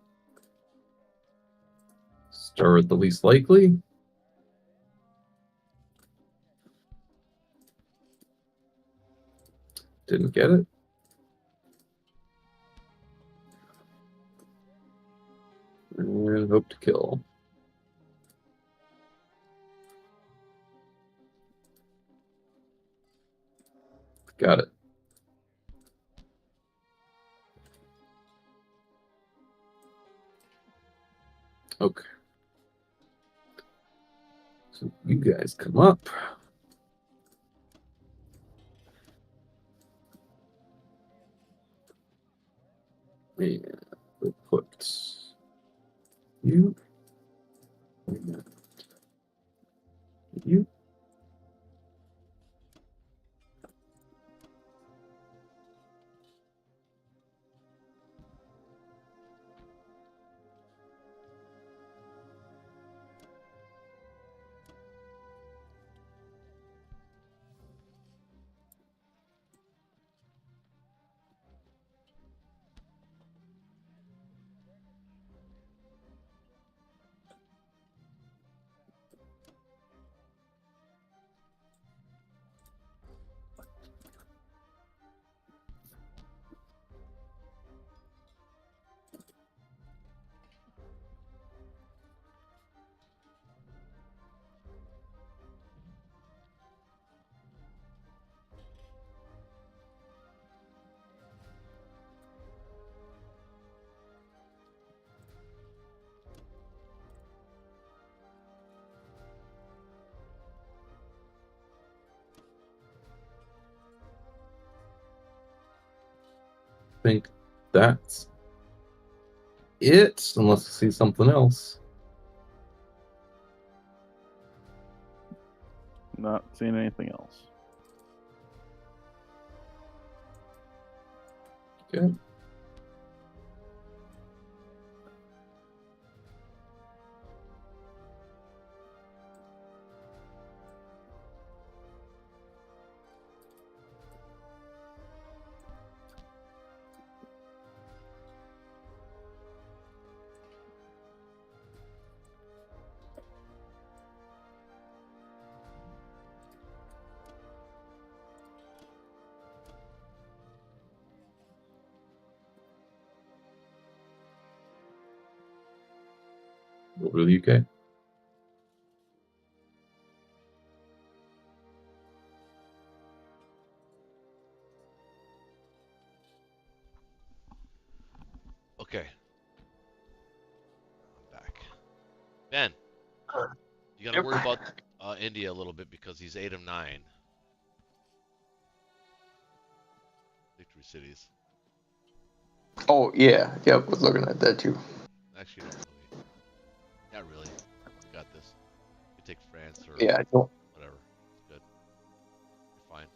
Start with the least likely. Didn't get it. And hope to kill. Got it. Okay. So you guys come up. And we'll put you and you. think that's it, unless I see something else. Not seeing anything else. Okay. Over to the UK. Okay. I'm back. Ben, you got to Yep. worry about India a little bit because he's 8 of 9. Victory cities. Oh yeah, yep. Was looking at that too. Actually, not really. Not really. You got this. You take France or Yeah, I don't. whatever. It's good. You're fine.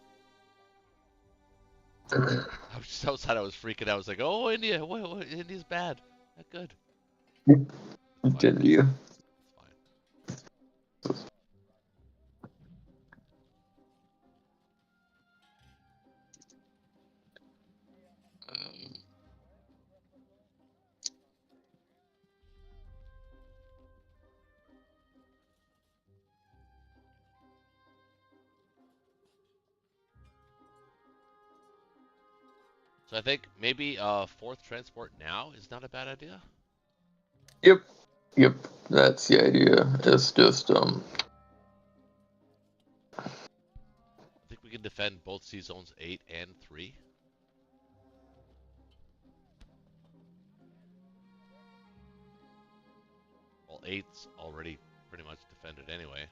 I was just outside. I was freaking out. I was like, "Oh, India! What? India's bad. Not good." It's fine. Did you? It's fine. So I think maybe fourth transport now is not a bad idea. Yep. Yep. That's the idea. It's just I think we can defend both sea zones 8 and 3. Well, 8's already pretty much defended anyway.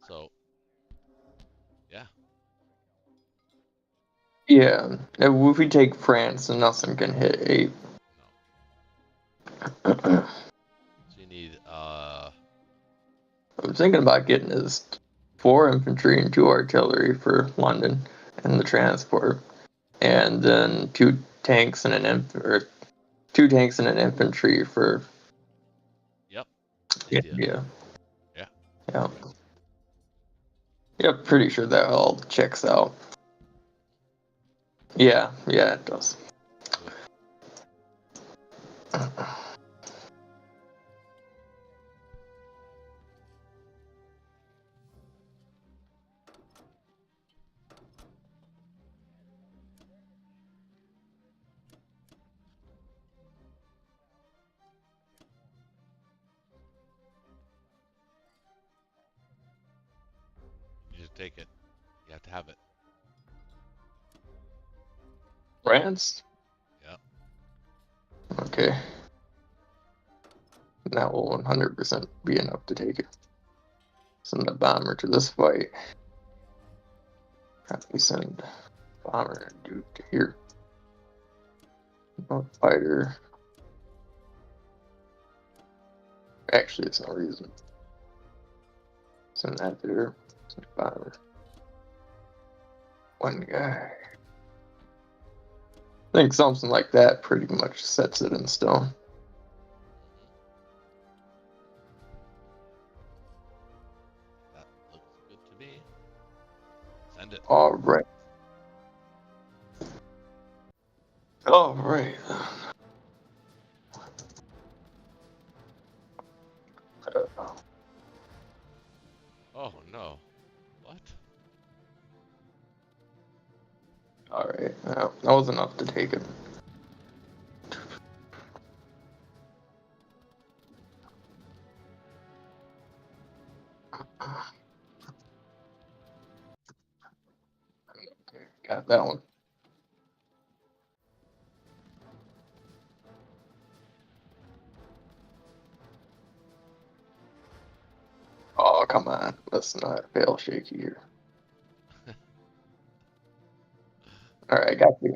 So, yeah. yeah. If we take France, then nothing can hit 8. No. So you need I'm thinking about getting his 4 infantry and 2 artillery for London and the transport, and then 2 tanks and an 2 tanks and an infantry for Yep. India. Yeah. Yeah. Yep. Pretty sure that all checks out. Yeah. Yeah, it does. You just take it. You have to have it. France? Yeah. Okay. That will 100% be enough to take it. Send a bomber to this fight. Probably send bomber dude to here. Not fighter. Actually, it's no reason. Send that there. Send bomber. One guy. I think something like that pretty much sets it in stone. That looks good to me. Send it. All right. All right. Oh no. What? All right. Well, that was enough to take it. Okay, got that one. Oh, come on. Let's not fail shaky here. All right, got you.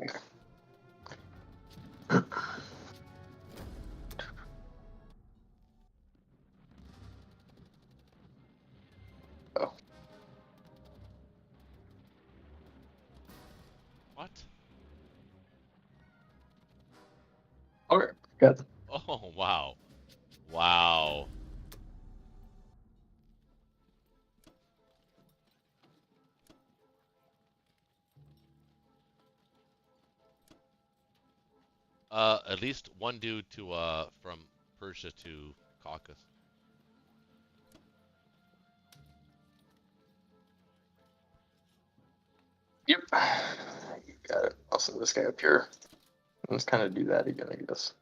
What? Okay, got it. Oh, wow. Wow. At least one dude to from Persia to Caucasus. Yep. You got it. I'll send this guy up here. Let's kind of do that again, I guess.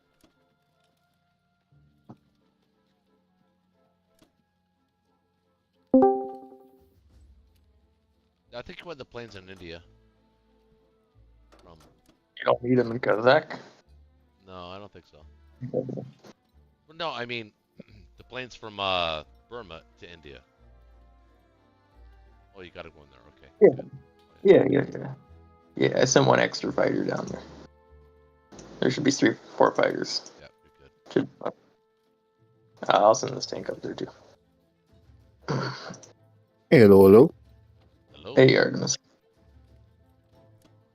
I think he went the plains in India. From You don't need him in Kazakh. no, I don't think so. Well, no, I mean the plains from Burma to India. Oh, you gotta go in there. Okay. Yeah. Good. Yeah. Yeah, I sent one extra fighter down there. There should be 4 fighters. Yeah, you're good. I'll send this tank up there too. Hello, hello. Hello. Hey, Artemis.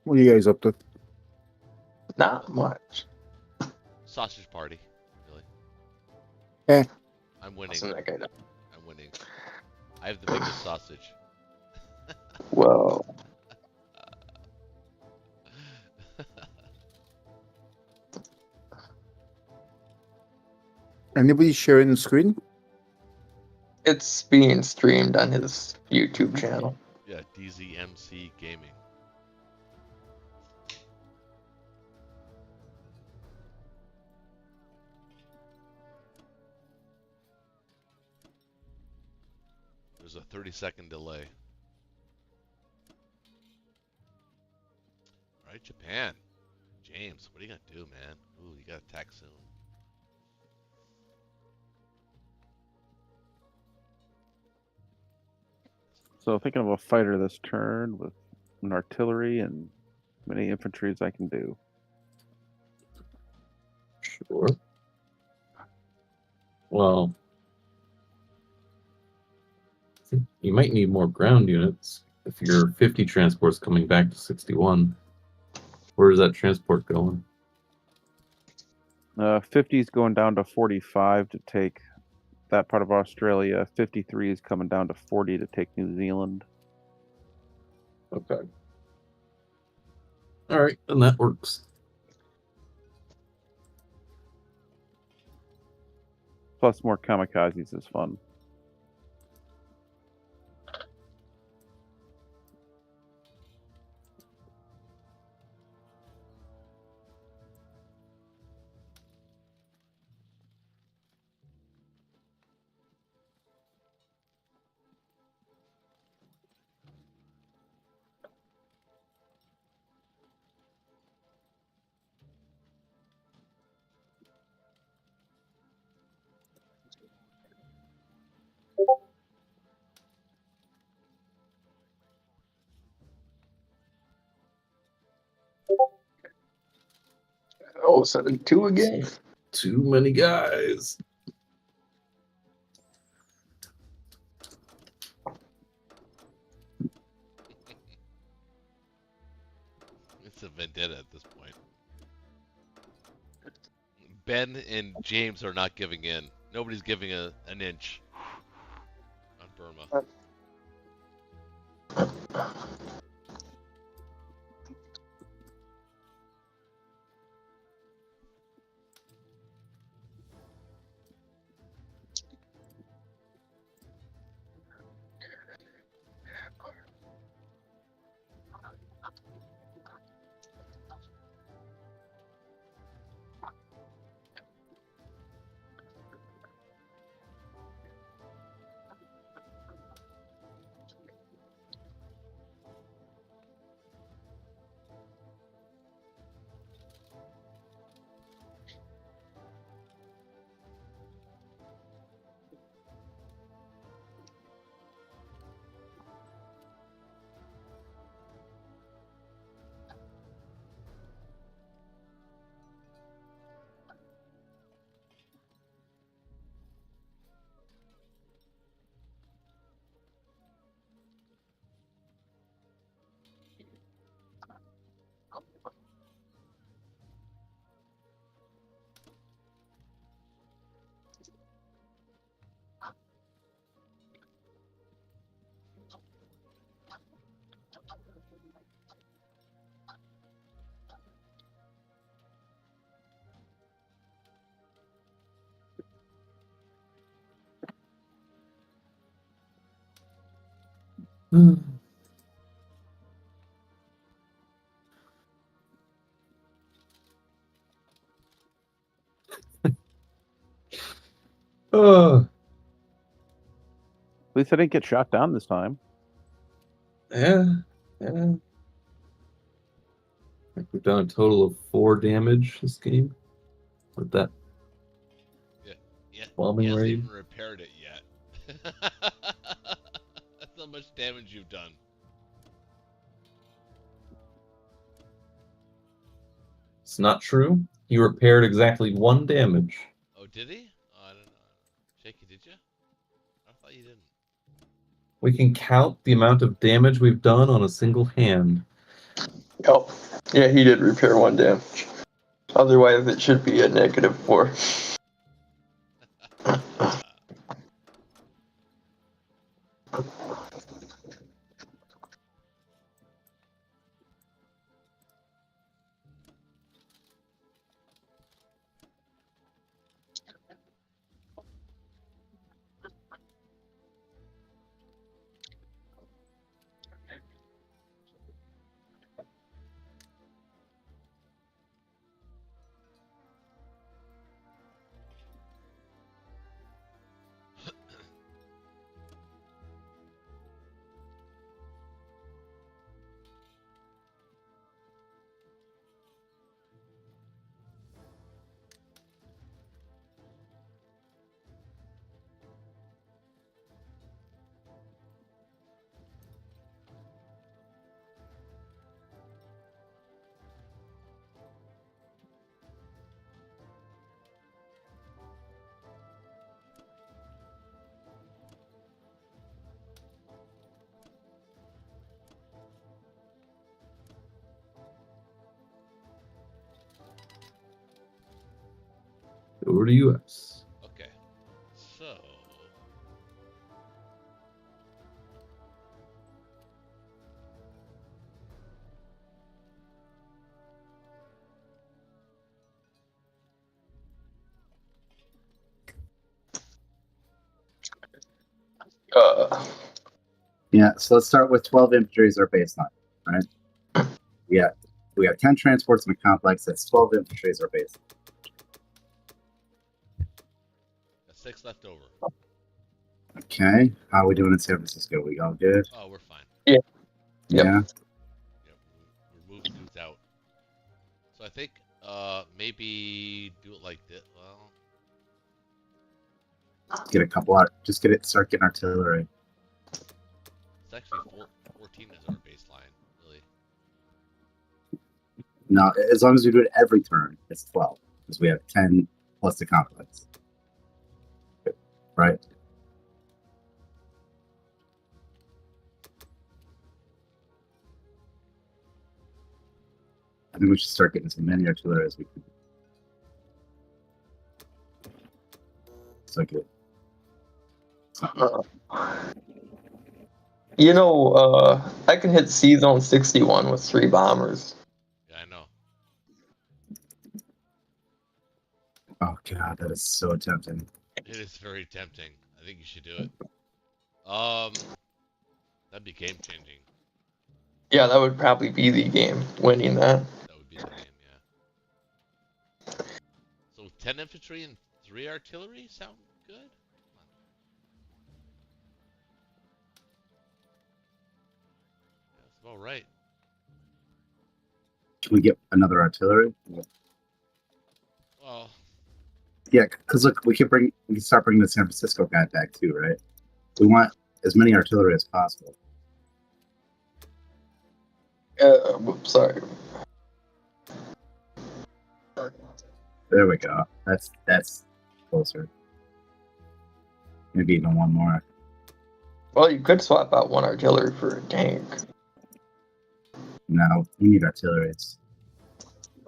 What are you guys up to? Not much. Sausage party. Really. Eh. I'm I'll winning. send that guy down. I'm winning. I have the biggest sausage. Whoa. Anybody sharing the screen? It's being streamed on his YouTube channel. Yeah, DZMC Gaming. There's a 30-second delay. All right, Japan. James, what are you gonna do, man? Ooh, you gotta attack soon. So thinking of a fighter this turn with an artillery and many infantry as I can do. Sure. Well, I think you might need more ground units if your 50 transport's coming back to 61. Where is that transport going? 50 is going down to 45 to take that part of Australia. 53 is coming down to 40 to take New Zealand. Okay. All right, then that works. Plus more kamikazes is fun. Oh, 7-2 again. Too many guys. It's a vendetta at this point. Ben and James are not giving in. Nobody's giving an inch on Burma. Oh, At least I didn't get shot down this time. yeah. I think we've done a total of 4 damage this game with that Yeah, bombing he hasn't raid. even repaired it yet. That's how much damage you've done. It's not true. He repaired exactly 1 damage. Oh, did he? Oh, I don't know. Shaky, did you? I thought you didn't. We can count the amount of damage we've done on a single hand. Oh, yeah, he did repair 1 damage. Otherwise, it should be a -4. Over to US. Okay. So. Yeah, so let's start with 12 infantry as our baseline, right? We have 10 transports in the complex. That's 12 infantry as our base. Got 6 left over. Okay, how are we doing in San Francisco? We all good? Oh, we're fine. Yep. Yeah. Yeah, we're moving dudes out. So I think maybe do it like this. Well, Get a couple out. Just start getting artillery. it's actually 14 is our baseline, really. No, as long as we do it every turn, it's 12 because we have 10 plus the complex. Right? I think we should start getting as many artillery as we can. So good. You know, I can hit C zone 61 with 3 bombers. Yeah, I know. Oh god, that is so tempting. It is very tempting. I think you should do it. That'd be game changing. Yeah, that would probably be the game, winning that. That would be the game, yeah. So 10 infantry and 3 artillery sound good? Yeah, that's about right. Can we get another artillery? Well, Yeah, because look, we can start bringing the San Francisco guy back too, right? We want as many artillery as possible. Whoops, sorry. There we go. That's closer. Maybe even 1 more. Well, you could swap out 1 artillery for a tank. No, we need artillery.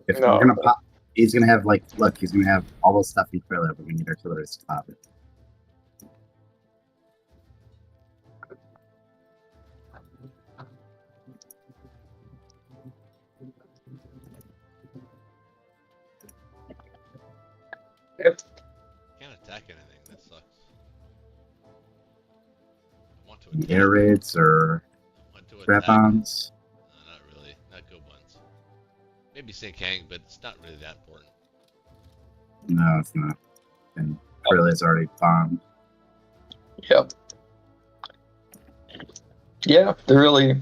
If No. we're gonna pop, he's gonna have look, he's gonna have all those stuff in trailer, but we need artillery to pop it. can't attack anything. That sucks. I want to The attack. air raids or No attack. Strap-ons. No, not really. Not good ones. Maybe St. Kang, but it's not really that important. No, it's not. And Corellia's already bombed. Yep. Yeah, they're really.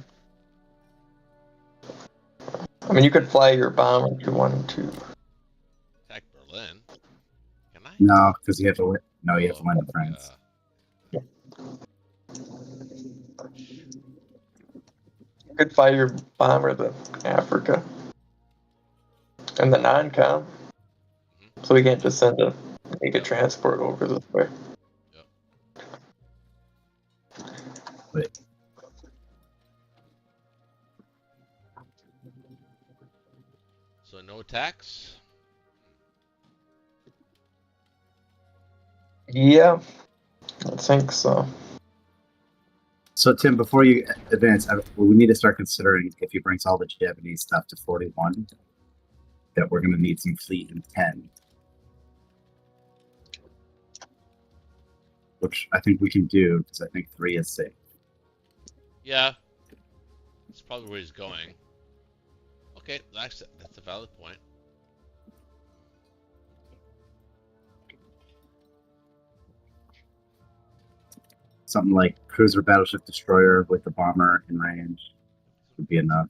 I mean, you could fly your bomber if you wanted to. Attack Berlin. Can I? No, because you have to win. No, you have to win in Oh, France. You could fly your bomber to Africa. And the non-com. So we can't just send a mega transport over this way. Wait. So no attacks. Yeah, I think so. So, Tim, before you advance, we need to start considering if he brings all the Japanese stuff to 41, that we're going to need some fleet in 10. Which I think we can do, because I think 3 is safe. Yeah. That's probably where he's going. Okay, that's a valid point. Something like cruiser, battleship, destroyer with the bomber in range would be enough.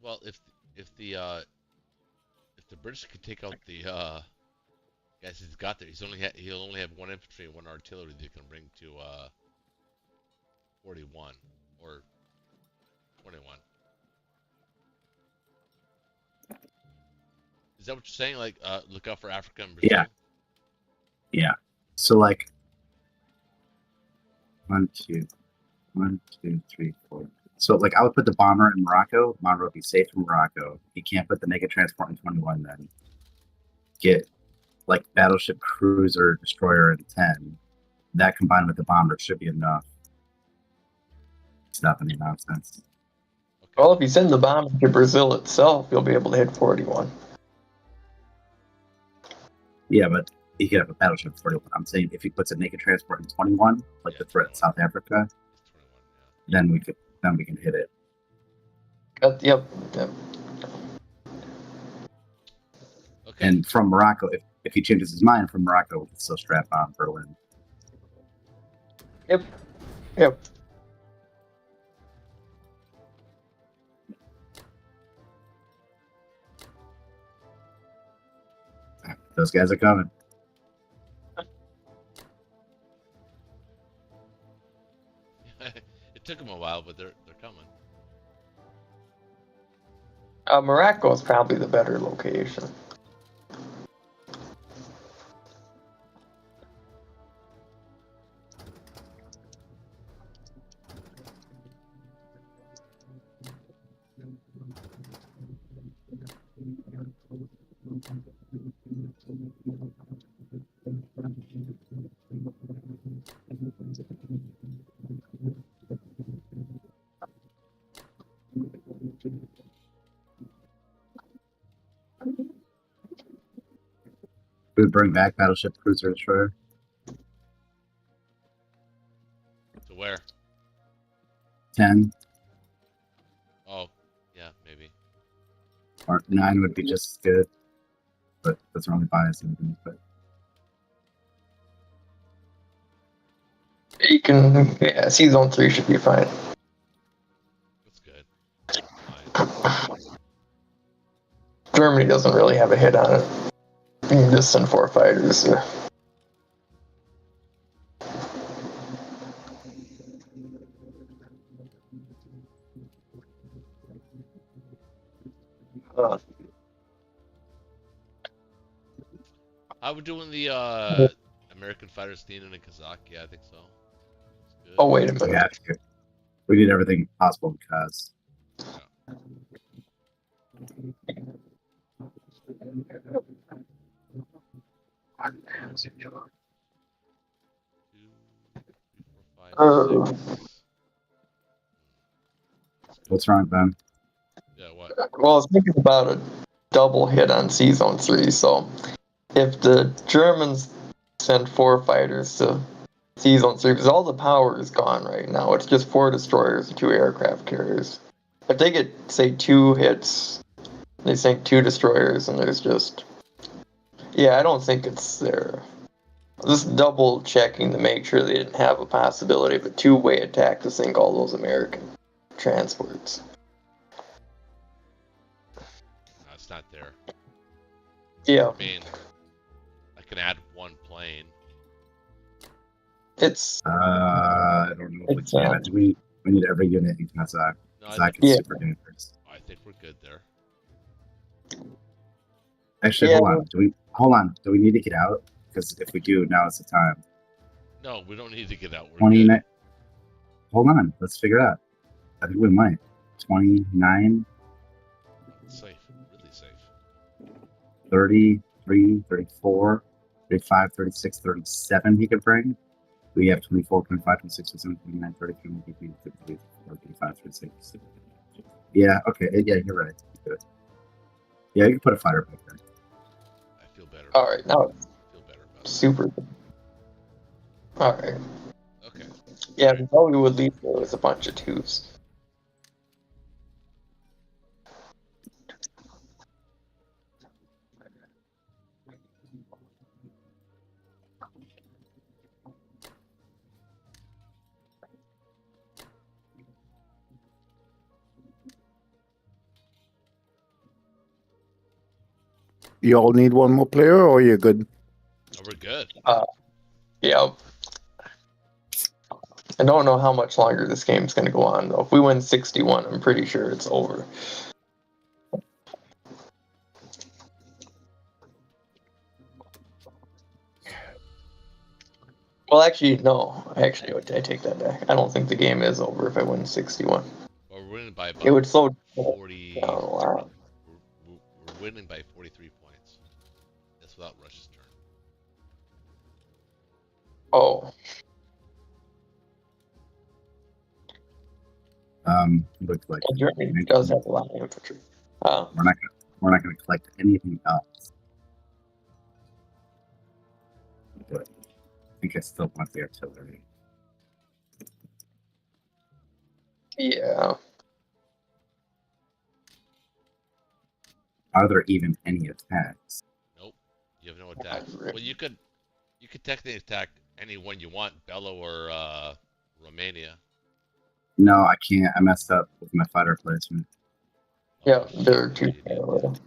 Well, if the British could take out the guys he's got there, he'll only have 1 infantry and 1 artillery they can bring to 41 or 21. Is that what you're saying? Like, look out for Africa and Brazil? Yeah. Yeah. So, like, 1, 2, 3, 4. So, like, I would put the bomber in Morocco. Bomber would be safe in Morocco. You can't put the mega transport in 21 then. Get, like, battleship, cruiser, destroyer in 10. That combined with the bomber should be enough. Stop any nonsense. Okay. Well, if you send the bomber to Brazil itself, you'll be able to hit 41. Yeah, but he could have a battleship 41. I'm saying if he puts a naked transport in 21, like the threat in South Africa, It's 21, yeah. then we can hit it. Yep. Okay. And from Morocco, if he changes his mind from Morocco, we can still strap on Berlin. Yep. Those guys are coming. It took them a while, but they're coming. Morocco is probably the better location. We would bring back battleship, cruiser, destroyer. To where? 10 Oh, yeah, maybe. or 9 would be just as good, but that's our only bias. But You can, Season 3 should be fine. That's good. Fine. Germany doesn't really have a hit on it. You can just send 4 fighters. How we doing the American fighters Nina and Kazakh? Yeah, I think so. That's good. Oh, wait a we minute. have to. We need everything possible because what's wrong, Ben? Yeah, what? Well, I was thinking about a double hit on Season 3, so if the Germans send 4 fighters to Season 3, because all the power is gone right now, it's just 4 destroyers and 2 aircraft carriers. if they get, say, 2 hits, they sink 2 destroyers, and there's just... Yeah, I don't think it's there. Just double checking to make sure they didn't have a possibility of a 2-way attack to sink all those American transports. No, it's not there. Yeah, I mean, I can add 1 plane. it's... I don't know if we It's, can. I think we need every unit in Kazakh. No, Kazakh Yeah. is super dangerous. I think we're good there. Actually, Yeah. hold on. Do we need to get out? Because if we do, now is the time. No, we don't need to get out. We're 29. good. Hold on. Let's figure it out. I think we might. 29, Safe. Really safe. 33, 34, 35, 36, 37 he could bring. We have 24, 25, 26, 27, 29, 30, 31, 32, 33, 35, 36. Yeah, okay. Yeah, you're right. Good. Yeah, you can put a fighter back there. I feel better. Alright, now it's I feel better about it. super good. Alright. Okay. Yeah, probably would leave there with a bunch of 2s. You all need one more player, or you're good? Oh, we're good. Yeah. I don't know how much longer this game's going to go on, though. If we win 61, I'm pretty sure it's over. Well, actually, no. Actually, I take that back. I don't think the game is over if I win 61. Well, we're winning by about It would slow 40. down a lot. We're winning by 43 points. That's without Russia's turn. Oh, Looks like Germany does have a lot of infantry. we're not gonna collect anything else. But I think I still want the artillery. Yeah. Are there even any attacks? Nope. You have no attacks. Well, you could technically attack anyone you want, Bello or Romania. No, I can't. I messed up with my fighter placement. Yeah, Oh, there are shit, 2. you did. Yeah. 1, 2, 3,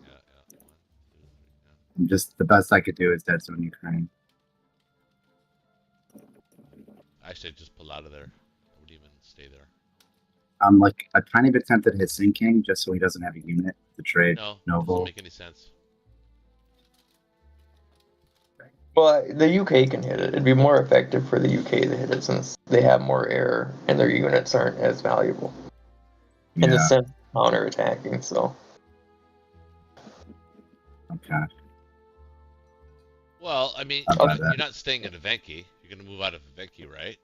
yeah. Just the best I could do is dead zone Ukraine. Actually, just pull out of there. I wouldn't even stay there. I'm like a tiny bit tempted to hit Sinking just so he doesn't have a unit to trade No, Noble. doesn't make any sense. Well, the UK can hit it. It'd be more effective for the UK to hit it since they have more air and their units aren't as valuable. In the Yeah, sense of counter-attacking, so... okay. Well, I mean, I'll buy that. you're not staying in Evenki. You're gonna move out of Evenki, right?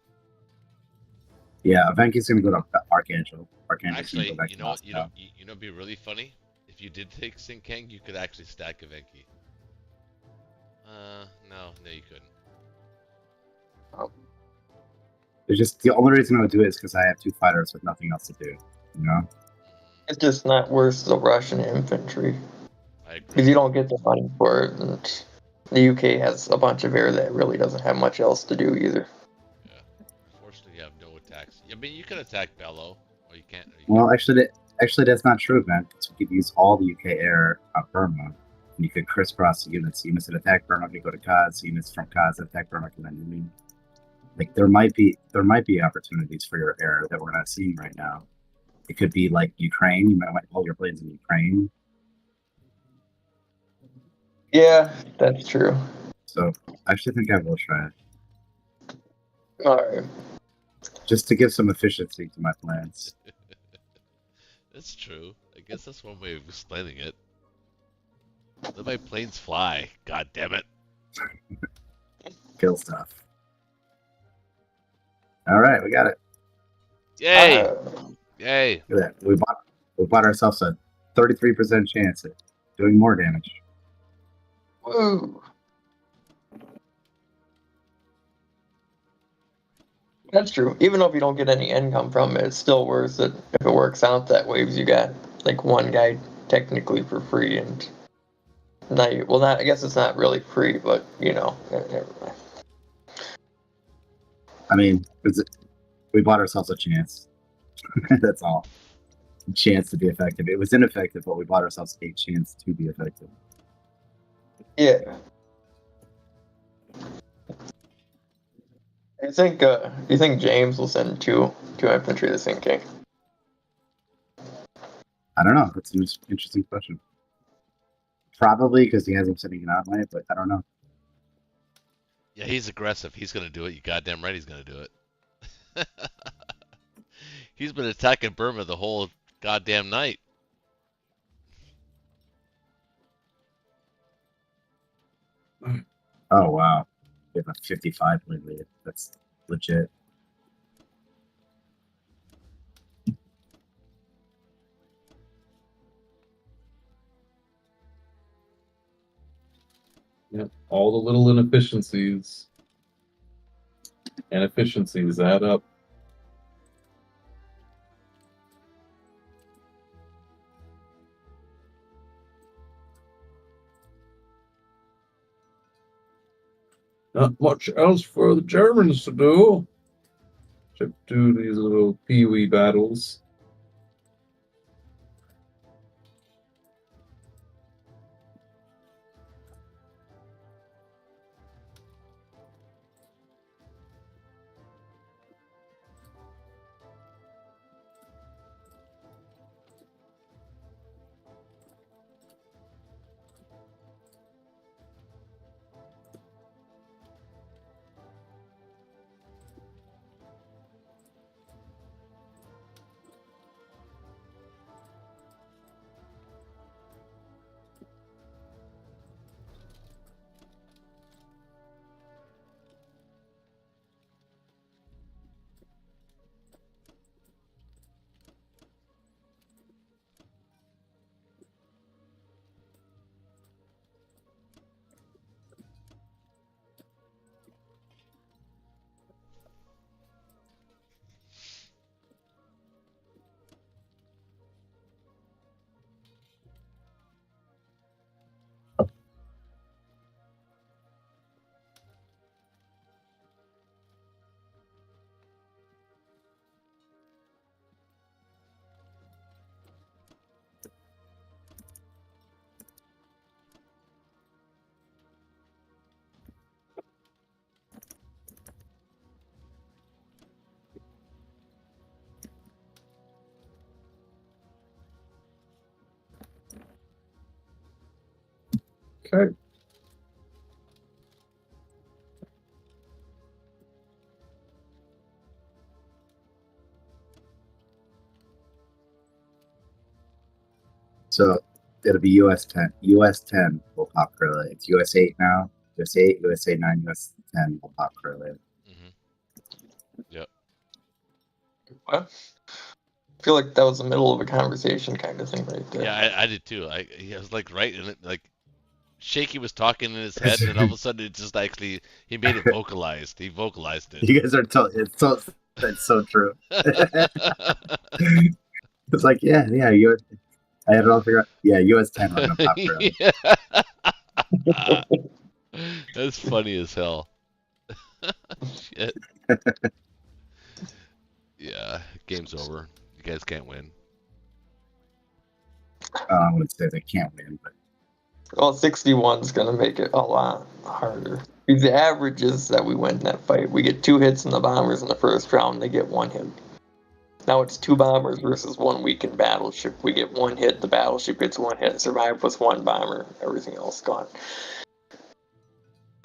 Yeah, Evenki's gonna go to Archangel. Archangel's Actually, gonna go back you to know what? Moscow. You know, it'd be really funny if you did take Sinkang. You could actually stack Evenki. No, you couldn't. It's just the only reason I would do it is because I have 2 fighters with nothing else to do. You know? It's just not worth the Russian infantry. I agree. Because you don't get the money for it, and the UK has a bunch of air that really doesn't have much else to do either. Yeah. Unfortunately, you have no attacks. I mean, you can attack Bello, or you can't. Well, actually, that's not true, man. Because we could use all the UK air on Burma, and you could crisscross the units. Units that attack Burma could go to Kaz. Units from Kaz that attack Burma can then mean. Like there might be opportunities for your air that we're not seeing right now. It could be like Ukraine. You might want all your planes in Ukraine. Yeah, that's true. So I actually think I will try it. Alright. Just to give some efficiency to my plans. That's true. I guess that's one way of explaining it. Let my planes fly. God damn it. Kill stuff. All right, we got it. Yay! Uh, Yay! Look at that. We bought ourselves a 33% chance at doing more damage. woo. That's true. Even if you don't get any income from it, it's still worth it if it works out that way. Because you got like one guy technically for free, and now you, well, not I guess it's not really free, but never mind. I mean, we bought ourselves a chance. That's all. A chance to be effective. It was ineffective, but we bought ourselves a chance to be effective. Yeah. You think James will send two infantry to sinking? I don't know. That's an interesting question. Probably because he has him sitting in outlay, but I don't know. Yeah, he's aggressive. He's gonna do it. You goddamn right, he's gonna do it. He's been attacking Burma the whole goddamn night. Oh wow, we have a 55 win lead. That's legit. Yep. All the little inefficiencies and efficiencies add up. Not much else for the Germans to do. Except do these little pee-wee battles. Okay. So it'll be US 10. US 10 will pop early. It's US 8 now. US 8, USA 9, US 10 will pop early. Yep. What? I feel like that was the middle of a conversation kind of thing right there. Yeah, I did too. I was like right in it, like Shaky was talking in his head, and then all of a sudden it just actually he made it vocalized. He vocalized it. You guys are that's so true. It's like yeah. I had it all figured out. Yeah, US 10 are gonna pop early. That's funny as hell. Shit. Yeah, game's over. You guys can't win. I wouldn't say they can't win, but Well, 61's gonna make it a lot harder. Because the average is that we win that fight. We get 2 hits in the bombers in the first round. They get 1 hit. Now it's 2 bombers versus 1 weakened battleship. We get 1 hit. The battleship gets 1 hit. Survive with 1 bomber. Everything else gone.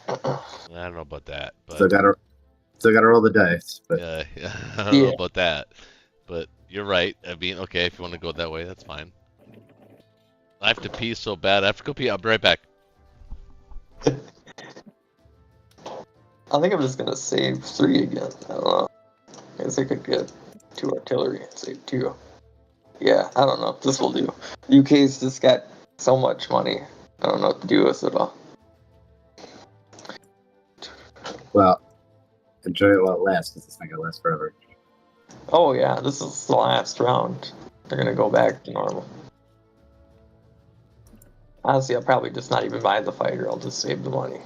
I don't know about that, but still gotta roll the dice. But yeah, I don't know about that. But you're right. I mean, okay, if you want to go that way, that's fine. I have to pee so bad. I have to go pee. I'll be right back. I think I'm just gonna save 3 again. I don't know. I guess I could get 2 artillery and save 2. Yeah, I don't know. This will do. UK's just got so much money. I don't know what to do with it all. well, enjoy it while it lasts, because it's not gonna last forever. Oh yeah, this is the last round. They're gonna go back to normal. Honestly, I'll probably just not even buy the fighter. I'll just save the money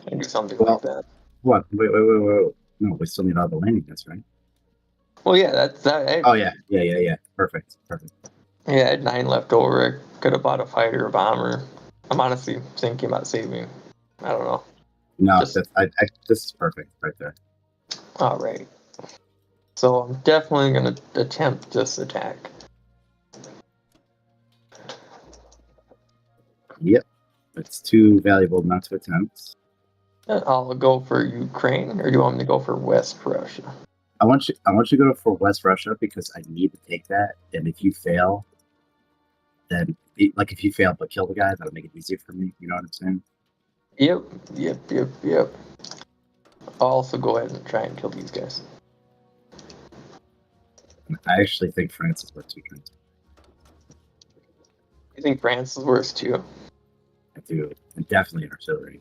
and do something Well- like that. What? Wait. No, we still need all the landing units, right? Well, yeah, that's that. Oh yeah. Perfect. Yeah, I had 9 left over. I could have bought a fighter or bomber. I'm honestly thinking about saving. I don't know. No, Just- this is perfect right there. All right. So I'm definitely gonna attempt this attack. Yep. It's too valuable not to attempt. I'll go for Ukraine, or do you want me to go for West Russia? I want you to go for West Russia because I need to take that. And if you fail, then if you fail but kill the guy, that'll make it easier for me. You know what I'm saying? Yep. I'll also go ahead and try and kill these guys. And I actually think France is worth 2 turns. You think France is worse too? I do, and definitely artillery.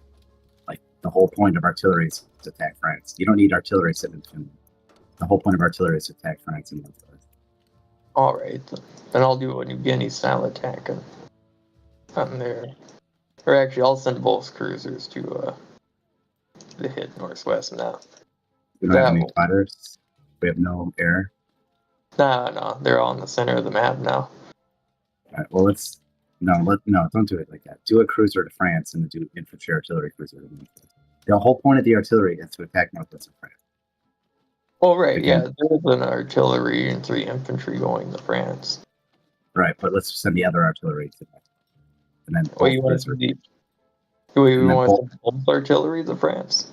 Like the whole point of artillery is to attack France. You don't need artillery sitting in Finland. The whole point of artillery is to attack France and All right, then I'll do a New Guinea style attack on there. Or actually, I'll send both cruisers to hit northwest now. we don't have any That- fighters. We have no air. No, they're all in the center of the map now. All right, well, don't do it like that. Do a cruiser to France and then do infantry artillery cruiser to northwest. The whole point of the artillery is to attack northwest of France. Oh, right, Okay. yeah, there's an artillery and 3 infantry going to France. Right, but let's send the other artillery to that. And then Oh, you want cruiser- to and then send both artillery to France?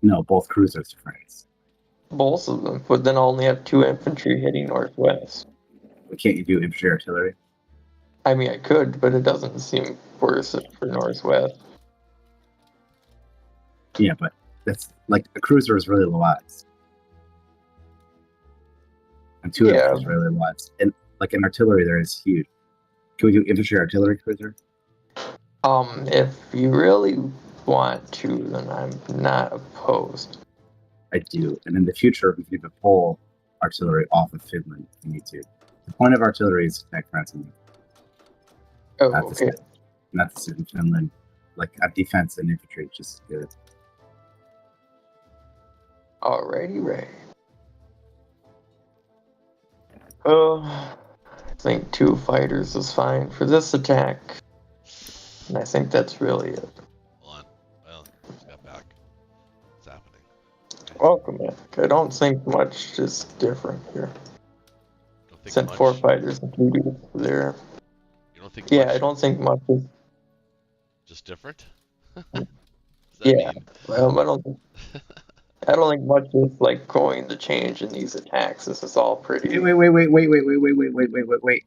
No, both cruisers to France. Both of them, but then I'll only have 2 infantry hitting northwest. Can't you do infantry artillery? I mean, I could, but it doesn't seem worth it for northwest. Yeah, but that's like a cruiser is really low odds. And 2 of Yeah. them is really low odds. And like an artillery there is huge. Can we do infantry artillery cruiser? If you really want to, then I'm not opposed. I do. And in the future, we can even pull artillery off of Finland if we need to. The point of artillery is to attack France and Oh, not to okay. sit, not to sit in Finland. Like defense and infantry, just good. Alrighty, right. I think 2 fighters is fine for this attack. And I think that's really it. Hold on. Well, just got back. What's happening? Okay. Welcome back. I don't think much is different here. Don't think Sent much. 4 fighters and 2 dudes there. You don't think Yeah, much? I don't think much is. Just different? What does that Yeah. mean? Well, I don't think much is like going to change in these attacks. This is all pretty. Wait.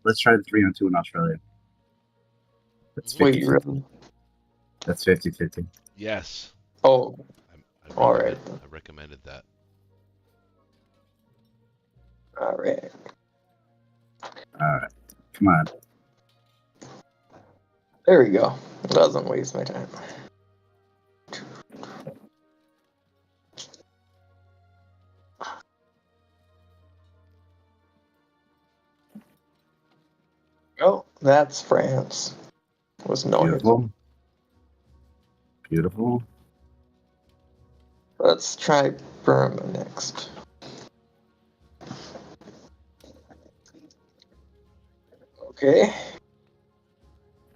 Let's try the 3-on-2 in Australia. That's 50. Wait, really? That's 50-50. Yes. Oh, I All right. I recommended that. all right. Alright. Come on. There we go. Doesn't waste my time. Oh, that's France. Was no hit. Beautiful. Let's try Burma next. Okay.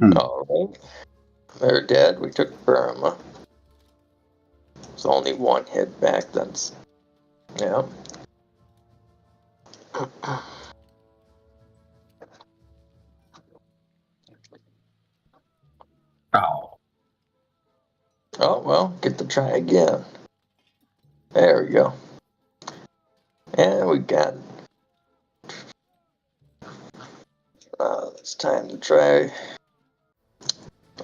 Alright. They're dead. We took Burma. It's only 1 hit back. That's. Yeah. Oh. Oh, well, get to try again. There we go. And we got. It's time to try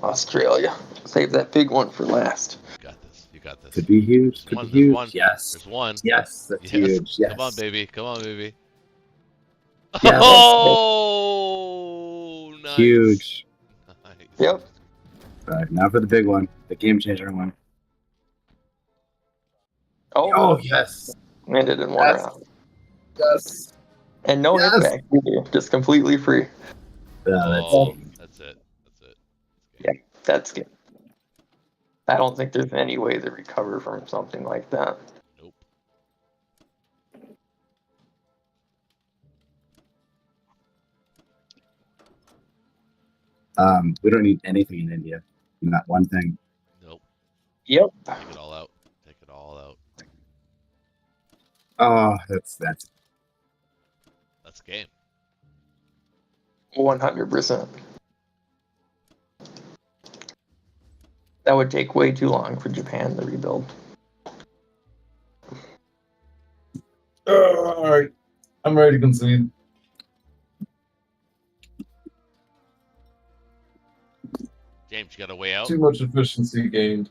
Australia. Save that big one for last. You got this. You got this. Could be huge. Come Could on, be there's huge. one. Yes. There's one. Yes. That's Yes. huge. Yes. Come on, baby. Come on, baby. Yes. Oh, nice. Huge. Nice. Yep. All right. Now for the big one. The game changer one. Oh yes, Landed in one Yes. round. yes. And no Yes. hit back either, just completely free. Oh, that's it. That's it. Yeah, that's good. I don't think there's any way to recover from something like that. Nope. We don't need anything in India. Not one thing. Nope. Yep. Take it all out. Take it all out. Oh, that's That's game. 100%. That would take way too long for Japan to rebuild. All right, I'm ready to concede. James, you got a way out? Too much efficiency gained.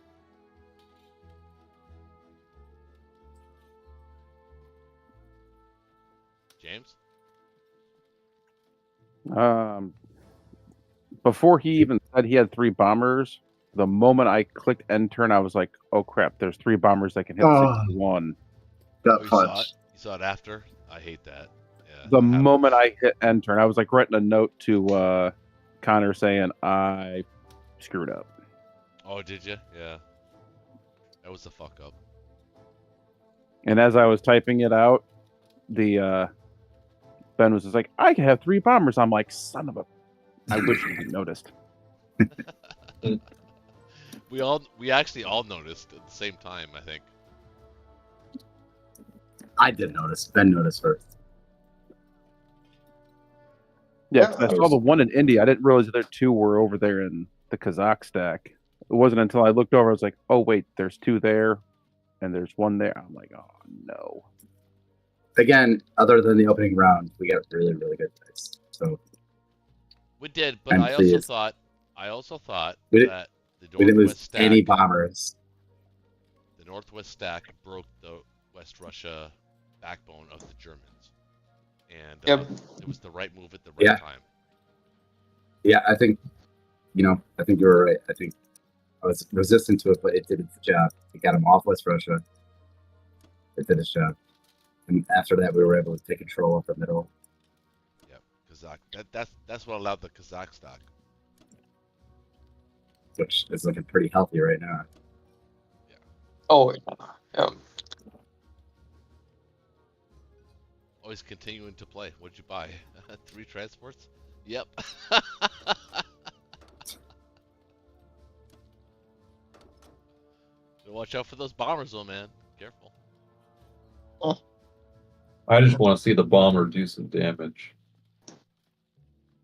James? Before he even said he had 3 bombers, the moment I clicked end turn, I was like, "Oh crap! There's 3 bombers that can hit Oh. 61." got Oh, you saw it? punched. You saw it after? I hate that. Yeah. The that happens. moment I hit end turn, I was like writing a note to Connor saying I screwed up. Oh, did you? Yeah. That was the fuck up. And as I was typing it out, the Ben was just like, "I can have 3 bombers." I'm like, "Son of a!" I wish he had noticed. We actually all noticed at the same time, I think. I did notice. Ben noticed first. Yeah, 'cause I saw the one in India. I didn't realize the other 2 were over there in the Kazakh stack. It wasn't until I looked over, I was like, "Oh wait, there's 2 there, and there's 1 there." I'm like, "Oh no." Again, other than the opening round, we got really, really good dice. So We did, but I'm I pleased. also thought We did- that the we didn't Northwest lose stack, any bombers. the Northwest stack broke the West Russia backbone of the Germans, and Yep. it was the right move at the right Yeah. time. Yeah, I think you were right. I think I was resistant to it, but it did its job. It got him off West Russia. It did its job. And after that, we were able to take control of the middle. Yep, Kazakh. That's what allowed the Kazakh stock. Which is looking pretty healthy right now. Oh, yeah. Always continuing to play. What'd you buy? 3 transports? Yep. Watch out for those bombers, though, man. Careful. I just want to see the bomber do some damage.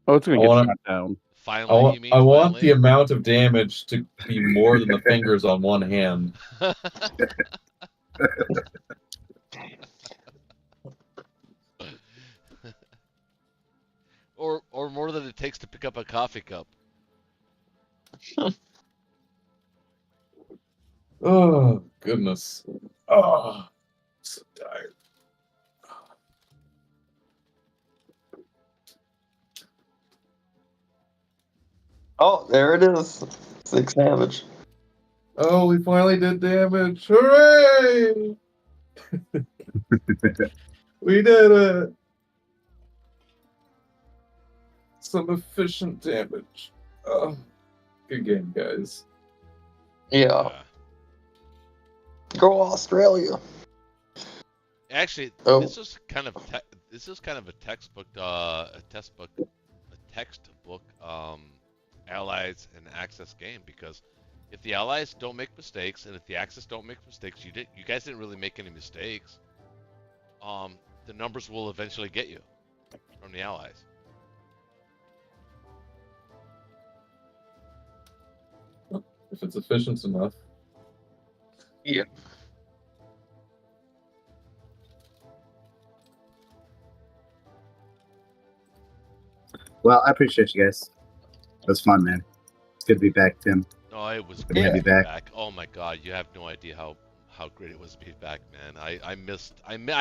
Oh, it's gonna I get wanna- shot down. Finally, you mean? I want finally? the amount of damage to be more than the fingers on one hand. or more than it takes to pick up a coffee cup. Oh, goodness. Oh, I'm so tired. Oh, there it is. 6 damage. Oh, we finally did damage. Hooray! We did it. Some efficient damage. Oh, good game, guys. Yeah. Go Australia. Actually, Oh. this is kind of a textbook allies and Axis game, because if the allies don't make mistakes and if the Axis don't make mistakes, you guys didn't really make any mistakes. The numbers will eventually get you from the allies. If it's efficient enough. Yeah. Well, I appreciate you guys. It was fun, man. It's good to be back, Tim. No, it was Good great to to be be back. back. Oh my God, you have no idea how great it was to be back, man. I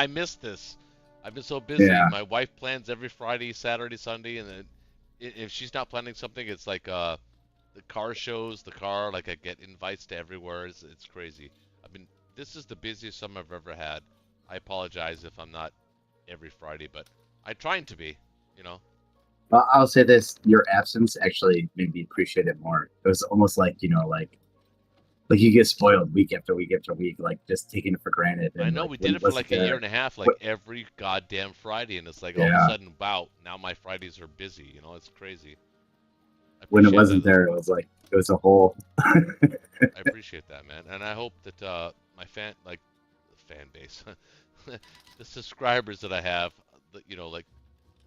missed this. I've been so busy. Yeah. My wife plans every Friday, Saturday, Sunday, and then if she's not planning something, it's like the car shows, like I get invites to everywhere. It's crazy. this is the busiest summer I've ever had. I apologize if I'm not every Friday, but I'm trying to be. You know. Well, I'll say this: your absence actually made me appreciate it more. It was almost like like you get spoiled week after week after week, like just taking it for granted. And I know like, we when did it for wasn't like a year there- and a half, like what- every goddamn Friday, and it's like all of a Yeah. sudden, wow, now my Fridays are busy. You know, it's crazy. I when it appreciate wasn't that. there, it was like it was a whole. I appreciate that, man, and I hope that my fan base, the subscribers that I have, like,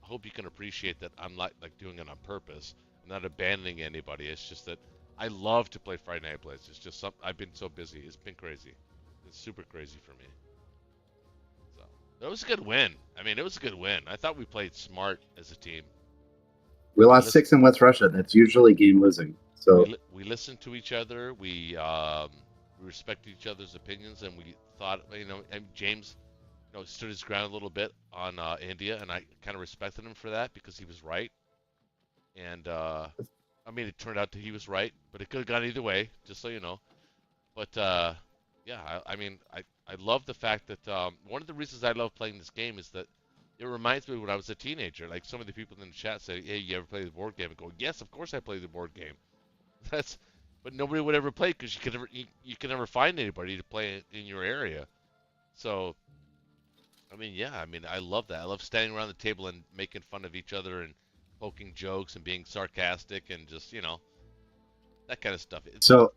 hope you can appreciate that I'm not like doing it on purpose. I'm not abandoning anybody. It's just that I love to play Friday Night Blitz. It's just I've been so busy. It's been crazy. It's super crazy for me. So that was a good win. I mean, it was a good win. I thought we played smart as a team. We lost 6 in West Russia. That's usually game losing. So We listened to each other. We respected each other's opinions, and we thought, and James, stood his ground a little bit on India, and I kind of respected him for that because he was right. And I mean, it turned out that he was right, but it could have gone either way, just so you know. But yeah, I mean, I love the fact that one of the reasons I love playing this game is that it reminds me of when I was a teenager. Like, some of the people in the chat say, "Hey, you ever play the board game?" And go, "Yes, of course I play the board game." But nobody would ever play because you could never find anybody to play it in your area. So, I mean, yeah, I mean, I love that. I love standing around the table and making fun of each other and poking jokes and being sarcastic and just, that kind of stuff. That's what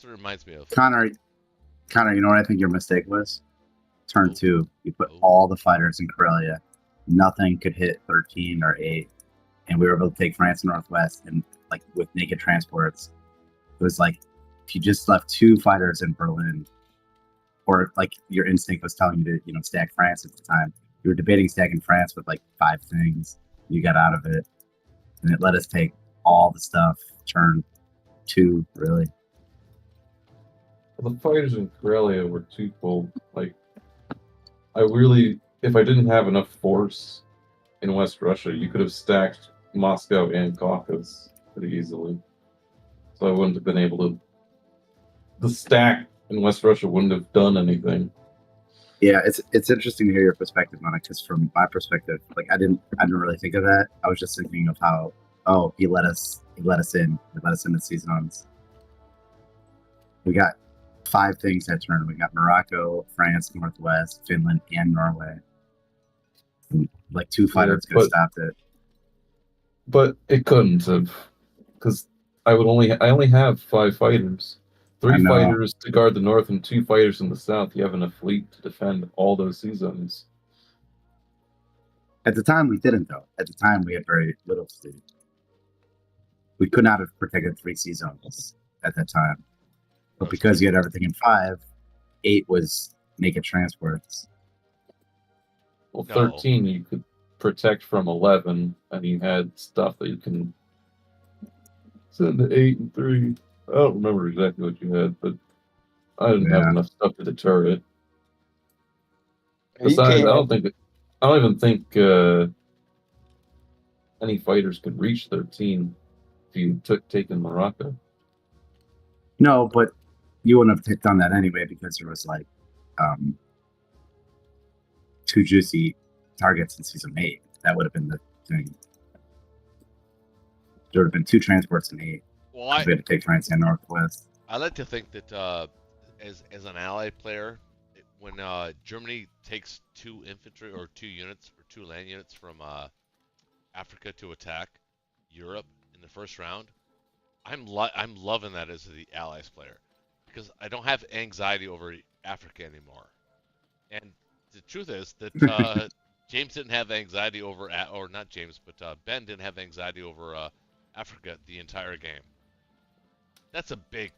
it reminds me of. Connor, you know what I think your mistake was? Turn 2. You put all the fighters in Karelia. Nothing could hit 13 or 8. And we were able to take France and Northwest, and like with naked transports. It was like if you just left 2 fighters in Berlin, or like your instinct was telling you to, stack France at the time. You were debating stacking France with like 5 things. You got out of it. And it let us take all the stuff, turn 2, really. The fighters in Karelia were twofold. Like, if I didn't have enough force in West Russia, you could have stacked Moscow and Caucasus pretty easily. So I wouldn't have been able to. The stack in West Russia wouldn't have done anything. Yeah, it's interesting to hear your perspective on it, because from my perspective, like I didn't really think of that. I was just thinking of how he let us in the seasons. We got 5 things that turn. We got Morocco, France, Northwest, Finland, and Norway. And like 2 fighters could have stopped it. But it couldn't have, because I only have 5 fighters. 3 fighters to guard the north and 2 fighters in the south. You have enough fleet to defend all those sea zones. At the time, we didn't, though. At the time, we had very little fleet. We could not have protected 3 sea zones at that time. But because you had everything in 5, 8 was naked transports. Well, 13 you could protect from 11, and you had stuff that you can send to 8 and 3. I don't remember exactly what you had, but I didn't have enough stuff to deter it. Besides, I don't even think any fighters could reach 13 if you taken Morocco. No, but you wouldn't have done that anyway, because there was like 2 juicy targets in season 8. That would have been the thing. There would have been 2 transports in 8. Well, we had to take France and Northwest. I like to think that as an ally player, when Germany takes 2 infantry or 2 units or 2 land units from Africa to attack Europe in the first round, I'm loving that as the allies player, because I don't have anxiety over Africa anymore. And the truth is that James didn't have anxiety over, or not James, but Ben didn't have anxiety over Africa the entire game. That's a big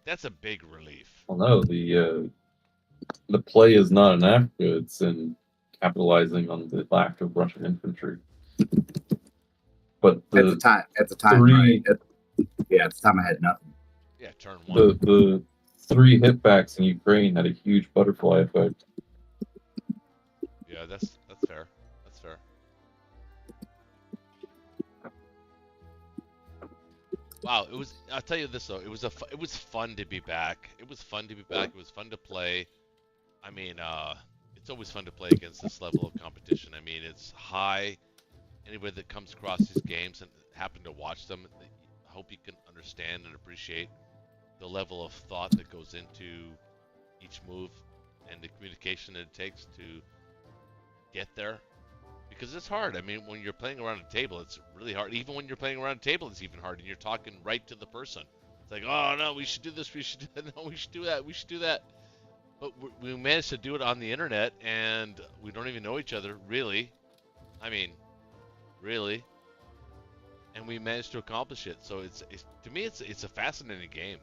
relief. Well, no, the play is not in Africa; it's in capitalizing on the lack of Russian infantry. But at the time, right? At the time I had nothing. Yeah, turn 1. The 3 hitbacks in Ukraine had a huge butterfly effect. Yeah, that's fair. That's fair. Wow, it was. I'll tell you this though, it was fun to be back. It was fun to be back. It was fun to play. I mean, it's always fun to play against this level of competition. I mean, it's high. Anybody that comes across these games and happen to watch them, I hope you can understand and appreciate the level of thought that goes into each move and the communication that it takes to get there. Because it's hard. I mean, when you're playing around a table, it's really hard. Even when you're playing around a table, it's even hard, and you're talking right to the person. It's like, oh no, we should do this, we should do that, no, we should do that, we should do that. But we managed to do it on the internet, and we don't even know each other, really. I mean, really. And we managed to accomplish it. So it's to me, it's a fascinating game.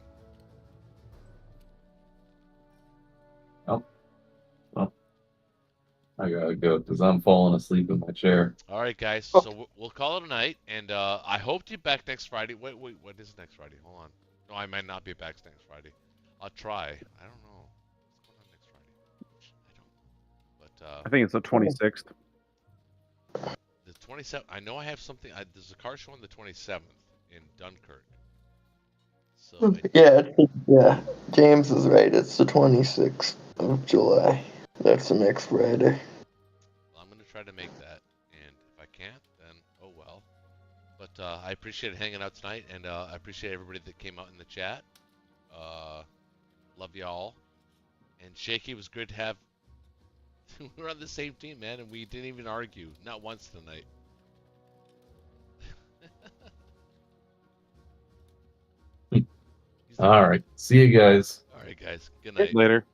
Oh, well, I gotta go because I'm falling asleep in my chair. All right, guys. So we'll call it a night, and I hope to be back next Friday. Wait, what is next Friday? Hold on. No, I might not be back next Friday. I'll try. I don't know. What's going on next Friday? I don't. But I think it's the 26th. the 27th. I know I have something. There's a car show on the 27th in Dunkirk. So Yeah, James is right. It's the 26th of July. That's the next Friday. I'm gonna try to make that, and if I can't, then oh well. But I appreciate hanging out tonight, and I appreciate everybody that came out in the chat. Love y'all. And Shaky, was good to have. We were on the same team, man, and we didn't even argue, not once tonight. All right. See you guys. All right, guys. Good night. Later.